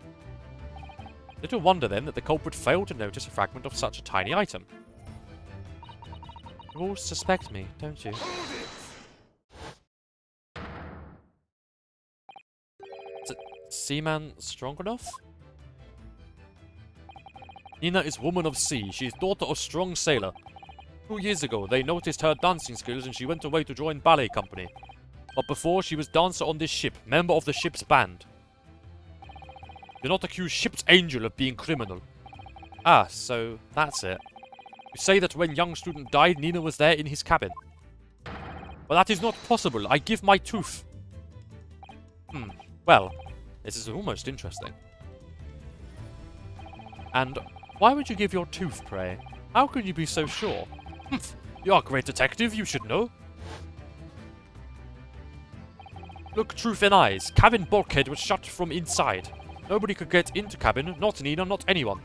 Little wonder then that the culprit failed to notice a fragment of such a tiny item. You all suspect me, don't you? Is it seaman strong enough? Nina is woman of sea. She is daughter of strong sailor. 2 years ago, they noticed her dancing skills and she went away to join ballet company. But before, she was dancer on this ship, member of the ship's band. Do not accuse ship's angel of being criminal. Ah, so that's it. You say that when young student died, Nina was there in his cabin. Well, that is not possible. I give my tooth. Well, this is almost interesting. And why would you give your tooth, pray? How can you be so sure? Humph, you are a great detective, you should know. Look truth in eyes. Cabin bulkhead was shut from inside. Nobody could get into cabin, not Nina, not anyone.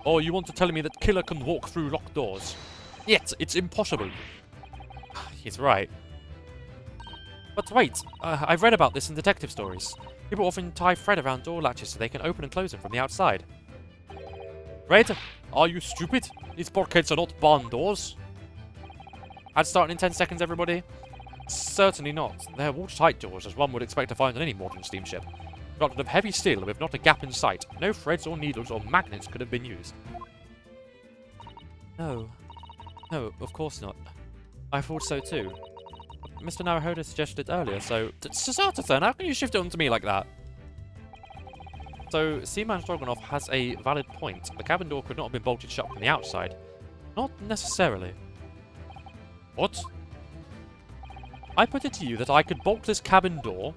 Or you want to tell me that killer can walk through locked doors? Yet, it's impossible. He's right. But wait, I've read about this in detective stories. People often tie thread around door latches so they can open and close them from the outside. Red, are you stupid? These bulkheads are not barn doors. I'd start in 10 seconds, everybody. Certainly not. They're watertight doors, as one would expect to find on any modern steamship. Constructed of heavy steel with not a gap in sight. No threads or needles or magnets could have been used. No. No, of course not. I thought so too. Mr. Naruhodo suggested it earlier, so... Sartathan, how can you shift it onto me like that? So, Seaman Stroganoff has a valid point. The cabin door could not have been bolted shut from the outside. Not necessarily. What? I put it to you that I could bolt this cabin door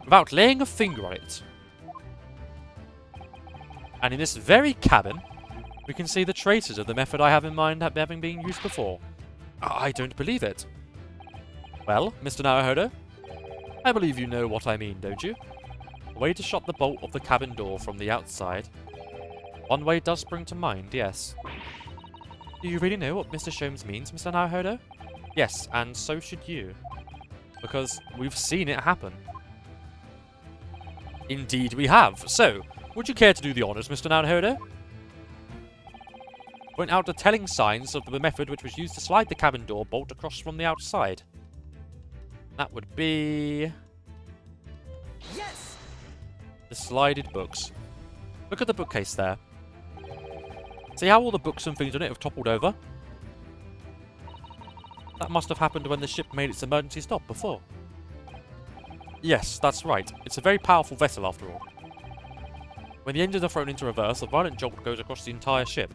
without laying a finger on it. And in this very cabin, we can see the traces of the method I have in mind having been used before. I don't believe it. Well, Mr. Naruhodo, I believe you know what I mean, don't you? A way to shut the bolt of the cabin door from the outside. One way does spring to mind, yes. Do you really know what Mr. Sholmes means, Mr. Naruhodo? Yes, and so should you. Because we've seen it happen. Indeed we have. So, would you care to do the honours, Mr. Naruhodo? Point out the telling signs of the method which was used to slide the cabin door bolt across from the outside. That would be... Yes! the slided books. Look at the bookcase there. See how all the books and things on it have toppled over? That must have happened when the ship made its emergency stop before. Yes, that's right. It's a very powerful vessel after all. When the engines are thrown into reverse, a violent jolt goes across the entire ship.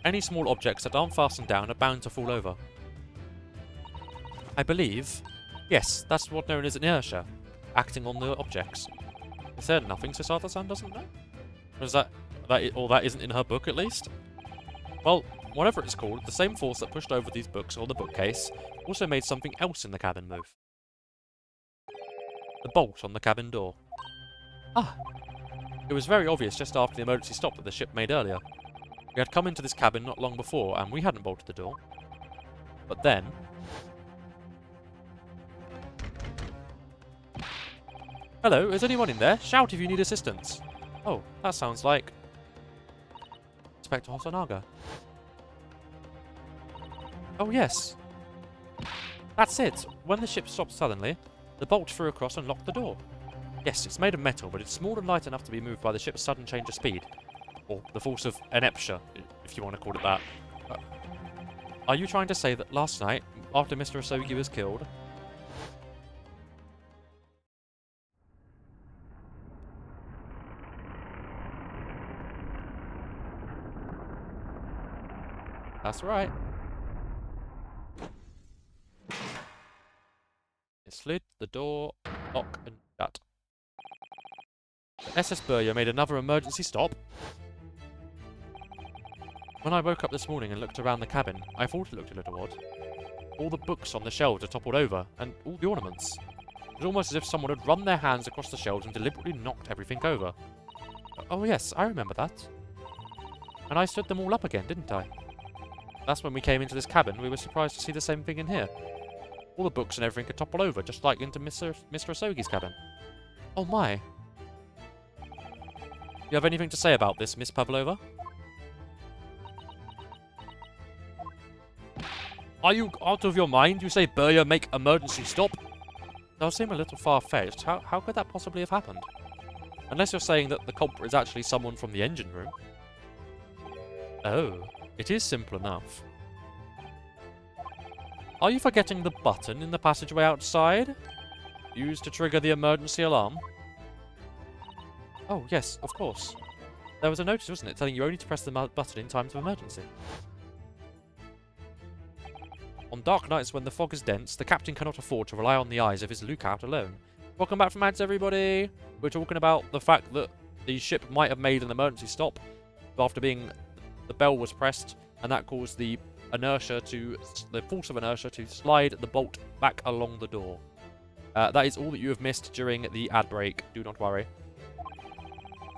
Any small objects that aren't fastened down are bound to fall over. I believe... yes, that's what's known as inertia, acting on the objects. Is there nothing Sisarta-san doesn't know? Or is that isn't in her book at least? Well, whatever it's called, the same force that pushed over these books or the bookcase also made something else in the cabin move. The bolt on the cabin door. Ah! It was very obvious just after the emergency stop that the ship made earlier. We had come into this cabin not long before, and we hadn't bolted the door. But then... hello, is anyone in there? Shout if you need assistance. Oh, that sounds like... Inspector Hosonaga. Oh yes. That's it. When the ship stopped suddenly, the bolt flew across and locked the door. Yes, it's made of metal, but it's small and light enough to be moved by the ship's sudden change of speed. Or the force of inertia, if you want to call it that. Are you trying to say that last night, after Mr. Asogi was killed... That's right. It slid the door, lock, and shut. The SS Burya made another emergency stop. When I woke up this morning and looked around the cabin, I thought it looked a little odd. All the books on the shelves are toppled over, and all the ornaments. It was almost as if someone had run their hands across the shelves and deliberately knocked everything over. Oh yes, I remember that. And I stood them all up again, didn't I? That's when we came into this cabin, we were surprised to see the same thing in here. All the books and everything could topple over, just like into Mr. Asogi's cabin. Oh my. You have anything to say about this, Miss Pavlova? Are you out of your mind? You say Burya make emergency stop? That seem a little far-fetched. How could that possibly have happened? Unless you're saying that the culprit is actually someone from the engine room. Oh, it is simple enough. Are you forgetting the button in the passageway outside? Used to trigger the emergency alarm? Oh, yes, of course. There was a notice, wasn't it, telling you only to press the button in times of emergency. On dark nights when the fog is dense, the captain cannot afford to rely on the eyes of his lookout alone. Welcome back from ads, everybody! We're talking about the fact that the ship might have made an emergency stop after the bell was pressed, and that caused the force of inertia to slide the bolt back along the door. That is all that you have missed during the ad break, do not worry.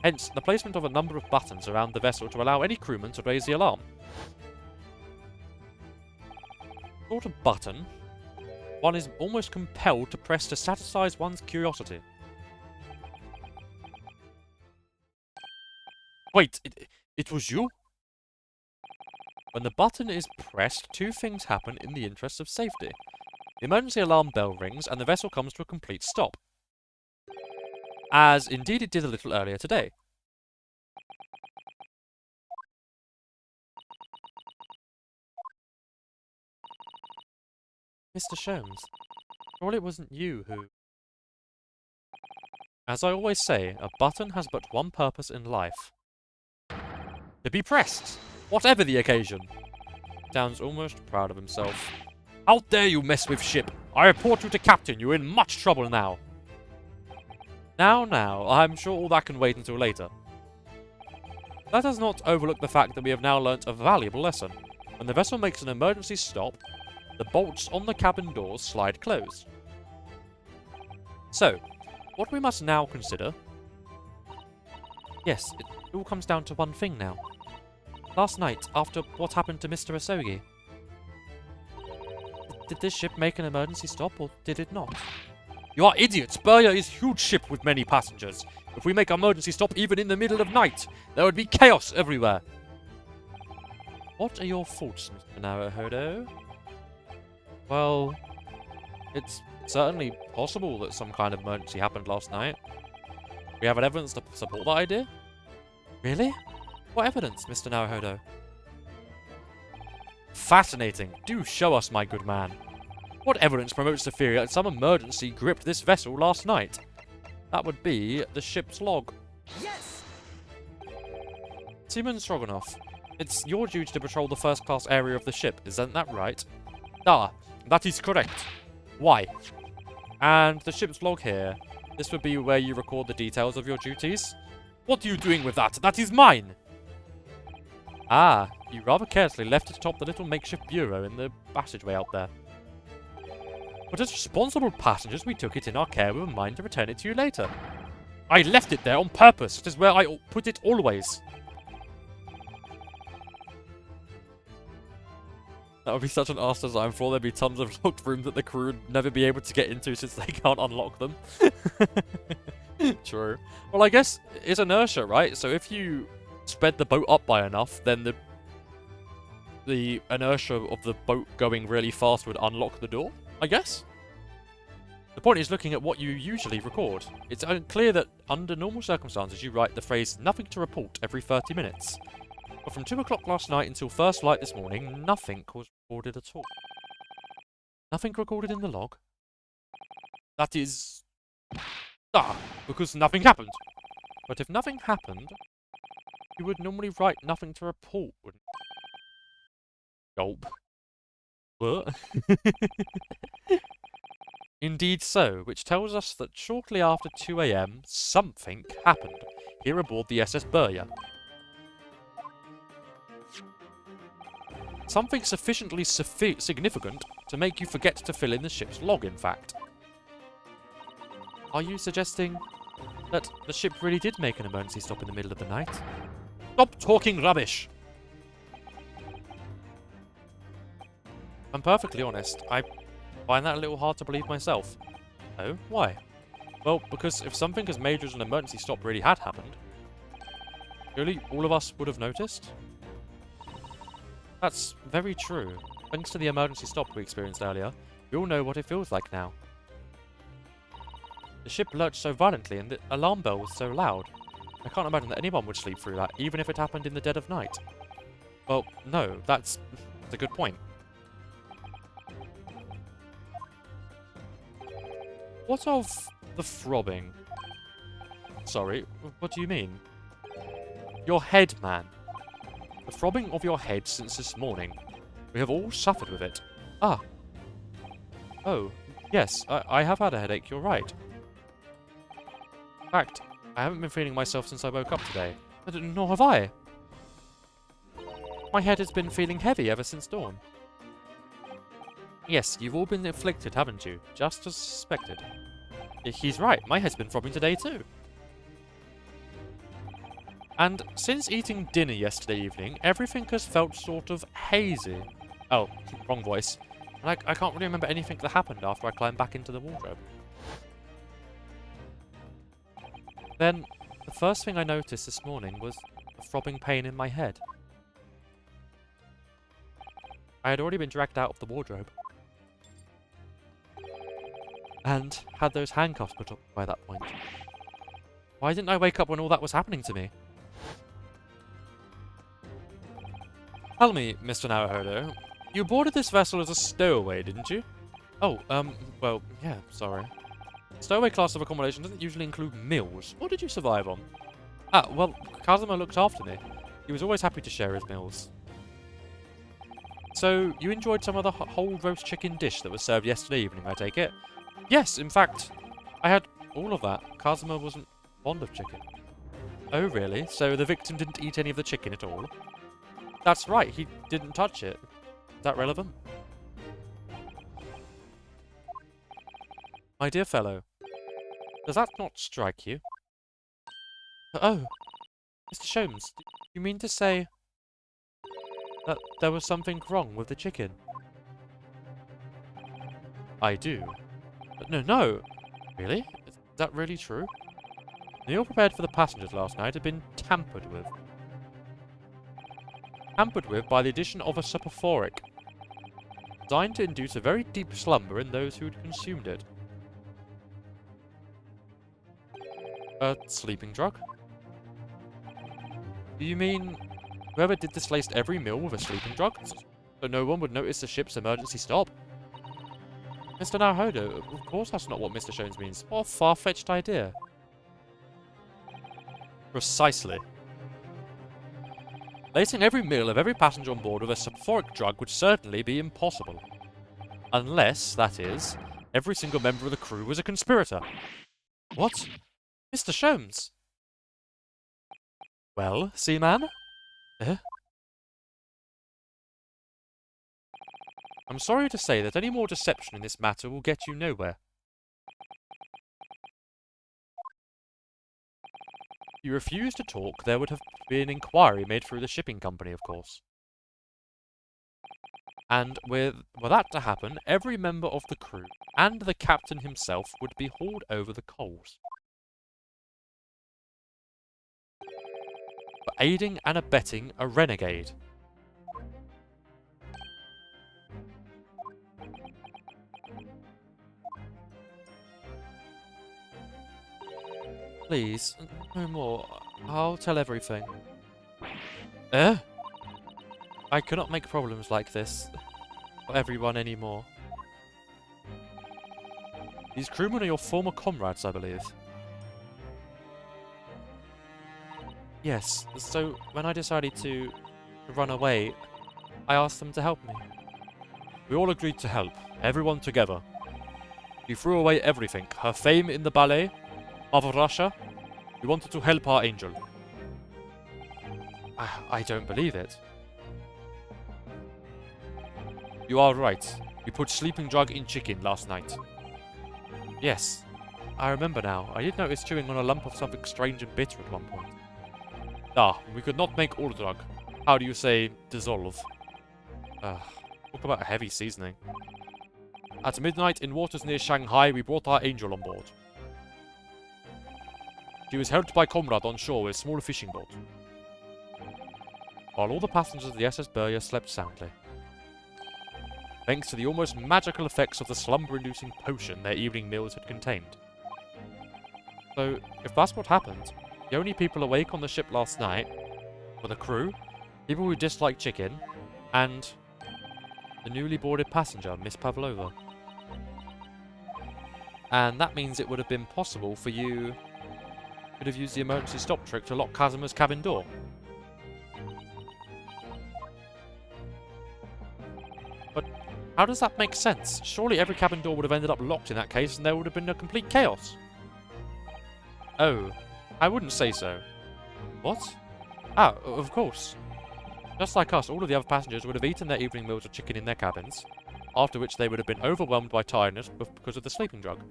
Hence, the placement of a number of buttons around the vessel to allow any crewman to raise the alarm. Sort of button one is almost compelled to press to satisfy one's curiosity. Wait, it was you? When the button is pressed, two things happen in the interest of safety. The emergency alarm bell rings and the vessel comes to a complete stop. As indeed it did a little earlier today. Mr. Sholmes, surely it wasn't you who... As I always say, a button has but one purpose in life. To be pressed, whatever the occasion. Sounds almost proud of himself. How dare you mess with ship! I report you to Captain, you're in much trouble now. Now, I'm sure all that can wait until later. Let us not overlook the fact that we have now learnt a valuable lesson. When the vessel makes an emergency stop, the bolts on the cabin doors slide closed. So, what we must now consider... Yes, it all comes down to one thing now. Last night, after what happened to Mr. Asogi. Did this ship make an emergency stop, or did it not? You are idiots! Burya is a huge ship with many passengers. If we make an emergency stop even in the middle of night, there would be chaos everywhere. What are your thoughts, Mr. Naruhodo? Well, it's certainly possible that some kind of emergency happened last night. We have evidence to support that idea? Really? What evidence, Mr. Naruhodo? Fascinating. Do show us, my good man. What evidence promotes the theory that some emergency gripped this vessel last night? That would be the ship's log. Yes! Seaman Stroganoff, it's your duty to patrol the first-class area of the ship, isn't that right? Ah, that is correct. Why? And the ship's log here. This would be where you record the details of your duties. What are you doing with that? That is mine! Ah, you rather carelessly left it atop the little makeshift bureau in the passageway out there. But as responsible passengers, we took it in our care with a mind to return it to you later. I left it there on purpose. It is where I put it always. That would be such an arse design for all. There'd be tons of locked rooms that the crew would never be able to get into since they can't unlock them. True. Well, I guess it's inertia, right? So if you sped the boat up by enough, then the inertia of the boat going really fast would unlock the door, I guess? The point is looking at what you usually record. It's clear that under normal circumstances you write the phrase "nothing to report" every 30 minutes. But from 2 o'clock last night until first light this morning, nothing was recorded at all. Nothing recorded in the log? That is... because nothing happened. But if nothing happened, you would normally write "nothing to report," wouldn't you? Gulp. What? Indeed so, which tells us that shortly after 2 AM, something happened here aboard the SS Burya. Something sufficiently significant to make you forget to fill in the ship's log, in fact. Are you suggesting that the ship really did make an emergency stop in the middle of the night? Stop talking rubbish! I'm perfectly honest, I find that a little hard to believe myself. Oh, why? Well, because if something as major as an emergency stop really had happened, surely all of us would have noticed? That's very true. Thanks to the emergency stop we experienced earlier, we all know what it feels like now. The ship lurched so violently and the alarm bell was so loud. I can't imagine that anyone would sleep through that, even if it happened in the dead of night. Well, no, that's a good point. What of the throbbing? Sorry, what do you mean? Your head, man. The throbbing of your head since this morning. We have all suffered with it. Ah. Oh, yes, I have had a headache, you're right. In fact, I haven't been feeling myself since I woke up today. Nor have I. My head has been feeling heavy ever since dawn. Yes, you've all been afflicted, haven't you? Just as suspected. He's right, my head's been throbbing today too. And since eating dinner yesterday evening, everything has felt sort of hazy. Oh, wrong voice. And I can't really remember anything that happened after I climbed back into the wardrobe. Then, the first thing I noticed this morning was a throbbing pain in my head. I had already been dragged out of the wardrobe. And had those handcuffs put up by that point. Why didn't I wake up when all that was happening to me? Tell me, Mr. Naruhodo, you boarded this vessel as a stowaway, didn't you? Oh, well, yeah, sorry. Stowaway class of accommodation doesn't usually include meals. What did you survive on? Ah, well, Kazuma looked after me. He was always happy to share his meals. So, you enjoyed some of the whole roast chicken dish that was served yesterday evening, I take it? Yes, in fact, I had all of that. Kazuma wasn't fond of chicken. Oh, really? So the victim didn't eat any of the chicken at all? That's right, he didn't touch it. Is that relevant? My dear fellow, does that not strike you? Oh, Mr. Sholmes, do you mean to say... that there was something wrong with the chicken? I do. But no! Really? Is that really true? The meal prepared for the passengers last night had been tampered with. Tampered with by the addition of a soporific, designed to induce a very deep slumber in those who had consumed it. A sleeping drug? Do you mean whoever did this laced every meal with a sleeping drug, so no one would notice the ship's emergency stop? Mr. Naruhodo, of course that's not what Mr. Shones means. What a far-fetched idea. Precisely. Lacing every meal of every passenger on board with a soporific drug would certainly be impossible. Unless, that is, every single member of the crew was a conspirator. What? Mr. Shones? Well, Seaman? Eh? I'm sorry to say that any more deception in this matter will get you nowhere. If you refuse to talk, there would have been an inquiry made through the shipping company, of course. And were that to happen, every member of the crew, and the captain himself, would be hauled over the coals. For aiding and abetting a renegade. Please, no more. I'll tell everything. I cannot make problems like this for everyone anymore. These crewmen are your former comrades, I believe. Yes, so when I decided to run away, I asked them to help me. We all agreed to help, everyone together. We threw away everything, her fame in the ballet, Mother Russia. We wanted to help our angel. I don't believe it. You are right. We put sleeping drug in chicken last night. Yes, I remember now. I did notice chewing on a lump of something strange and bitter at one point. We could not make all drug. How do you say dissolve? Talk about a heavy seasoning. At midnight in waters near Shanghai, we brought our angel on board. She was helped by comrade on shore with a small fishing boat, while all the passengers of the SS Burya slept soundly, thanks to the almost magical effects of the slumber-inducing potion their evening meals had contained. So, if that's what happened, the only people awake on the ship last night were the crew, people who disliked chicken, and the newly boarded passenger, Miss Pavlova. And that means it would have been possible for you could have used the emergency stop trick to lock Kazuma's cabin door. But how does that make sense? Surely every cabin door would have ended up locked in that case and there would have been a complete chaos. Oh, I wouldn't say so. What? Of course. Just like us, all of the other passengers would have eaten their evening meals of chicken in their cabins, after which they would have been overwhelmed by tiredness because of the sleeping drug.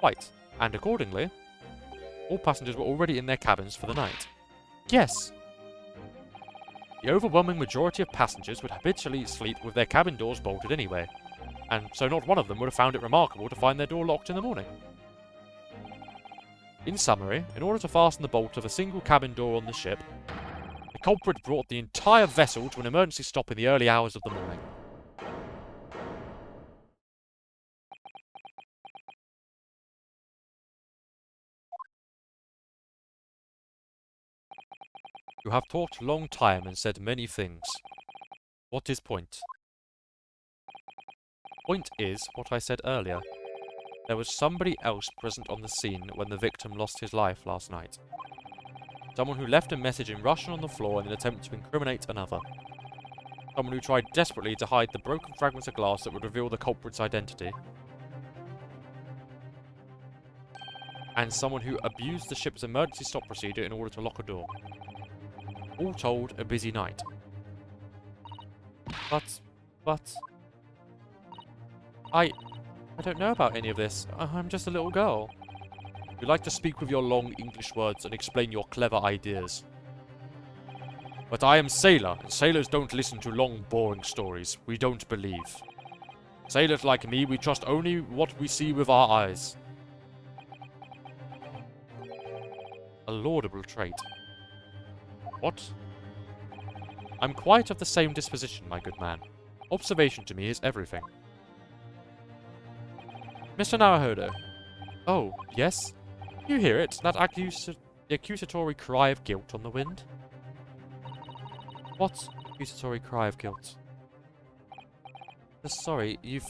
Right, and accordingly, all passengers were already in their cabins for the night. Yes! The overwhelming majority of passengers would habitually sleep with their cabin doors bolted anyway, and so not one of them would have found it remarkable to find their door locked in the morning. In summary, in order to fasten the bolt of a single cabin door on the ship, the culprit brought the entire vessel to an emergency stop in the early hours of the morning. You have talked long time and said many things. What is point? Point is what I said earlier. There was somebody else present on the scene when the victim lost his life last night. Someone who left a message in Russian on the floor in an attempt to incriminate another. Someone who tried desperately to hide the broken fragments of glass that would reveal the culprit's identity. And someone who abused the ship's emergency stop procedure in order to lock a door. All told, a busy night. But... I don't know about any of this. I'm just a little girl. You like to speak with your long English words and explain your clever ideas. But I am sailor, and sailors don't listen to long, boring stories. We don't believe. Sailors like me, we trust only what we see with our eyes. A laudable trait. What? I'm quite of the same disposition, my good man. Observation to me is everything. Mr. Naruhodo. Oh, yes? You hear it? That accusatory cry of guilt on the wind? What accusatory cry of guilt? Sorry, you've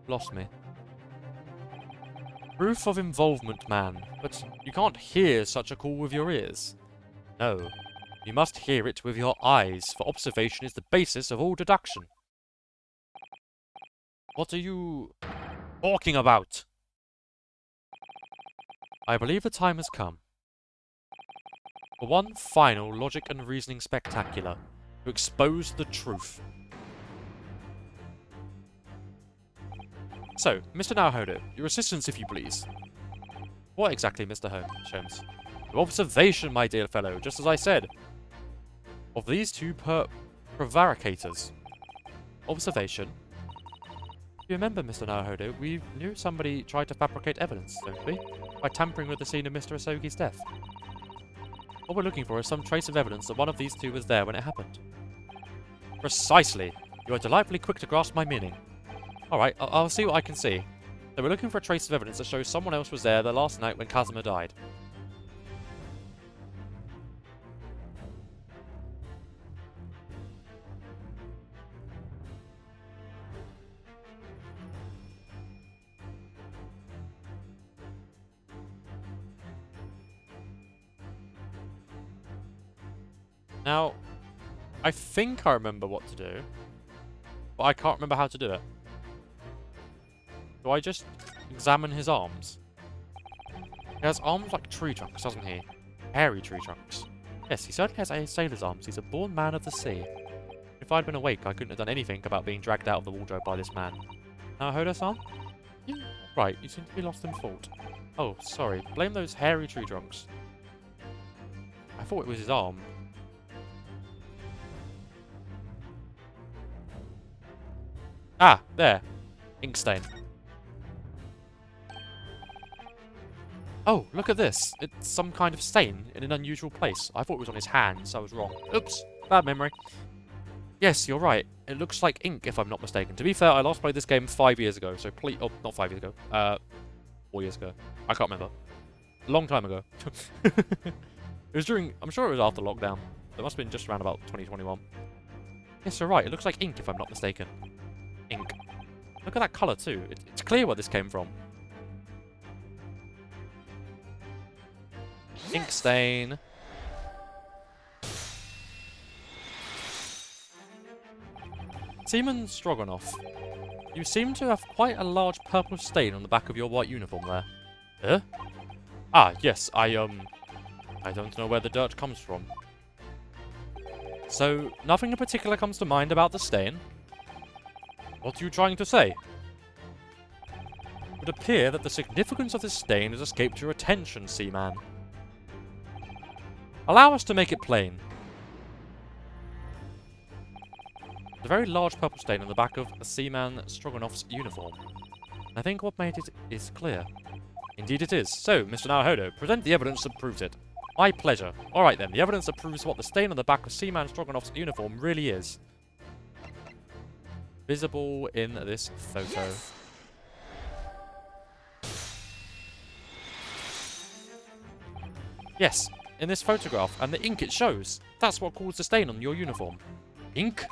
lost me. Proof of involvement, man. But you can't hear such a call with your ears. No. You must hear it with your eyes, for observation is the basis of all deduction. What are you talking about? I believe the time has come. For one final logic and reasoning spectacular, to expose the truth. So, Mr. Naruhodo, your assistance if you please. What exactly, Mr. Holmes? Your observation, my dear fellow, just as I said. Of these two prevaricators. Observation. You remember, Mr. Naruhodo, we knew somebody tried to fabricate evidence, don't we? By tampering with the scene of Mr. Asogi's death. What we're looking for is some trace of evidence that one of these two was there when it happened. Precisely. You are delightfully quick to grasp my meaning. Alright, I'll see what I can see. So we're looking for a trace of evidence that shows someone else was there the last night when Kazuma died. Now, I think I remember what to do, but I can't remember how to do it. Do I just examine his arms? He has arms like tree trunks, doesn't he? Hairy tree trunks. Yes, he certainly has a sailor's arms. He's a born man of the sea. If I'd been awake, I couldn't have done anything about being dragged out of the wardrobe by this man. Now, Hoda-san? Right, you seem to be lost in thought. Oh, sorry. Blame those hairy tree trunks. I thought it was his arm. Ah, there. Ink stain. Oh, look at this. It's some kind of stain in an unusual place. I thought it was on his hands. I was wrong. Oops. Bad memory. Yes, you're right. It looks like ink, if I'm not mistaken. To be fair, I last played this game 5 years ago, so please... Oh, not 5 years ago. 4 years ago. I can't remember. A long time ago. It was during... I'm sure it was after lockdown. It must have been just around about 2021. Yes, you're right. It looks like ink, if I'm not mistaken. Ink. Look at that colour, too. It's clear where this came from. Ink stain. Seaman Stroganoff, you seem to have quite a large purple stain on the back of your white uniform there. Huh? Ah, yes, I don't know where the dirt comes from. So, nothing in particular comes to mind about the stain? What are you trying to say? It would appear that the significance of this stain has escaped your attention, Seaman. Allow us to make it plain. There's a very large purple stain on the back of Seaman Stroganoff's uniform. I think what made it is clear. Indeed it is. So, Mr. Naruhodo, present the evidence that proves it. My pleasure. Alright then, the evidence that proves what the stain on the back of Seaman Stroganoff's uniform really is. Visible in this photo. Yes. Yes, in this photograph, and the ink it shows. That's what caused the stain on your uniform. Ink?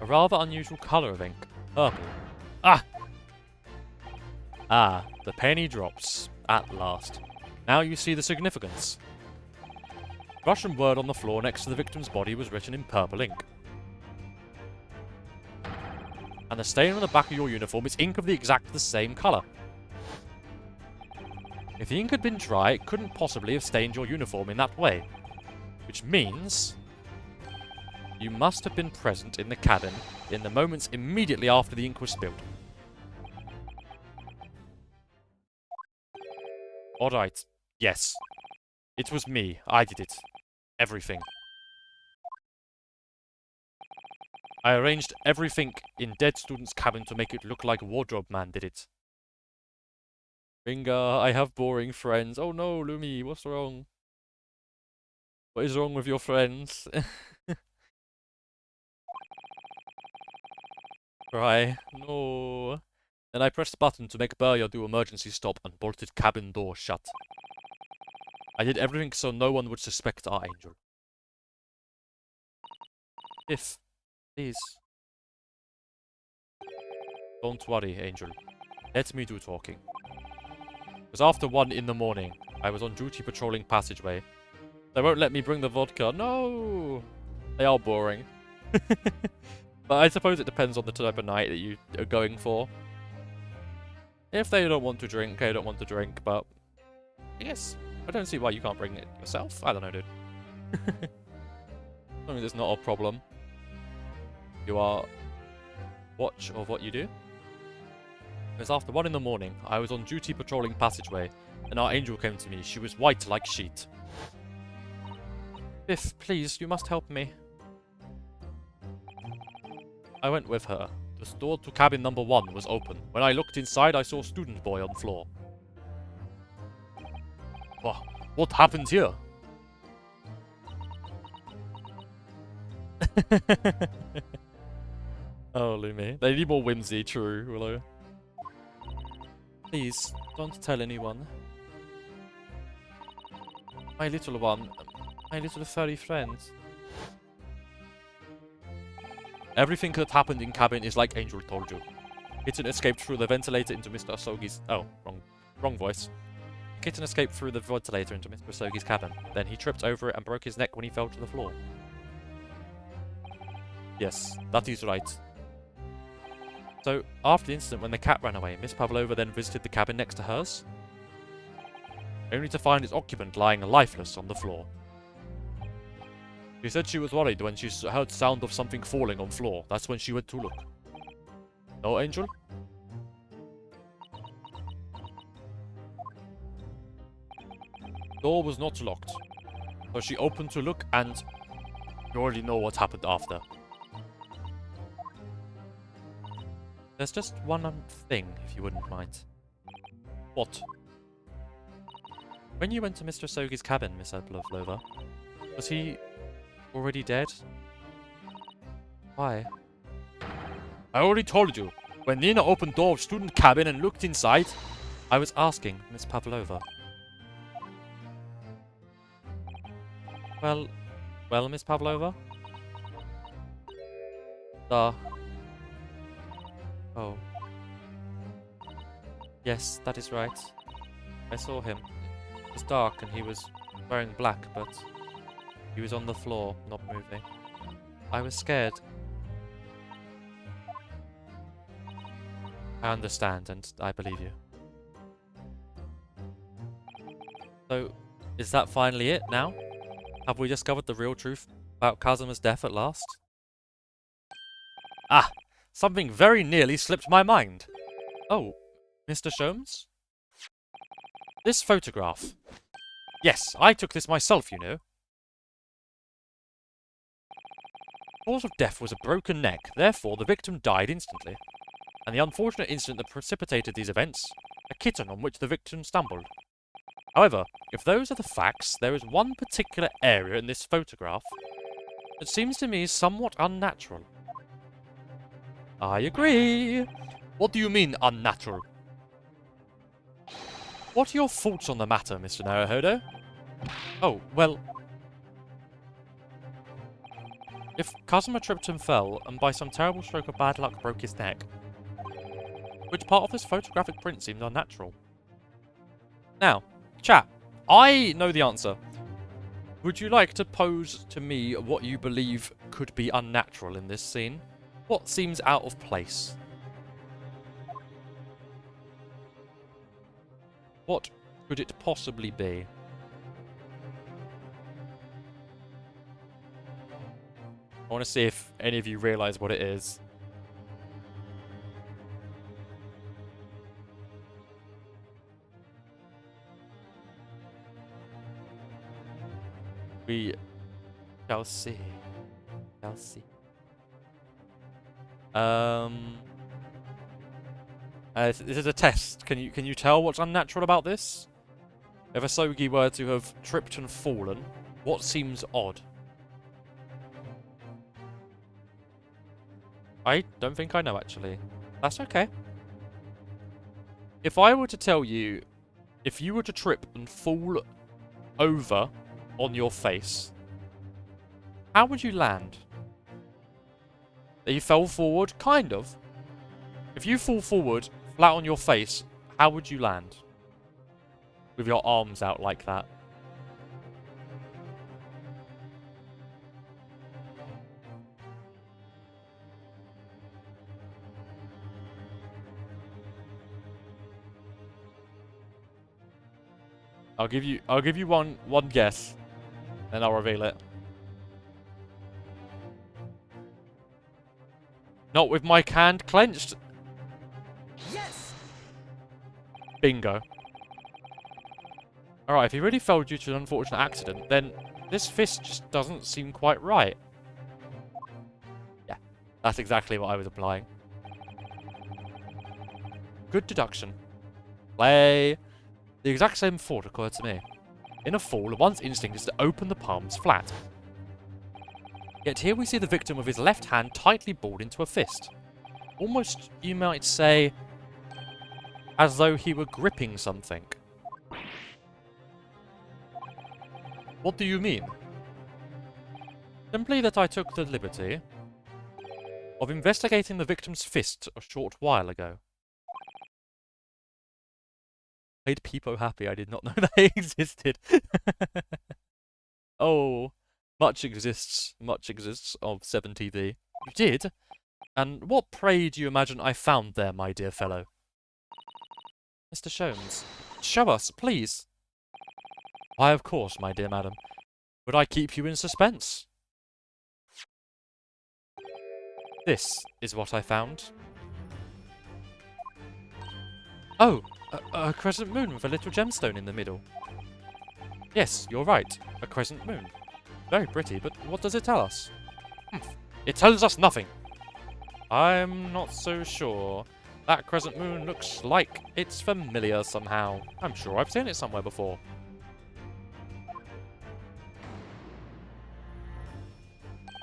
A rather unusual colour of ink. Purple. Ah! Ah, the penny drops. At last. Now you see the significance. Russian word on the floor next to the victim's body was written in purple ink. And the stain on the back of your uniform is ink of the exact same colour. If the ink had been dry, it couldn't possibly have stained your uniform in that way. Which means... you must have been present in the cabin in the moments immediately after the ink was spilled. Alright, yes. It was me. I did it. everything. I arranged everything in dead student's cabin to make it look like Wardrobe Man did it. Ringa, I have boring friends. Oh no, Lumi, what's wrong? What is wrong with your friends? Cry. No. Then I pressed the button to make Burya do emergency stop and bolted cabin door shut. I did everything so no one would suspect our angel. If, please. Don't worry, Angel. Let me do talking. It was after 1 in the morning. I was on duty patrolling passageway. They won't let me bring the vodka. No! They are boring. But I suppose it depends on the type of night that you are going for. If they don't want to drink, they don't want to drink, but... Yes, I don't see why you can't bring it yourself. I don't know, dude. I mean, it's not a problem. You are... watch of what you do. It was after 1 in the morning. I was on duty patrolling passageway, and our angel came to me. She was white like sheet. Biff, please, you must help me. I went with her. The door to cabin number 1 was open. When I looked inside, I saw student boy on the floor. What happened here? Oh, Lumi. They need more whimsy, true, Willow. Please, don't tell anyone. My little one. My little furry friend. Everything that happened in cabin is like Angel told you. Kitten escaped through the ventilator into Mr. Asogi's... Oh, wrong voice. Kitten escaped through the ventilator into Mr. Asogi's cabin. Then he tripped over it and broke his neck when he fell to the floor. Yes, that is right. So, after the incident when the cat ran away, Miss Pavlova then visited the cabin next to hers, only to find its occupant lying lifeless on the floor. She said she was worried when she heard sound of something falling on floor. That's when she went to look. No, Angel? Door was not locked, so she opened to look, and you already know what happened after. There's just one thing, if you wouldn't mind. What? When you went to Mr. Asogi's cabin, Miss Pavlova, was he already dead? Why? I already told you. When Nina opened door of student cabin and looked inside, I was asking Miss Pavlova. Well, Miss Pavlova? Oh. Yes, that is right. I saw him. It was dark and he was wearing black, but he was on the floor, not moving. I was scared. I understand, and I believe you. So, is that finally it now? Have we discovered the real truth about Kazuma's death at last? Ah! Something very nearly slipped my mind. Oh, Mr. Sholmes? This photograph. Yes, I took this myself, you know. Cause of death was a broken neck, therefore the victim died instantly. And the unfortunate incident that precipitated these events, a kitten on which the victim stumbled. However, if those are the facts, there is one particular area in this photograph that seems to me somewhat unnatural. I agree. What do you mean, unnatural? What are your thoughts on the matter, Mr. Naruhodo? Oh, well... If Kazuma tripped and fell, and by some terrible stroke of bad luck broke his neck, which part of this photographic print seems unnatural? Now, chat, I know the answer. Would you like to pose to me what you believe could be unnatural in this scene? What seems out of place? What could it possibly be? I want to see if any of you realise what it is. We Shall see. Shall see. This is a test. Can you tell what's unnatural about this? If a Sogi were to have tripped and fallen, what seems odd? I don't think I know, actually. That's okay. If I were to tell you, if you were to trip and fall over on your face, how would you land? That you fell forward? Kind of. If you fall forward, flat on your face, how would you land? With your arms out like that. I'll give you one guess, then I'll reveal it. Not with my hand clenched. Yes! Bingo. Alright, if he really fell due to an unfortunate accident, then this fist just doesn't seem quite right. Yeah, that's exactly what I was implying. Good deduction. Play. The exact same thought occurred to me. In a fall, one's instinct is to open the palms flat. Yet here we see the victim with his left hand tightly balled into a fist. Almost, you might say, as though he were gripping something. What do you mean? Simply that I took the liberty of investigating the victim's fist a short while ago. Made people happy. I did not know they existed. Oh, much exists of 7TV. You did? And what, pray, do you imagine I found there, my dear fellow? Mr. Sholmes, show us, please. Why, of course, my dear madam. Would I keep you in suspense? This is what I found. Oh, a crescent moon with a little gemstone in the middle. Yes, you're right. A crescent moon. Very pretty, but what does it tell us? It tells us nothing. I'm not so sure. That crescent moon looks like it's familiar somehow. I'm sure I've seen it somewhere before.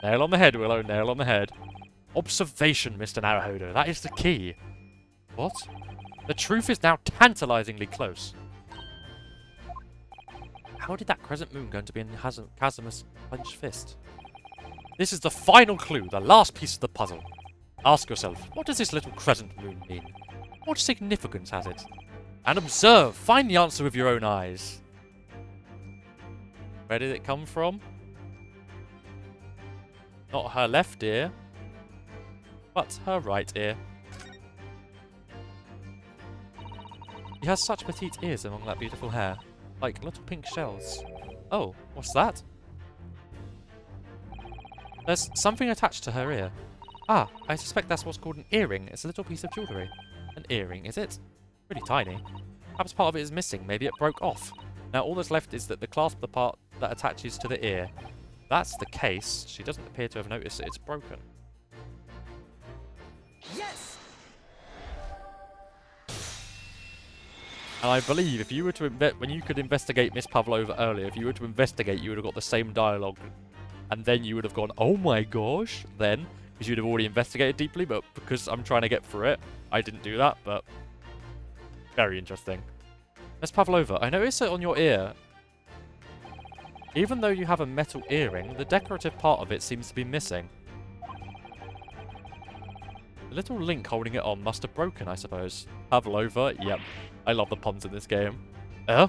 Nail on the head, Willow. Nail on the head. Observation, Mr. Naruhodo. That is the key. What? The truth is now tantalizingly close. How did that crescent moon going to be in Casimir's clenched fist? This is the final clue, the last piece of the puzzle. Ask yourself, what does this little crescent moon mean? What significance has it? And observe, find the answer with your own eyes. Where did it come from? Not her left ear, but her right ear. He has such petite ears among that beautiful hair, like little pink shells. Oh, what's that? There's something attached to her ear. Ah, I suspect that's what's called an earring. It's a little piece of jewellery. An earring, is it? Pretty tiny. Perhaps part of it is missing. Maybe it broke off. Now all that's left is that the clasp, the part that attaches to the ear. If that's the case, she doesn't appear to have noticed that it's broken. Yes! And I believe if you were to when you could investigate Miss Pavlova earlier, if you were to investigate, you would have got the same dialogue, and then you would have gone, "Oh my gosh!" Then, because you'd have already investigated deeply. But because I'm trying to get through it, I didn't do that. But very interesting. Miss Pavlova, I noticed that on your ear, even though you have a metal earring, the decorative part of it seems to be missing. The little link holding it on must have broken, I suppose. Pavlova, yep. I love the puns in this game.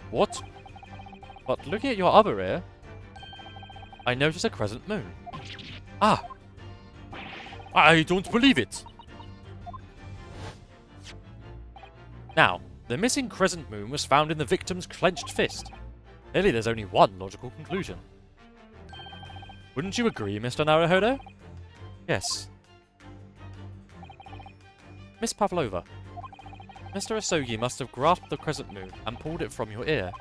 What? But looking at your other ear, I notice a crescent moon. Ah! I don't believe it! Now, the missing crescent moon was found in the victim's clenched fist. Clearly there's only one logical conclusion. Wouldn't you agree, Mr. Naruhodo? Yes. Miss Pavlova, Mr. Asogi must have grasped the crescent moon and pulled it from your ear,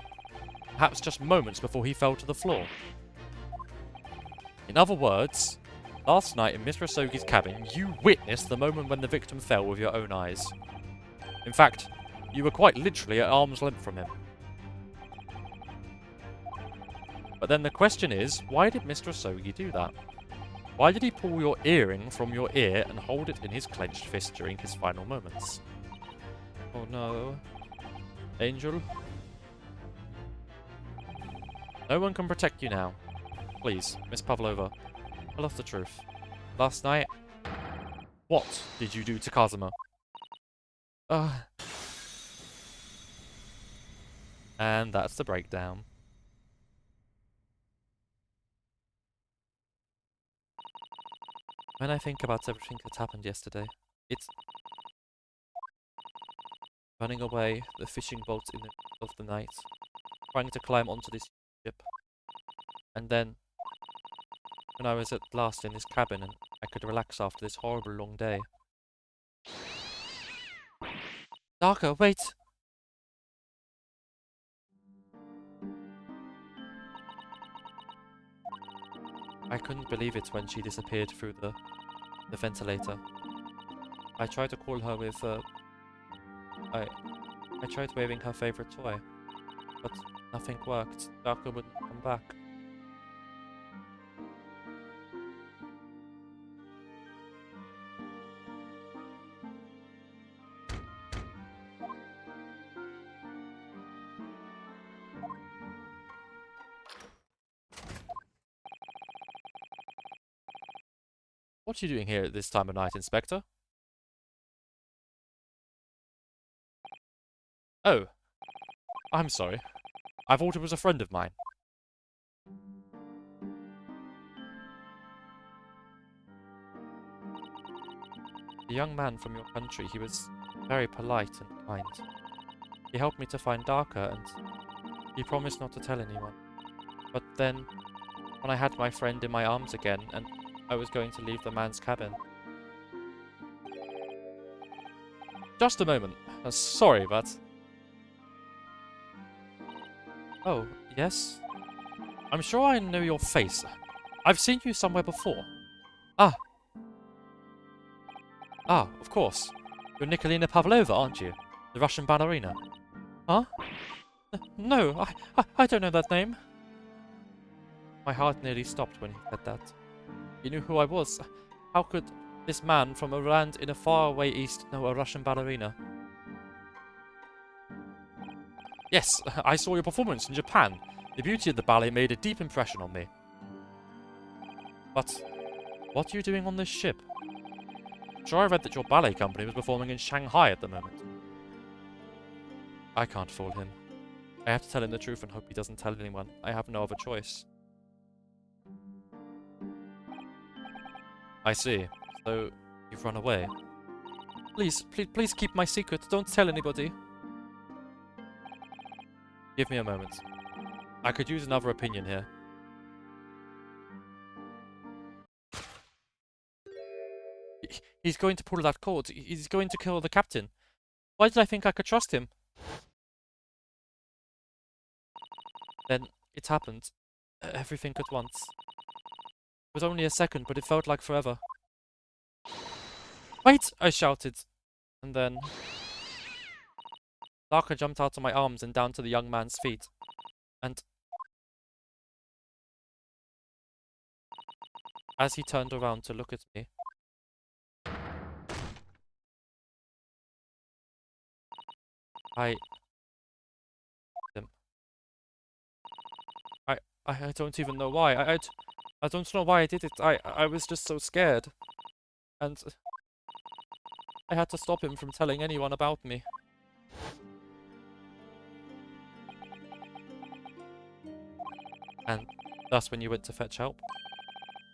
perhaps just moments before he fell to the floor. In In other words, last night in Mr. Asogi's cabin, you witnessed the moment when the victim fell with your own eyes. In fact, you were quite literally at arm's length from him. But then the question is, why did Mr. Asogi do that? Why did he pull your earring from your ear and hold it in his clenched fist during his final moments? Oh no. Angel? No one can protect you now. Please, Miss Pavlova, tell us the truth. Last night, what did you do to Kazuma? And that's the breakdown. When I think about everything that happened yesterday, it's running away, the fishing boat in the middle of the night, trying to climb onto this ship, and then when I was at last in this cabin and I could relax after this horrible long day. Darker, wait! I couldn't believe it when she disappeared through the ventilator. I tried to call her with, I tried waving her favorite toy, but nothing worked. Darker wouldn't come back. What are you doing here at this time of night, Inspector? Oh. I'm sorry. I thought it was a friend of mine. The young man from your country, he was very polite and kind. He helped me to find Darker and he promised not to tell anyone. But then, when I had my friend in my arms again and I was going to leave the man's cabin. Just a moment. Sorry, but... Oh, yes? I'm sure I know your face. I've seen you somewhere before. Ah, of course. You're Nikolina Pavlova, aren't you? The Russian ballerina. Huh? No, I don't know that name. My heart nearly stopped when he said that. He knew who I was. How could this man from a land in a faraway east know a Russian ballerina? Yes, I saw your performance in Japan. The beauty of the ballet made a deep impression on me. But what are you doing on this ship? Sure, I read that your ballet company was performing in Shanghai at the moment. I can't fool him. I have to tell him the truth and hope he doesn't tell anyone. I have no other choice. I see. So, you've run away. Please keep my secret. Don't tell anybody. Give me a moment. I could use another opinion here. He's going to pull that cord. He's going to kill the captain. Why did I think I could trust him? Then, it happened. Everything at once. It was only a second, but it felt like forever. Wait! I shouted. And then... Darker jumped out of my arms and down to the young man's feet. And... as he turned around to look at me... I don't even know why. I don't know why I did it. I was just so scared. And I had to stop him from telling anyone about me. And that's when you went to fetch help?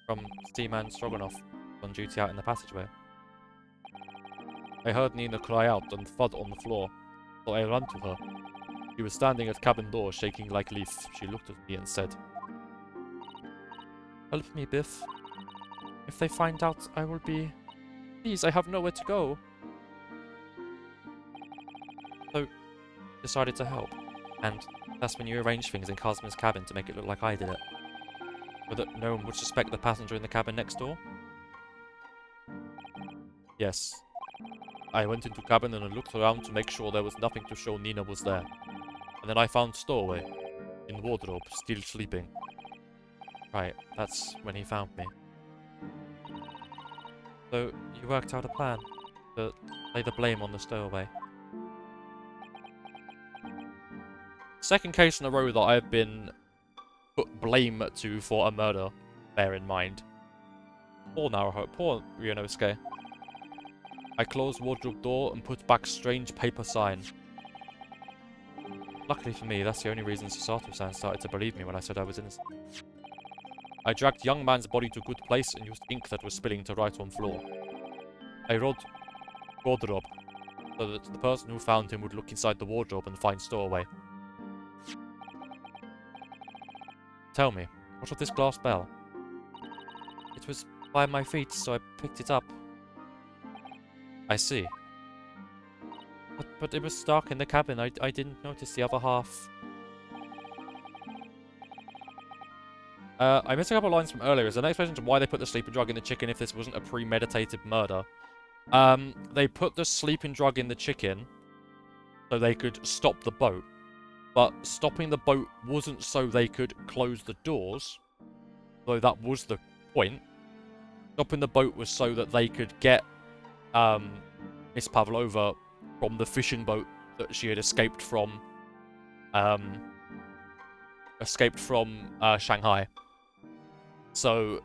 From Seaman Stroganoff, on duty out in the passageway. I heard Nina cry out and thud on the floor, so I ran to her. She was standing at cabin door, shaking like a leaf. She looked at me and said, "Help me, Biff. If they find out, I will be... Please, I have nowhere to go." So, decided to help. And that's when you arranged things in Kazuma's cabin to make it look like I did it. Whether no one would suspect the passenger in the cabin next door? Yes. I went into cabin and I looked around to make sure there was nothing to show Nina was there. And then I found stowaway, in wardrobe, still sleeping. Right, that's when he found me. So, you worked out a plan to lay the blame on the stowaway. Second case in a row that I've been put blame to for a murder, bear in mind. Poor Naruto, poor Ryunosuke. I closed wardrobe door and put back strange paper sign. Luckily for me, that's the only reason Sasato-san started to believe me when I said I was innocent. I dragged young man's body to a good place and used ink that was spilling to write on floor. I wrote wardrobe, so that the person who found him would look inside the wardrobe and find stowaway. Tell me, what of this glass bell? It was by my feet, so I picked it up. I see. But it was dark in the cabin. I didn't notice the other half. I missed a couple of lines from earlier. Is there an explanation to why they put the sleeping drug in the chicken if this wasn't a premeditated murder? They put the sleeping drug in the chicken so they could stop the boat. But stopping the boat wasn't so they could close the doors, though that was the point. Stopping the boat was so that they could get Miss Pavlova from the fishing boat that she had escaped from Shanghai. So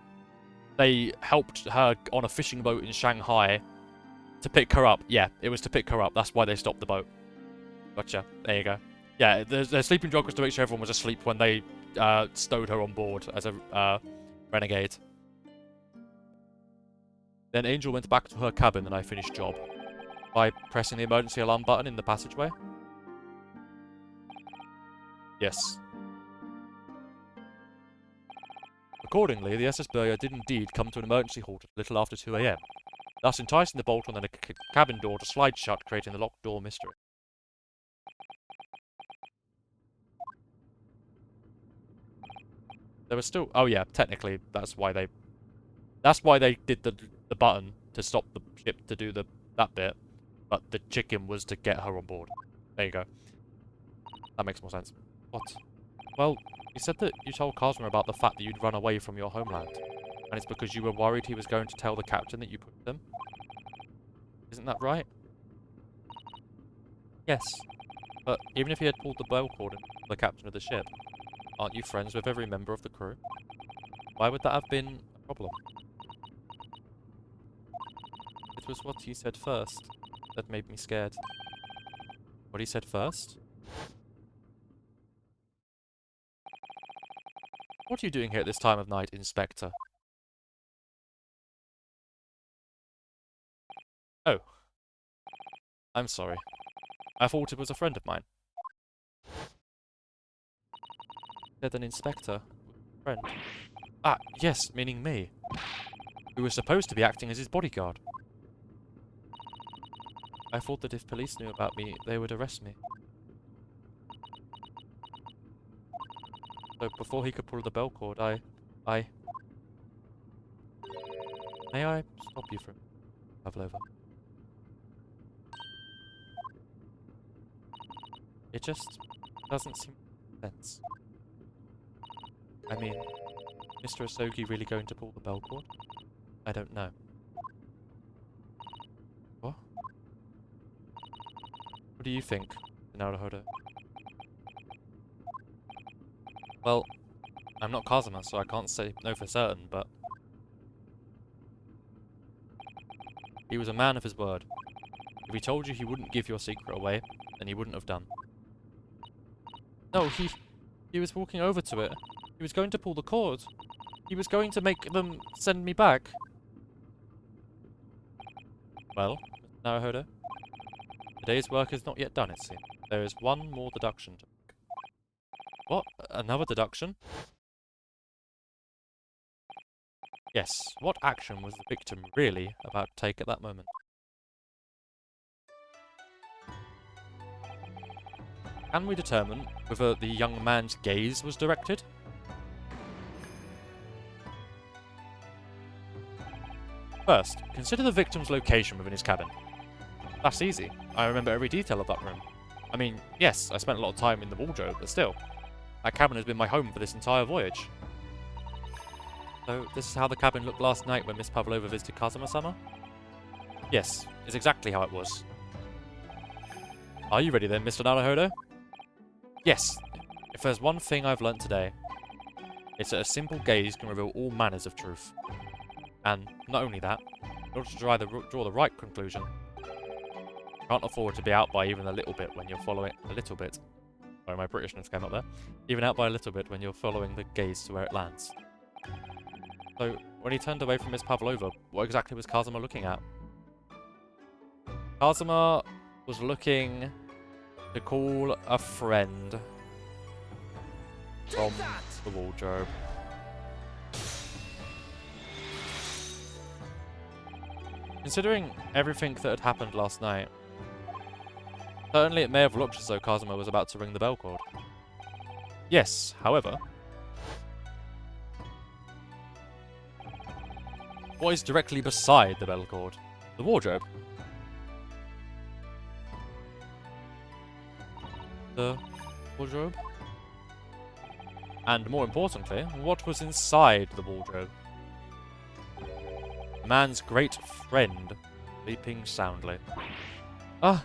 they helped her on a fishing boat in Shanghai to pick her up. Yeah, it was to pick her up. That's why they stopped the boat. Gotcha. There you go. Yeah, the sleeping drug was to make sure everyone was asleep when they stowed her on board as a renegade. Then Angel went back to her cabin and I finished job. By pressing the emergency alarm button in the passageway? Yes. Accordingly, the SS Burya did indeed come to an emergency halt a little after 2 AM, thus enticing the bolt on the cabin door to slide shut, creating the locked door mystery. There was still... Oh yeah, technically, that's why they did the button to stop the ship to do that bit, but the chicken was to get her on board. There you go. That makes more sense. What? Well, you said that you told Cosmo about the fact that you'd run away from your homeland, and it's because you were worried he was going to tell the captain that you put them. Isn't that right? Yes. But even if he had pulled the bell cord and the captain of the ship, aren't you friends with every member of the crew? Why would that have been a problem? It was what he said first that made me scared. What he said first? What are you doing here at this time of night, Inspector? Oh. I'm sorry. I thought it was a friend of mine. Said an inspector. Friend. Ah, yes, meaning me. Who was supposed to be acting as his bodyguard. I thought that if police knew about me, they would arrest me. So before he could pull the bell cord, I... May I stop you from Pavlova? It just doesn't seem to make sense. I mean, Mr. Asogi really going to pull the bell cord? I don't know. What? What do you think, Naruhodo? Well, I'm not Kazuma, so I can't say no for certain, but... He was a man of his word. If he told you he wouldn't give your secret away, then he wouldn't have done. No, he was walking over to it. He was going to pull the cord. He was going to make them send me back. Well, Naruhodo, today's work is not yet done, it seems. There is one more deduction to make. What? Another deduction? Yes, what action was the victim really about to take at that moment? Can we determine whether the young man's gaze was directed? First, consider the victim's location within his cabin. That's easy. I remember every detail of that room. I mean, yes, I spent a lot of time in the wardrobe, but still. That cabin has been my home for this entire voyage. So, this is how the cabin looked last night when Miss Pavlova visited Kazuma-sama? Yes, it's exactly how it was. Are you ready then, Mr. Naruhodo? Yes. If there's one thing I've learnt today, it's that a simple gaze can reveal all manners of truth. And, not only that, in order to draw the right conclusion, you can't afford to be out by even a little bit when you're following a little bit. Sorry, my Britishness came up there. Even out by a little bit when you're following the gaze to where it lands. So, when he turned away from Miss Pavlova, what exactly was Kazuma looking at? Kazuma was looking to call a friend from the wardrobe. Considering everything that had happened last night, certainly it may have looked as though Kazuma was about to ring the bell cord. Yes, however, what is directly beside the bell cord? The wardrobe. The wardrobe? And more importantly, what was inside the wardrobe? The man's great friend, sleeping soundly. Ah!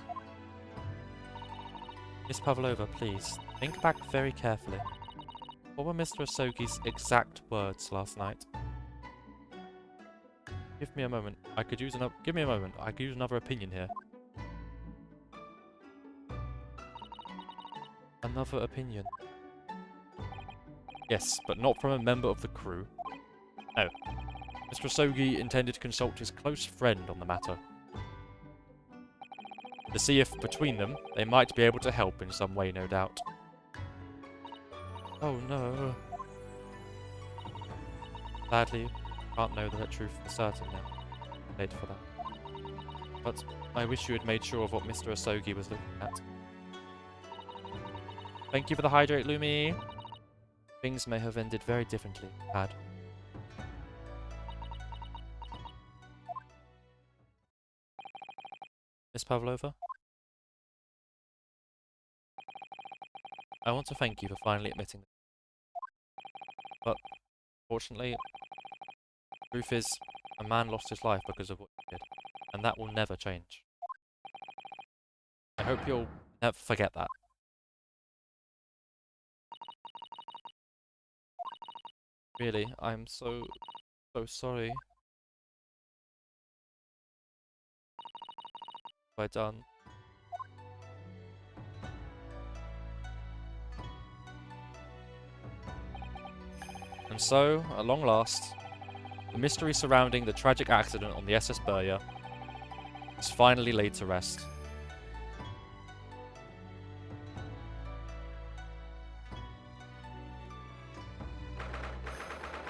Miss Pavlova, please, think back very carefully. What were Mr. Asogi's exact words last night? Give me a moment. Give me a moment. I could use another opinion here. Another opinion. Yes, but not from a member of the crew. No. Mr. Asogi intended to consult his close friend on the matter. To see if, between them, they might be able to help in some way, no doubt. Oh no. Sadly, can't know the truth for certain now. Late for that. But I wish you had made sure of what Mr. Asogi was looking at. Thank you for the hydrate, Lumi. Things may have ended very differently, had. Miss Pavlova? I want to thank you for finally admitting this. But, fortunately, the truth is, a man lost his life because of what you did, and that will never change. I hope you'll never forget that. Really, I'm so sorry. What have I done? And so, at long last, the mystery surrounding the tragic accident on the SS Burya is finally laid to rest.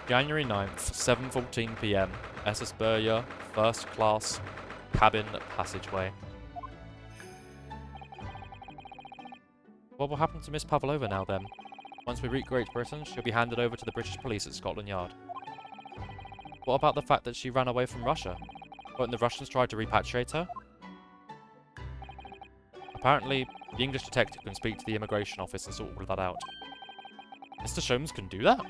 January 9th, 7:14 PM, SS Burya, first class, cabin passageway. What will happen to Miss Pavlova now then? Once we reach Great Britain, she'll be handed over to the British police at Scotland Yard. What about the fact that she ran away from Russia? Won't the Russians try to repatriate her? Apparently, the English detective can speak to the immigration office and sort all of that out. Mr. Sholmes can do that?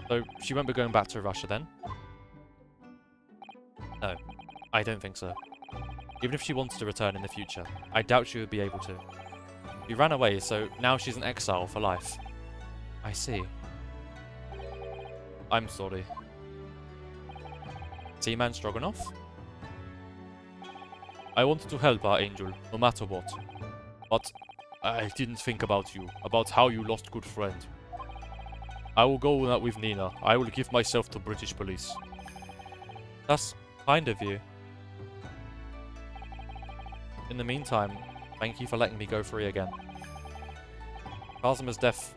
So, she won't be going back to Russia then? No, I don't think so. Even if she wanted to return in the future, I doubt she would be able to. She ran away, so now she's an exile for life. I see. I'm sorry. Seaman Stroganoff? I wanted to help our angel, no matter what. But I didn't think about you, about how you lost good friend. I will go with Nina. I will give myself to British police. That's kind of you. In the meantime, thank you for letting me go free again. Kazuma's death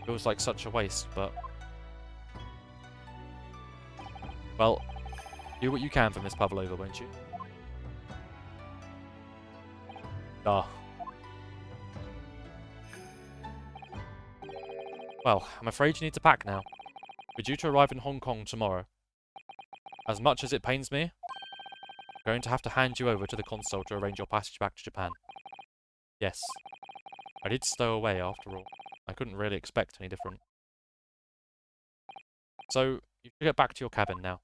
feels like such a waste, but... well, do what you can for Miss Pavlova, won't you? Ah. Oh. Well, I'm afraid you need to pack now. We're due to arrive in Hong Kong tomorrow. As much as it pains me, I'm going to have to hand you over to the consul to arrange your passage back to Japan. Yes. I did stow away after all. I couldn't really expect any different. So, you should get back to your cabin now.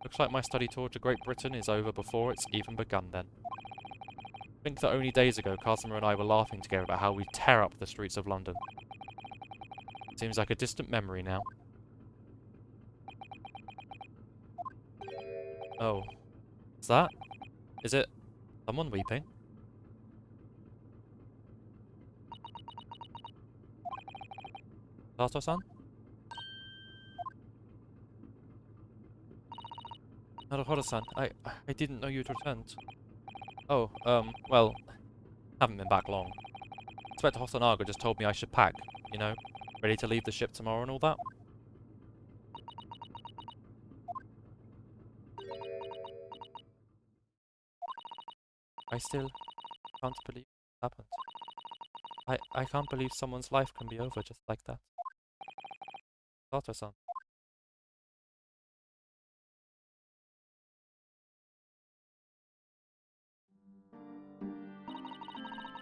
Looks like my study tour to Great Britain is over before it's even begun then. Think that only days ago, Casimir and I were laughing together about how we tear up the streets of London. Seems like a distant memory now. Oh. Is that? Is it someone weeping? Sato-san? Naruhodo-san, I didn't know you'd returned. Oh, well, haven't been back long. Inspector Hosonaga just told me I should pack, you know, ready to leave the ship tomorrow and all that. I still can't believe it happened. I can't believe someone's life can be over just like that. Sato-san.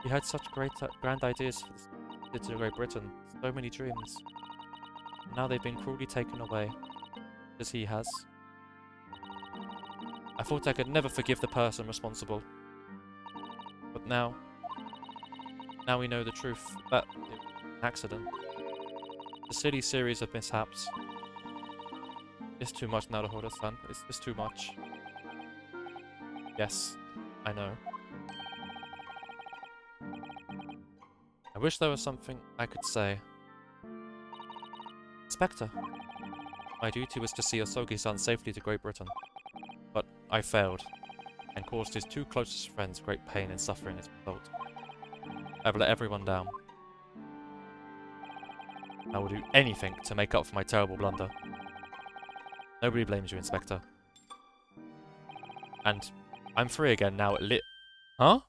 We had such grand ideas for the city of Great Britain, so many dreams. And now they've been cruelly taken away, as he has. I thought I could never forgive the person responsible. But now we know the truth, that it was an accident. A silly series of mishaps. It's too much, Naruhodo-san. It's just too much. Yes, I know. I wish there was something I could say. Inspector, my duty was to see Osogi-san safely to Great Britain. But I failed, and caused his two closest friends great pain and suffering as a result. I've let everyone down. I will do anything to make up for my terrible blunder. Nobody blames you, Inspector. And I'm free again now at Huh?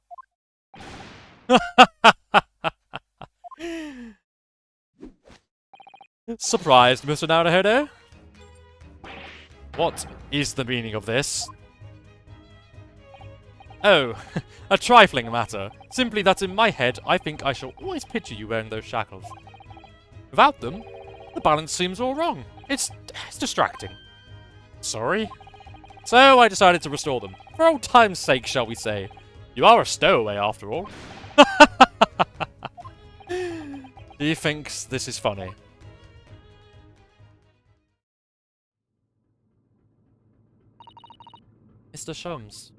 Surprised, Mr. Naruhodo? What is the meaning of this? Oh, a trifling matter. Simply that in my head, I think I shall always picture you wearing those shackles. Without them, the balance seems all wrong. It's distracting. Sorry? So I decided to restore them. For old time's sake, shall we say. You are a stowaway, after all. He thinks this is funny. Mr. Sholmes.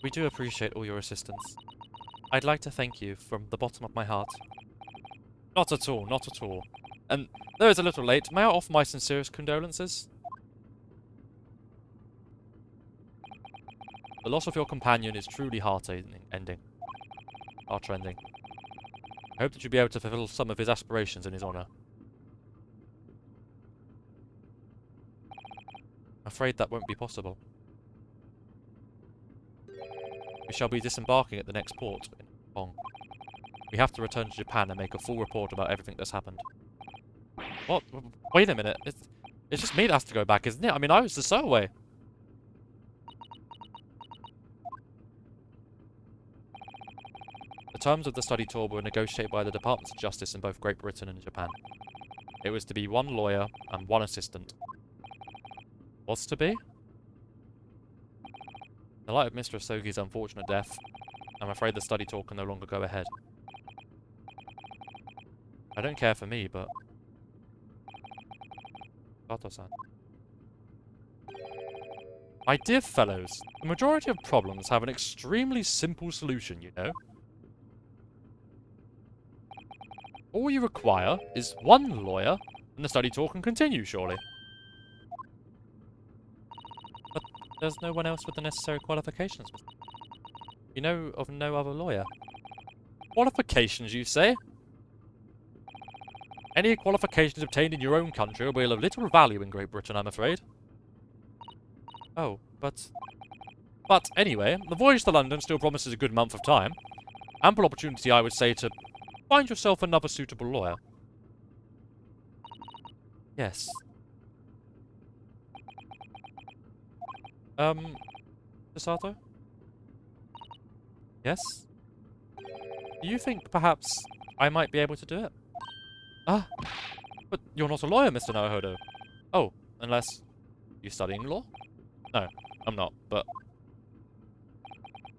We do appreciate all your assistance. I'd like to thank you from the bottom of my heart. Not at all, not at all. And though it's a little late, may I offer my sincerest condolences? The loss of your companion is truly heart-ending. Heart-rending. I hope that you'll be able to fulfill some of his aspirations in his honour. I'm afraid that won't be possible. We shall be disembarking at the next port in Hong Kong. We have to return to Japan and make a full report about everything that's happened. What? Wait a minute. It's just me that has to go back, isn't it? I mean, I was the stowaway. The terms of the study tour were negotiated by the Departments of Justice in both Great Britain and Japan. It was to be one lawyer and one assistant. Was to be? In the light of Mr. Osogi's unfortunate death, I'm afraid the study tour can no longer go ahead. I don't care for me, but... Sato-san. My dear fellows, the majority of problems have an extremely simple solution, you know. All you require is one lawyer, and the study tour can continue, surely. But there's no one else with the necessary qualifications. You know of no other lawyer. Qualifications, you say? Any qualifications obtained in your own country will be of little value in Great Britain, I'm afraid. Oh, but anyway, the voyage to London still promises a good month of time. Ample opportunity, I would say, to find yourself another suitable lawyer. Yes. Sato? Yes? Do you think perhaps I might be able to do it? Ah, but you're not a lawyer, Mr. Naruhodo. Oh, unless you're studying law? No, I'm not, but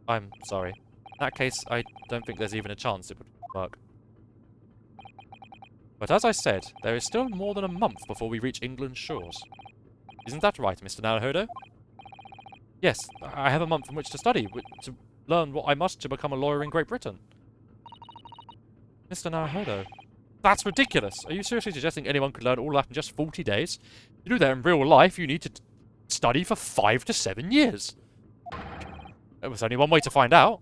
I'm sorry. In that case, I don't think there's even a chance it would work. But as I said, there is still more than a month before we reach England's shores. Isn't that right, Mr. Naruhodo? Yes, I have a month in which to study, to learn what I must to become a lawyer in Great Britain. Mr. Naruhodo, that's ridiculous! Are you seriously suggesting anyone could learn all that in just 40 days? To do that in real life, you need to study for 5 to 7 years. There was only one way to find out.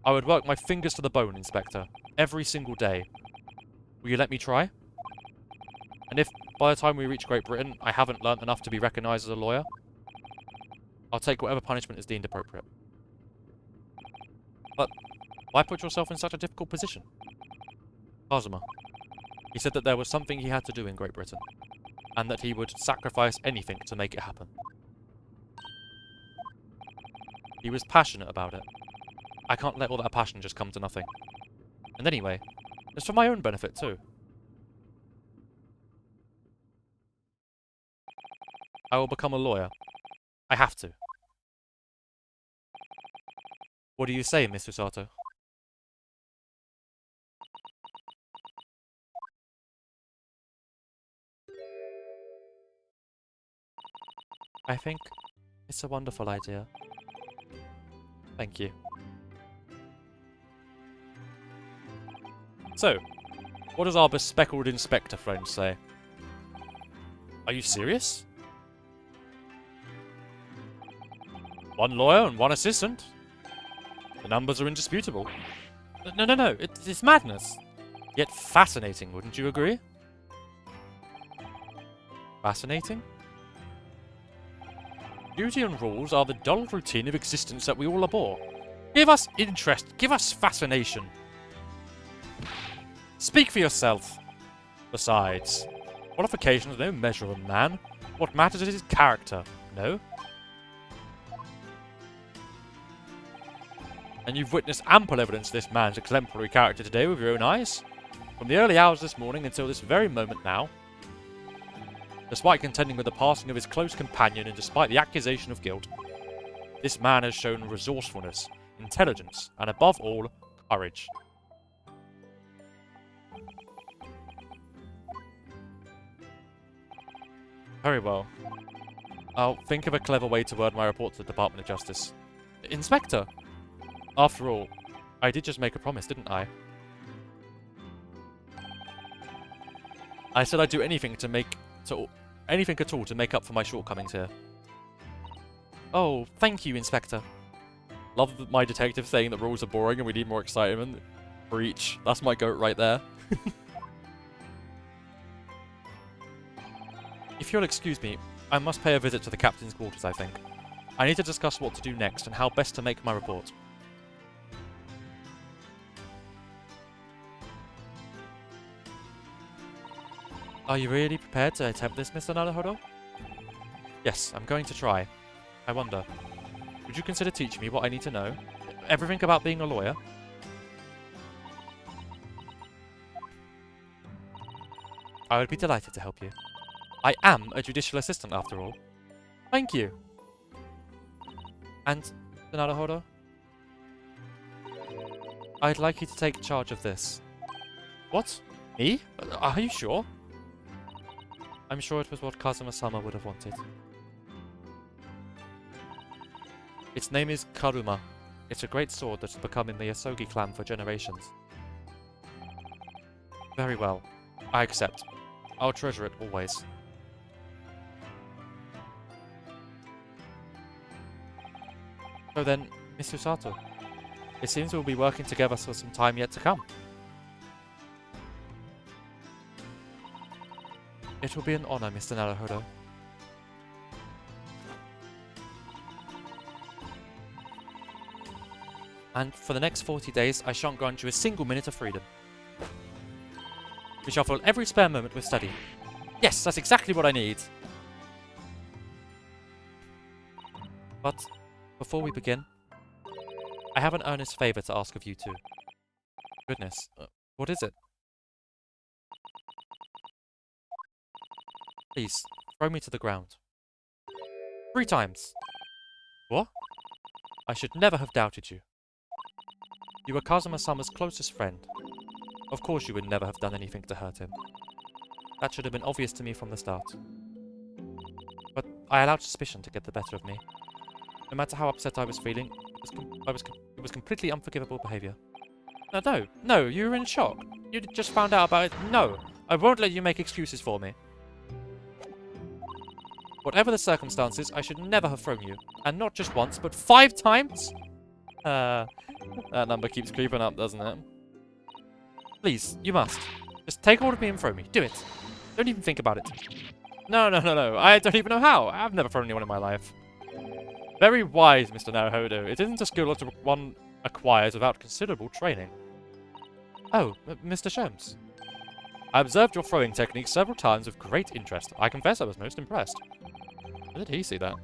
I would work my fingers to the bone, Inspector, every single day. Will you let me try? And if, by the time we reach Great Britain, I haven't learnt enough to be recognised as a lawyer, I'll take whatever punishment is deemed appropriate. But why put yourself in such a difficult position? Kazuma. He said that there was something he had to do in Great Britain, and that he would sacrifice anything to make it happen. He was passionate about it. I can't let all that passion just come to nothing. And anyway, it's for my own benefit too. I will become a lawyer. I have to. What do you say, Miss Usato? I think it's a wonderful idea. Thank you. So, what does our bespeckled inspector friend say? Are you serious? One lawyer and one assistant? The numbers are indisputable. No, it's madness. Yet fascinating, wouldn't you agree? Fascinating? Duty and rules are the dull routine of existence that we all abhor. Give us interest, give us fascination. Speak for yourself. Besides, qualifications are no measure of a man. What matters is his character, no? And you've witnessed ample evidence of this man's exemplary character today with your own eyes. From the early hours this morning until this very moment now. Despite contending with the passing of his close companion and despite the accusation of guilt, this man has shown resourcefulness, intelligence, and above all, courage. Very well. I'll think of a clever way to word my report to the Department of Justice. Inspector! After all, I did just make a promise, didn't I? I said I'd do anything anything at all to make up for my shortcomings here. Oh, thank you, Inspector. Love my detective saying that rules are boring and we need more excitement. Breach. That's my goat right there. If you'll excuse me, I must pay a visit to the captain's quarters, I think. I need to discuss what to do next and how best to make my report. Are you really prepared to attempt this, Mr. Naruhodo? Yes, I'm going to try. I wonder, would you consider teaching me what I need to know? Everything about being a lawyer? I would be delighted to help you. I am a judicial assistant, after all. Thank you. And, Mr. Naruhodo? I'd like you to take charge of this. What? Me? Are you sure? I'm sure it was what Kazuma-sama would have wanted. Its name is Karuma. It's a great sword that has become in the Yasogi clan for generations. Very well. I accept. I'll treasure it always. So then, Miss Usato, it seems we'll be working together for some time yet to come. It will be an honor, Mr. Naruhodo. And for the next 40 days, I shan't grant you a single minute of freedom. We shall fill every spare moment with study. Yes, that's exactly what I need. But before we begin, I have an earnest favor to ask of you two. Goodness, what is it? Please, throw me to the ground. 3 times. What? I should never have doubted you. You were Kazuma-sama's closest friend. Of course you would never have done anything to hurt him. That should have been obvious to me from the start. But I allowed suspicion to get the better of me. No matter how upset I was feeling, it was completely unforgivable behavior. No, you were in shock. You just found out about it. No, I won't let you make excuses for me. Whatever the circumstances, I should never have thrown you. And not just once, but 5 times? That number keeps creeping up, doesn't it? Please, you must. Just take hold of me and throw me. Do it. Don't even think about it. No. I don't even know how. I've never thrown anyone in my life. Very wise, Mr. Naruhodo. It isn't a skill that one acquires without considerable training. Oh, Mr. Sholmes. I observed your throwing technique several times with great interest. I confess I was most impressed. How did he see that?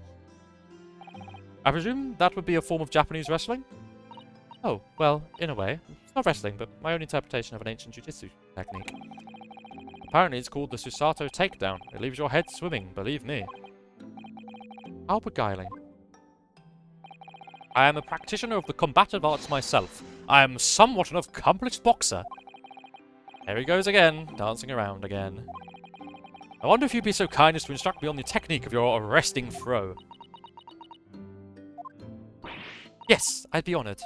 I presume that would be a form of Japanese wrestling? Oh, well, in a way. It's not wrestling, but my own interpretation of an ancient jujitsu technique. Apparently it's called the Susato Takedown. It leaves your head swimming, believe me. How beguiling. I am a practitioner of the combative arts myself. I am somewhat an accomplished boxer. There he goes again, dancing around again. I wonder if you'd be so kind as to instruct me on the technique of your arresting throw. Yes, I'd be honoured.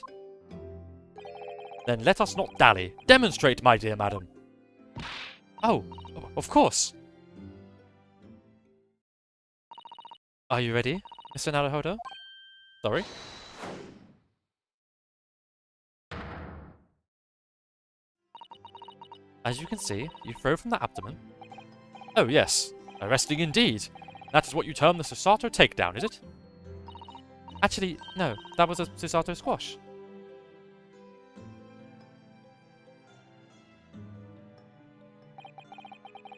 Then let us not dally. Demonstrate, my dear madam. Oh, of course. Are you ready, Mr. Naruhodo? Sorry? As you can see, you throw from the abdomen. Oh yes, arresting indeed. That is what you term the Susato takedown, is it? Actually, no, that was a Susato squash.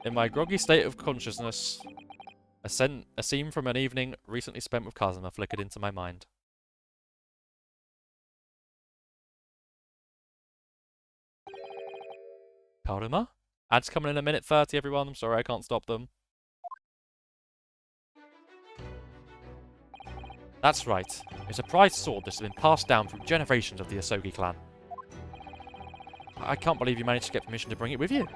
In my groggy state of consciousness, a scene from an evening recently spent with Kazuma flickered into my mind. Karuma? Ads coming in a minute 30, everyone. I'm sorry I can't stop them. That's right. It's a prized sword that's been passed down through generations of the Asogi clan. I can't believe you managed to get permission to bring it with you.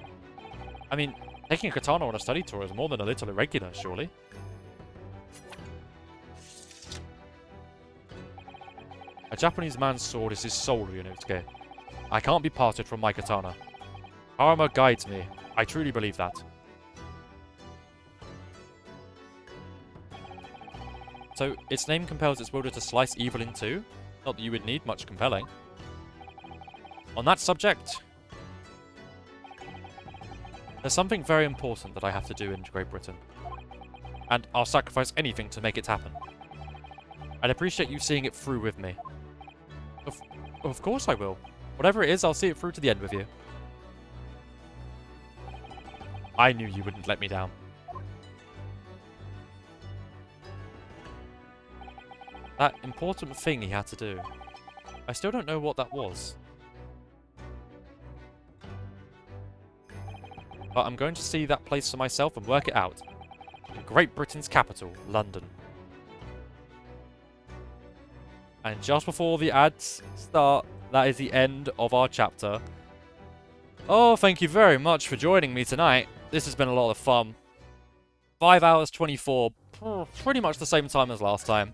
I mean, taking a katana on a study tour is more than a little irregular, surely. A Japanese man's sword is his soul, Ryunosuke. I can't be parted from my katana. Karma guides me. I truly believe that. So, its name compels its wielder to slice evil in two? Not that you would need much compelling. On that subject, there's something very important that I have to do in Great Britain. And I'll sacrifice anything to make it happen. I'd appreciate you seeing it through with me. Of course I will. Whatever it is, I'll see it through to the end with you. I knew you wouldn't let me down. That important thing he had to do. I still don't know what that was. But I'm going to see that place for myself and work it out. In Great Britain's capital, London. And just before the ads start, that is the end of our chapter. Oh, thank you very much for joining me tonight. This has been a lot of fun. 5 hours 24. Pretty much the same time as last time.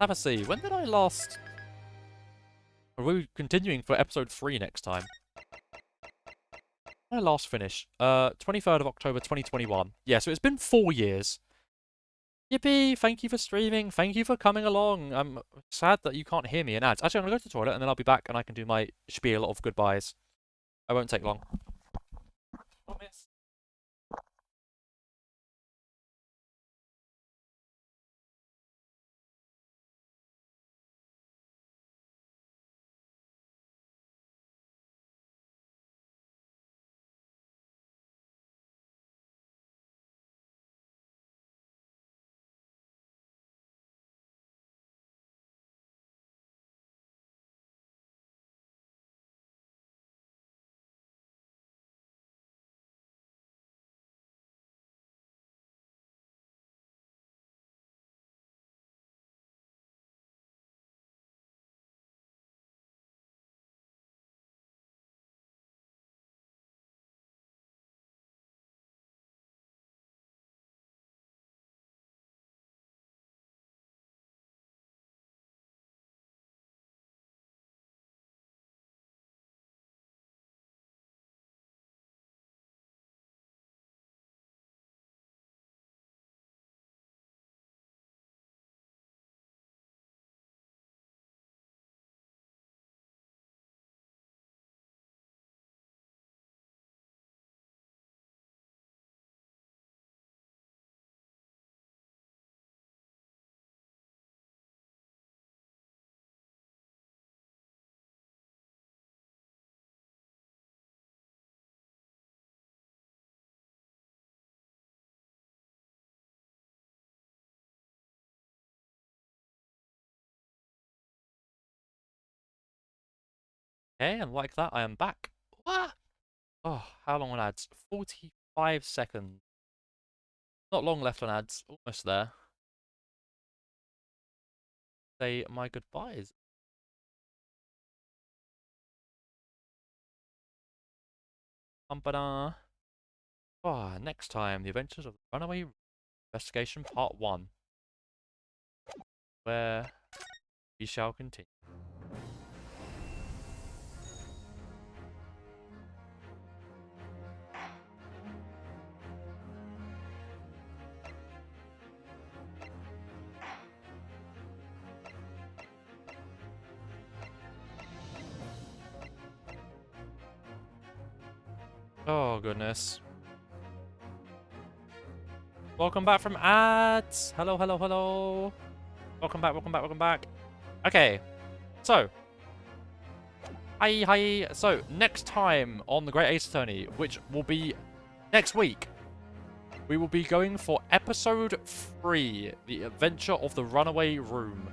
Have a see. When did I last... Are we continuing for episode 3 next time? When did I last finish? 23rd of October 2021. Yeah, so it's been 4 years. Yippee! Thank you for streaming. Thank you for coming along. I'm sad that you can't hear me in ads. Actually, I'm going to go to the toilet and then I'll be back and I can do my spiel of goodbyes. I won't take long. Promise. Okay, and like that, I am back. Ah! Oh, how long on ads? 45 seconds. Not long left on ads. Almost there. Say my goodbyes. Bum-ba-da. Ah, next time, The Adventures of the Runaway Investigation Part 1. Where we shall continue. Oh, goodness. Welcome back from ads. Hello, hello, hello. Welcome back, welcome back, welcome back. Okay, so. Hi. So, next time on the Great Ace Attorney, which will be next week, we will be going for episode 3, The Adventure of the Runaway Room.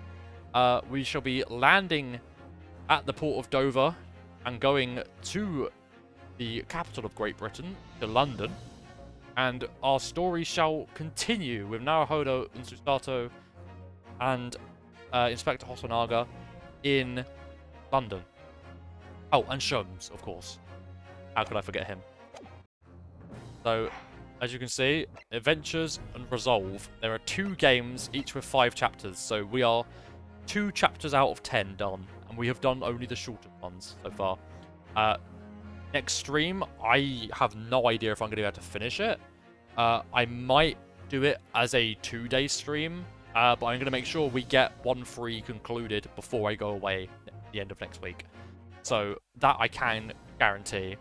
We shall be landing at the port of Dover and going to the capital of Great Britain, to London. And our story shall continue with Naruhodo and Susato and Inspector Hosonaga in London. Oh, and Sholmes, of course. How could I forget him? So, as you can see, Adventures and Resolve. There are 2 games, each with 5 chapters. So we are 2 chapters out of 10 done. And we have done only the shorter ones so far. Next stream, I have no idea if I'm going to be able to finish it. I might do it as a 2-day stream, but I'm going to make sure we get 1-3 concluded before I go away at the end of next week. So that I can guarantee.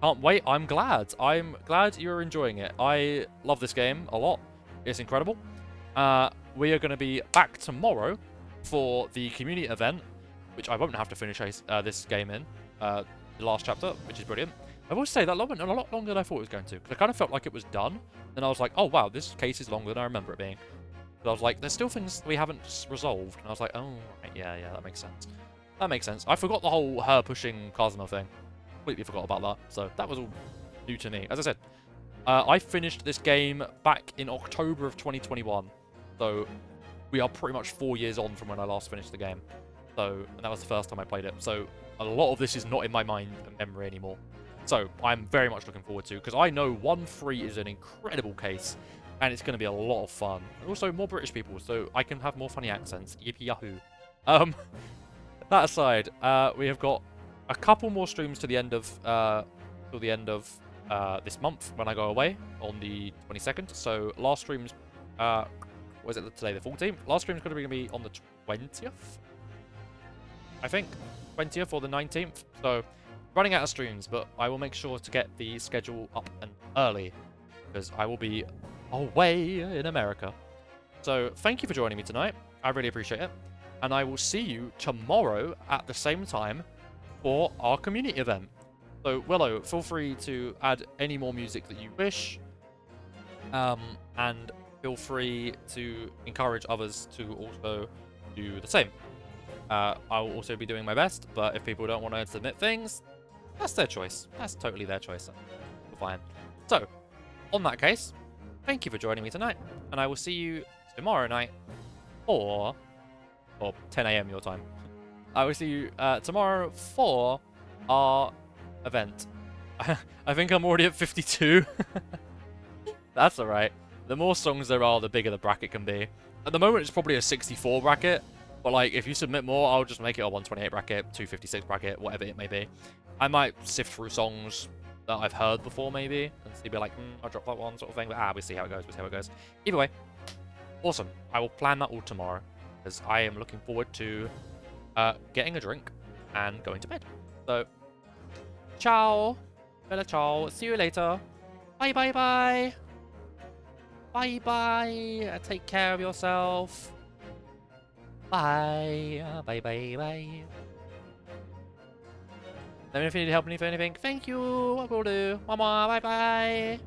Can't wait. I'm glad. I'm glad you're enjoying it. I love this game a lot. It's incredible. We are going to be back tomorrow for the community event, which I won't have to finish this game in. The last chapter, which is brilliant. I will say that went a lot longer than I thought it was going to, because I kind of felt like it was done. Then I was like, oh wow, this case is longer than I remember it being. But I was like, there's still things we haven't resolved. And I was like, oh, right, yeah, that makes sense. That makes sense. I forgot the whole her pushing Kazuma thing. Completely forgot about that. So that was all new to me. As I said, I finished this game back in October of 2021. So we are pretty much 4 years on from when I last finished the game. So, and that was the first time I played it. So a lot of this is not in my mind and memory anymore. So I'm very much looking forward to, because I know 1-3 is an incredible case, and it's going to be a lot of fun. And also more British people, so I can have more funny accents. Yippee yahoo. That aside, we have got a couple more streams to the end of this month when I go away on the 22nd. So last stream's what is it today, the 14th? Last stream's going to be on the 20th, I think. 20th or the 19th. So running out of streams, but I will make sure to get the schedule up and early, because I will be away in America. So thank you for joining me tonight. I really appreciate it. And I will see you tomorrow at the same time for our community event. So Willow, feel free to add any more music that you wish. And feel free to encourage others to also do the same. I will also be doing my best, but if people don't want to submit things, that's their choice. That's totally their choice. Fine. So, on that case, thank you for joining me tonight, and I will see you tomorrow night, or 10 AM your time. I will see you tomorrow for our event. I think I'm already at 52. That's alright. The more songs there are, the bigger the bracket can be. At the moment, it's probably a 64 bracket. But, like, if you submit more, I'll just make it a 128 bracket, 256 bracket, whatever it may be. I might sift through songs that I've heard before, maybe, and see, be like, I'll drop that one sort of thing. But, we'll see how it goes, Either way, awesome. I will plan that all tomorrow, because I am looking forward to getting a drink and going to bed. So, ciao. Bella ciao. See you later. Bye. Bye. Take care of yourself. Bye. Bye. Let me know if you need help with anything. Thank you. I will do. Bye.